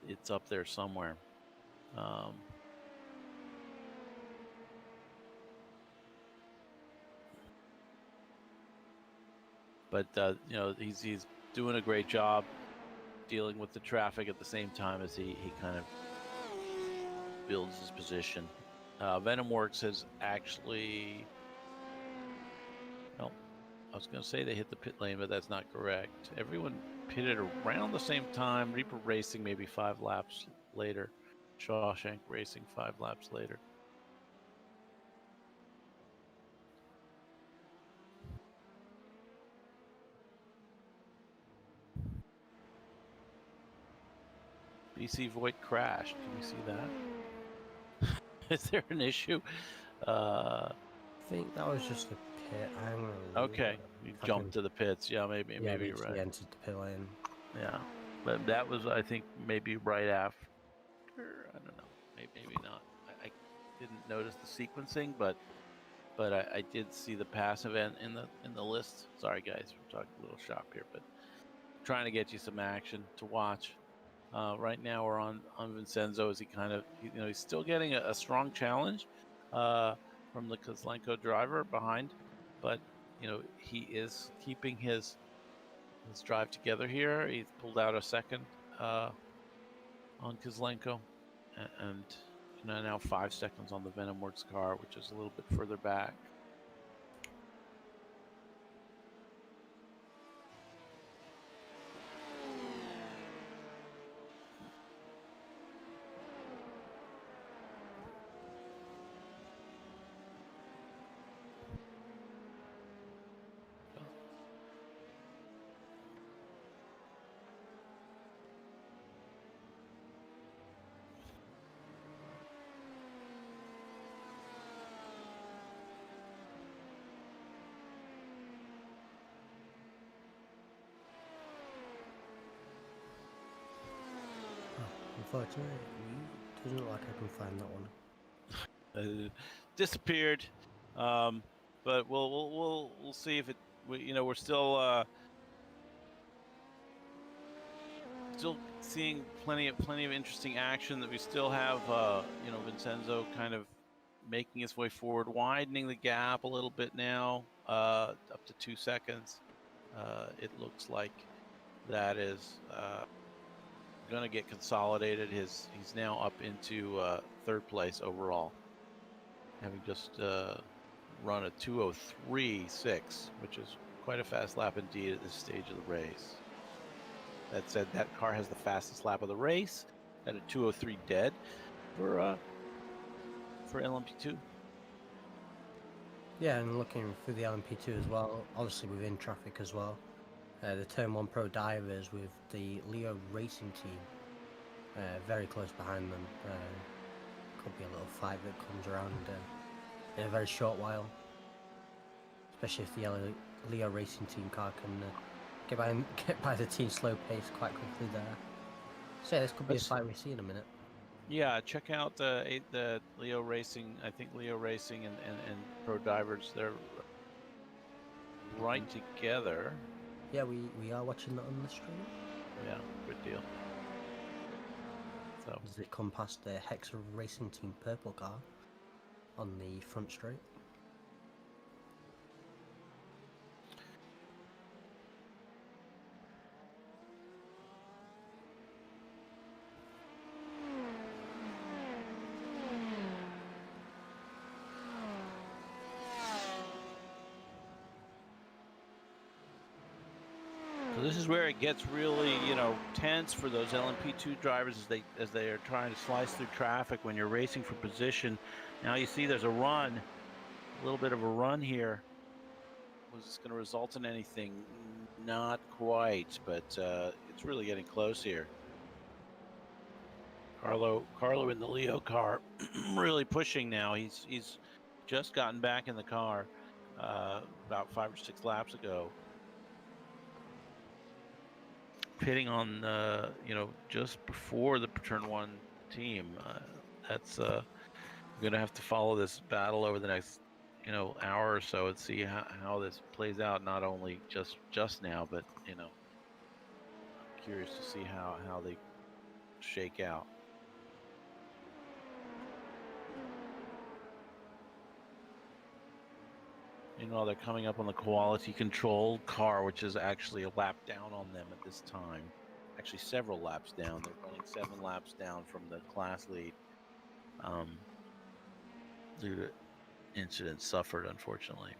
It's up there somewhere. But you know, he's doing a great job dealing with the traffic at the same time as he kind of builds his position. Venom Works has actually, well, I was going to say they hit the pit lane, but that's not correct. Everyone pitted around the same time. Reaper Racing maybe 5 laps later. Shawshank Racing 5 laps later. V.E.C Voigt crashed. Can you see that? Is there an issue? I think that was just a pit. Okay, we jumped to the pits. Yeah, maybe you're right. He entered the pit lane. Yeah, but that was, I think, maybe right after. I don't know. Maybe not. I didn't notice the sequencing, but I did see the pass event in the list. Sorry, guys, we're talking a little shop here, but trying to get you some action to watch. Right now we're on Vincenzo as he kind of, he's still getting a strong challenge from the Kislenko driver behind, but he is keeping his drive together here. He's pulled out a second on Kislenko, and now 5 seconds on the Venom Works car, which is a little bit further back. Unfortunately, it doesn't look like I can find that one. Disappeared, but we'll see if it. We're still seeing plenty of interesting action. That we still have Vincenzo kind of making his way forward, widening the gap a little bit now, up to 2 seconds. It looks like that is going to get consolidated. He's now up into 3rd place overall, having just run a 2:03.6, which is quite a fast lap indeed at this stage of the race. That said, that car has the fastest lap of the race at a 2:03 dead for LMP2. Yeah, and looking through the LMP2 as well, obviously within traffic as well. The Turn 1 Pro divers with the Leo Racing team very close behind them. could be a little fight that comes around in a very short while. Especially if the Leo Racing Team car can get by the team slow pace quite quickly there. So yeah, this could be a fight we see in a minute. Yeah, check out the Leo Racing. I think Leo Racing and Pro Divers, they're right together. Yeah, we are watching that on the stream. Yeah, good deal. So as they come past the Hexa Racing Team purple car on the front straight. So this is where it gets really, tense for those LMP2 drivers as they are trying to slice through traffic when you're racing for position. Now you see there's a run, a little bit of a run here. Was this going to result in anything? Not quite, but it's really getting close here. Carlo in the Leo car, really pushing now. He's just gotten back in the car about 5 or 6 laps ago. Pitting on, just before the Turn 1 team. That's going to have to follow this battle over the next, hour or so and see how this plays out. Not only just now, but I'm curious to see how they shake out. Meanwhile, they're coming up on the quality control car, which is actually a lap down on them at this time. Actually, several laps down. They're running 7 laps down from the class lead due to incidents suffered, unfortunately.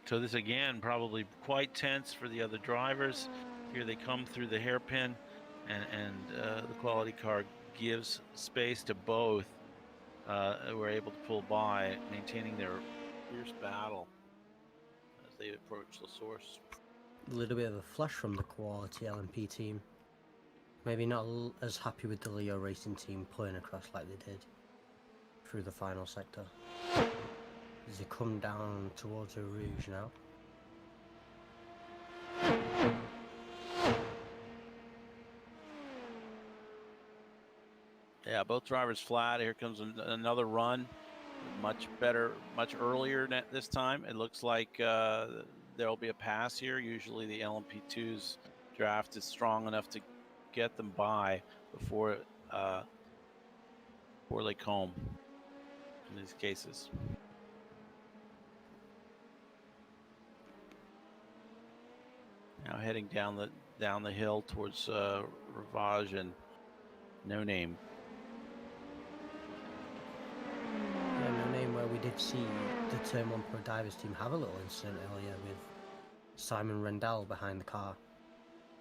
So this again probably quite tense for the other drivers. Here they come through the hairpin, and the quality car gives space to both. Were able to pull by, maintaining their fierce battle as they approach the source. A little bit of a flash from the quality LMP team. Maybe not as happy with the Leo Racing Team pulling across like they did through the final sector. As they come down towards the Rouge now. Yeah, both drivers flat. Here comes another run. Much better, much earlier this time. It looks like there'll be a pass here. Usually the LMP2's draft is strong enough to get them by before they comb in these cases. Now heading down the hill towards Ravage and No Name. Yeah, No Name, where we did see the Turn 1 Pro Divers team have a little incident earlier with Simon Rendell behind the car,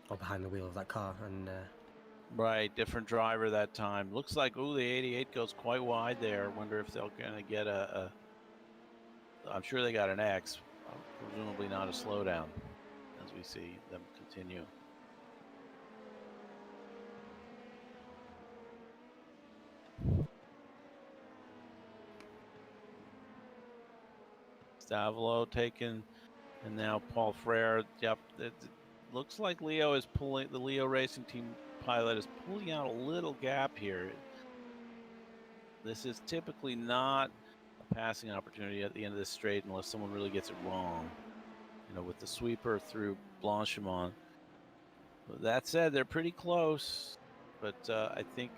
or behind the wheel of that car, and right, different driver that time. Looks like the 88 goes quite wide there. Wonder if they're gonna get I'm sure they got an X, presumably not a slowdown, as we see them continue. Stavolo taken, and now Paul Frere. Yep, it looks like Leo is pulling. The Leo Racing Team pilot is pulling out a little gap here. This is typically not a passing opportunity at the end of this straight unless someone really gets it wrong. With the sweeper through Blanchimont. That said, they're pretty close, but I think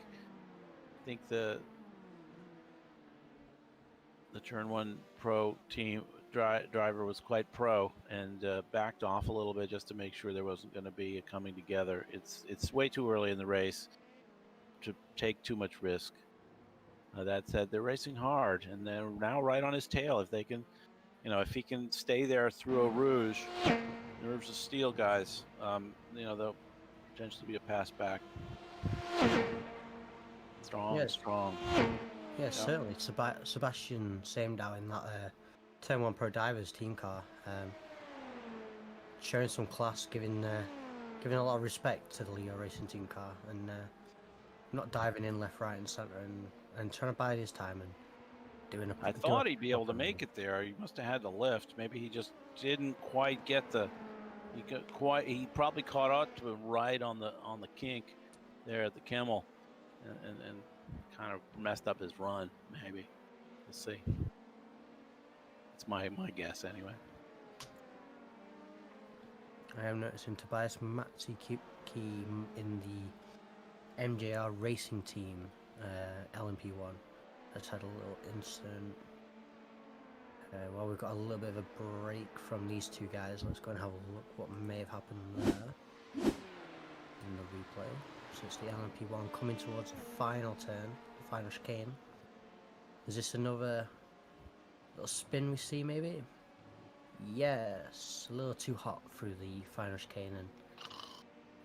the Turn 1 Pro team driver was quite pro and backed off a little bit just to make sure there wasn't going to be a coming together. It's way too early in the race to take too much risk. That said, they're racing hard, and they're now right on his tail. If they can, if he can stay there through a Rouge, nerves of steel, guys. They'll potentially be a pass back. Strong. Yes. Strong. Yeah, certainly. Sebastian Samdow in that Turn 1 Pro Divers team car, showing some class, giving a lot of respect to the Leo Racing team car, and not diving in left, right, and centre, and trying to bide his time and doing a. I thought he'd be able to make it there. He must have had the lift. Maybe he just didn't quite get the. He probably caught up to him right on the kink there at the Kimmel, and kind of messed up his run. Maybe we'll see. It's my guess anyway. I am noticing Tobias Matsuki in the MJR Racing Team LMP1 has had a little incident. Well, we've got a little bit of a break from these two guys. Let's go and have a look what may have happened there in the replay. So it's the LMP1 coming towards the final turn, the final chicane. Is this another little spin we see maybe? Yes, a little too hot through the final chicane and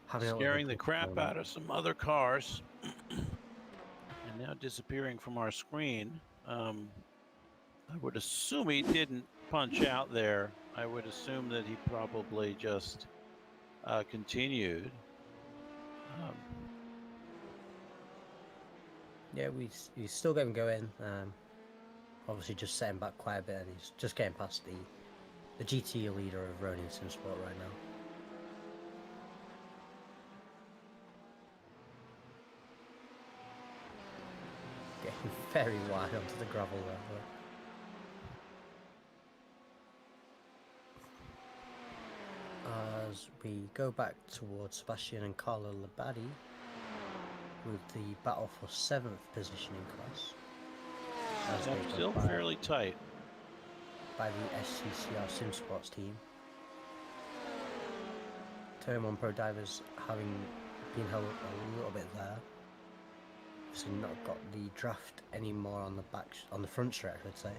having scaring the crap out of some other cars and now disappearing from our screen. I would assume he didn't punch out there. I would assume that he probably just continued. Yeah, we still got him going. Obviously just setting back quite a bit, and he's just getting past the GT leader of Ronin Simsport right now. Getting very wide onto the gravel there. As we go back towards Sebastian and Carlo Labadie with the battle for 7th position in class. That's still fairly tight. By the SCCR Simsports team. Turn 1 Pro Divers having been held up a little bit there. Obviously not got the draft anymore on the front stretch, I'd say.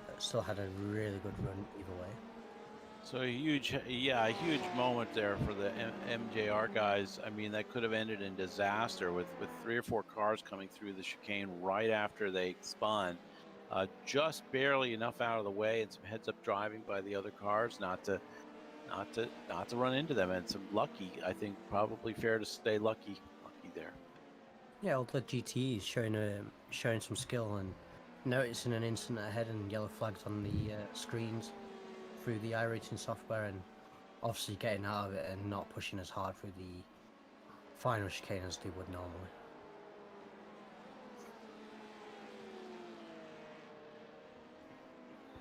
But still had a really good run either way. So a huge moment there for the MJR guys. I mean, that could have ended in disaster with 3 or 4 cars coming through the chicane right after they spun. Just barely enough out of the way and some heads-up driving by the other cars not to run into them, and some lucky. I think probably fair to stay lucky there. Yeah, all the GTs showing some skill and noticing an incident ahead and yellow flags on the screens through the iRacing software, and obviously getting out of it and not pushing as hard through the final chicane as they would normally.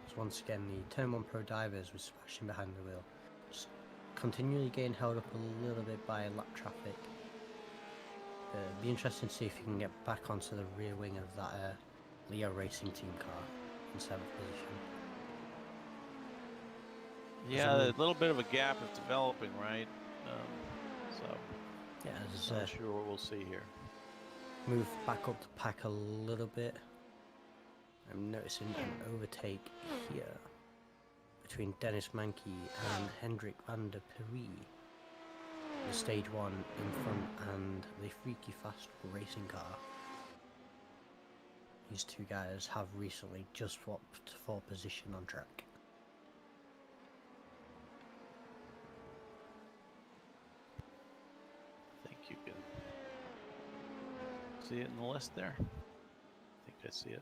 So once again, the Turn 1 Pro Divers was smashing behind the wheel, just continually getting held up a little bit by lap traffic. It'd be interesting to see if you can get back onto the rear wing of that Leo Racing team car in 7th position. Yeah, a little bit of a gap is developing, right? So yeah, I'm not sure what we'll see here. Move back up the pack a little bit. I'm noticing an overtake here between Dennis Mankey and Hendrik van der Perrie. The stage 1 in front and the freaky fast racing car. These two guys have recently just swapped for position on track. I think you can see it in the list there. I think I see it.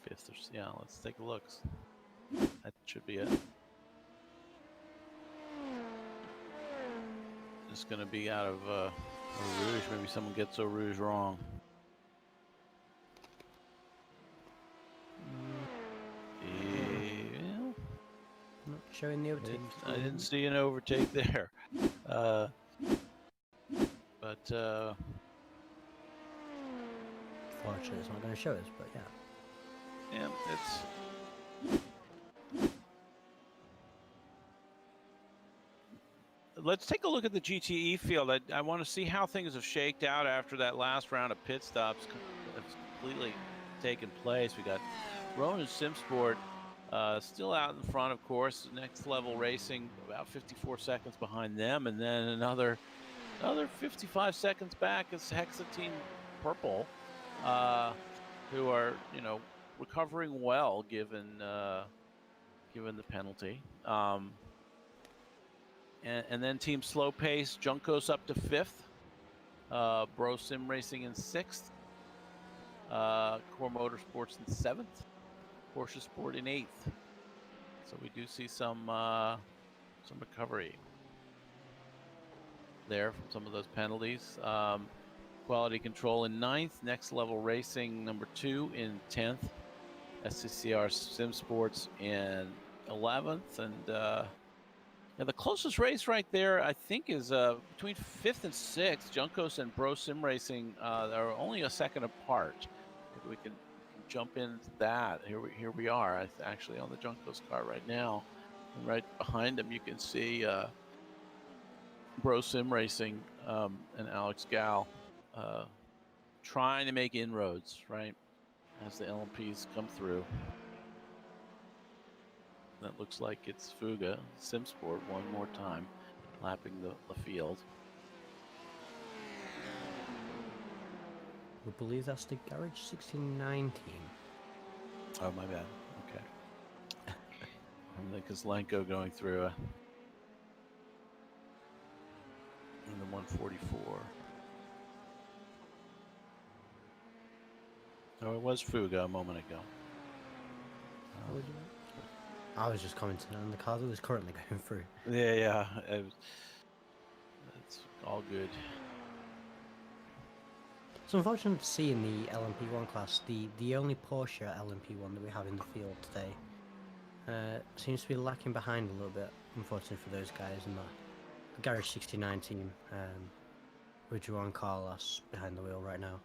5th, yeah, let's take a look. That should be it. It's going to be out of Eau Rouge. Maybe someone gets Eau Rouge wrong. Yeah. Not showing the overtake. I didn't see an overtake there. But fortunately, it's not going to show us, but yeah. Yeah, let's take a look at the GTE field. I want to see how things have shaked out after that last round of pit stops that's completely taken place. We got Ronin Simsport still out in front, of course. Next Level Racing about 54 seconds behind them, and then another 55 seconds back is Hexa Team Purple. who are, you know, recovering well given given the penalty. And then Team Slow Pace, Junkos up to 5th, Bro Sim Racing in 6th, Core Motorsports in 7th, Porsche Sport in 8th. So we do see some recovery there from some of those penalties. Quality Control in 9th, Next Level Racing number 2 in 10th, SCCR Sim Sports in 11th, and yeah, the closest race right there, I think, is between 5th and 6th. Junkos and Bro Sim Racing are only a second apart. Maybe we can jump into that. Here we are, actually on the Junkos car right now, and right behind them you can see Bro Sim Racing and Alex Gal trying to make inroads, right, as the LMPs come through. That looks like it's Fuga, SimSport, one more time, lapping the field. I believe that's the Garage 69 team. Oh, my bad. Okay. I think it's Lenko going through in the 144. Oh, it was Fuga a moment ago. I was just commenting on the car that was currently going through. Yeah. It's all good. It's unfortunate to see in the LMP1 class, the only Porsche LMP1 that we have in the field today seems to be lacking behind a little bit, unfortunately for those guys in the Garage 69 team, with Juan Carlos behind the wheel right now.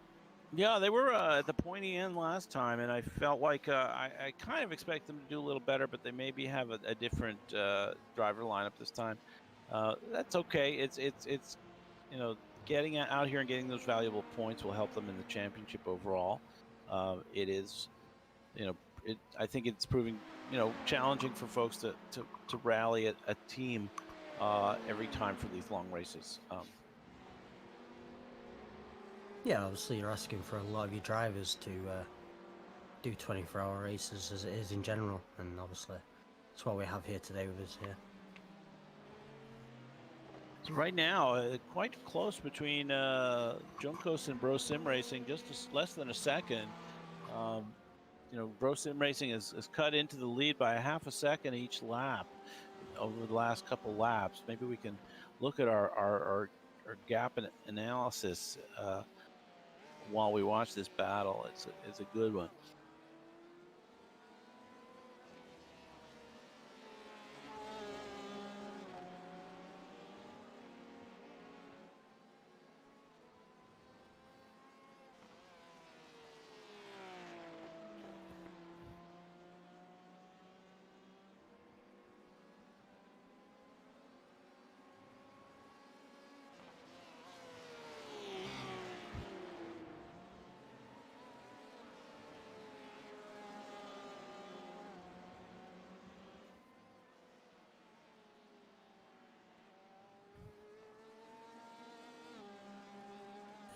Yeah, they were at the pointy end last time, and I felt like I kind of expect them to do a little better, but they maybe have a different driver lineup this time. That's okay. It's you know, getting out here and getting those valuable points will help them in the championship overall. It is, you know, I think it's proving, you know, challenging for folks to rally a team every time for these long races. Yeah, obviously you're asking for a lot of your drivers to do 24-hour races as it is in general, and obviously that's what we have here today with us here. So right now, quite close between Junkos and Bro Sim Racing, just less than a second. You know, Bro Sim Racing has cut into the lead by a half a second each lap over the last couple laps. Maybe we can look at our gap analysis while we watch this battle. It's a good one.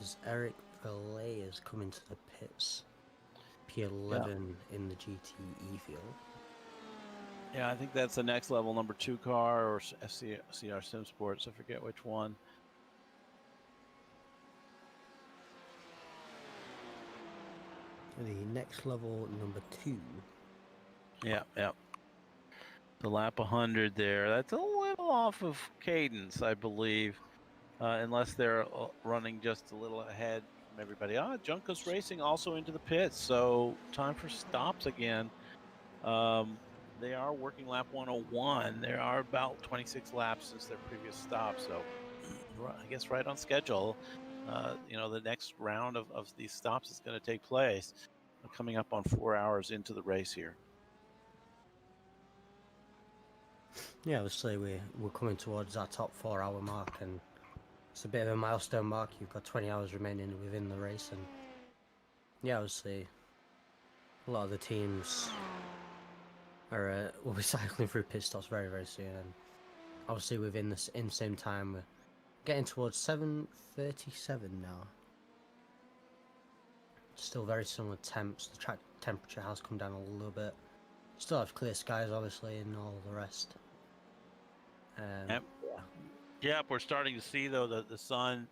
As Eric Valet is coming to the pits, P11 in the GTE field. Yeah, I think that's the next level number 2 car or SCR Sim Sports. I forget which one. The next level number 2. Yeah. The lap 100 there. That's a little off of cadence, I believe, unless they're running just a little ahead from everybody. Junkos Racing also into the pits, so time for stops again. They are working lap 101. There are about 26 laps since their previous stop, so I guess right on schedule. You know, the next round of these stops is going to take place. We're coming up on 4 hours into the race here. Yeah, obviously we're coming towards that top 4 hour mark, and it's a bit of a milestone mark. You've got 20 hours remaining within the race, and yeah, obviously a lot of the teams are will be cycling through pit stops very, very soon, and obviously within the same time we're getting towards 7:37 now. still very similar temps. The track temperature has come down a little bit. Still have clear skies, obviously, and all the rest. Yep. Yep, we're starting to see, though, the sun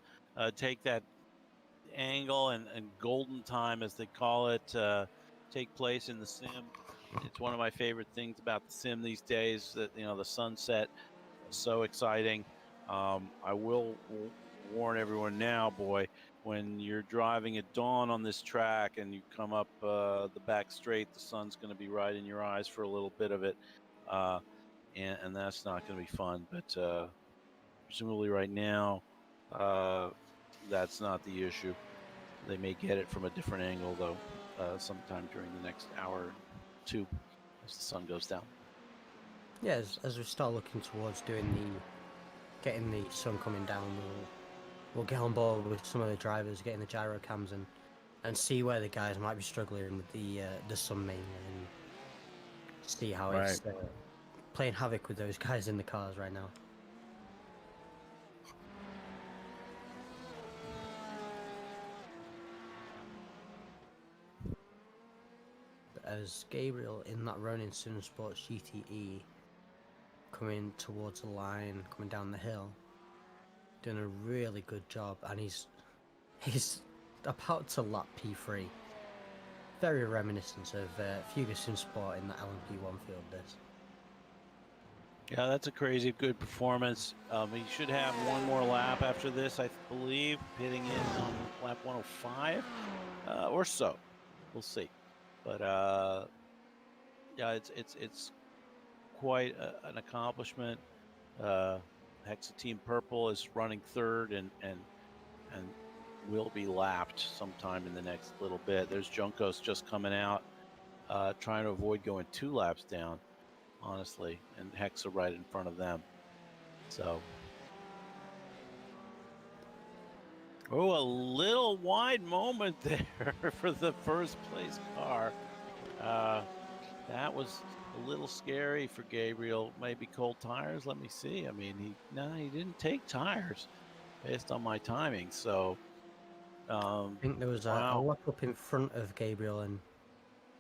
take that angle and golden time, as they call it, take place in the sim. It's one of my favorite things about the sim these days, that, you know, the sunset is so exciting. I will warn everyone now, boy, when you're driving at dawn on this track and you come up the back straight, the sun's going to be right in your eyes for a little bit of it, and that's not going to be fun. But presumably right now, that's not the issue. They may get it from a different angle, though, sometime during the next hour or two as the sun goes down. Yeah, as we start looking towards getting the sun coming down, we'll get on board with some of the drivers, getting the gyro cams and see where the guys might be struggling with the sun mainly, and see how it's playing havoc with those guys in the cars right now. But as Gabriel in that Ronin Sim Sports GTE coming towards the line, coming down the hill, doing a really good job, and he's about to lap P3. Very reminiscent of Fuga Sim Sport in the LMP1 field. This. Yeah, that's a crazy good performance. He should have one more lap after this, I believe, hitting in on lap 105 or so. We'll see. But yeah, it's quite an accomplishment. Hexa Team Purple is running third and will be lapped sometime in the next little bit. There's Junkos just coming out, trying to avoid going 2 laps down, honestly, and Hexa right in front of them. So, oh, a little wide moment there for the first place car. That was a little scary for Gabriel. Maybe cold tires. Let me see. I mean, he didn't take tires based on my timing. So I think there was a lock up in front of Gabriel, and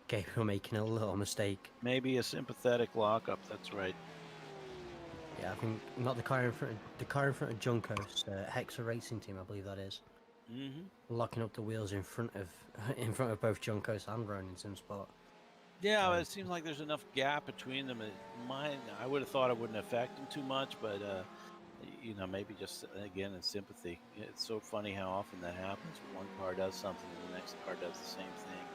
Gabriel making a little mistake. Maybe a sympathetic lockup. That's right. Yeah, I think not the car in front. The car in front of Junkos, Hexa Racing Team, I believe that is. Locking up the wheels in front of both Junkos and Ronin Sim Sport. Yeah, it seems like there's enough gap between them. I would have thought it wouldn't affect them too much, but you know, maybe just again in sympathy. It's so funny how often that happens. One car does something, and the next car does the same thing.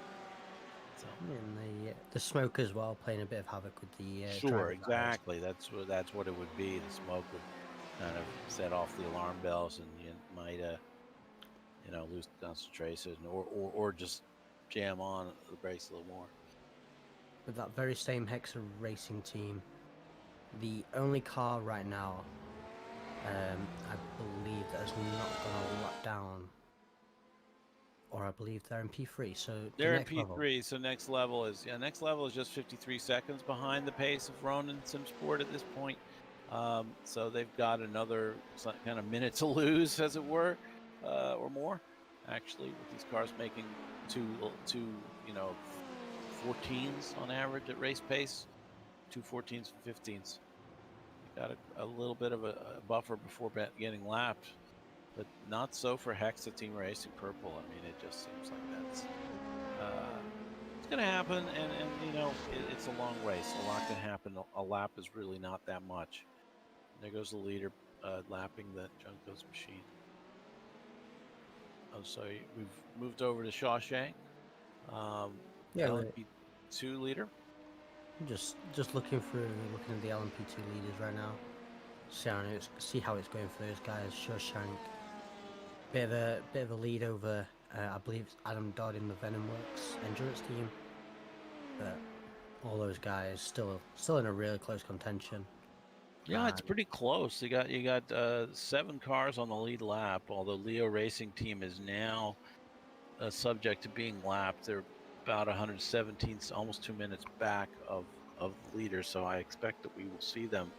So, and the smoke as well, playing a bit of havoc with the sure, exactly. That's what it would be. The smoke would kind of set off the alarm bells, and you might you know, lose concentration or just jam on the brakes a little more. With that very same Hexa Racing Team, the only car right now, I believe, that has not gone a lap down, or I believe they're in P3. So they're in P3. So next level is just 53 seconds behind the pace of Ronin Sim Sport at this point. So they've got another kind of minute to lose, as it were, or more, actually, with these cars making two 14s on average at race pace, 2 14s and 15s. You got a little bit of a buffer before getting lapped, but not so for Hexa Team Racing Purple. I mean, it just seems like that's it's going to happen, and you know, it's a long race. A lot can happen. A lap is really not that much. There goes the leader lapping the Junkos machine. Oh, so we've moved over to Shawshank. Yeah, LMP2 leader. Just looking at the LMP2 leaders right now. See how it's going for those guys. Shawshank, bit of a lead over. I believe it's Adam Dodd in the Venom Works endurance team. But all those guys still in a really close contention. Yeah, it's pretty close. You got 7 cars on the lead lap. Although Leo Racing Team is now subject to being lapped. They're about 117, almost 2 minutes back of the leader. So I expect that we will see them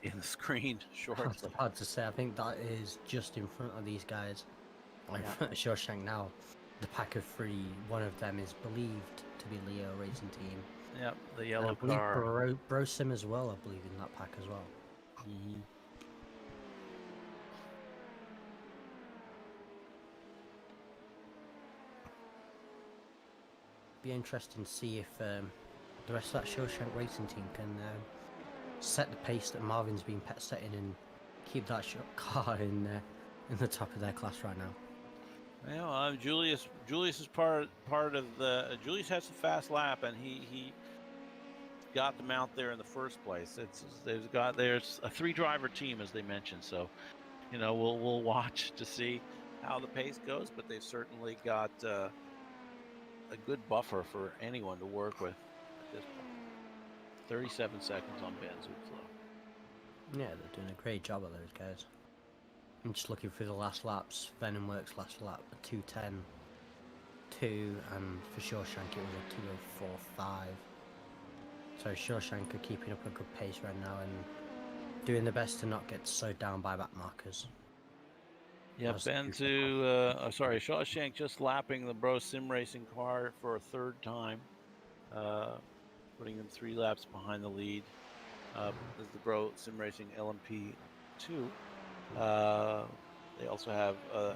in the screen shortly. It's hard to say. I think that is just in front of these guys, in front of Shawshank now. the pack of three, one of them is believed to be Leo Racing Team. Yep, the And yellow I believe car. Bro Sim as well, I believe, in that pack as well. Mm-hmm. Be interesting to see if the rest of that Shawshank Racing Team can set the pace that Marvin's been setting and keep that car in the top of their class right now. Well, Julius is part of the. Julius has a fast lap, and he got them out there in the first place. There's a 3-driver team, as they mentioned. So, we'll watch to see how the pace goes, but they've certainly got a good buffer for anyone to work with at this point. 37 seconds on Ben's Flow. Yeah, they're doing a great job of those guys. I'm just looking through the last laps. Venom Works last lap a 2:10.2, and for Shawshank it was a 2:04.5. So Shawshank are keeping up a good pace right now and doing the best to not get slowed down by back markers. Yeah, Shawshank just lapping the Bro Sim Racing car for a third time, putting them 3 laps behind the lead. This is the Bro Sim Racing LMP2. They also have a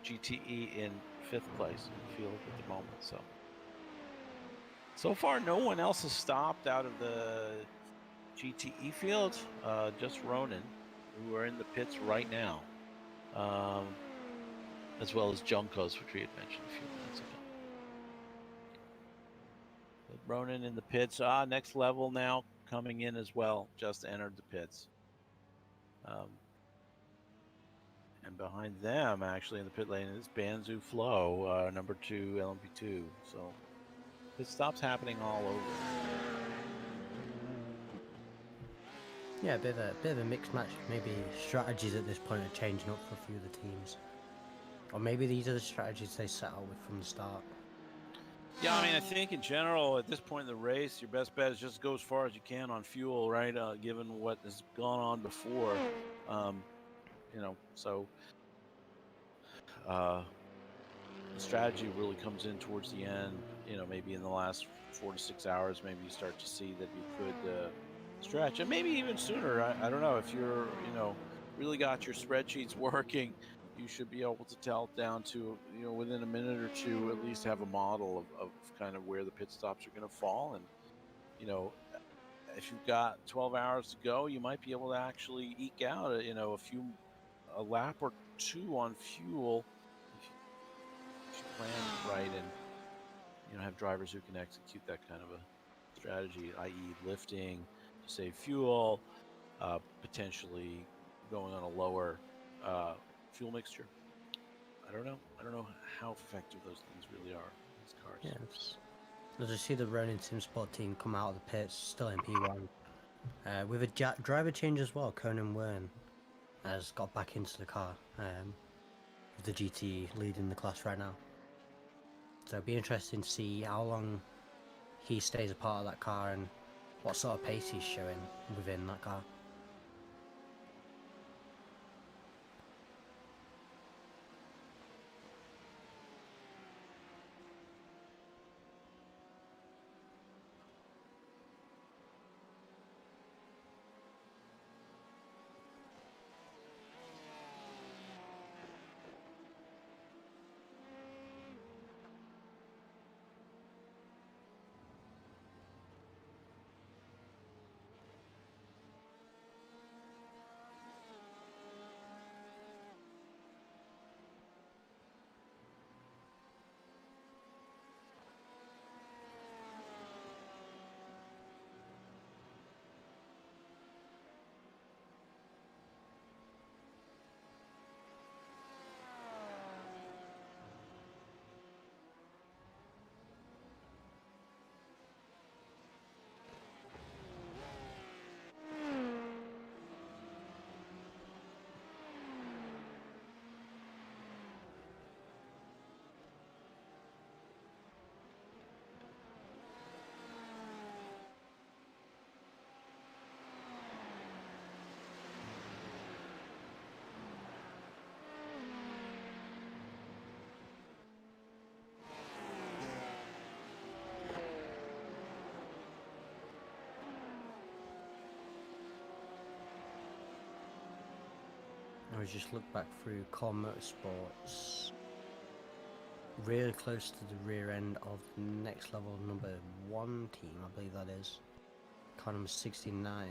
GTE in 5th place in the field at the moment. So far, no one else has stopped out of the GTE field. Just Ronan, who are in the pits right now, as well as Junkos, which we had mentioned a few minutes ago. But Ronan in the pits. Next level now coming in as well. Just entered the pits. And behind them, actually, in the pit lane is Banzu Flow, number 2, LMP2. So pit stops happening all over. Yeah, a bit of a mixed match. Maybe strategies at this point are changing up for a few of the teams. Or maybe these are the strategies they set out with from the start. Yeah, I think in general, at this point in the race, your best bet is just go as far as you can on fuel, right? Given what has gone on before. So the strategy really comes in towards the end. Maybe in the last 4 to 6 hours, maybe you start to see that you could stretch, and maybe even sooner. I don't know if you're really got your spreadsheets working. You should be able to tell it down to within a minute or two, at least have a model of kind of where the pit stops are going to fall, and if you've got 12 hours to go, you might be able to actually eke out a lap or 2 on fuel if you plan right and have drivers who can execute that kind of a strategy, i.e. lifting to save fuel, potentially going on a lower fuel mixture. I don't know how effective those things really are in these cars. Yes. As I see the Ronin Sim Sport team come out of the pits, still in P1. With a driver change as well, Conan Wern has got back into the car, with the GT leading the class right now. So it'll be interesting to see how long he stays a part of that car and what sort of pace he's showing within that car. was just look back through Core Motorsports, really close to the rear end of the next level number 1 team, I believe that is, car number 69.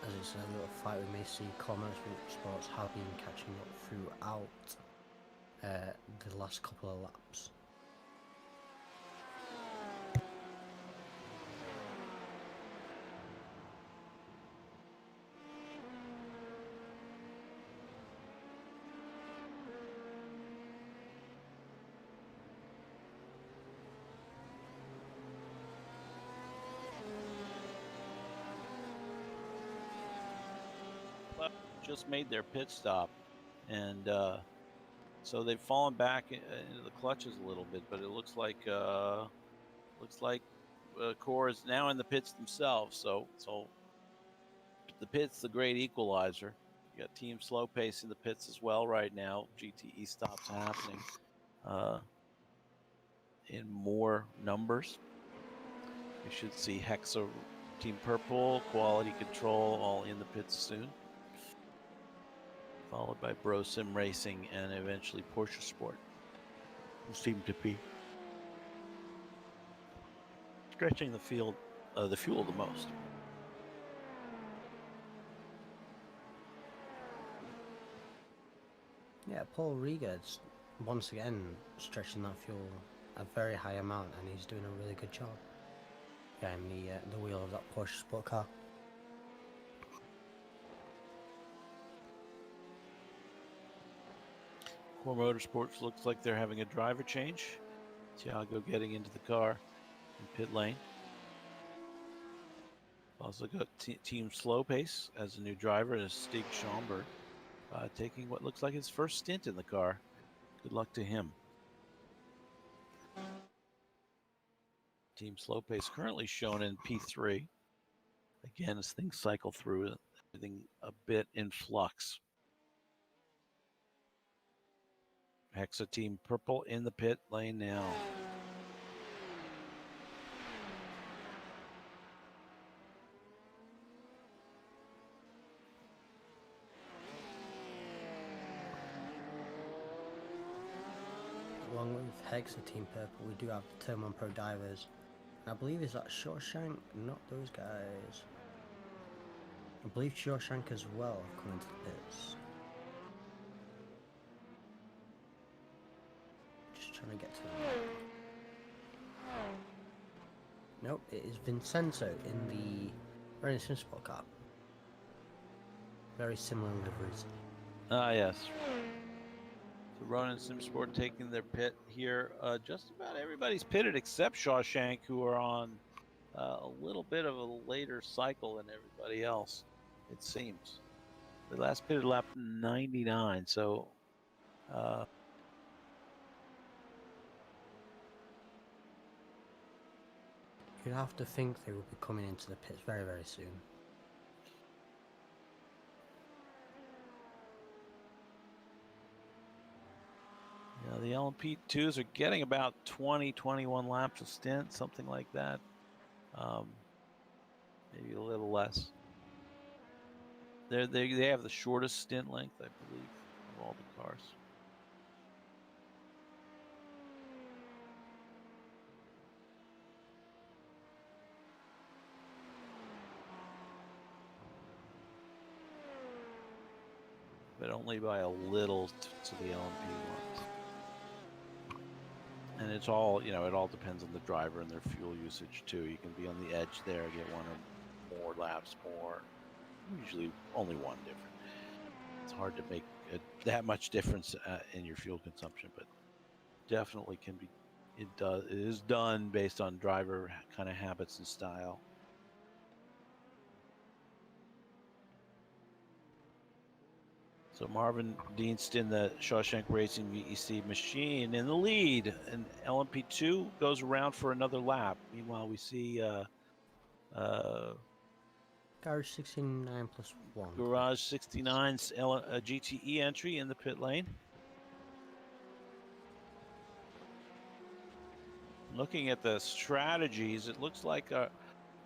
As it's a little fight, we may see Core Motorsports have been catching up throughout the last couple of laps. Just made their pit stop, and so they've fallen back into the clutches a little bit. But it looks like Core is now in the pits themselves. So the pit's the great equalizer. You got Team Slow Pace in the pits as well right now. GTE stops happening in more numbers. We should see Hexa, Team Purple, Quality Control all in the pits soon, followed by Bro Sim Racing and eventually Porsche Sport, who seem to be stretching the fuel the most. Yeah, Paul Rieger's once again stretching that fuel a very high amount, and he's doing a really good job behind the wheel of that Porsche Sport car. Core Motorsports looks like they're having a driver change. Thiago getting into the car in pit lane. Also got Team Slow Pace as a new driver, as Stig Schomburg, taking what looks like his first stint in the car. Good luck to him. Team Slow Pace currently shown in P3. Again, as things cycle through, everything a bit in flux. Hexa Team Purple in the pit lane now. Along with Hexa Team Purple, we do have the Turn 1 Pro Divers. And I believe is that Shawshank, not those guys. I believe Shawshank as well have come into the pits. Just trying to get to them. Nope, it is Vincenzo in the Running Sim Sport car. Very similar liveries. Ah, yes. So Ronin SimSport taking their pit here. Just about everybody's pitted except Shawshank, who are on a little bit of a later cycle than everybody else, it seems. The last pitted lap 99, so you'd have to think they would be coming into the pits very, very soon. yeah, the LMP2s are getting about 20, 21 laps a stint, something like that. Maybe a little less. They have the shortest stint length, I believe, of all the cars. But only by a little to the LMP ones. And it's all, it all depends on the driver and their fuel usage too. You can be on the edge there, get one or more laps more. Usually only one different. It's hard to make that much difference in your fuel consumption, but definitely can be. It is done based on driver kind of habits and style. So Marvin Dienst in the Shawshank Racing V.E.C. machine in the lead, and LMP2 goes around for another lap. Meanwhile, we see Garage 69 plus 1. Garage 69's GTE entry in the pit lane. Looking at the strategies, it looks like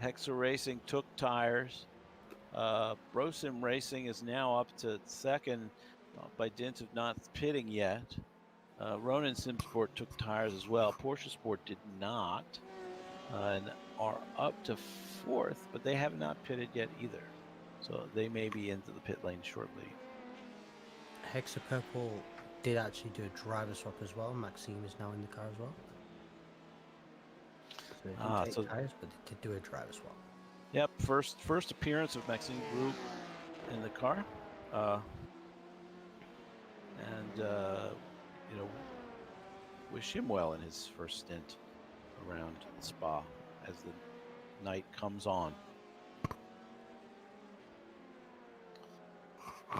Hexa Racing took tires Brosim Racing is now up to second by dint of not pitting yet. Ronin Simsport took tires as well. Porsche Sport did not, and are up to fourth, but they have not pitted yet either. So they may be into the pit lane shortly. Hexapurple did actually do a driver swap as well. Maxime is now in the car as well. So they didn't take tires, but they did do a driver swap. Yep, first appearance of Maxime Group in the car, and you know, wish him well in his first stint around Spa as the night comes on.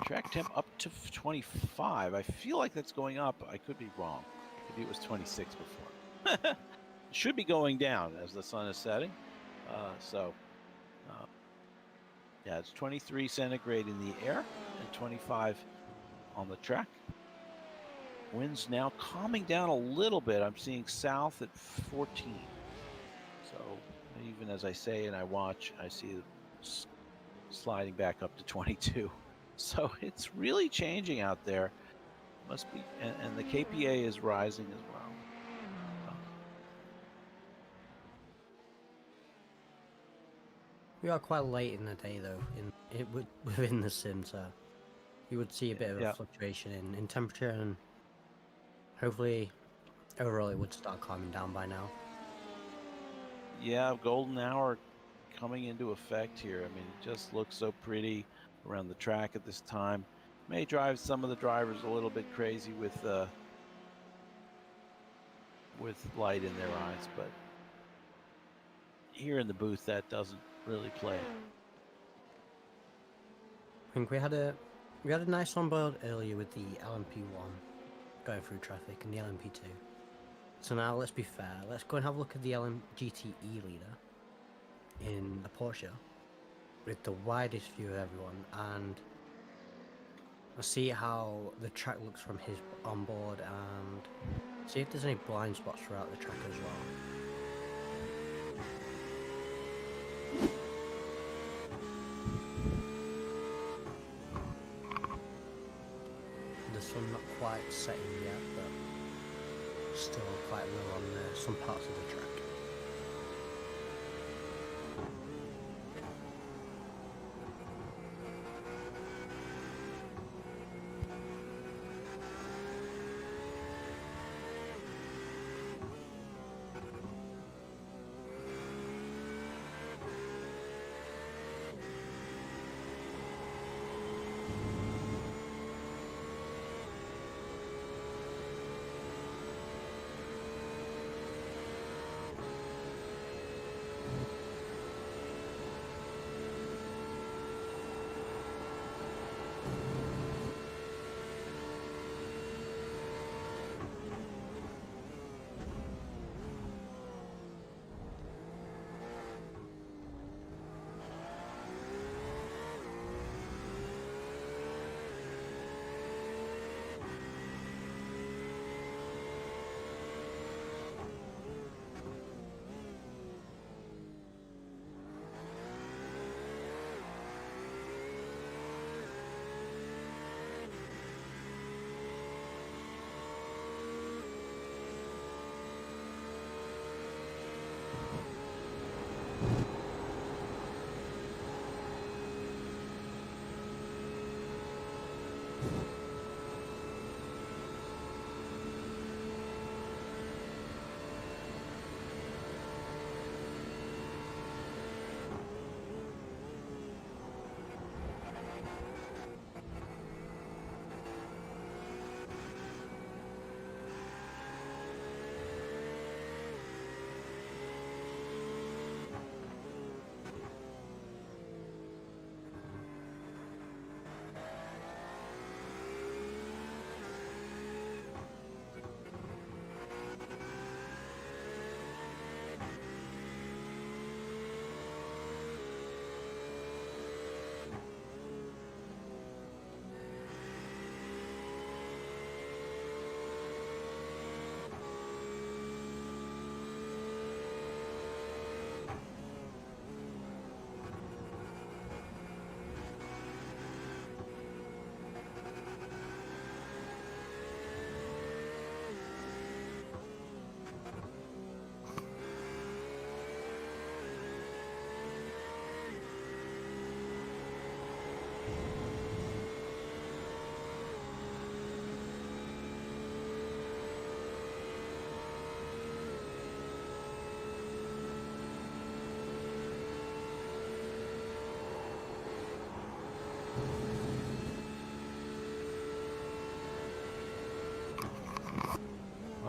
Track temp up to 25. I feel like that's going up. I could be wrong. Maybe it was 26 before. It should be going down as the sun is setting. Yeah, it's 23 centigrade in the air and 25 on the track. Wind's now calming down a little bit. I'm seeing south at 14. So even as I say and I watch, I see it sliding back up to 22. So it's really changing out there. Must be, and the KPA is rising as well. We are quite late in the day though, within the sim, so you would see a bit of a fluctuation in temperature, and hopefully overall it would start calming down by now. Yeah, golden hour coming into effect here. I mean, it just looks so pretty around the track at this time. May drive some of the drivers a little bit crazy with light in their eyes, but here in the booth that doesn't really play. I think we had a nice onboard earlier with the LMP1 going through traffic and the LMP2. So now let's be fair. Let's go and have a look at the GTE leader in the Porsche with the widest view of everyone, and I'll see how the track looks from his onboard and see if there's any blind spots throughout the track as well. The sun not quite setting yet, but still quite low on some parts of the track.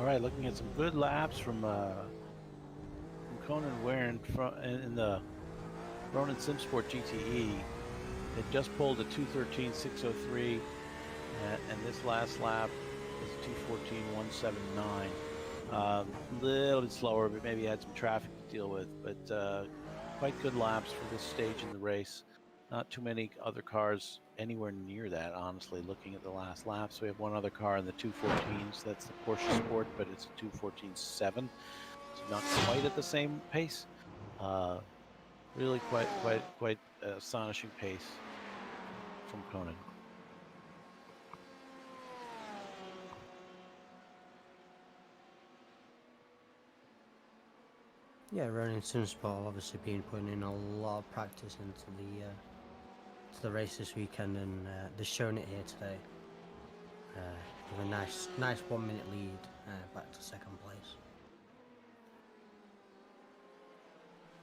All right, looking at some good laps from Conan Warren in the Ronin SimSport GTE. It just pulled a 2:13.603, and this last lap is 2:14.179. A little bit slower, but maybe had some traffic to deal with. But quite good laps for this stage in the race. Not too many other cars anywhere near that, honestly, looking at the last lap. So we have one other car in the 2:14s. That's the Porsche Sport, but it's a 2:14.7. So not quite at the same pace. Really quite astonishing pace from Conan. Yeah, Ronin SimSport obviously been putting in a lot of practice into the race this weekend, and they're showing it here today. With a nice 1 minute lead back to second place.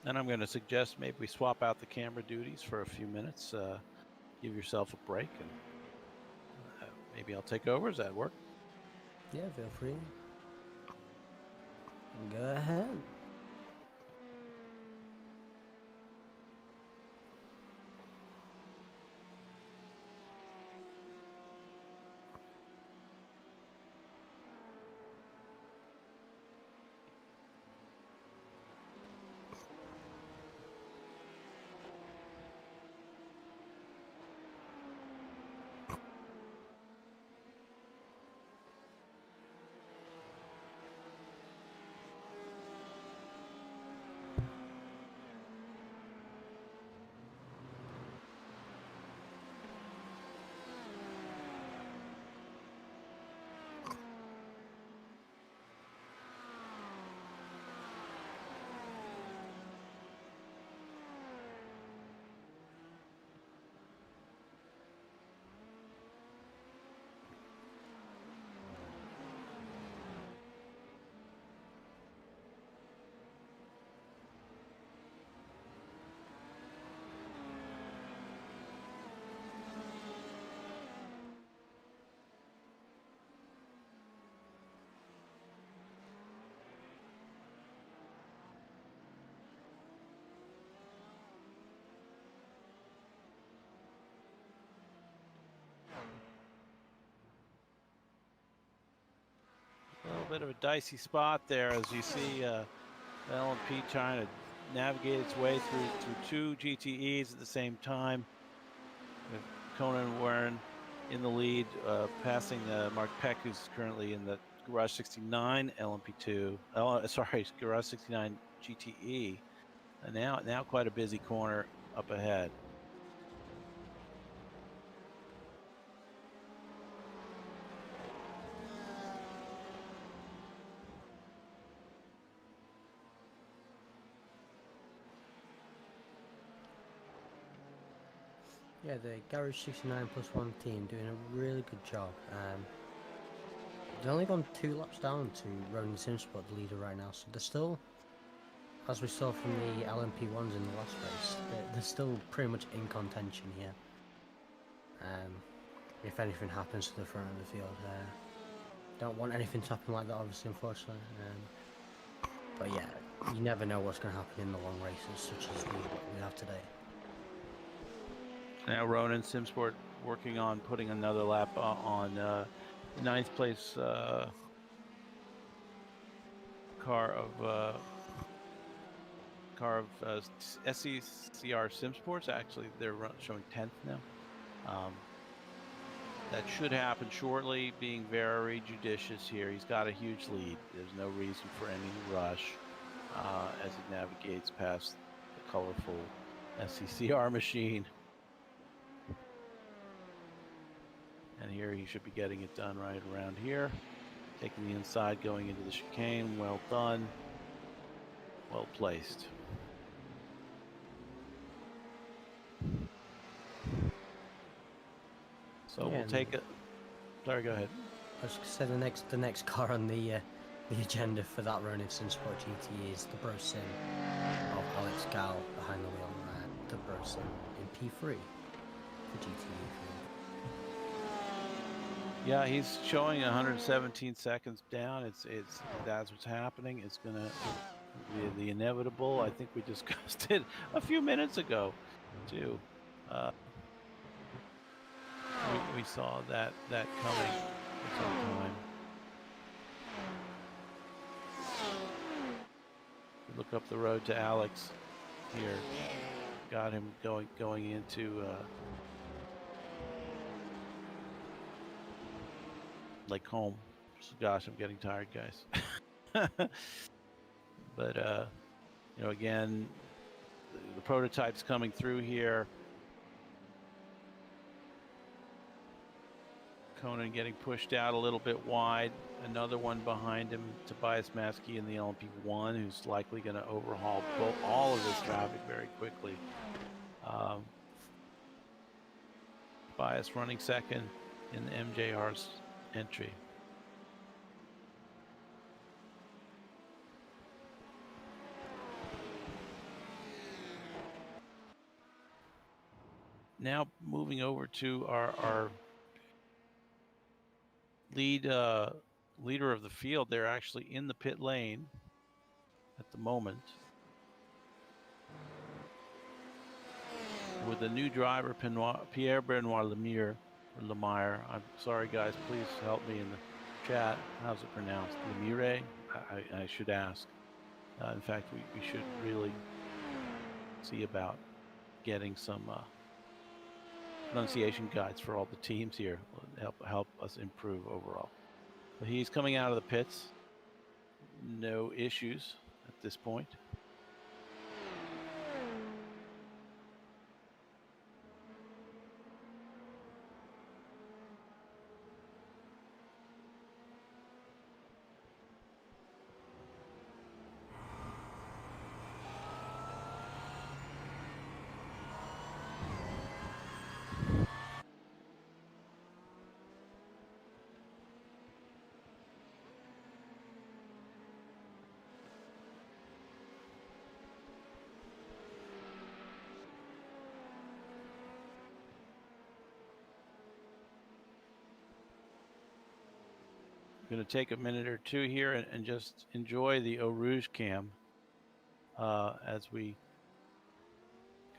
And I'm going to suggest maybe we swap out the camera duties for a few minutes. Give yourself a break, and maybe I'll take over. Does that work? Yeah, feel free. Go ahead. A little bit of a dicey spot there, as you see LMP trying to navigate its way through two GTEs at the same time, with Conan Warren in the lead, passing Mark Peck, who's currently in the Garage 69 LMP2. Garage 69 GTE. And now quite a busy corner up ahead. Yeah, the Garage 69+1 team doing a really good job. They've only gone 2 laps down to Ronin SimSport, the leader right now, so they're still, as we saw from the LMP1s in the last race, they're still pretty much in contention here. If anything happens to the front of the field, don't want anything to happen like that, obviously, unfortunately. But yeah, you never know what's going to happen in the long races, such as we have today. Now Ronin SimSport working on putting another lap on the 9th place car of SECR SimSports. Actually, they're showing 10th now. That should happen shortly, being very judicious here. He's got a huge lead. There's no reason for any rush as he navigates past the colorful SECR machine. And here he should be getting it done right around here. Taking the inside, going into the chicane. Well done. Well placed. So yeah, we'll take it. Sorry, go ahead. I was going to say the next car on the agenda for that Ronin SimSport GT is the Brosin of Alex Gal behind the wheel. The Brosin in P3 for GTE. Yeah, he's showing 117 seconds down. That's what's happening. It's gonna the inevitable. I think we discussed it a few minutes ago, too. We saw that coming for some time. Look up the road to Alex here. Got him going into Lake Home. Gosh, I'm getting tired, guys. But you know, again, the prototype's coming through here. Conan getting pushed out a little bit wide. Another one behind him, Tobias Maskey in the LMP1, who's likely going to overhaul all of this traffic very quickly. Tobias running second in the MJR's entry. Now moving over to our leader of the field. They're actually in the pit lane at the moment with a new driver, Pierre Benoit Lemire. I'm sorry, guys. Please help me in the chat. How's it pronounced? Lemire? I should ask. In fact, we should really see about getting some pronunciation guides for all the teams here. Help us improve overall. But he's coming out of the pits. No issues at this point. Going to take a minute or two here and just enjoy the Eau Rouge cam as we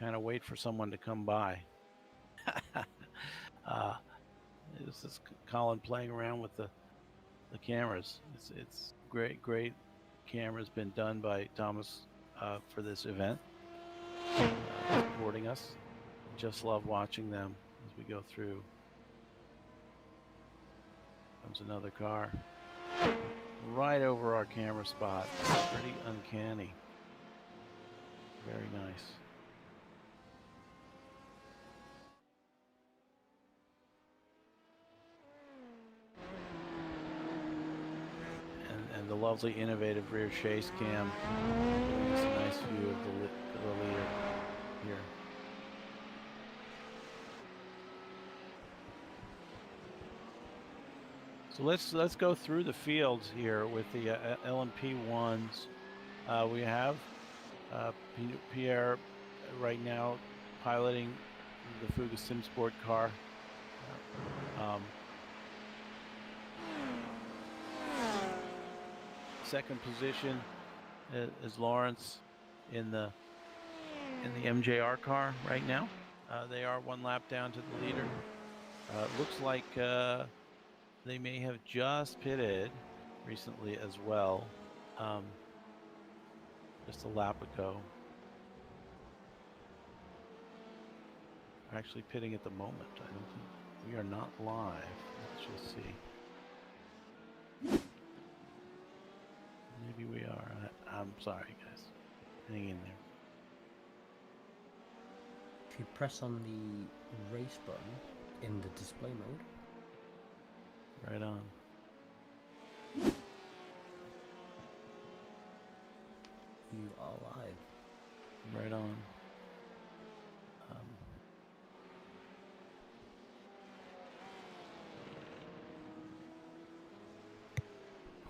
kind of wait for someone to come by. This is Colin playing around with the cameras. It's great camera's been done by Thomas for this event, supporting us. Just love watching them as we go through. Comes another car right over our camera spot. Pretty uncanny. Very nice. And the lovely innovative rear chase cam. Giving us a nice view of the leader here. So let's go through the fields here with the LMP1s. We have Pierre right now piloting the Fuga Sim Sport car. Second position is Lawrence in the MJR car right now. They are one lap down to the leader. Looks like they may have just pitted recently as well, just a lap ago. We're actually pitting at the moment. I don't think we are not live. Let's just see. Maybe we are. I'm sorry, guys. Hang in there. If you press on the race button in the display mode. Right on. You are live. Right on.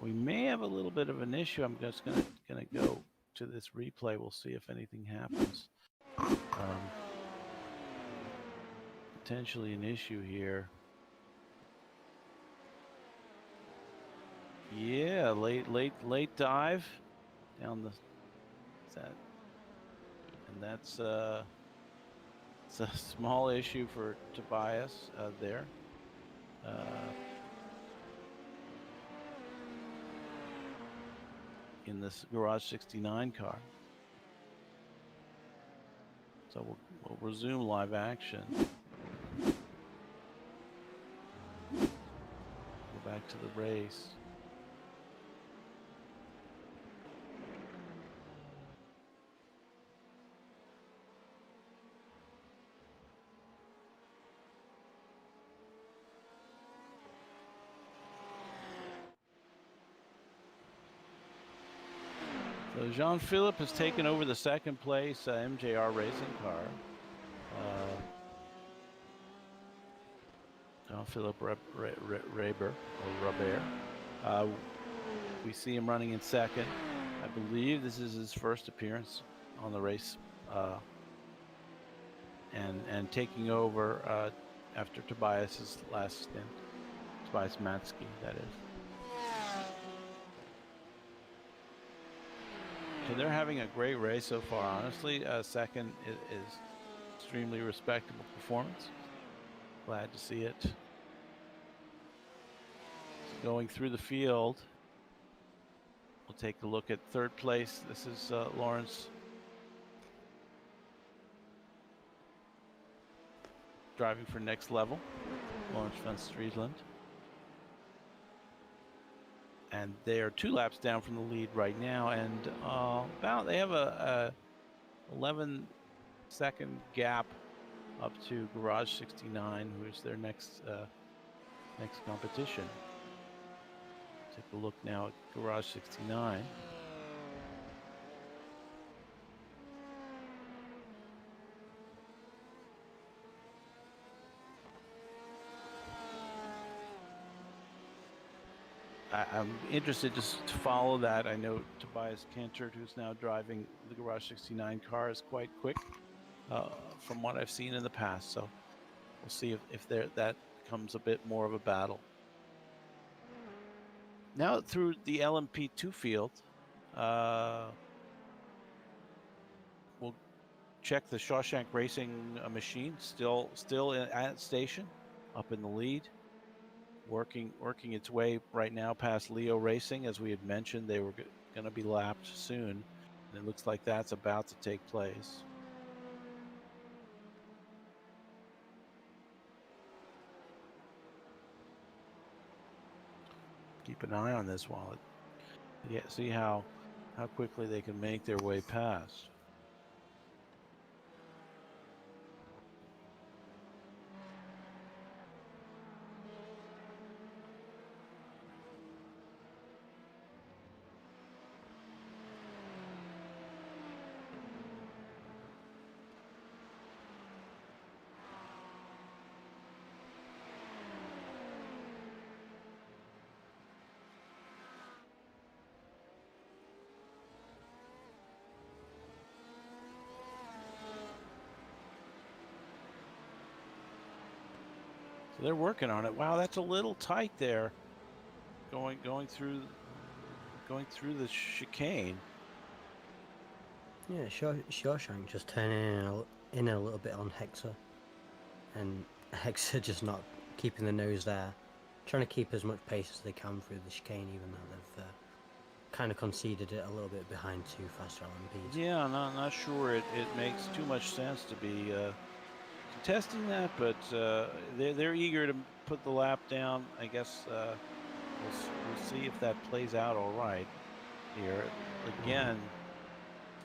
We may have a little bit of an issue. I'm just gonna go to this replay. We'll see if anything happens. Potentially an issue here. Yeah, late dive down the set, and that's it's a small issue for Tobias there. In this Garage 69 car. So we'll resume live action. Go back to the race. So Jean-Philippe has taken over the second place MJR racing car. Jean-Philippe Robert. We see him running in second. I believe this is his first appearance on the race, and taking over after Tobias's last stint. Tobias Matsky, that is. So they're having a great race so far, honestly. Second is extremely respectable performance. Glad to see it. Going through the field, we'll take a look at third place. This is Lawrence driving for Next Level, Lawrence van Striesland. And they are 2 laps down from the lead right now, and they have a 11-second gap up to Garage 69, who is their next competition. Take a look now at Garage 69. I'm interested just to follow that. I know Tobias Kentert, who's now driving the Garage 69 car, is quite quick from what I've seen in the past. So we'll see if that becomes a bit more of a battle. Now through the LMP2 field, we'll check the Shawshank Racing machine, still at station, up in the lead. Working its way right now past Leo Racing. As we had mentioned, they were going to be lapped soon, and it looks like that's about to take place. Keep an eye on this while see how quickly they can make their way past. So they're working on it. Wow, that's a little tight there. Going through the chicane. Yeah, Shawshank just turning in a little bit on Hexa, and Hexa just not keeping the nose there, trying to keep as much pace as they can through the chicane, even though they've kind of conceded it a little bit behind 2 faster LMPs. Yeah, not sure it makes too much sense to be contesting that, but they're eager to put the lap down. I guess we'll see if that plays out all right here. Again,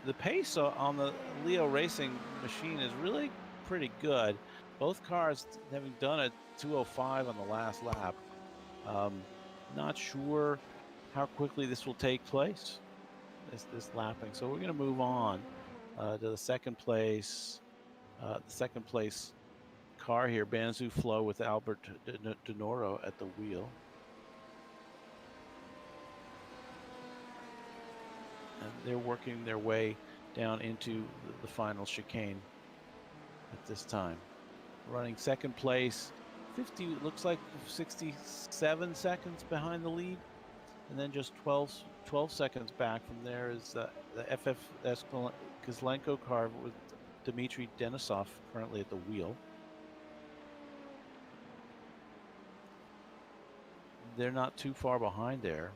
the pace on the Leo Racing machine is really pretty good. Both cars having done a 2:05 on the last lap. Not sure how quickly this will take place, this lapping. So we're going to move on to the second place car here, Banzu Flow with Albert Denoro at the wheel. And they're working their way down into the final chicane at this time. Running second place, looks like 67 seconds behind the lead. And then just 12 seconds back from there is the FFS Kozlenko car with Dmitry Denisov currently at the wheel. They're not too far behind there.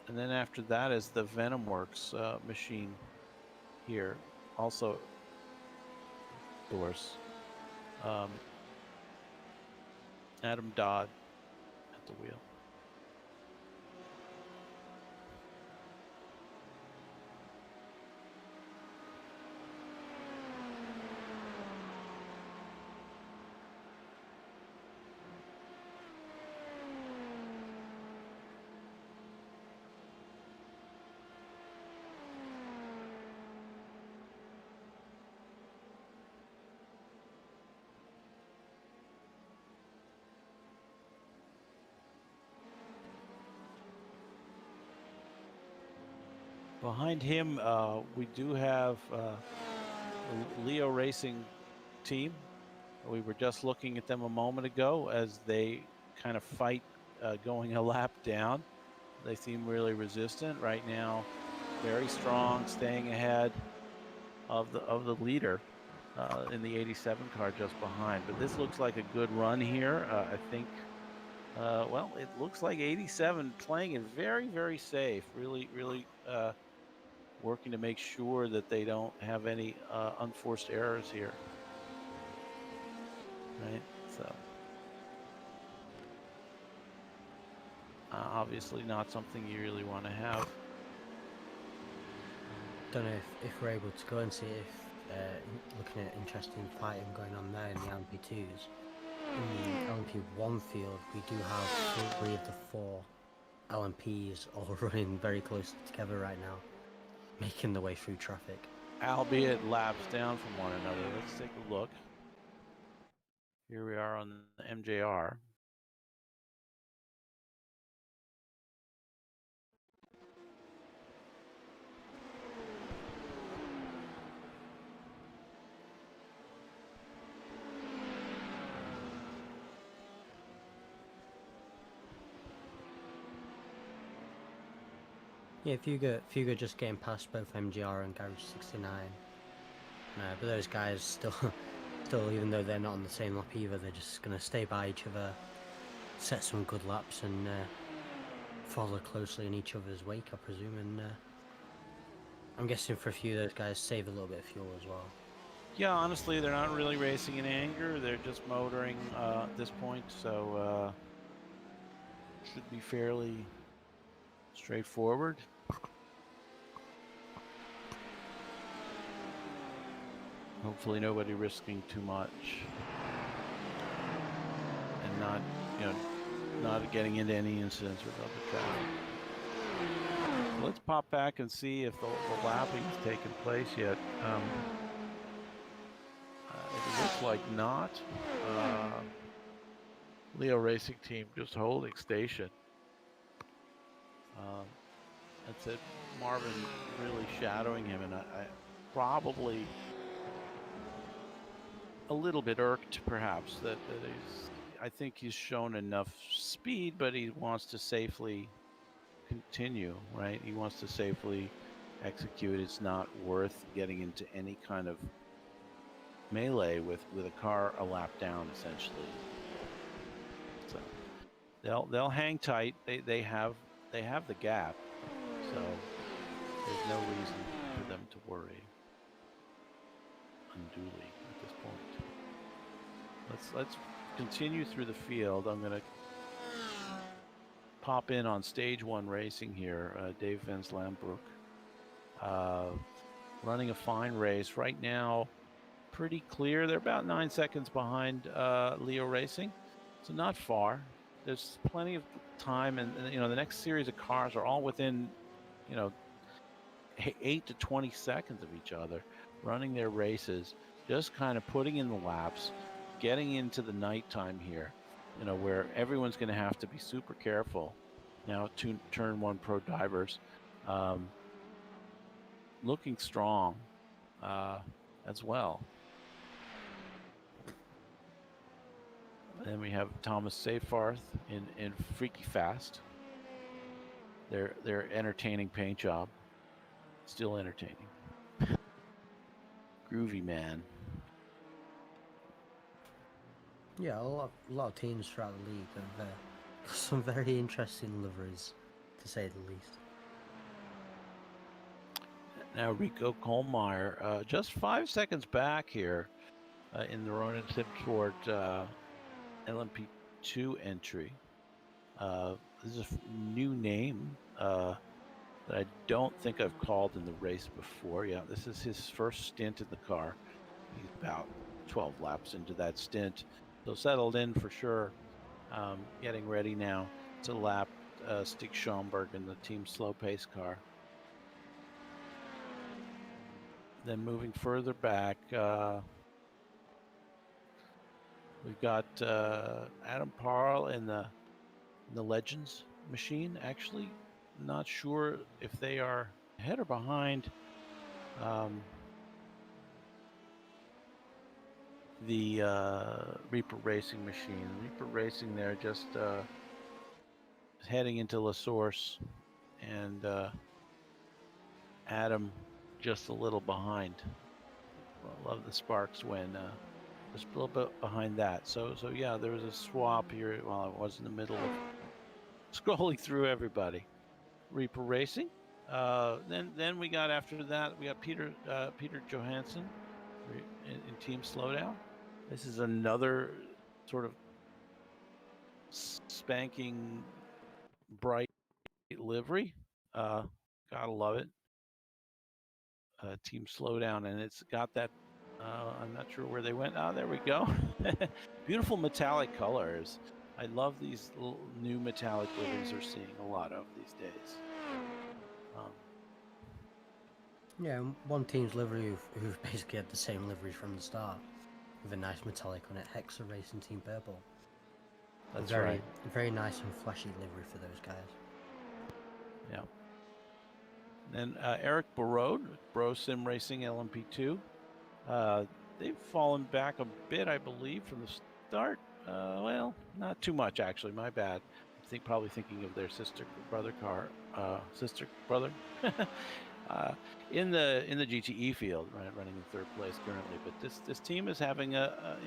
And then after that is the VenomWorks machine here, also Doris. Adam Dodd at the wheel. Behind him, we do have Leo Racing team. We were just looking at them a moment ago as they kind of fight going a lap down. They seem really resistant right now, very strong, staying ahead of the leader in the 87 car just behind. But this looks like a good run here. I think. Well, it looks like 87 playing it very, very safe. Really working to make sure that they don't have any unforced errors here. Right, so obviously not something you really want to have. Don't know if we're able to go and see if looking at interesting fighting going on there in the LMP2s. In the LMP1 field, we do have 3 of the 4 LMPs all running very close together right now, making their way through traffic. Albeit laps down from one another. Let's take a look. Here we are on the MJR. Yeah, Fuga just getting past both MGR and Garage 69. But those guys still, even though they're not on the same lap either, they're just going to stay by each other, set some good laps, and follow closely in each other's wake, I presume. And I'm guessing for a few of those guys, save a little bit of fuel as well. Yeah, honestly, they're not really racing in anger. They're just motoring at this point, so should be fairly straightforward. Hopefully nobody risking too much and not getting into any incidents with other traffic. So let's pop back and see if the lapping has taken place yet. It looks like not. Leo Racing Team just holding station. That's it. Marvin really shadowing him, and I probably a little bit irked, perhaps, that he's. I think he's shown enough speed, but he wants to safely continue. Right? He wants to safely execute. It's not worth getting into any kind of melee with a car a lap down, essentially. So they'll hang tight. They have the gap. So there's no reason for them to worry unduly at this point. Let's continue through the field. I'm going to pop in on stage 1 racing here. Dave Van Slambrook running a fine race right now. Pretty clear. They're about 9 seconds behind Leo Racing, so not far. There's plenty of time, and the next series of cars are all within 8 to 20 seconds of each other, running their races, just kind of putting in the laps, getting into the nighttime here, where everyone's going to have to be super careful. Now, turn 1 pro divers, looking strong as well. Then we have Thomas Seyfarth in Freaky Fast. Their entertaining paint job. Still entertaining. Groovy man. Yeah, a lot of teams throughout the league have some very interesting liveries, to say the least. Now Rico Kohlmeyer, just 5 seconds back here in the Ronan Simsport LMP2 entry. This is a new name that I don't think I've called in the race before. Yeah, this is his first stint in the car. He's about 12 laps into that stint. So settled in for sure. Getting ready now to lap Stig Schomburg in the team slow pace car. Then moving further back, we've got Adam Parle in the Legends machine. Actually, not sure if they are ahead or behind the Reaper Racing machine. Reaper Racing there just heading into La Source, and Adam just a little behind. I love the Sparks when just a little bit behind that. So yeah, there was a swap here while I was in the middle of scrolling through everybody. Reaper Racing. Then we got, after that, we got Peter Johansson in Team Slowdown. This is another sort of spanking bright livery. Gotta love it. Team Slowdown, and it's got that, I'm not sure where they went. Oh, there we go. Beautiful metallic colors. I love these little new metallic liveries we're seeing a lot of these days. Yeah, one team's livery who've basically had the same livery from the start, with a nice metallic on it, Hexa Racing Team Purple. That's very, right. Very nice and flashy livery for those guys. Yeah. Then Eric Barode, Bro Sim Racing LMP2. They've fallen back a bit, I believe, from the start. Well, not too much, actually. My bad. Probably thinking of their sister brother car, in the GTE field, right, running in third place currently. But this team is having a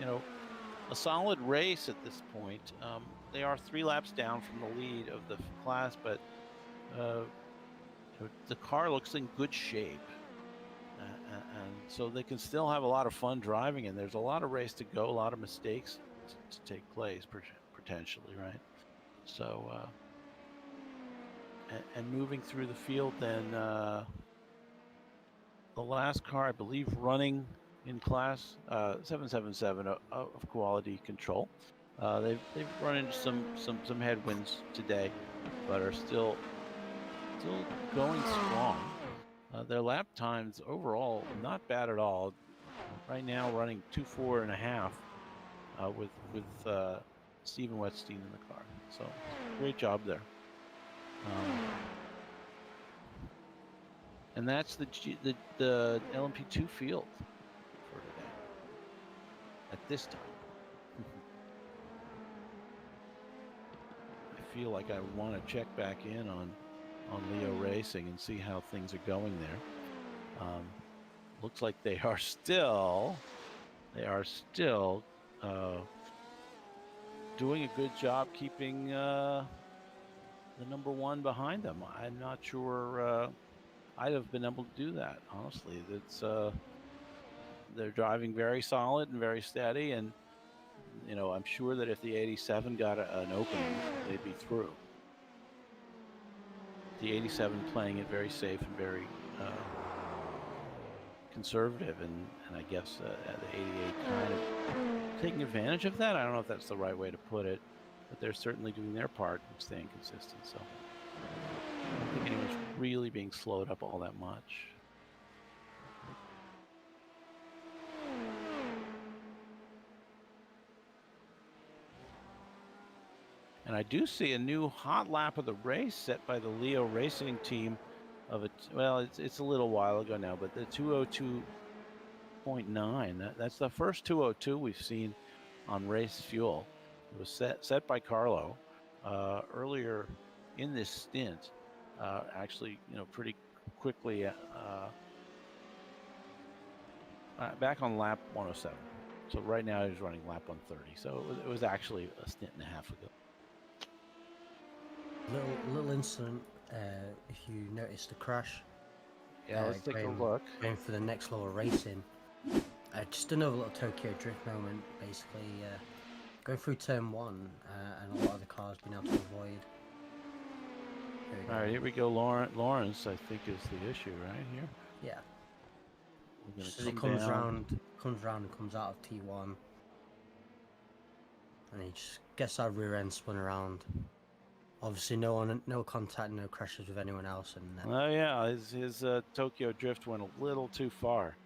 solid race at this point. They are 3 laps down from the lead of the class, but the car looks in good shape, and so they can still have a lot of fun driving. And there's a lot of race to go, a lot of mistakes to take place potentially, right? So and moving through the field, then the last car, I believe, running in class 777 of quality control. They've run into some headwinds today, but are still going strong. Their lap times overall not bad at all. Right now running 2:04.5 with Stephen Wetstein in the car. So great job there. And that's the LMP2 field for today at this time. I feel like I want to check back in on Leo Racing and see how things are going there. Looks like they are still doing a good job keeping the number 1 behind them. I'm not sure I'd have been able to do that, honestly. They're driving very solid and very steady, and I'm sure that if the 87 got an opening, they'd be through. The 87 playing it very safe and very conservative, and I guess the 88 kind of taking advantage of that. I don't know if that's the right way to put it, but they're certainly doing their part in staying consistent. So I don't think anyone's really being slowed up all that much. And I do see a new hot lap of the race set by the Leo Racing team of it. Well, it's a little while ago now, but the 202.9. That's the first 202 we've seen on Race Fuel. It was set by Carlo earlier in this stint. Actually, pretty quickly back on lap 107. So right now he's running lap 130. So it was actually a stint and a half ago. Little incident. If you noticed the crash. Yeah, let's take a look. Going for the next level racing. Just another little Tokyo drift moment. Basically, going through turn 1, and a lot of the cars been able to avoid. All right, here we go. Lawrence, I think, is the issue right here. Yeah. So he comes round and comes out of T1, and he just gets that rear end spun around. Obviously, no contact, no crashes with anyone else, and oh yeah, his Tokyo drift went a little too far,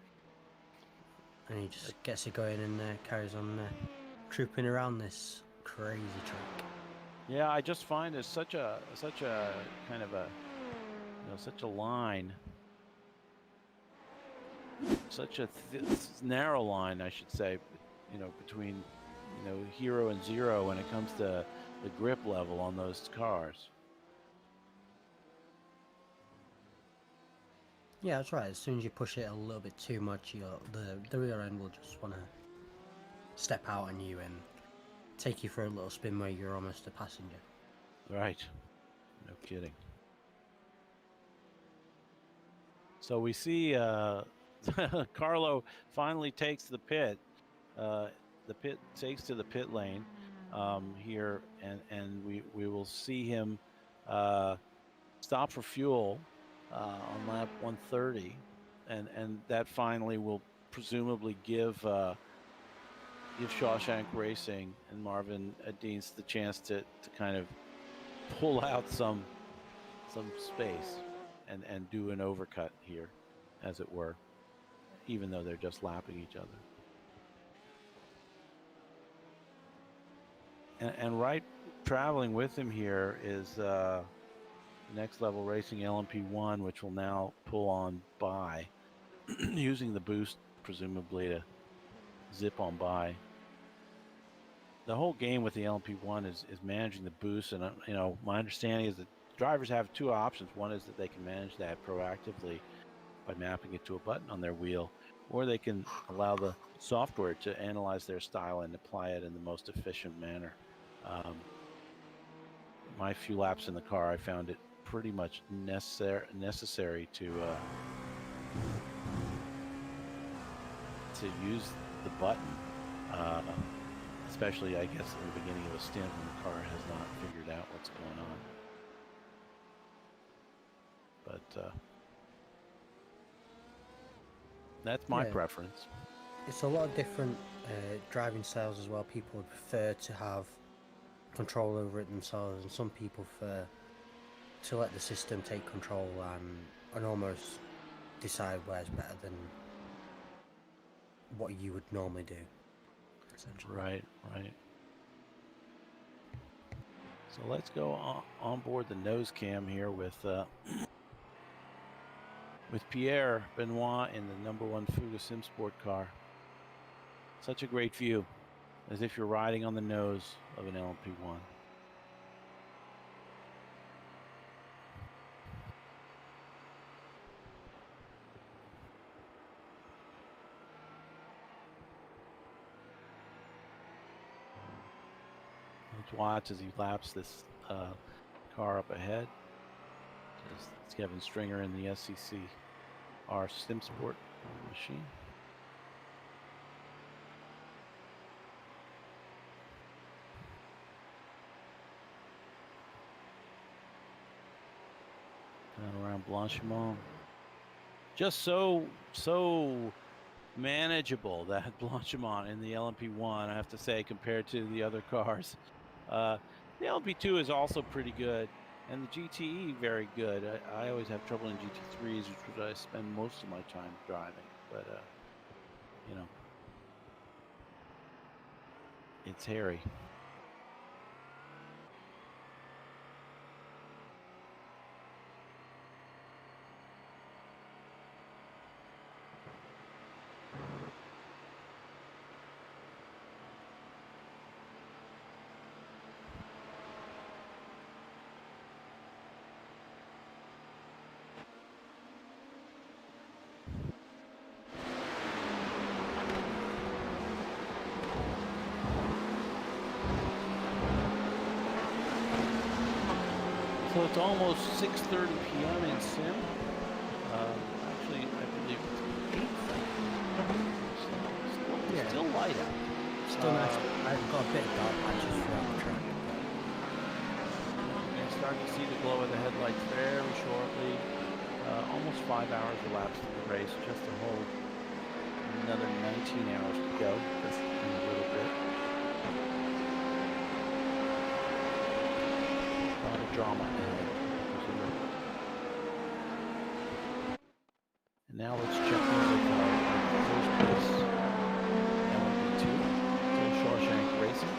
and he just gets it going and carries on trooping around this crazy track. Yeah, I just find it's such a kind of a such a line. Such a narrow line, I should say, between hero and zero when it comes to the grip level on those cars. Yeah, that's right. As soon as you push it a little bit too much, the rear end will just want to step out on you and take you for a little spin where you're almost a passenger. Right. No kidding. So we see Carlo finally takes the pit. Takes to the pit lane here, and we will see him stop for fuel on lap 130, and that finally will presumably give Shawshank Racing and Marvin Deans the chance to kind of pull out some space and do an overcut here, as it were, even though they're just lapping each other. And right traveling with him here is Next Level Racing LMP1, which will now pull on by, using the boost presumably to zip on by. The whole game with the LMP1 is managing the boost, and my understanding is that drivers have two options. One is that they can manage that proactively by mapping it to a button on their wheel, or they can allow the software to analyze their style and apply it in the most efficient manner. My few laps in the car, I found it pretty much necessary to use the button, especially, I guess, in the beginning of a stint when the car has not figured out what's going on. But that's my preference. It's a lot of different driving styles as well. People would prefer to have control over it themselves, and some people prefer to let the system take control and almost decide where's better than what you would normally do. Right. So let's go on board the nose cam here with Pierre Benoit in the #1 Fuga Sim Sport car. Such a great view, as if you're riding on the nose of an LMP1. Let's watch as he laps this car up ahead. It's Kevin Stringer in the SCC R Sim Sport machine. And around Blanchimont. Just so manageable, that Blanchimont in the LMP1, I have to say, compared to the other cars. The LMP2 is also pretty good, and the GTE very good. I always have trouble in GT3s, which I spend most of my time driving, but it's hairy. So it's almost 6:30 p.m. in Sim. Actually, I believe it's 8:30. It's still light out. Still nice. I've got a bit of dark patches throughout the track. And starting to see the glow of the headlights very shortly. Almost 5 hours elapsed in the race, just a whole another 19 hours to go, just in a little bit. A lot of drama ahead. And now let's check in with our first place, LMP2, to Shawshank Racing.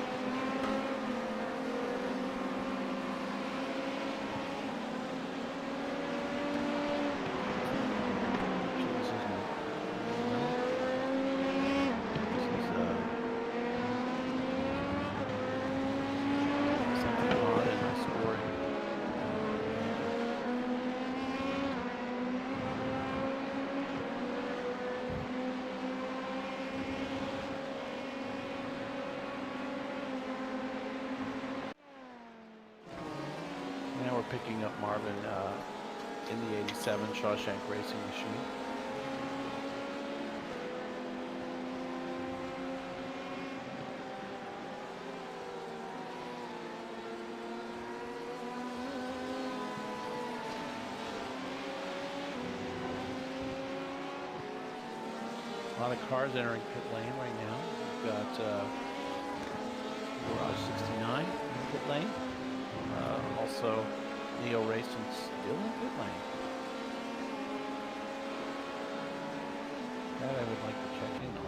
Now we're picking up Marvin in the 87 Shawshank Racing machine. A lot of cars entering pit lane right now. We've got Garage 69 in pit lane. Also, Neo Racing still in pit lane. That I would like to check in on.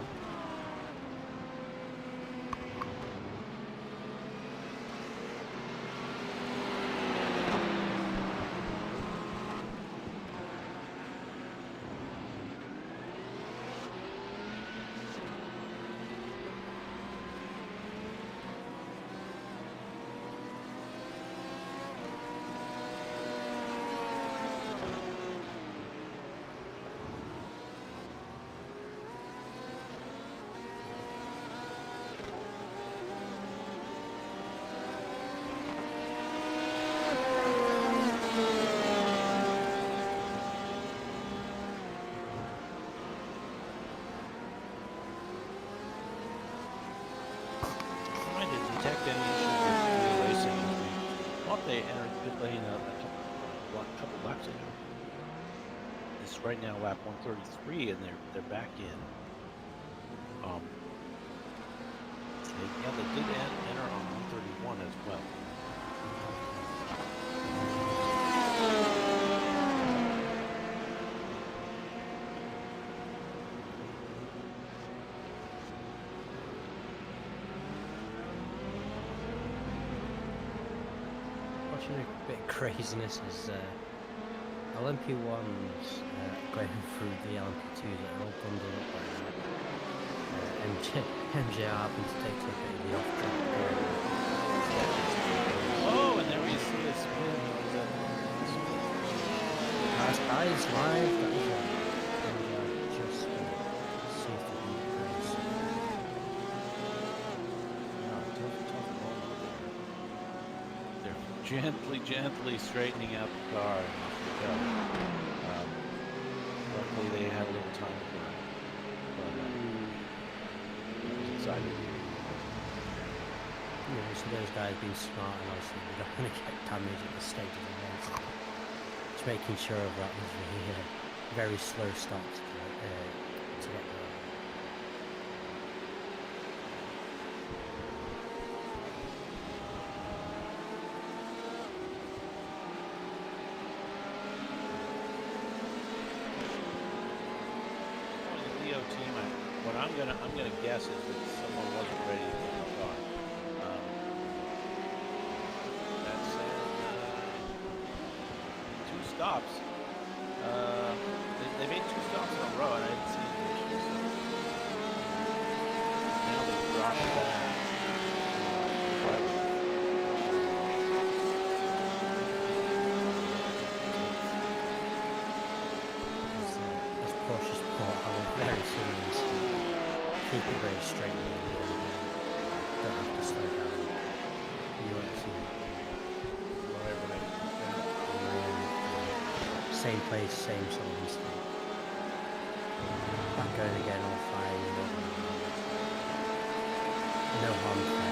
They entered pit lane a couple laps ago. It's right now lap 133, and they're back in. They did enter on 131 as well. Watching a bit of craziness is LMP1s going through the LMP2s that are all bundled up right now. MJ happened to take a bit of the off-track. Oh, and there we see a spin. Guys, live. That was MJ just see if they can race. They're gently straightening out the car. And off we go. Luckily, they had a little time for it. But it was exciting. Yeah, so those guys being smart and obviously they don't want to get damage at the stage of the race. Just making sure of that was really very slow start to get there. I'm gonna guess is that someone wasn't ready to get the car. That's 2 stops. They made 2 stops in a row, and I didn't see any issues. Now they dropped back. As Porsche's part, I was very serious. Keep it very straight in the middle. Don't have to slow down. You won't see it. Right. same place, same sort of mistake. Back going again, all fine. No harm to that.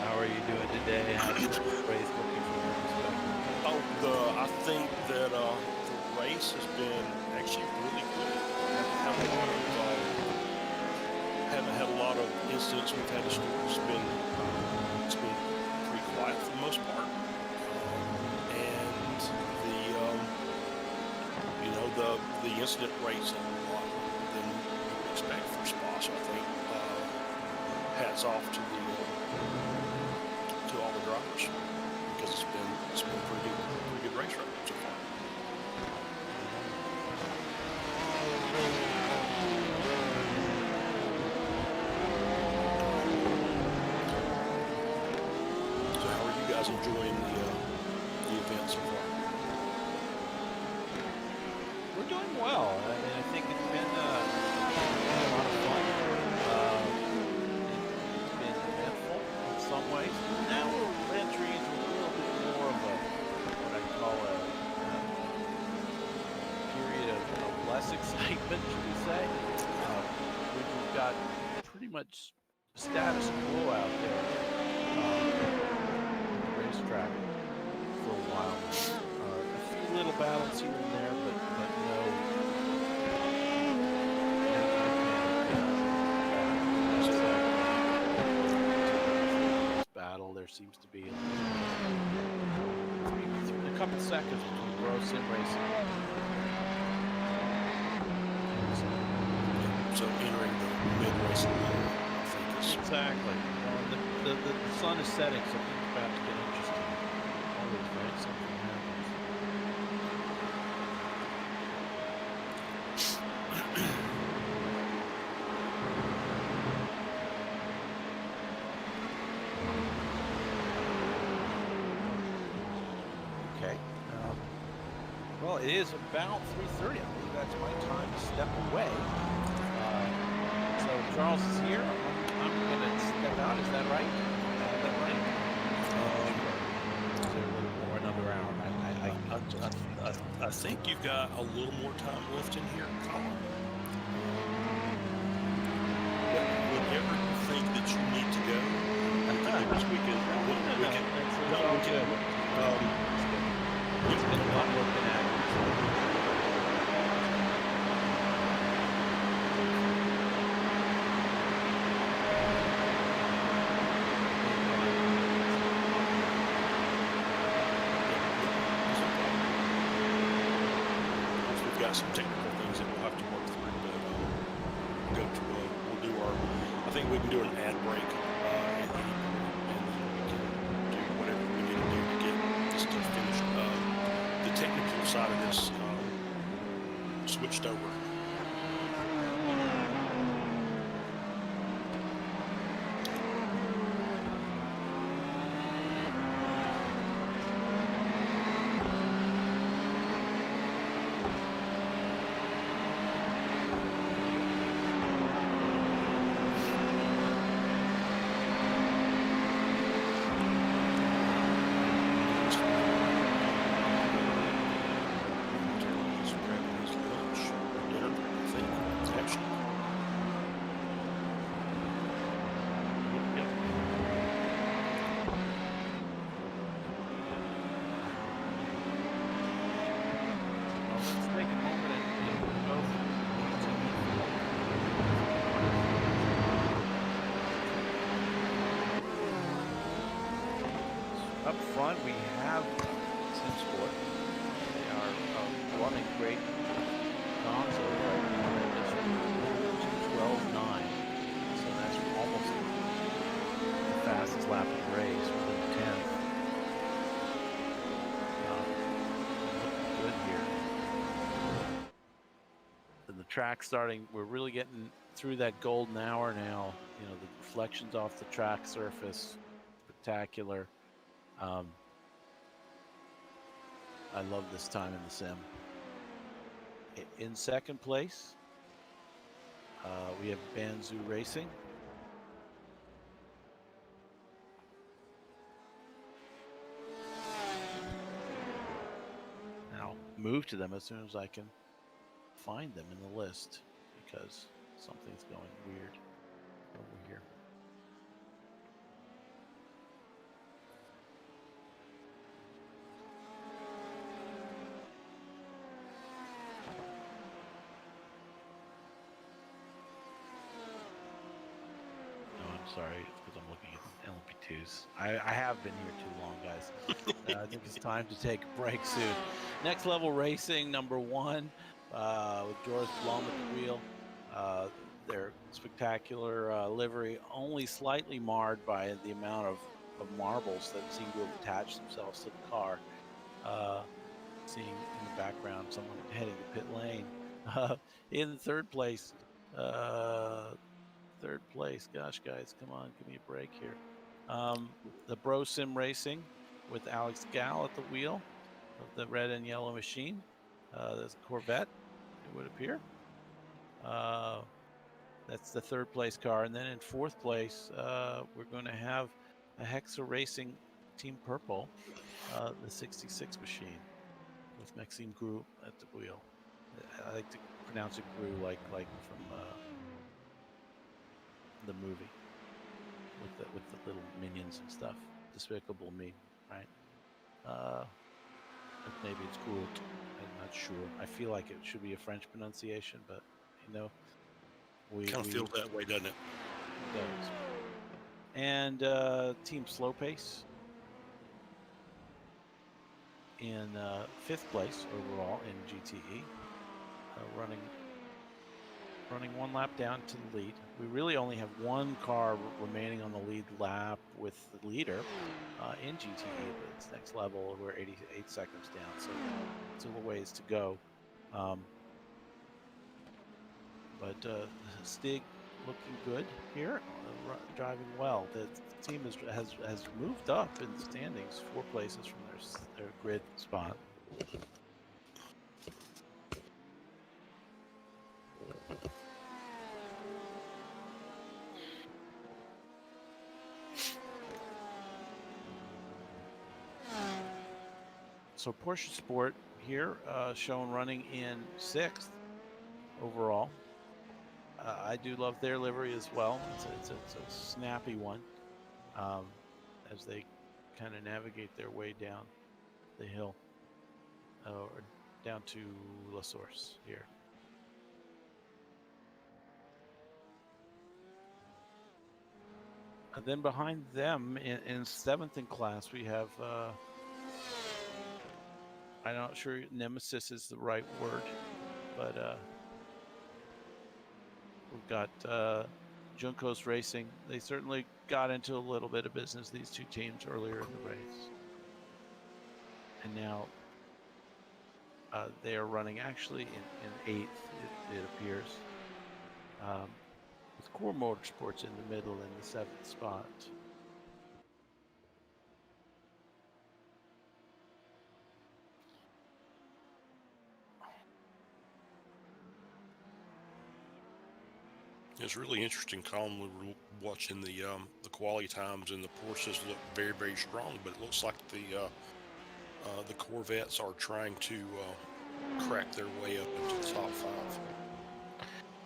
How are you doing today? How's the race looking from your perspective? I think that the race has been actually really good. Haven't had a lot of incidents. We've had a store. It's been pretty quiet for the most part. And the incident rates are a lot than you would expect for spa. So I think hats off to all the drivers because it's been pretty good race right so far. So how are you guys enjoying the event so far? We're doing well. I mean, I think it's been a lot of fun. It's been eventful in some ways. Now we're entering into a little bit more of what I call a period of less excitement, should we say. We've got pretty much status quo out there on the racetrack for a while. A few little battles here and there, but no. Battle, there seems to be a couple seconds between Bro Sim Racing. So entering the mid-race, I think is exactly. The sun is setting, so things are about to get interesting. Always, right? Something happens. Okay. Well, it is about 3:30. I believe that's my time to step away. So Charles is here. I'm going to step out. Is that right? Is that right? Is there a little more, another hour? I think you've got a little more time left in here, Colin. Whenever you think that you need to go, we can. It's been a lot looking at. We've got some technical things that we'll have to work through, but we'll do our. I think we can do an ad break, and then we can do whatever we need to do to get this stuff finished. The technical side of this switched over. Dinner. Up front, we have SimSport. They are running great console right now. They're just 12.9. So that's almost the fastest lap of the race within 10th. Looking good here. And the track starting, we're really getting through that golden hour now. You know, the reflections off the track surface, spectacular. I love this time in the sim. In second place, we have Banzu Racing. And I'll move to them as soon as I can find them in the list because something's going weird over here. Sorry, it's because I'm looking at LMP2s. I have been here too long, guys. I think it's time to take a break soon. Next Level Racing, number 1, with Joris Blom at the wheel. Their spectacular livery, only slightly marred by the amount of marbles that seem to have attached themselves to the car. Seeing in the background someone heading to pit lane. In third place, gosh, guys, come on, give me a break here. The Bro Sim Racing with Alex Gal at the wheel of the red and yellow machine. There's a Corvette, it would appear. That's the third place car. And then in fourth place, we're going to have a Hexa Racing Team Purple, the 66 machine with Maxime Gru at the wheel. I like to pronounce it Gru like from the movie with the little minions and stuff. Despicable Me, right? Maybe it's Groot. I'm not sure. I feel like it should be a French pronunciation, but you know, we kind of feels that way, doesn't it? It does. And Team Slow Pace in fifth place overall in GTE, running one lap down to the lead. We really only have one car remaining on the lead lap with the leader in GTE, but it's next level. We're 88 seconds down, so it's a little ways to go. But Stig looking good here, driving well. The team has moved up in the standings 4 places from their grid spot. So Porsche Sport here, shown running in 6th overall. I do love their livery as well. It's a snappy one as they kind of navigate their way down the hill or down to La Source here. And then behind them in 7th in class, we have, I'm not sure Nemesis is the right word, but we've got Juncos Racing. They certainly got into a little bit of business, these two teams, earlier in the race. And now they are running actually in 8th, it appears. With Core Motorsports in the middle in the 7th spot. It's really interesting, Colin. We were watching the quality times, and the Porsches look very, very strong. But it looks like the Corvettes are trying to crack their way up into the top 5.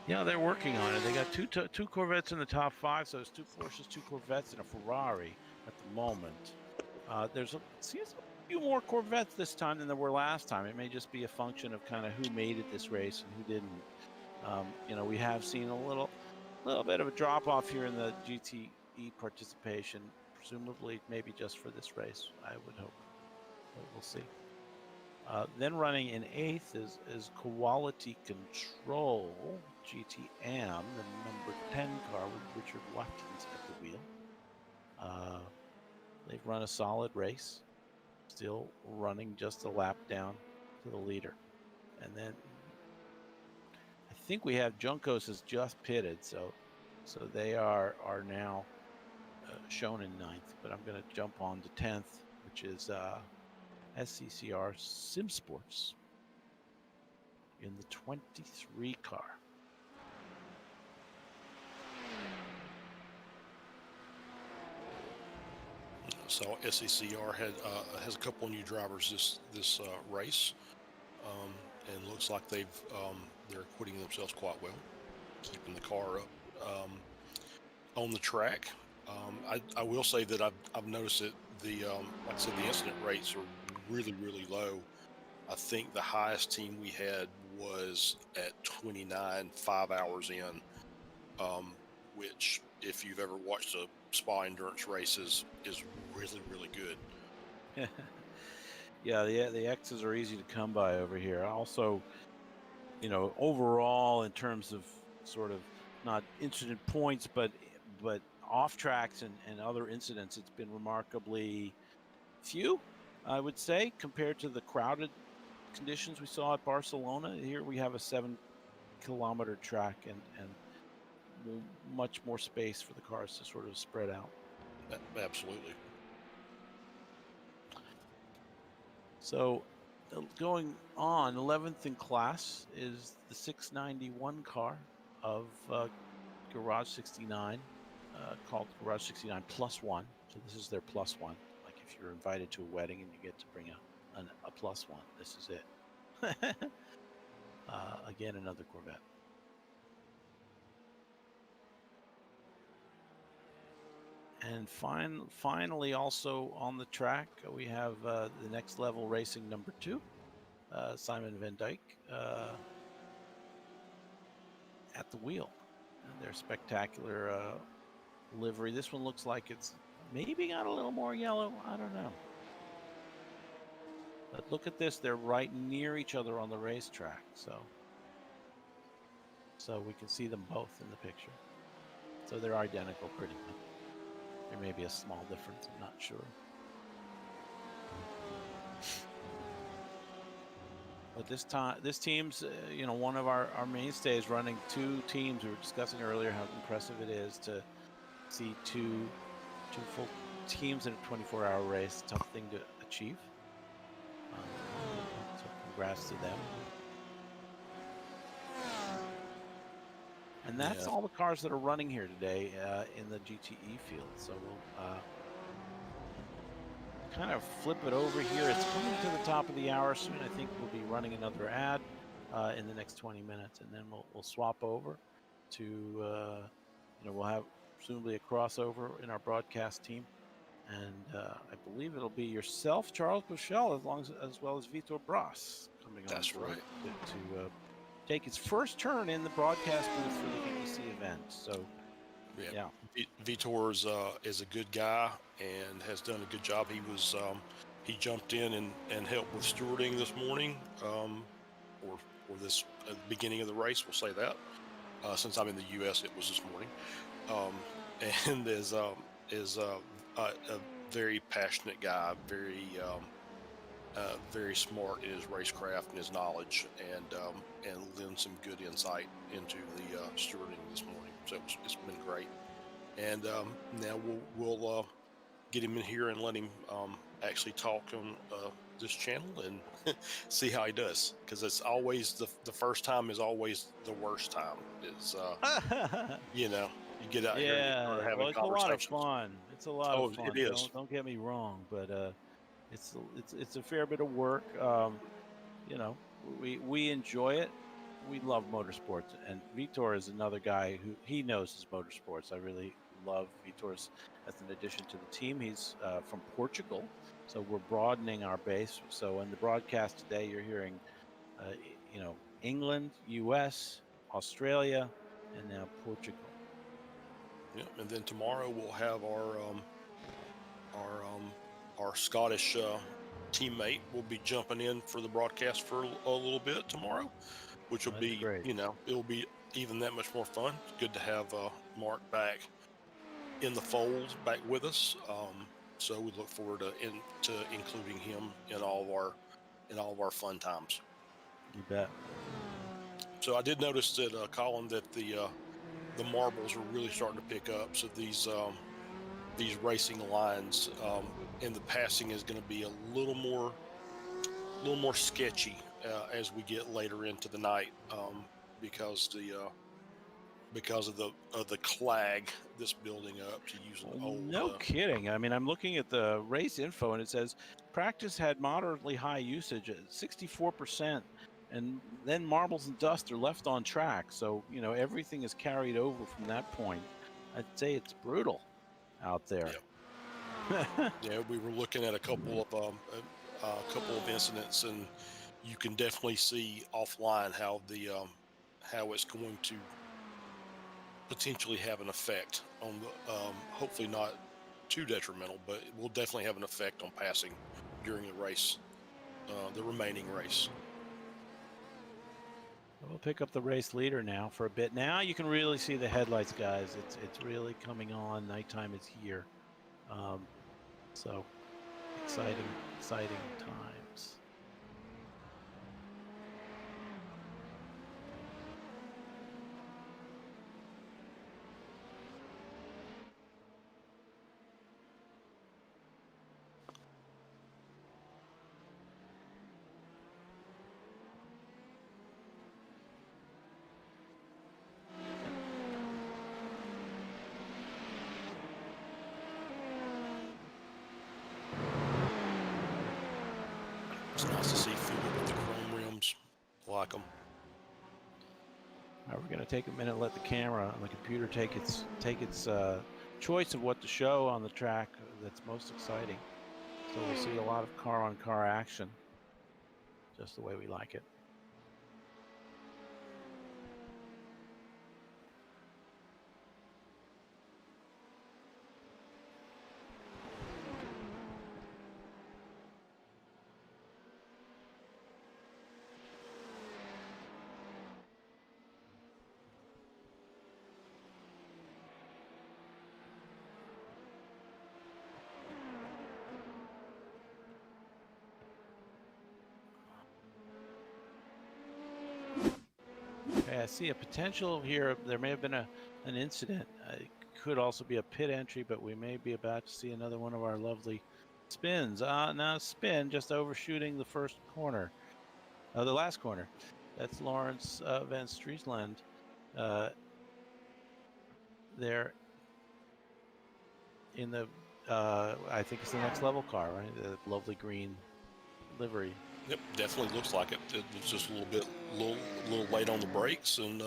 Yeah, they're working on it. They got two Corvettes in the top 5, so it's 2 Porsches, 2 Corvettes, and a Ferrari at the moment. Seems a few more Corvettes this time than there were last time. It may just be a function of kind of who made it this race and who didn't. You know, we have seen a little bit of a drop off here in the GTE participation presumably maybe just for this race, I would hope. But we'll see. Then running in 8th is Quality Control, GTM, the number 10 car with Richard Watkins at the wheel. They've run a solid race, still running just a lap down to the leader. And then I think we have Juncos has just pitted, so they are now shown in 9th, but I'm going to jump on to 10th, which is SCCR Sim Sports in the 23 car. So SCCR has a couple of new drivers this race, and looks like they're acquitting themselves quite well, keeping the car up on the track. I will say that I've noticed that like I said, the incident rates are really, really low. I think the highest team we had was at 29 5 hours in, which, if you've ever watched a spa endurance races, is really, really good. Yeah, the X's are easy to come by over here. Also, overall, in terms of sort of not incident points, but off tracks and other incidents, it's been remarkably few, I would say, compared to the crowded conditions we saw at Barcelona. Here we have a 7-kilometer track and much more space for the cars to sort of spread out. Absolutely. So going on, 11th in class is the 691 car of Garage 69, called Garage 69 Plus One. So this is their plus one. Like if you're invited to a wedding and you get to bring a plus one, this is it. Again, another Corvette. And finally, also on the track, we have the Next Level Racing number 2, Simon Van Dyke, at the wheel. And their spectacular livery. This one looks like it's maybe got a little more yellow. I don't know. But look at this. They're right near each other on the racetrack. So we can see them both in the picture. So they're identical pretty much. There may be a small difference, I'm not sure. But this team's, one of our mainstays, running 2 teams. We were discussing earlier how impressive it is to see two full teams in a 24-hour race. Tough thing to achieve. So congrats to them. And that's all the cars that are running here today in the GTE field. So we'll kind of flip it over here. It's coming to the top of the hour soon. I think we'll be running another ad in the next 20 minutes, and then we'll swap over to, we'll have presumably a crossover in our broadcast team. And I believe it'll be yourself, Charles Bushell, as well as Vitor Bras coming on. That's right. To take his first turn in the broadcast booth for the V.E.C. event. So, yeah. Vitor is a good guy and has done a good job. He jumped in and helped with stewarding this morning, or this at the beginning of the race. We'll say that. Since I'm in the U.S., it was this morning, and is a very passionate guy, very smart in his racecraft and his knowledge, and lend some good insight into the stewarding this morning. So it's been great. And now we'll get him in here and let him actually talk on this channel and see how he does. Because it's always the first time is always the worst time. It's you get out here and start having it's a lot of fun. It's a lot of fun. It is. Don't get me wrong, but it's a fair bit of work. We enjoy it. We love motorsports, and Vitor is another guy who he knows his motorsports. I really love Vitor's as an addition to the team. He's from Portugal, so we're broadening our base. So in the broadcast today, you're hearing, England, U.S., Australia, and now Portugal. Yeah, and then tomorrow we'll have our our Scottish teammate will be jumping in for the broadcast for a little bit tomorrow, which will be great. It'll be even that much more fun. It's good to have Mark back in the fold, back with us. So we look forward to including him in all of our fun times. You bet. So I did notice that Colin, that the marbles are really starting to pick up. So these racing lines and the passing is going to be a little more sketchy as we get later into the night, because of the clag that's building up, to use an old. No kidding. I mean, I'm looking at the race info and it says practice had moderately high usage at 64%, and then marbles and dust are left on track. So everything is carried over from that point. I'd say it's brutal out there. Yeah, we were looking at a couple of incidents, and you can definitely see offline how it's going to potentially have an effect on the hopefully not too detrimental, but it will definitely have an effect on passing during the race, the remaining race. We'll pick up the race leader now for a bit. Now you can really see the headlights, guys. It's really coming on. Nighttime is here. So exciting times. It's nice to see Fugit with the chrome rims. Like them. All right, we're going to take a minute and let the camera on the computer take its choice of what to show on the track that's most exciting. So we'll see a lot of car-on-car action, just the way we like it. Okay, I see a potential here. There may have been an incident. It could also be a pit entry, but we may be about to see another one of our lovely spins. Now spin, just overshooting the first corner. The last corner. That's Lawrence Van Streisland. There in the, I think it's the next level car, right? The lovely green livery. Yep, definitely looks like it. It was just a little late on the brakes and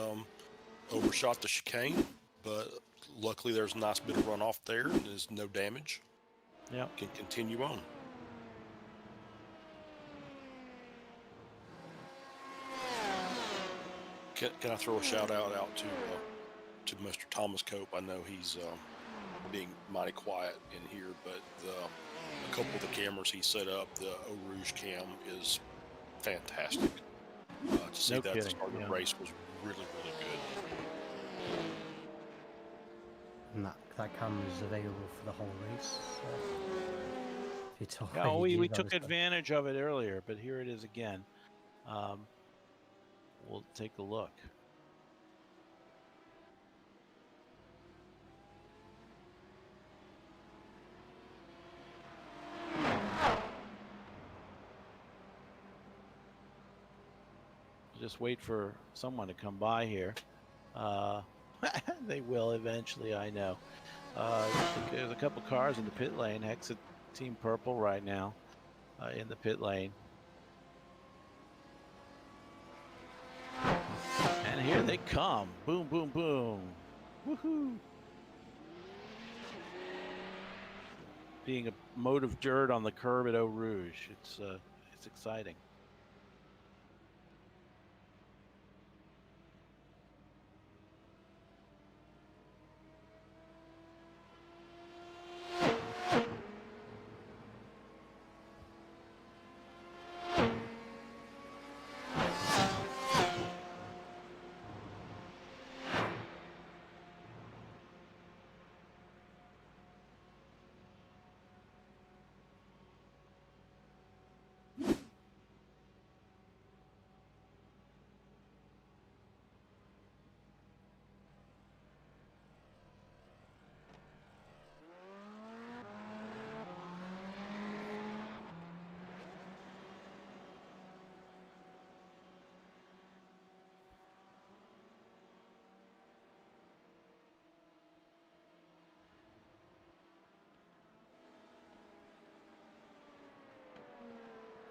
overshot the chicane, but luckily there's a nice bit of runoff there and there's no damage. Yeah, can continue on. Can I throw a shout out to Mr. Thomas Cope? I know he's being mighty quiet in here, but a couple of the cameras he set up, the Eau Rouge cam, is fantastic. To see that at the start of the race was really, really good. And that camera is available for the whole race. If it's yeah, we took advantage of it earlier, but here it is again. We'll take a look. Just wait for someone to come by here. They will eventually, I know. There's a couple cars in the pit lane. Hexa Team Purple right now in the pit lane. And here they come. Boom, boom, boom. Woohoo! Being a mote of dirt on the curb at Eau Rouge. It's exciting.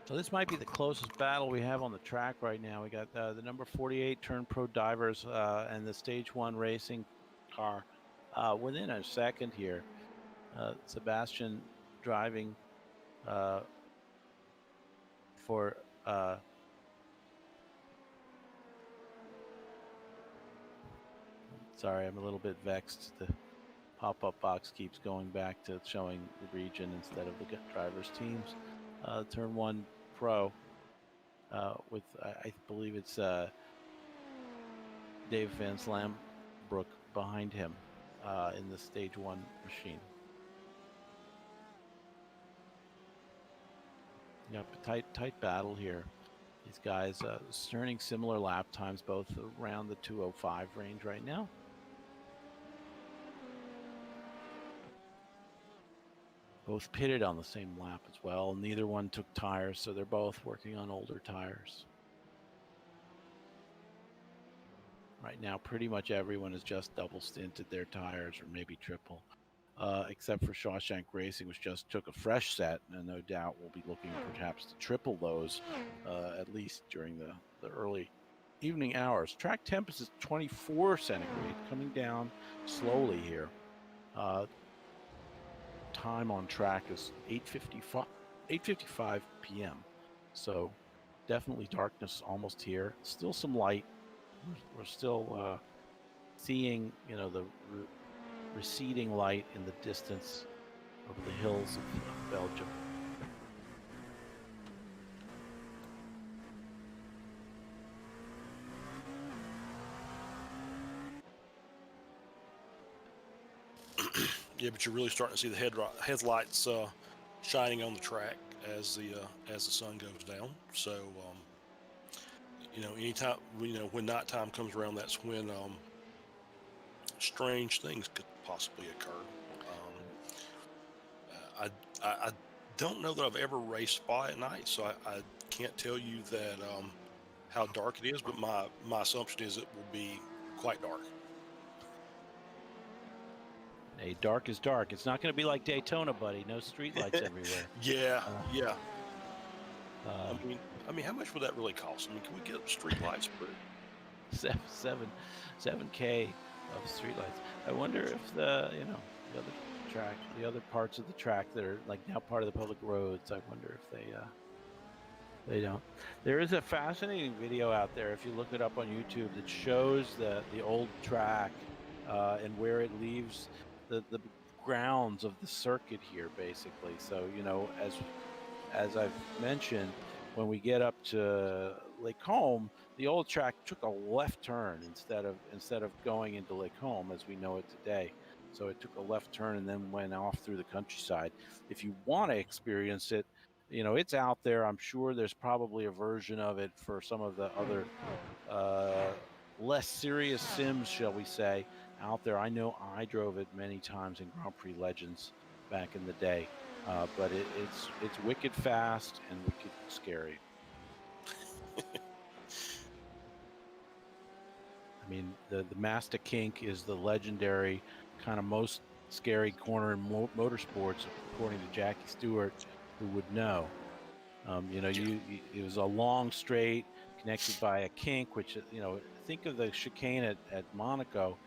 So this might be the closest battle we have on the track right now. We got the number 48 Turn Pro Divers and the Stage 1 racing car within a second here. Sebastian driving for sorry, I'm a little bit vexed. The pop-up box keeps going back to showing the region instead of the drivers' teams. Turn 1 Pro with, I believe it's Dave Van Slambrook behind him in the Stage 1 machine. Yep, tight battle here. These guys turning similar lap times, both around the 2:05 range right now. Both pitted on the same lap as well. Neither one took tires, so they're both working on older tires. Right now, pretty much everyone has just double stinted their tires, or maybe triple, except for Shawshank Racing, which just took a fresh set, and no doubt will be looking perhaps to triple those, at least during the early evening hours. Track temp is 24 centigrade, coming down slowly here. Time on track is 8:55 p.m. So definitely darkness almost here. Still some light. We're still seeing, the receding light in the distance over the hills of Belgium. Yeah, but you're really starting to see the headlights shining on the track as the sun goes down. So, anytime when nighttime comes around, that's when strange things could possibly occur. I don't know that I've ever raced Spa at night, so I can't tell you that how dark it is. But my assumption is it will be quite dark. Hey, dark is dark. It's not going to be like Daytona, buddy. No streetlights everywhere. Yeah. I mean, how much would that really cost? I mean, can we get streetlights put? 7K of streetlights. I wonder if the other track, the other parts of the track that are like now part of the public roads, I wonder if they don't. There is a fascinating video out there, if you look it up on YouTube, that shows the old track and where it leaves the grounds of the circuit here, basically. So, as I've mentioned, when we get up to Lake Holm, the old track took a left turn instead of going into Lake Holm as we know it today. So it took a left turn and then went off through the countryside. If you want to experience it, it's out there. I'm sure there's probably a version of it for some of the other less serious sims, shall we say, out there. I know I drove it many times in Grand Prix Legends back in the day, but it's wicked fast and wicked scary. I mean, the Masta Kink is the legendary kind of most scary corner in motorsports, according to Jackie Stewart, who would know. It was a long straight connected by a kink, which, think of the chicane at Monaco,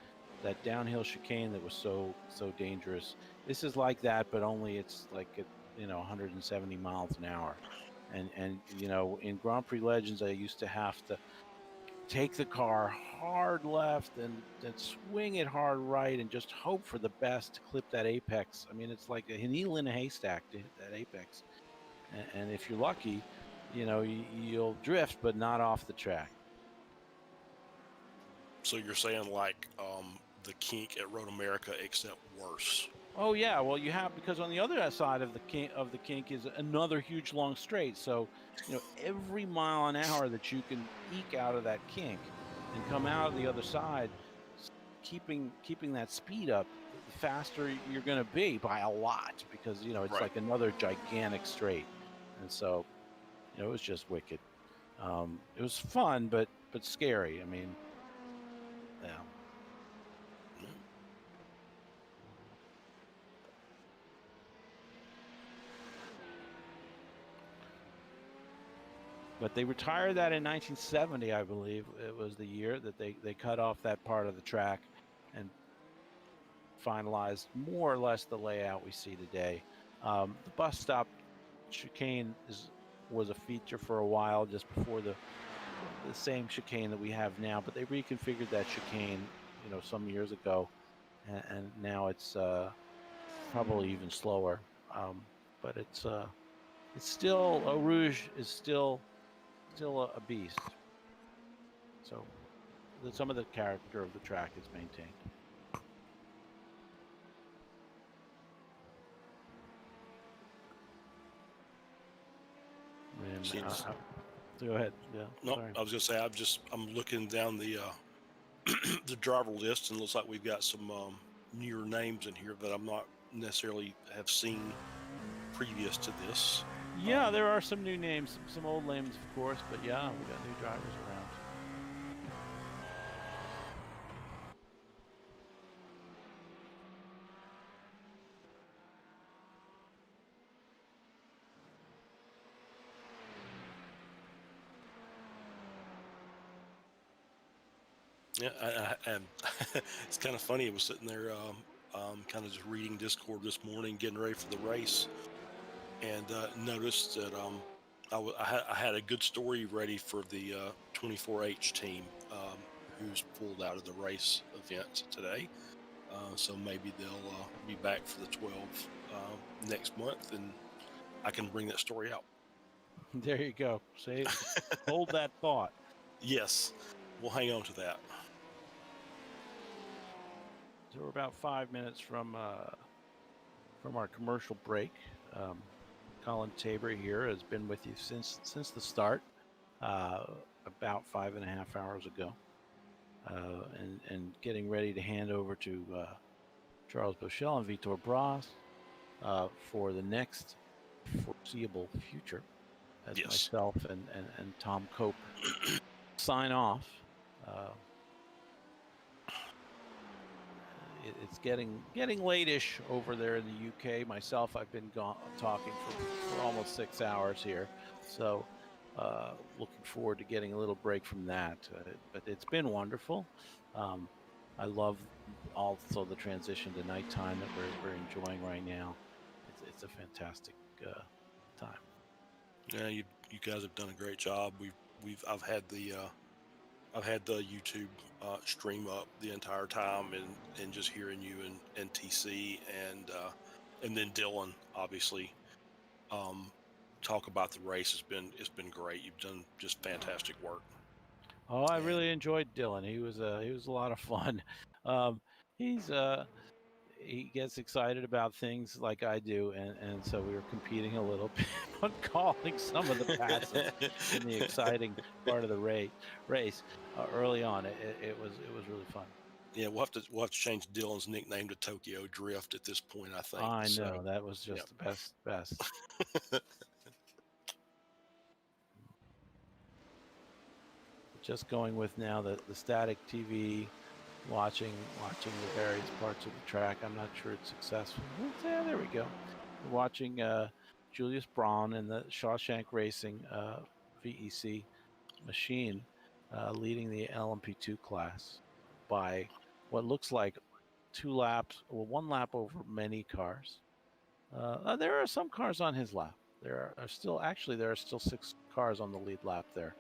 that downhill chicane that was so dangerous. This is like that, but only it's like at 170 miles an hour. And in Grand Prix Legends, I used to have to take the car hard left and then swing it hard right and just hope for the best to clip that apex. I mean, it's like a needle in a haystack to hit that apex. And if you're lucky, you'll drift, but not off the track. So you're saying like the kink at Road America, except worse? Oh yeah, well you have, because on the other side of the kink is another huge long straight. So every mile an hour that you can eke out of that kink and come out of the other side, keeping that speed up, the faster you're going to be by a lot, because it's right. like another gigantic straight. And so it was just wicked. It was fun, but scary. I mean, yeah. But they retired that in 1970, I believe. It was the year that they cut off that part of the track and finalized more or less the layout we see today. The bus stop chicane was a feature for a while, just before the same chicane that we have now, but they reconfigured that chicane, some years ago, and now it's probably even slower. But it's still, Eau Rouge is still a beast. So some of the character of the track is maintained. And, go ahead. Yeah. No, sorry. I was going to say I'm looking down the the driver list, and it looks like we've got some newer names in here that I'm not necessarily have seen previous to this. Yeah, there are some new names, some old names, of course, but yeah, we got new drivers around. Yeah, and it's kind of funny. I was sitting there, kind of just reading Discord this morning, getting ready for the race, and noticed that I had a good story ready for the 24H team, who's pulled out of the race event today. So maybe they'll be back for the 12 next month, and I can bring that story out. There you go. Say, hold that thought. Yes, we'll hang on to that. So we're about 5 minutes from our commercial break. Colin Tabor here has been with you since the start, about 5.5 hours ago, and getting ready to hand over to Charles Bochel and Vitor Bras for the next foreseeable future, as myself and Tom Cope sign off. It's getting late-ish over there in the UK. Myself, I've been talking for almost 6 hours here, so looking forward to getting a little break from that. But it's been wonderful. I love also the transition to nighttime that we're enjoying right now. It's a fantastic time. Yeah, you guys have done a great job. I've had the YouTube stream up the entire time, and just hearing you and TC and then Dylan obviously talk about the race it's been great. You've done just fantastic work. Oh, I really enjoyed Dylan. He was a lot of fun. He gets excited about things like I do, and so we were competing a little bit on calling some of the passes in the exciting part of the race early on. It was really fun. Yeah, we'll have to change Dylan's nickname to Tokyo Drift at this point, I think. I know, that was just the best. Just going with now the static TV, watching the various parts of the track. I'm not sure it's successful. Yeah, there we go. We're watching Julius Braun and the Shawshank Racing VEC machine leading the LMP2 class by what looks like 2 laps, well, 1 lap over many cars. There are some cars on his lap. There are still 6 cars on the lead lap there.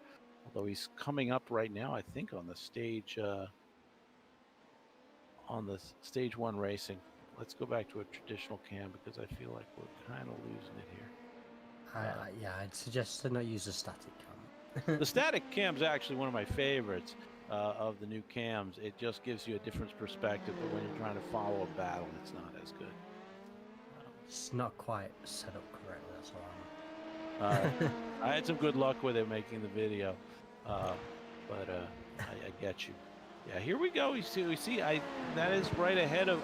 Although he's coming up right now, I think, on the stage 1 racing. Let's go back to a traditional cam because I feel like we're kind of losing it here. Yeah, I'd suggest to not use a static cam. The static cam is actually one of my favorites of the new cams. It just gives you a different perspective, but when you're trying to follow a battle, it's not as good. It's not quite set up correctly, that's all. I had some good luck with it making the video, but I get you. Yeah, here we go. We see. That is right ahead of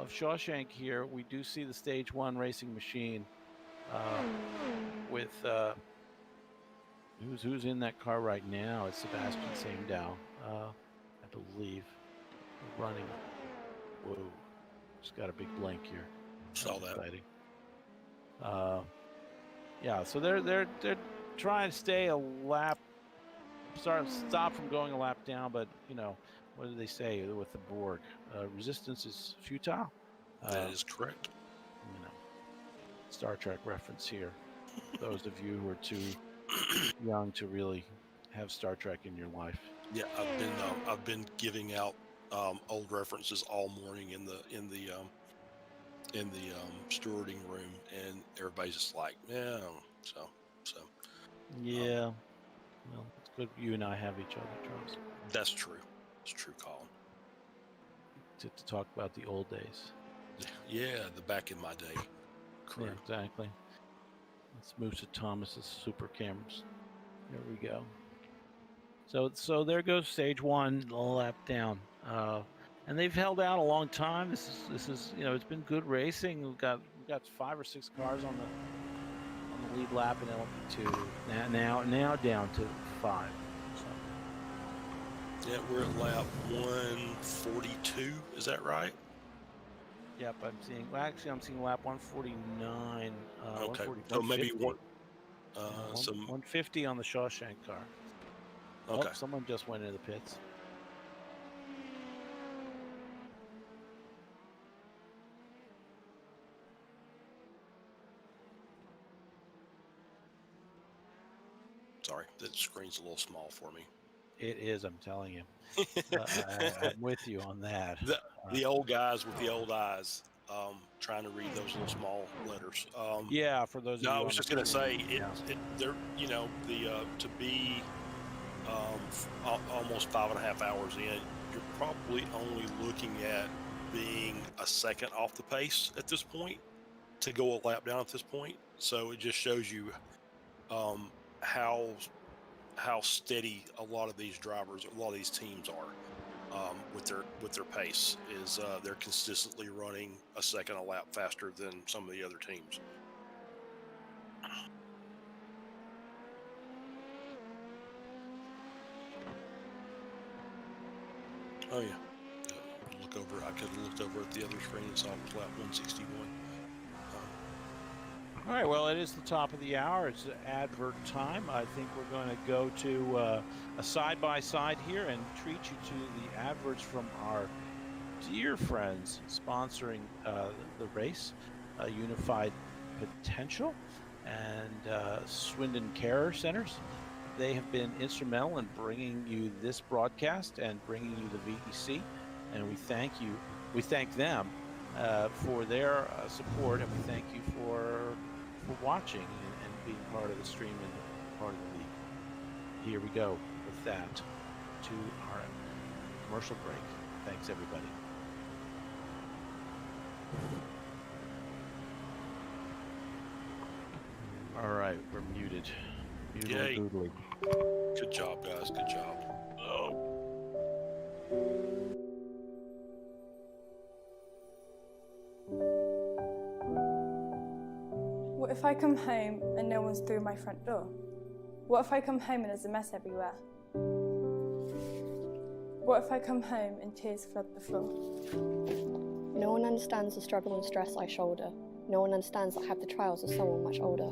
Shawshank here. We do see the stage 1 racing machine with who's in that car right now. It's Sebastian Sandow, I believe, running. Whoa, just got a big blink here. Saw that. Exciting. Yeah, so they're try and stay a lap, stop from going a lap down, but you know, what do they say with the Borg? Resistance is futile. That is correct. You know, Star Trek reference here. Those of you who are too young to really have Star Trek in your life. Yeah, I've been giving out old references all morning in the stewarding room, and everybody's just like, yeah. So. Yeah. Well, it's good you and I have each other, Charles. That's true. It's true, Colin. To talk about the old days. Yeah, the back in my day crew. Yeah, exactly. Let's move to Thomas's super cameras. There we go. So there goes stage one, a lap down. And they've held out a long time. This is you know, it's been good racing. We've got 5 or 6 cars on the lead lap in LP2. Now down to 5. So. Yeah, we're at lap 142. Is that right? Yep, I'm seeing lap 149. Okay, so maybe 150 on the Shawshank car. Okay. Oh, someone just went into the pits. Sorry, that screen's a little small for me. It is, I'm telling you. I'm with you on that. The old guys with the old eyes, trying to read those little small letters. Yeah, for those. No, I was just going to say, to be almost 5.5 hours in, you're probably only looking at being a second off the pace at this point to go a lap down at this point. So it just shows you how steady a lot of these drivers, a lot of these teams are with their pace. Is they're consistently running a second a lap faster than some of the other teams. Oh yeah. Look over. I could have looked over at the other screen and saw it was lap 161. All right, well, it is the top of the hour. It's advert time. I think we're going to go to a side-by-side here and treat you to the adverts from our dear friends sponsoring the race, Unified Potential and Swindon Care Centers. They have been instrumental in bringing you this broadcast and bringing you the VEC, and we thank you. We thank them for their support, and we thank you for watching and being part of the stream and part of the league. Here we go with that to our commercial break. Thanks, everybody. All right, we're muted. Yay. Good job, guys. Good job. What if I come home and no one's through my front door? What if I come home and there's a mess everywhere? What if I come home and tears flood the floor? No one understands the struggle and stress I shoulder. No one understands that I have the trials of someone much older.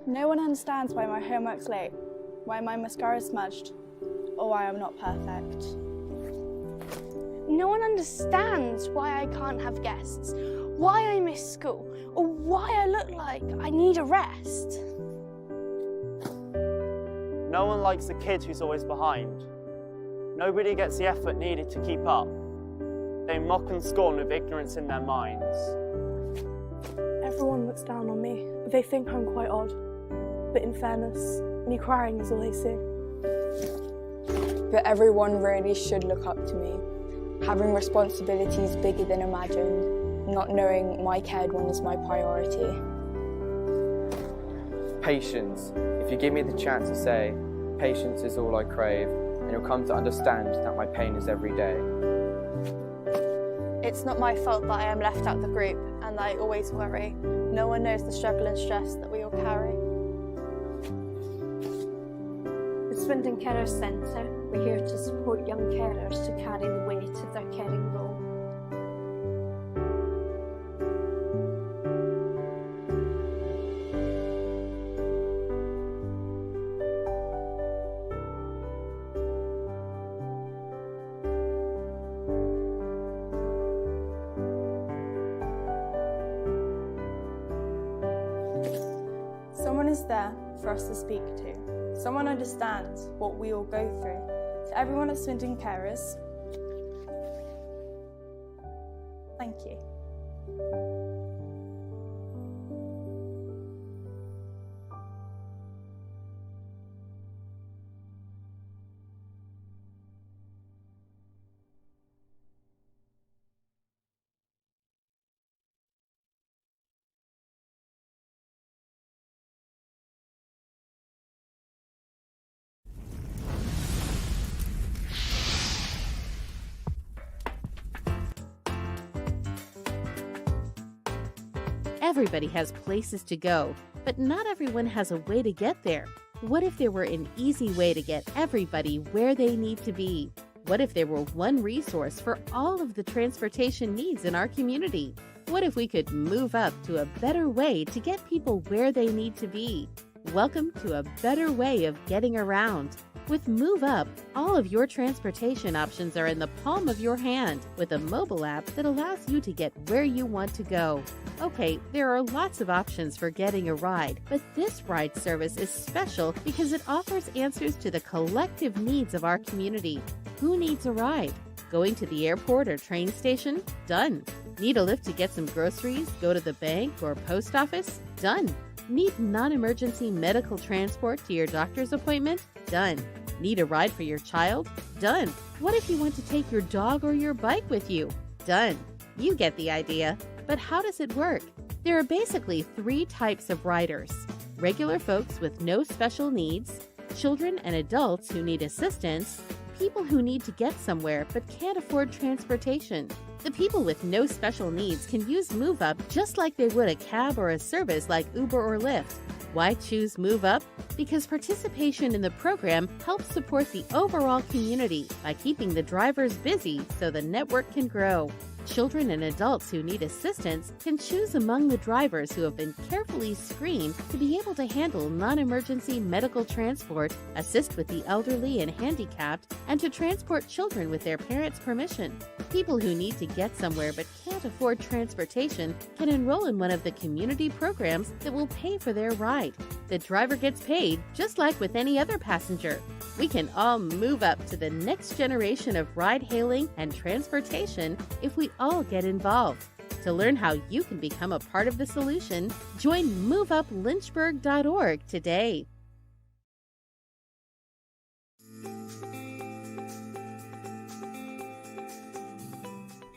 No one understands why my homework's late, why my mascara's smudged, or why I'm not perfect. No one understands why I can't have guests, why I miss school, or why I look like I need a rest. No one likes the kid who's always behind. Nobody gets the effort needed to keep up. They mock and scorn with ignorance in their minds. Everyone looks down on me. They think I'm quite odd. But in fairness, me crying is all they see. But everyone really should look up to me. Having responsibilities bigger than imagined, not knowing my cared one is my priority. Patience. If you give me the chance to say, patience is all I crave, and you'll come to understand that my pain is every day. It's not my fault that I am left out the group and that I always worry. No one knows the struggle and stress that we all carry. The Swindon Carers Centre, we're here to support young carers to carry the weight of their caring role. is there for us to speak to. Someone understands what we all go through. To everyone at Swindon Carers, thank you. Everybody has places to go, but not everyone has a way to get there. What if there were an easy way to get everybody where they need to be? What if there were one resource for all of the transportation needs in our community? What if we could move up to a better way to get people where they need to be? Welcome to a better way of getting around. With MoveUp, all of your transportation options are in the palm of your hand with a mobile app that allows you to get where you want to go. Okay, there are lots of options for getting a ride, but this ride service is special because it offers answers to the collective needs of our community. Who needs a ride? Going to the airport or train station? Done. Need a lift to get some groceries, go to the bank or post office? Done. Need non-emergency medical transport to your doctor's appointment? Done. Need a ride for your child? Done. What if you want to take your dog or your bike with you? Done. You get the idea. But how does it work? There are basically 3 types of riders: regular folks with no special needs, children and adults who need assistance, people who need to get somewhere but can't afford transportation. The people with no special needs can use MoveUp just like they would a cab or a service like Uber or Lyft. Why choose MoveUp? Because participation in the program helps support the overall community by keeping the drivers busy so the network can grow. Children and adults who need assistance can choose among the drivers who have been carefully screened to be able to handle non-emergency medical transport, assist with the elderly and handicapped, and to transport children with their parents' permission. People who need to get somewhere but can't afford transportation can enroll in one of the community programs that will pay for their ride. The driver gets paid just like with any other passenger. We can all move up to the next generation of ride-hailing and transportation if we all get involved. To learn how you can become a part of the solution, join MoveUpLynchburg.org today.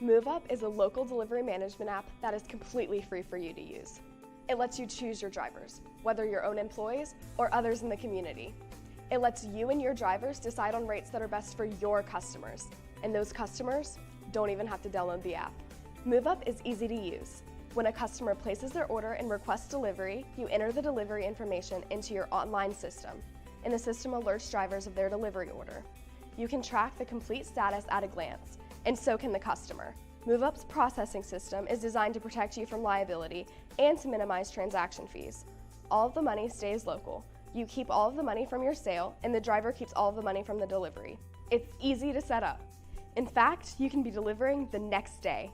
MoveUp is a local delivery management app that is completely free for you to use. It lets you choose your drivers, whether your own employees or others in the community. It lets you and your drivers decide on rates that are best for your customers, and those customers don't even have to download the app. MoveUp is easy to use. When a customer places their order and requests delivery, you enter the delivery information into your online system, and the system alerts drivers of their delivery order. You can track the complete status at a glance, and so can the customer. MoveUp's processing system is designed to protect you from liability and to minimize transaction fees. All of the money stays local. You keep all of the money from your sale, and the driver keeps all of the money from the delivery. It's easy to set up. In fact, you can be delivering the next day.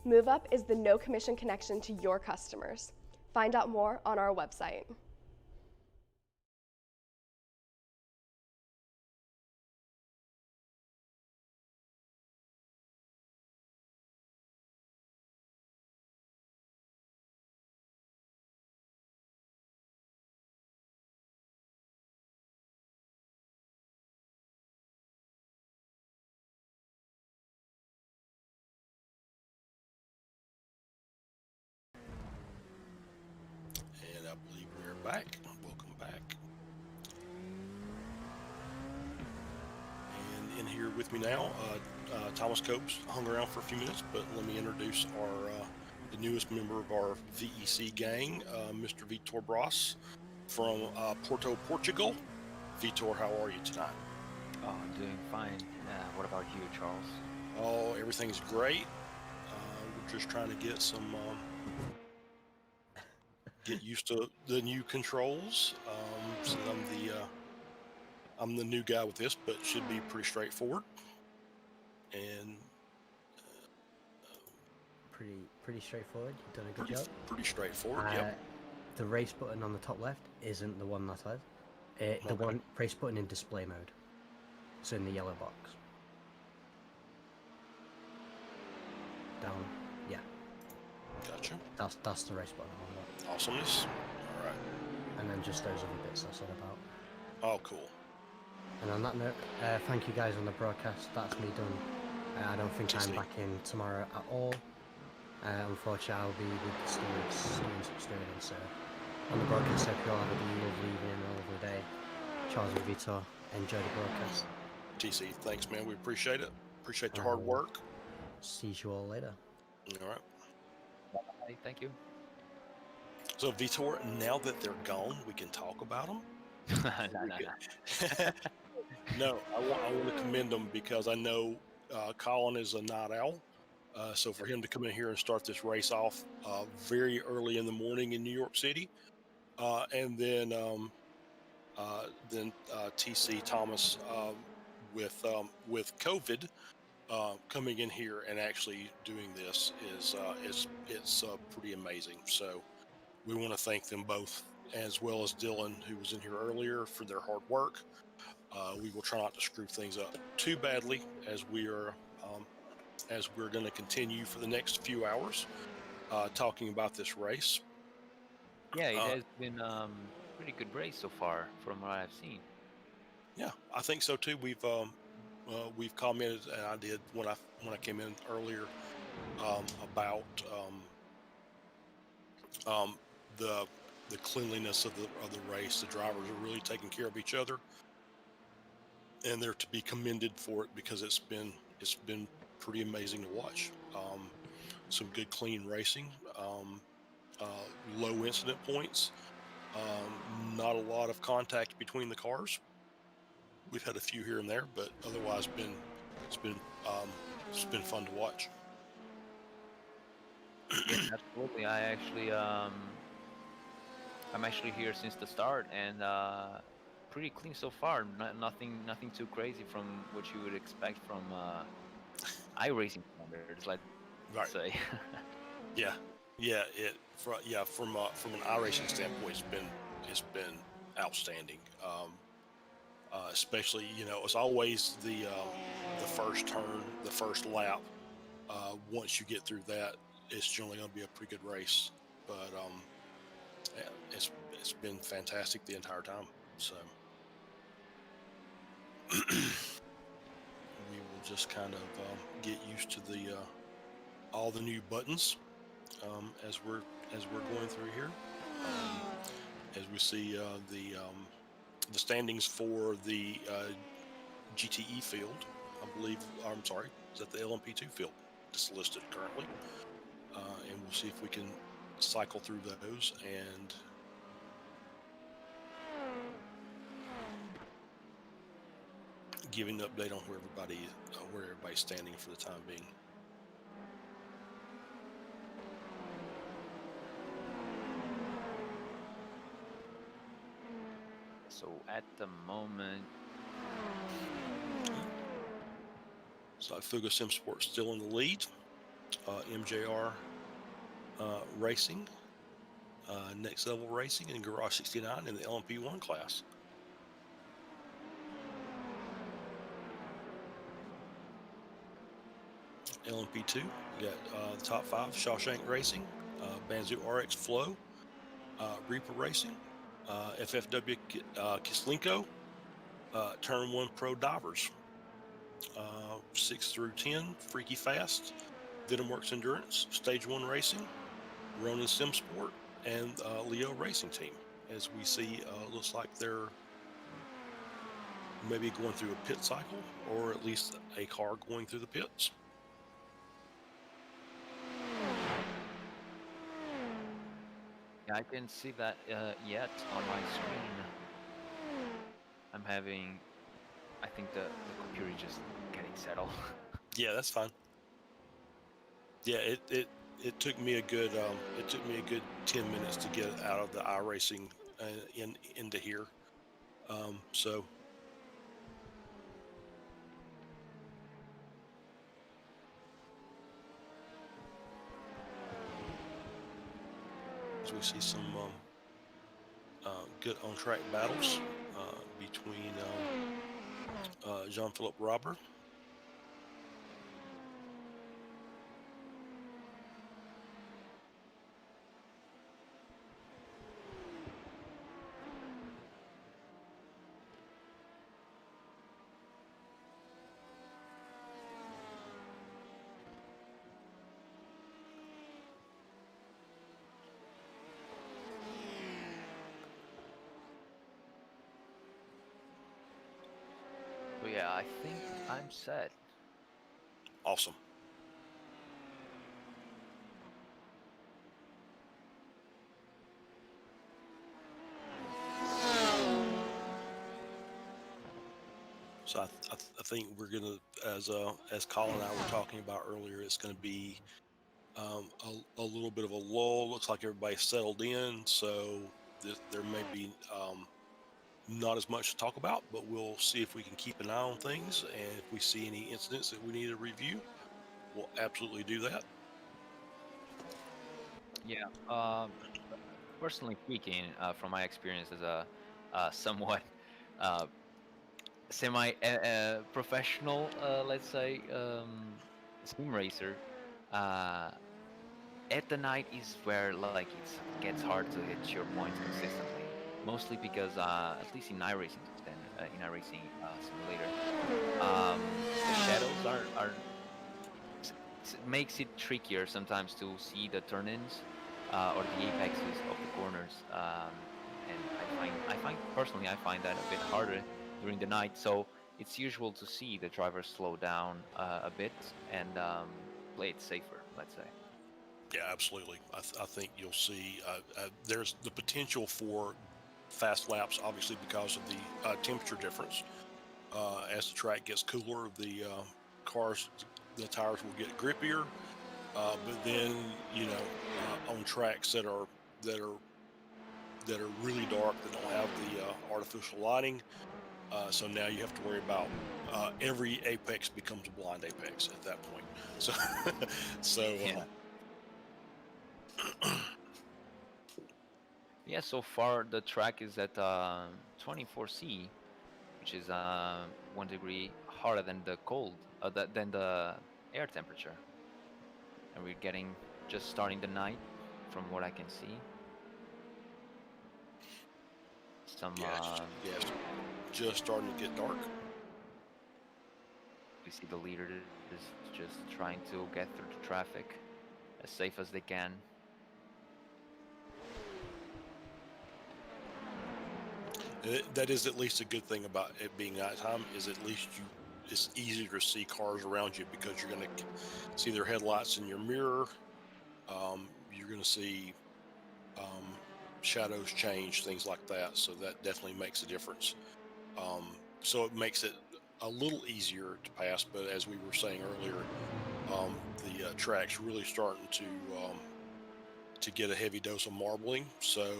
MoveUp is the no-commission connection to your customers. Find out more on our website. And I believe we're back. Welcome back. And in here with me now, Thomas Copes hung around for a few minutes, but let me introduce our the newest member of our V.E.C gang, Mr. Vitor Bras from Porto, Portugal. Vitor, how are you tonight? Oh, I'm doing fine. What about you, Charles? Oh, everything's great. We're just trying to get some get used to the new controls. So I'm the new guy with this, but it should be pretty straightforward. And pretty straightforward. You've done a good job. Pretty straightforward. Yep. the race button on the top left isn't the one that has. The one race button in display mode. So in the yellow box. Down, yeah. Gotcha. That's the race button on that. Awesomeness. All right. And then just those other bits I said about. Oh, cool. And on that note, thank you guys on the broadcast. That's me done. I don't think I'm back in tomorrow at all. Unfortunately, I'll be with the stewards doing some stewarding. So on the broadcast, hope you all have a lovely evening, a lovely day. Charles and Vitor, enjoy the broadcast. TC, thanks, man. We appreciate it. Appreciate your hard work. See you all later. All right. Bye. Thank you. So, Vitor, now that they're gone, we can talk about them. No, I want to commend them because I know Colin is a night owl. So for him to come in here and start this race off very early in the morning in New York City, and then TC Thomas with COVID coming in here and actually doing this is pretty amazing. So we want to thank them both, as well as Dylan, who was in here earlier, for their hard work. We will try not to screw things up too badly as we're going to continue for the next few hours talking about this race. Yeah, it has been pretty good race so far from what I've seen. Yeah, I think so too. We've commented, and I did when I came in earlier about the cleanliness of the race. The drivers are really taking care of each other, and they're to be commended for it because it's been pretty amazing to watch. Some good clean racing, low incident points, not a lot of contact between the cars. We've had a few here and there, but otherwise it's been fun to watch. Yeah, absolutely. I'm actually here since the start, and pretty clean so far. Nothing too crazy from what you would expect from iRacing standards, let's say. Yeah. From an iRacing standpoint, it's been outstanding. Especially, it's always the first turn, the first lap. Once you get through that, it's generally going to be a pretty good race. But it's been fantastic the entire time. So we will just kind of get used to all the new buttons as we're going through here. As we see the standings for the GTE field, I'm sorry, is that the LMP2 field that's listed currently, and we'll see if we can cycle through those and giving an update on where everybody's standing for the time being. So at the moment, so Fuga Sim Sports still in the lead. MJR Racing, Next Level Racing, and Garage 69 in the LMP1 class. LMP2, we got the top 5, Shawshank Racing, Banzu RX Flow, Reaper Racing, FFW Kislinko, Turn 1 Pro Divers, 6 through 10, Freaky Fast, Venomworks Endurance, Stage 1 Racing, Ronin Sim Sport, and Leo Racing Team. As we see, looks like they're maybe going through a pit cycle, or at least a car going through the pits. I can't see that yet on my screen. I think the computer is just getting settled. Yeah, that's fine. Yeah, it took me a good 10 minutes to get out of the iRacing into here. So as we see some good on-track battles between Jean-Philippe Robert. So yeah, I think I'm set. Awesome. So I think we're gonna, as Colin and I were talking about earlier, it's gonna be a little bit of a lull. Looks like everybody's settled in, so there may be not as much to talk about, but we'll see if we can keep an eye on things, and if we see any incidents that we need to review, we'll absolutely do that. Yeah. Personally speaking, from my experience as a somewhat uh, semi professional, let's say, sim racer, uh, at the night is where like it gets hard to hit your points consistently. Mostly because at least in iRacing in iRacing simulator, the shadows are makes it trickier sometimes to see the turn-ins or the apexes of the corners. And I find personally I find that a bit harder during the night. So it's usual to see the drivers slow down a bit and play it safer, let's say. Yeah, absolutely. I think you'll see there's the potential for fast laps, obviously because of the temperature difference. As the track gets cooler, the tires will get grippier. But then, on tracks that are really dark, that don't have the artificial lighting, so now you have to worry about every apex becomes a blind apex at that point. So, Yeah. Yeah, so far the track is at 24C, which is 1 degree hotter than the than the air temperature, and we're getting just starting the night, from what I can see. Some yes, just starting to get dark. we see the leader is just trying to get through the traffic as safe as they can. That is at least a good thing about it being nighttime, is at least it's easier to see cars around you because you're going to see their headlights in your mirror. You're going to see shadows change, things like that. So that definitely makes a difference. So it makes it a little easier to pass. But as we were saying earlier, the track's really starting to get a heavy dose of marbling. So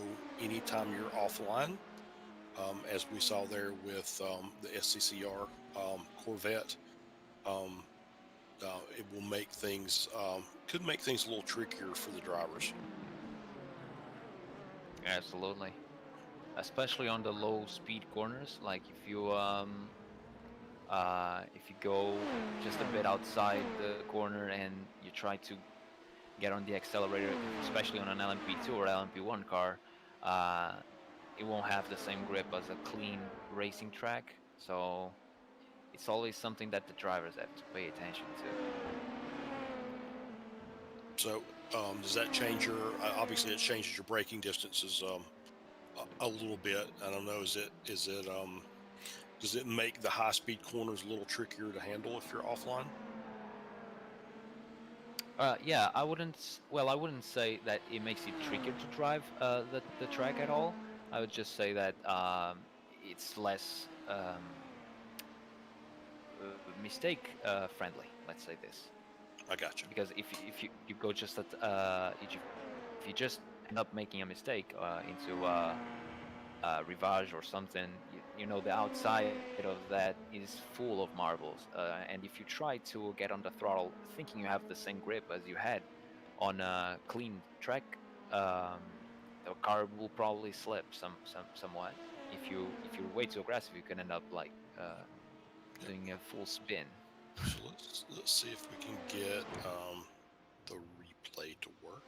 anytime you're offline, as we saw there with the SCCR Corvette, it will make things, could make things a little trickier for the drivers. Absolutely, especially on the low speed corners. Like if you go just a bit outside the corner and you try to get on the accelerator, especially on an LMP2 or LMP1 car, it won't have the same grip as a clean racing track. So it's always something that the drivers have to pay attention to. So does that change your, obviously it changes your braking distances a little bit. I don't know, does it make the high speed corners a little trickier to handle if you're offline? Yeah, I wouldn't say that it makes it trickier to drive the track at all. I would just say that it's less mistake friendly. Let's say this. I got you. Because if you go just at if you just end up making a mistake into rivage or something, you know the outside of that is full of marbles, and if you try to get on the throttle thinking you have the same grip as you had on a clean track, the car will probably slip somewhat. If you're way too aggressive, you can end up like doing a full spin. So let's see if we can get the replay to work.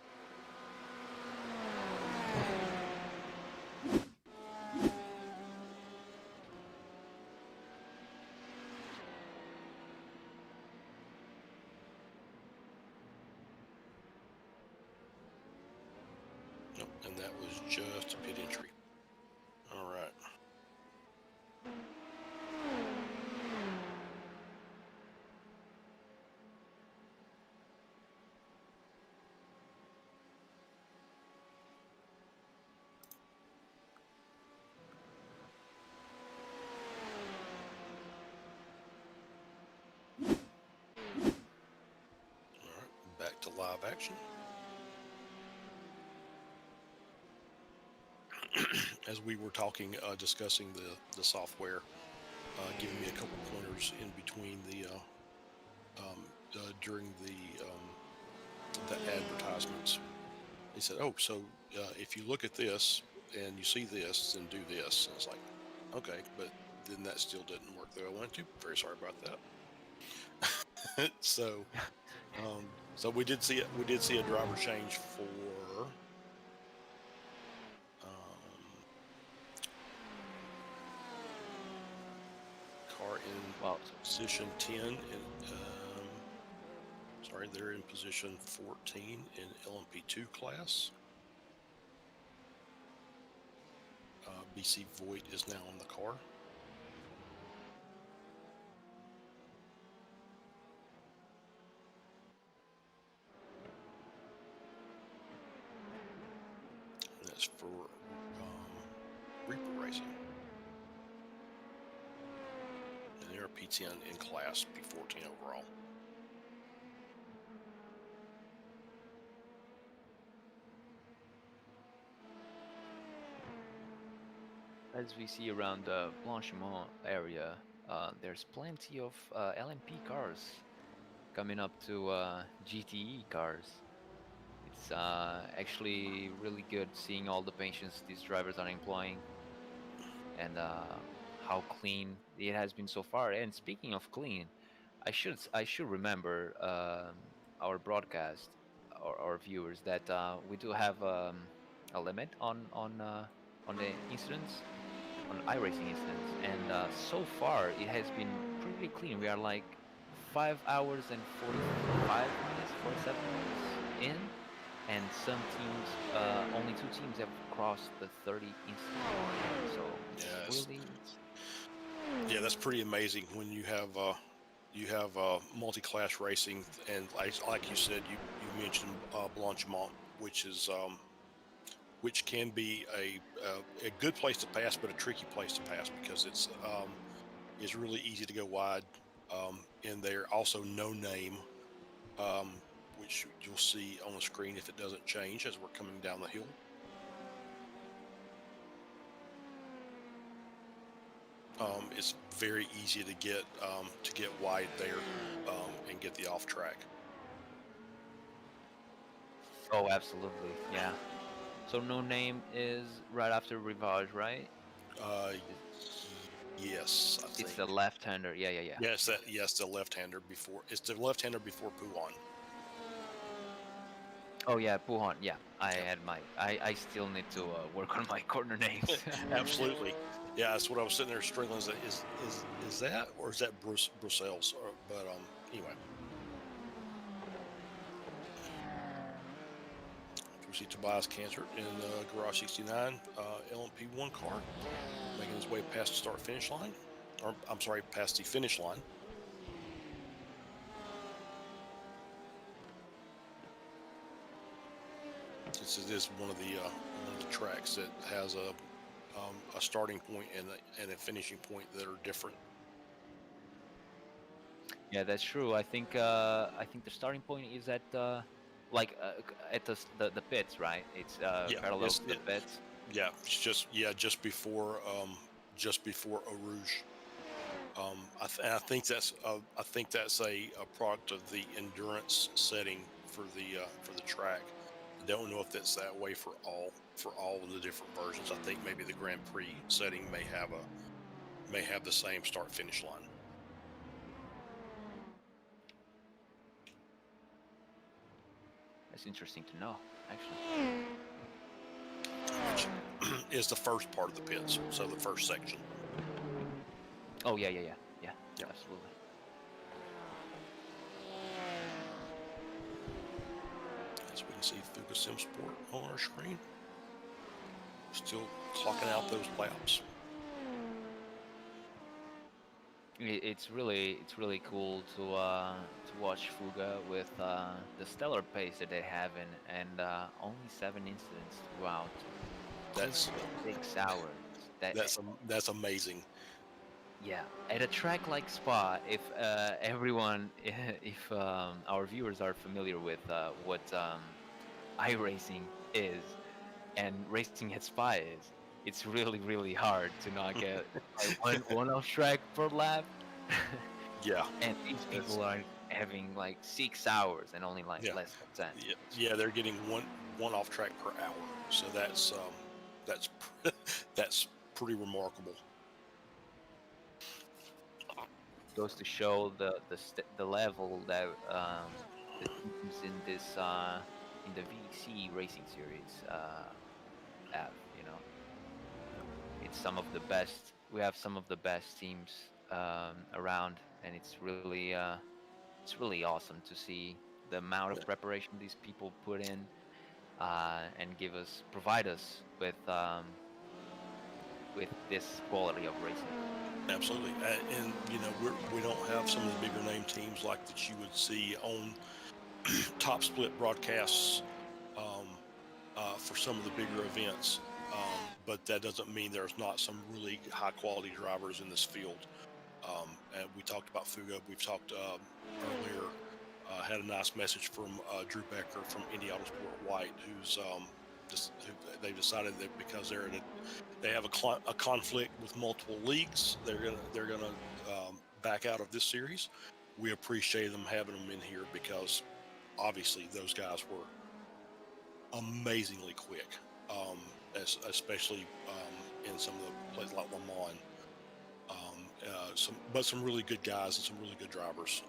Nope, and that was just a pit entry. All right. Back to live action. As we were talking, discussing the software, giving me a couple pointers in between the during the advertisements. He said, "Oh, so if you look at this and you see this, then do this." And it's like, okay, but then that still didn't work the way I wanted to. Very sorry about that. So. So we did see a driver change for car in position 10 and sorry, they're in position 14 in LMP2 class. V.E.C. Voigt is now on the car. That's for Reaper Racing. And they're P10 in class, P14 overall. As we see around the Blanchimont area, there's plenty of LMP cars coming up to GTE cars. It's actually really good seeing all the patience these drivers are employing and how clean it has been so far. And speaking of clean, I should remember our broadcast or our viewers that we do have a limit on the incidents, on iRacing incidents, and so far it has been pretty clean. We are like 5 hours and 45 minutes, 47 minutes in. And some teams, only 2 teams have crossed the 30 incident mark. So it's really, yeah, that's pretty amazing when you have multi-class racing, and like you said, you mentioned Blanchimont, which is which can be a good place to pass, but a tricky place to pass because it's really easy to go wide in there. Also, no name. Which you'll see on the screen if it doesn't change as we're coming down the hill. It's very easy to get wide there and get the off track. oh, absolutely, yeah. So no name is right after Rivage, right? Yes, I think it's the left-hander. Yeah. Yes, the left-hander before. It's the left-hander before Pouhon. Oh yeah, Pouhon. Yeah, I still need to work on my corner names. Absolutely. Yeah, that's what I was sitting there struggling. Is that, or is that Brussels? But anyway. We see Tobias Cantor in Garage 69 LMP1 car, making his way past the start-finish line. Or I'm sorry, past the finish line. This is one of the tracks that has a starting point and a finishing point that are different. Yeah, that's true. I think the starting point is at at the pits, right? It's parallel to the pits. Yeah, it's just before Eau Rouge. I think that's a product of the endurance setting for the track. Don't know if that's that way for all of the different versions. I think maybe the Grand Prix setting may have the same start-finish line. That's interesting to know, actually. Which is the first part of the pits, so the first section. Oh yeah, absolutely. As we can see through the Sim Sport on our screen, still clocking out those laps. It's really cool to watch Fuga with the stellar pace that they have and only 7 incidents throughout. That's 6 hours. That's amazing. Yeah, at a track like Spa, if if our viewers are familiar with what iRacing is and racing at Spa is, it's really hard to not get one off track per lap. Yeah. And these people are having like 6 hours and only like less than 10. Yeah, they're getting one off track per hour. So that's that's pretty remarkable. Goes to show the level that the teams in this in the V.E.C racing series have. You know, it's some of the best. We have some of the best teams around, and it's really awesome to see the amount of preparation these people put in and provide us with this quality of racing. Absolutely, and you know we don't have some of the bigger name teams like that you would see on top split broadcasts for some of the bigger events, but that doesn't mean there's not some really high quality drivers in this field. And we talked about Fuga. We've talked earlier. Had a nice message from Drew Becker from Indy Autosport White, who's they've decided that because they have a conflict with multiple leagues, they're gonna back out of this series. We appreciate them having them in here because obviously those guys were amazingly quick, especially in some of the places like Le Mans. Some really good guys and some really good drivers.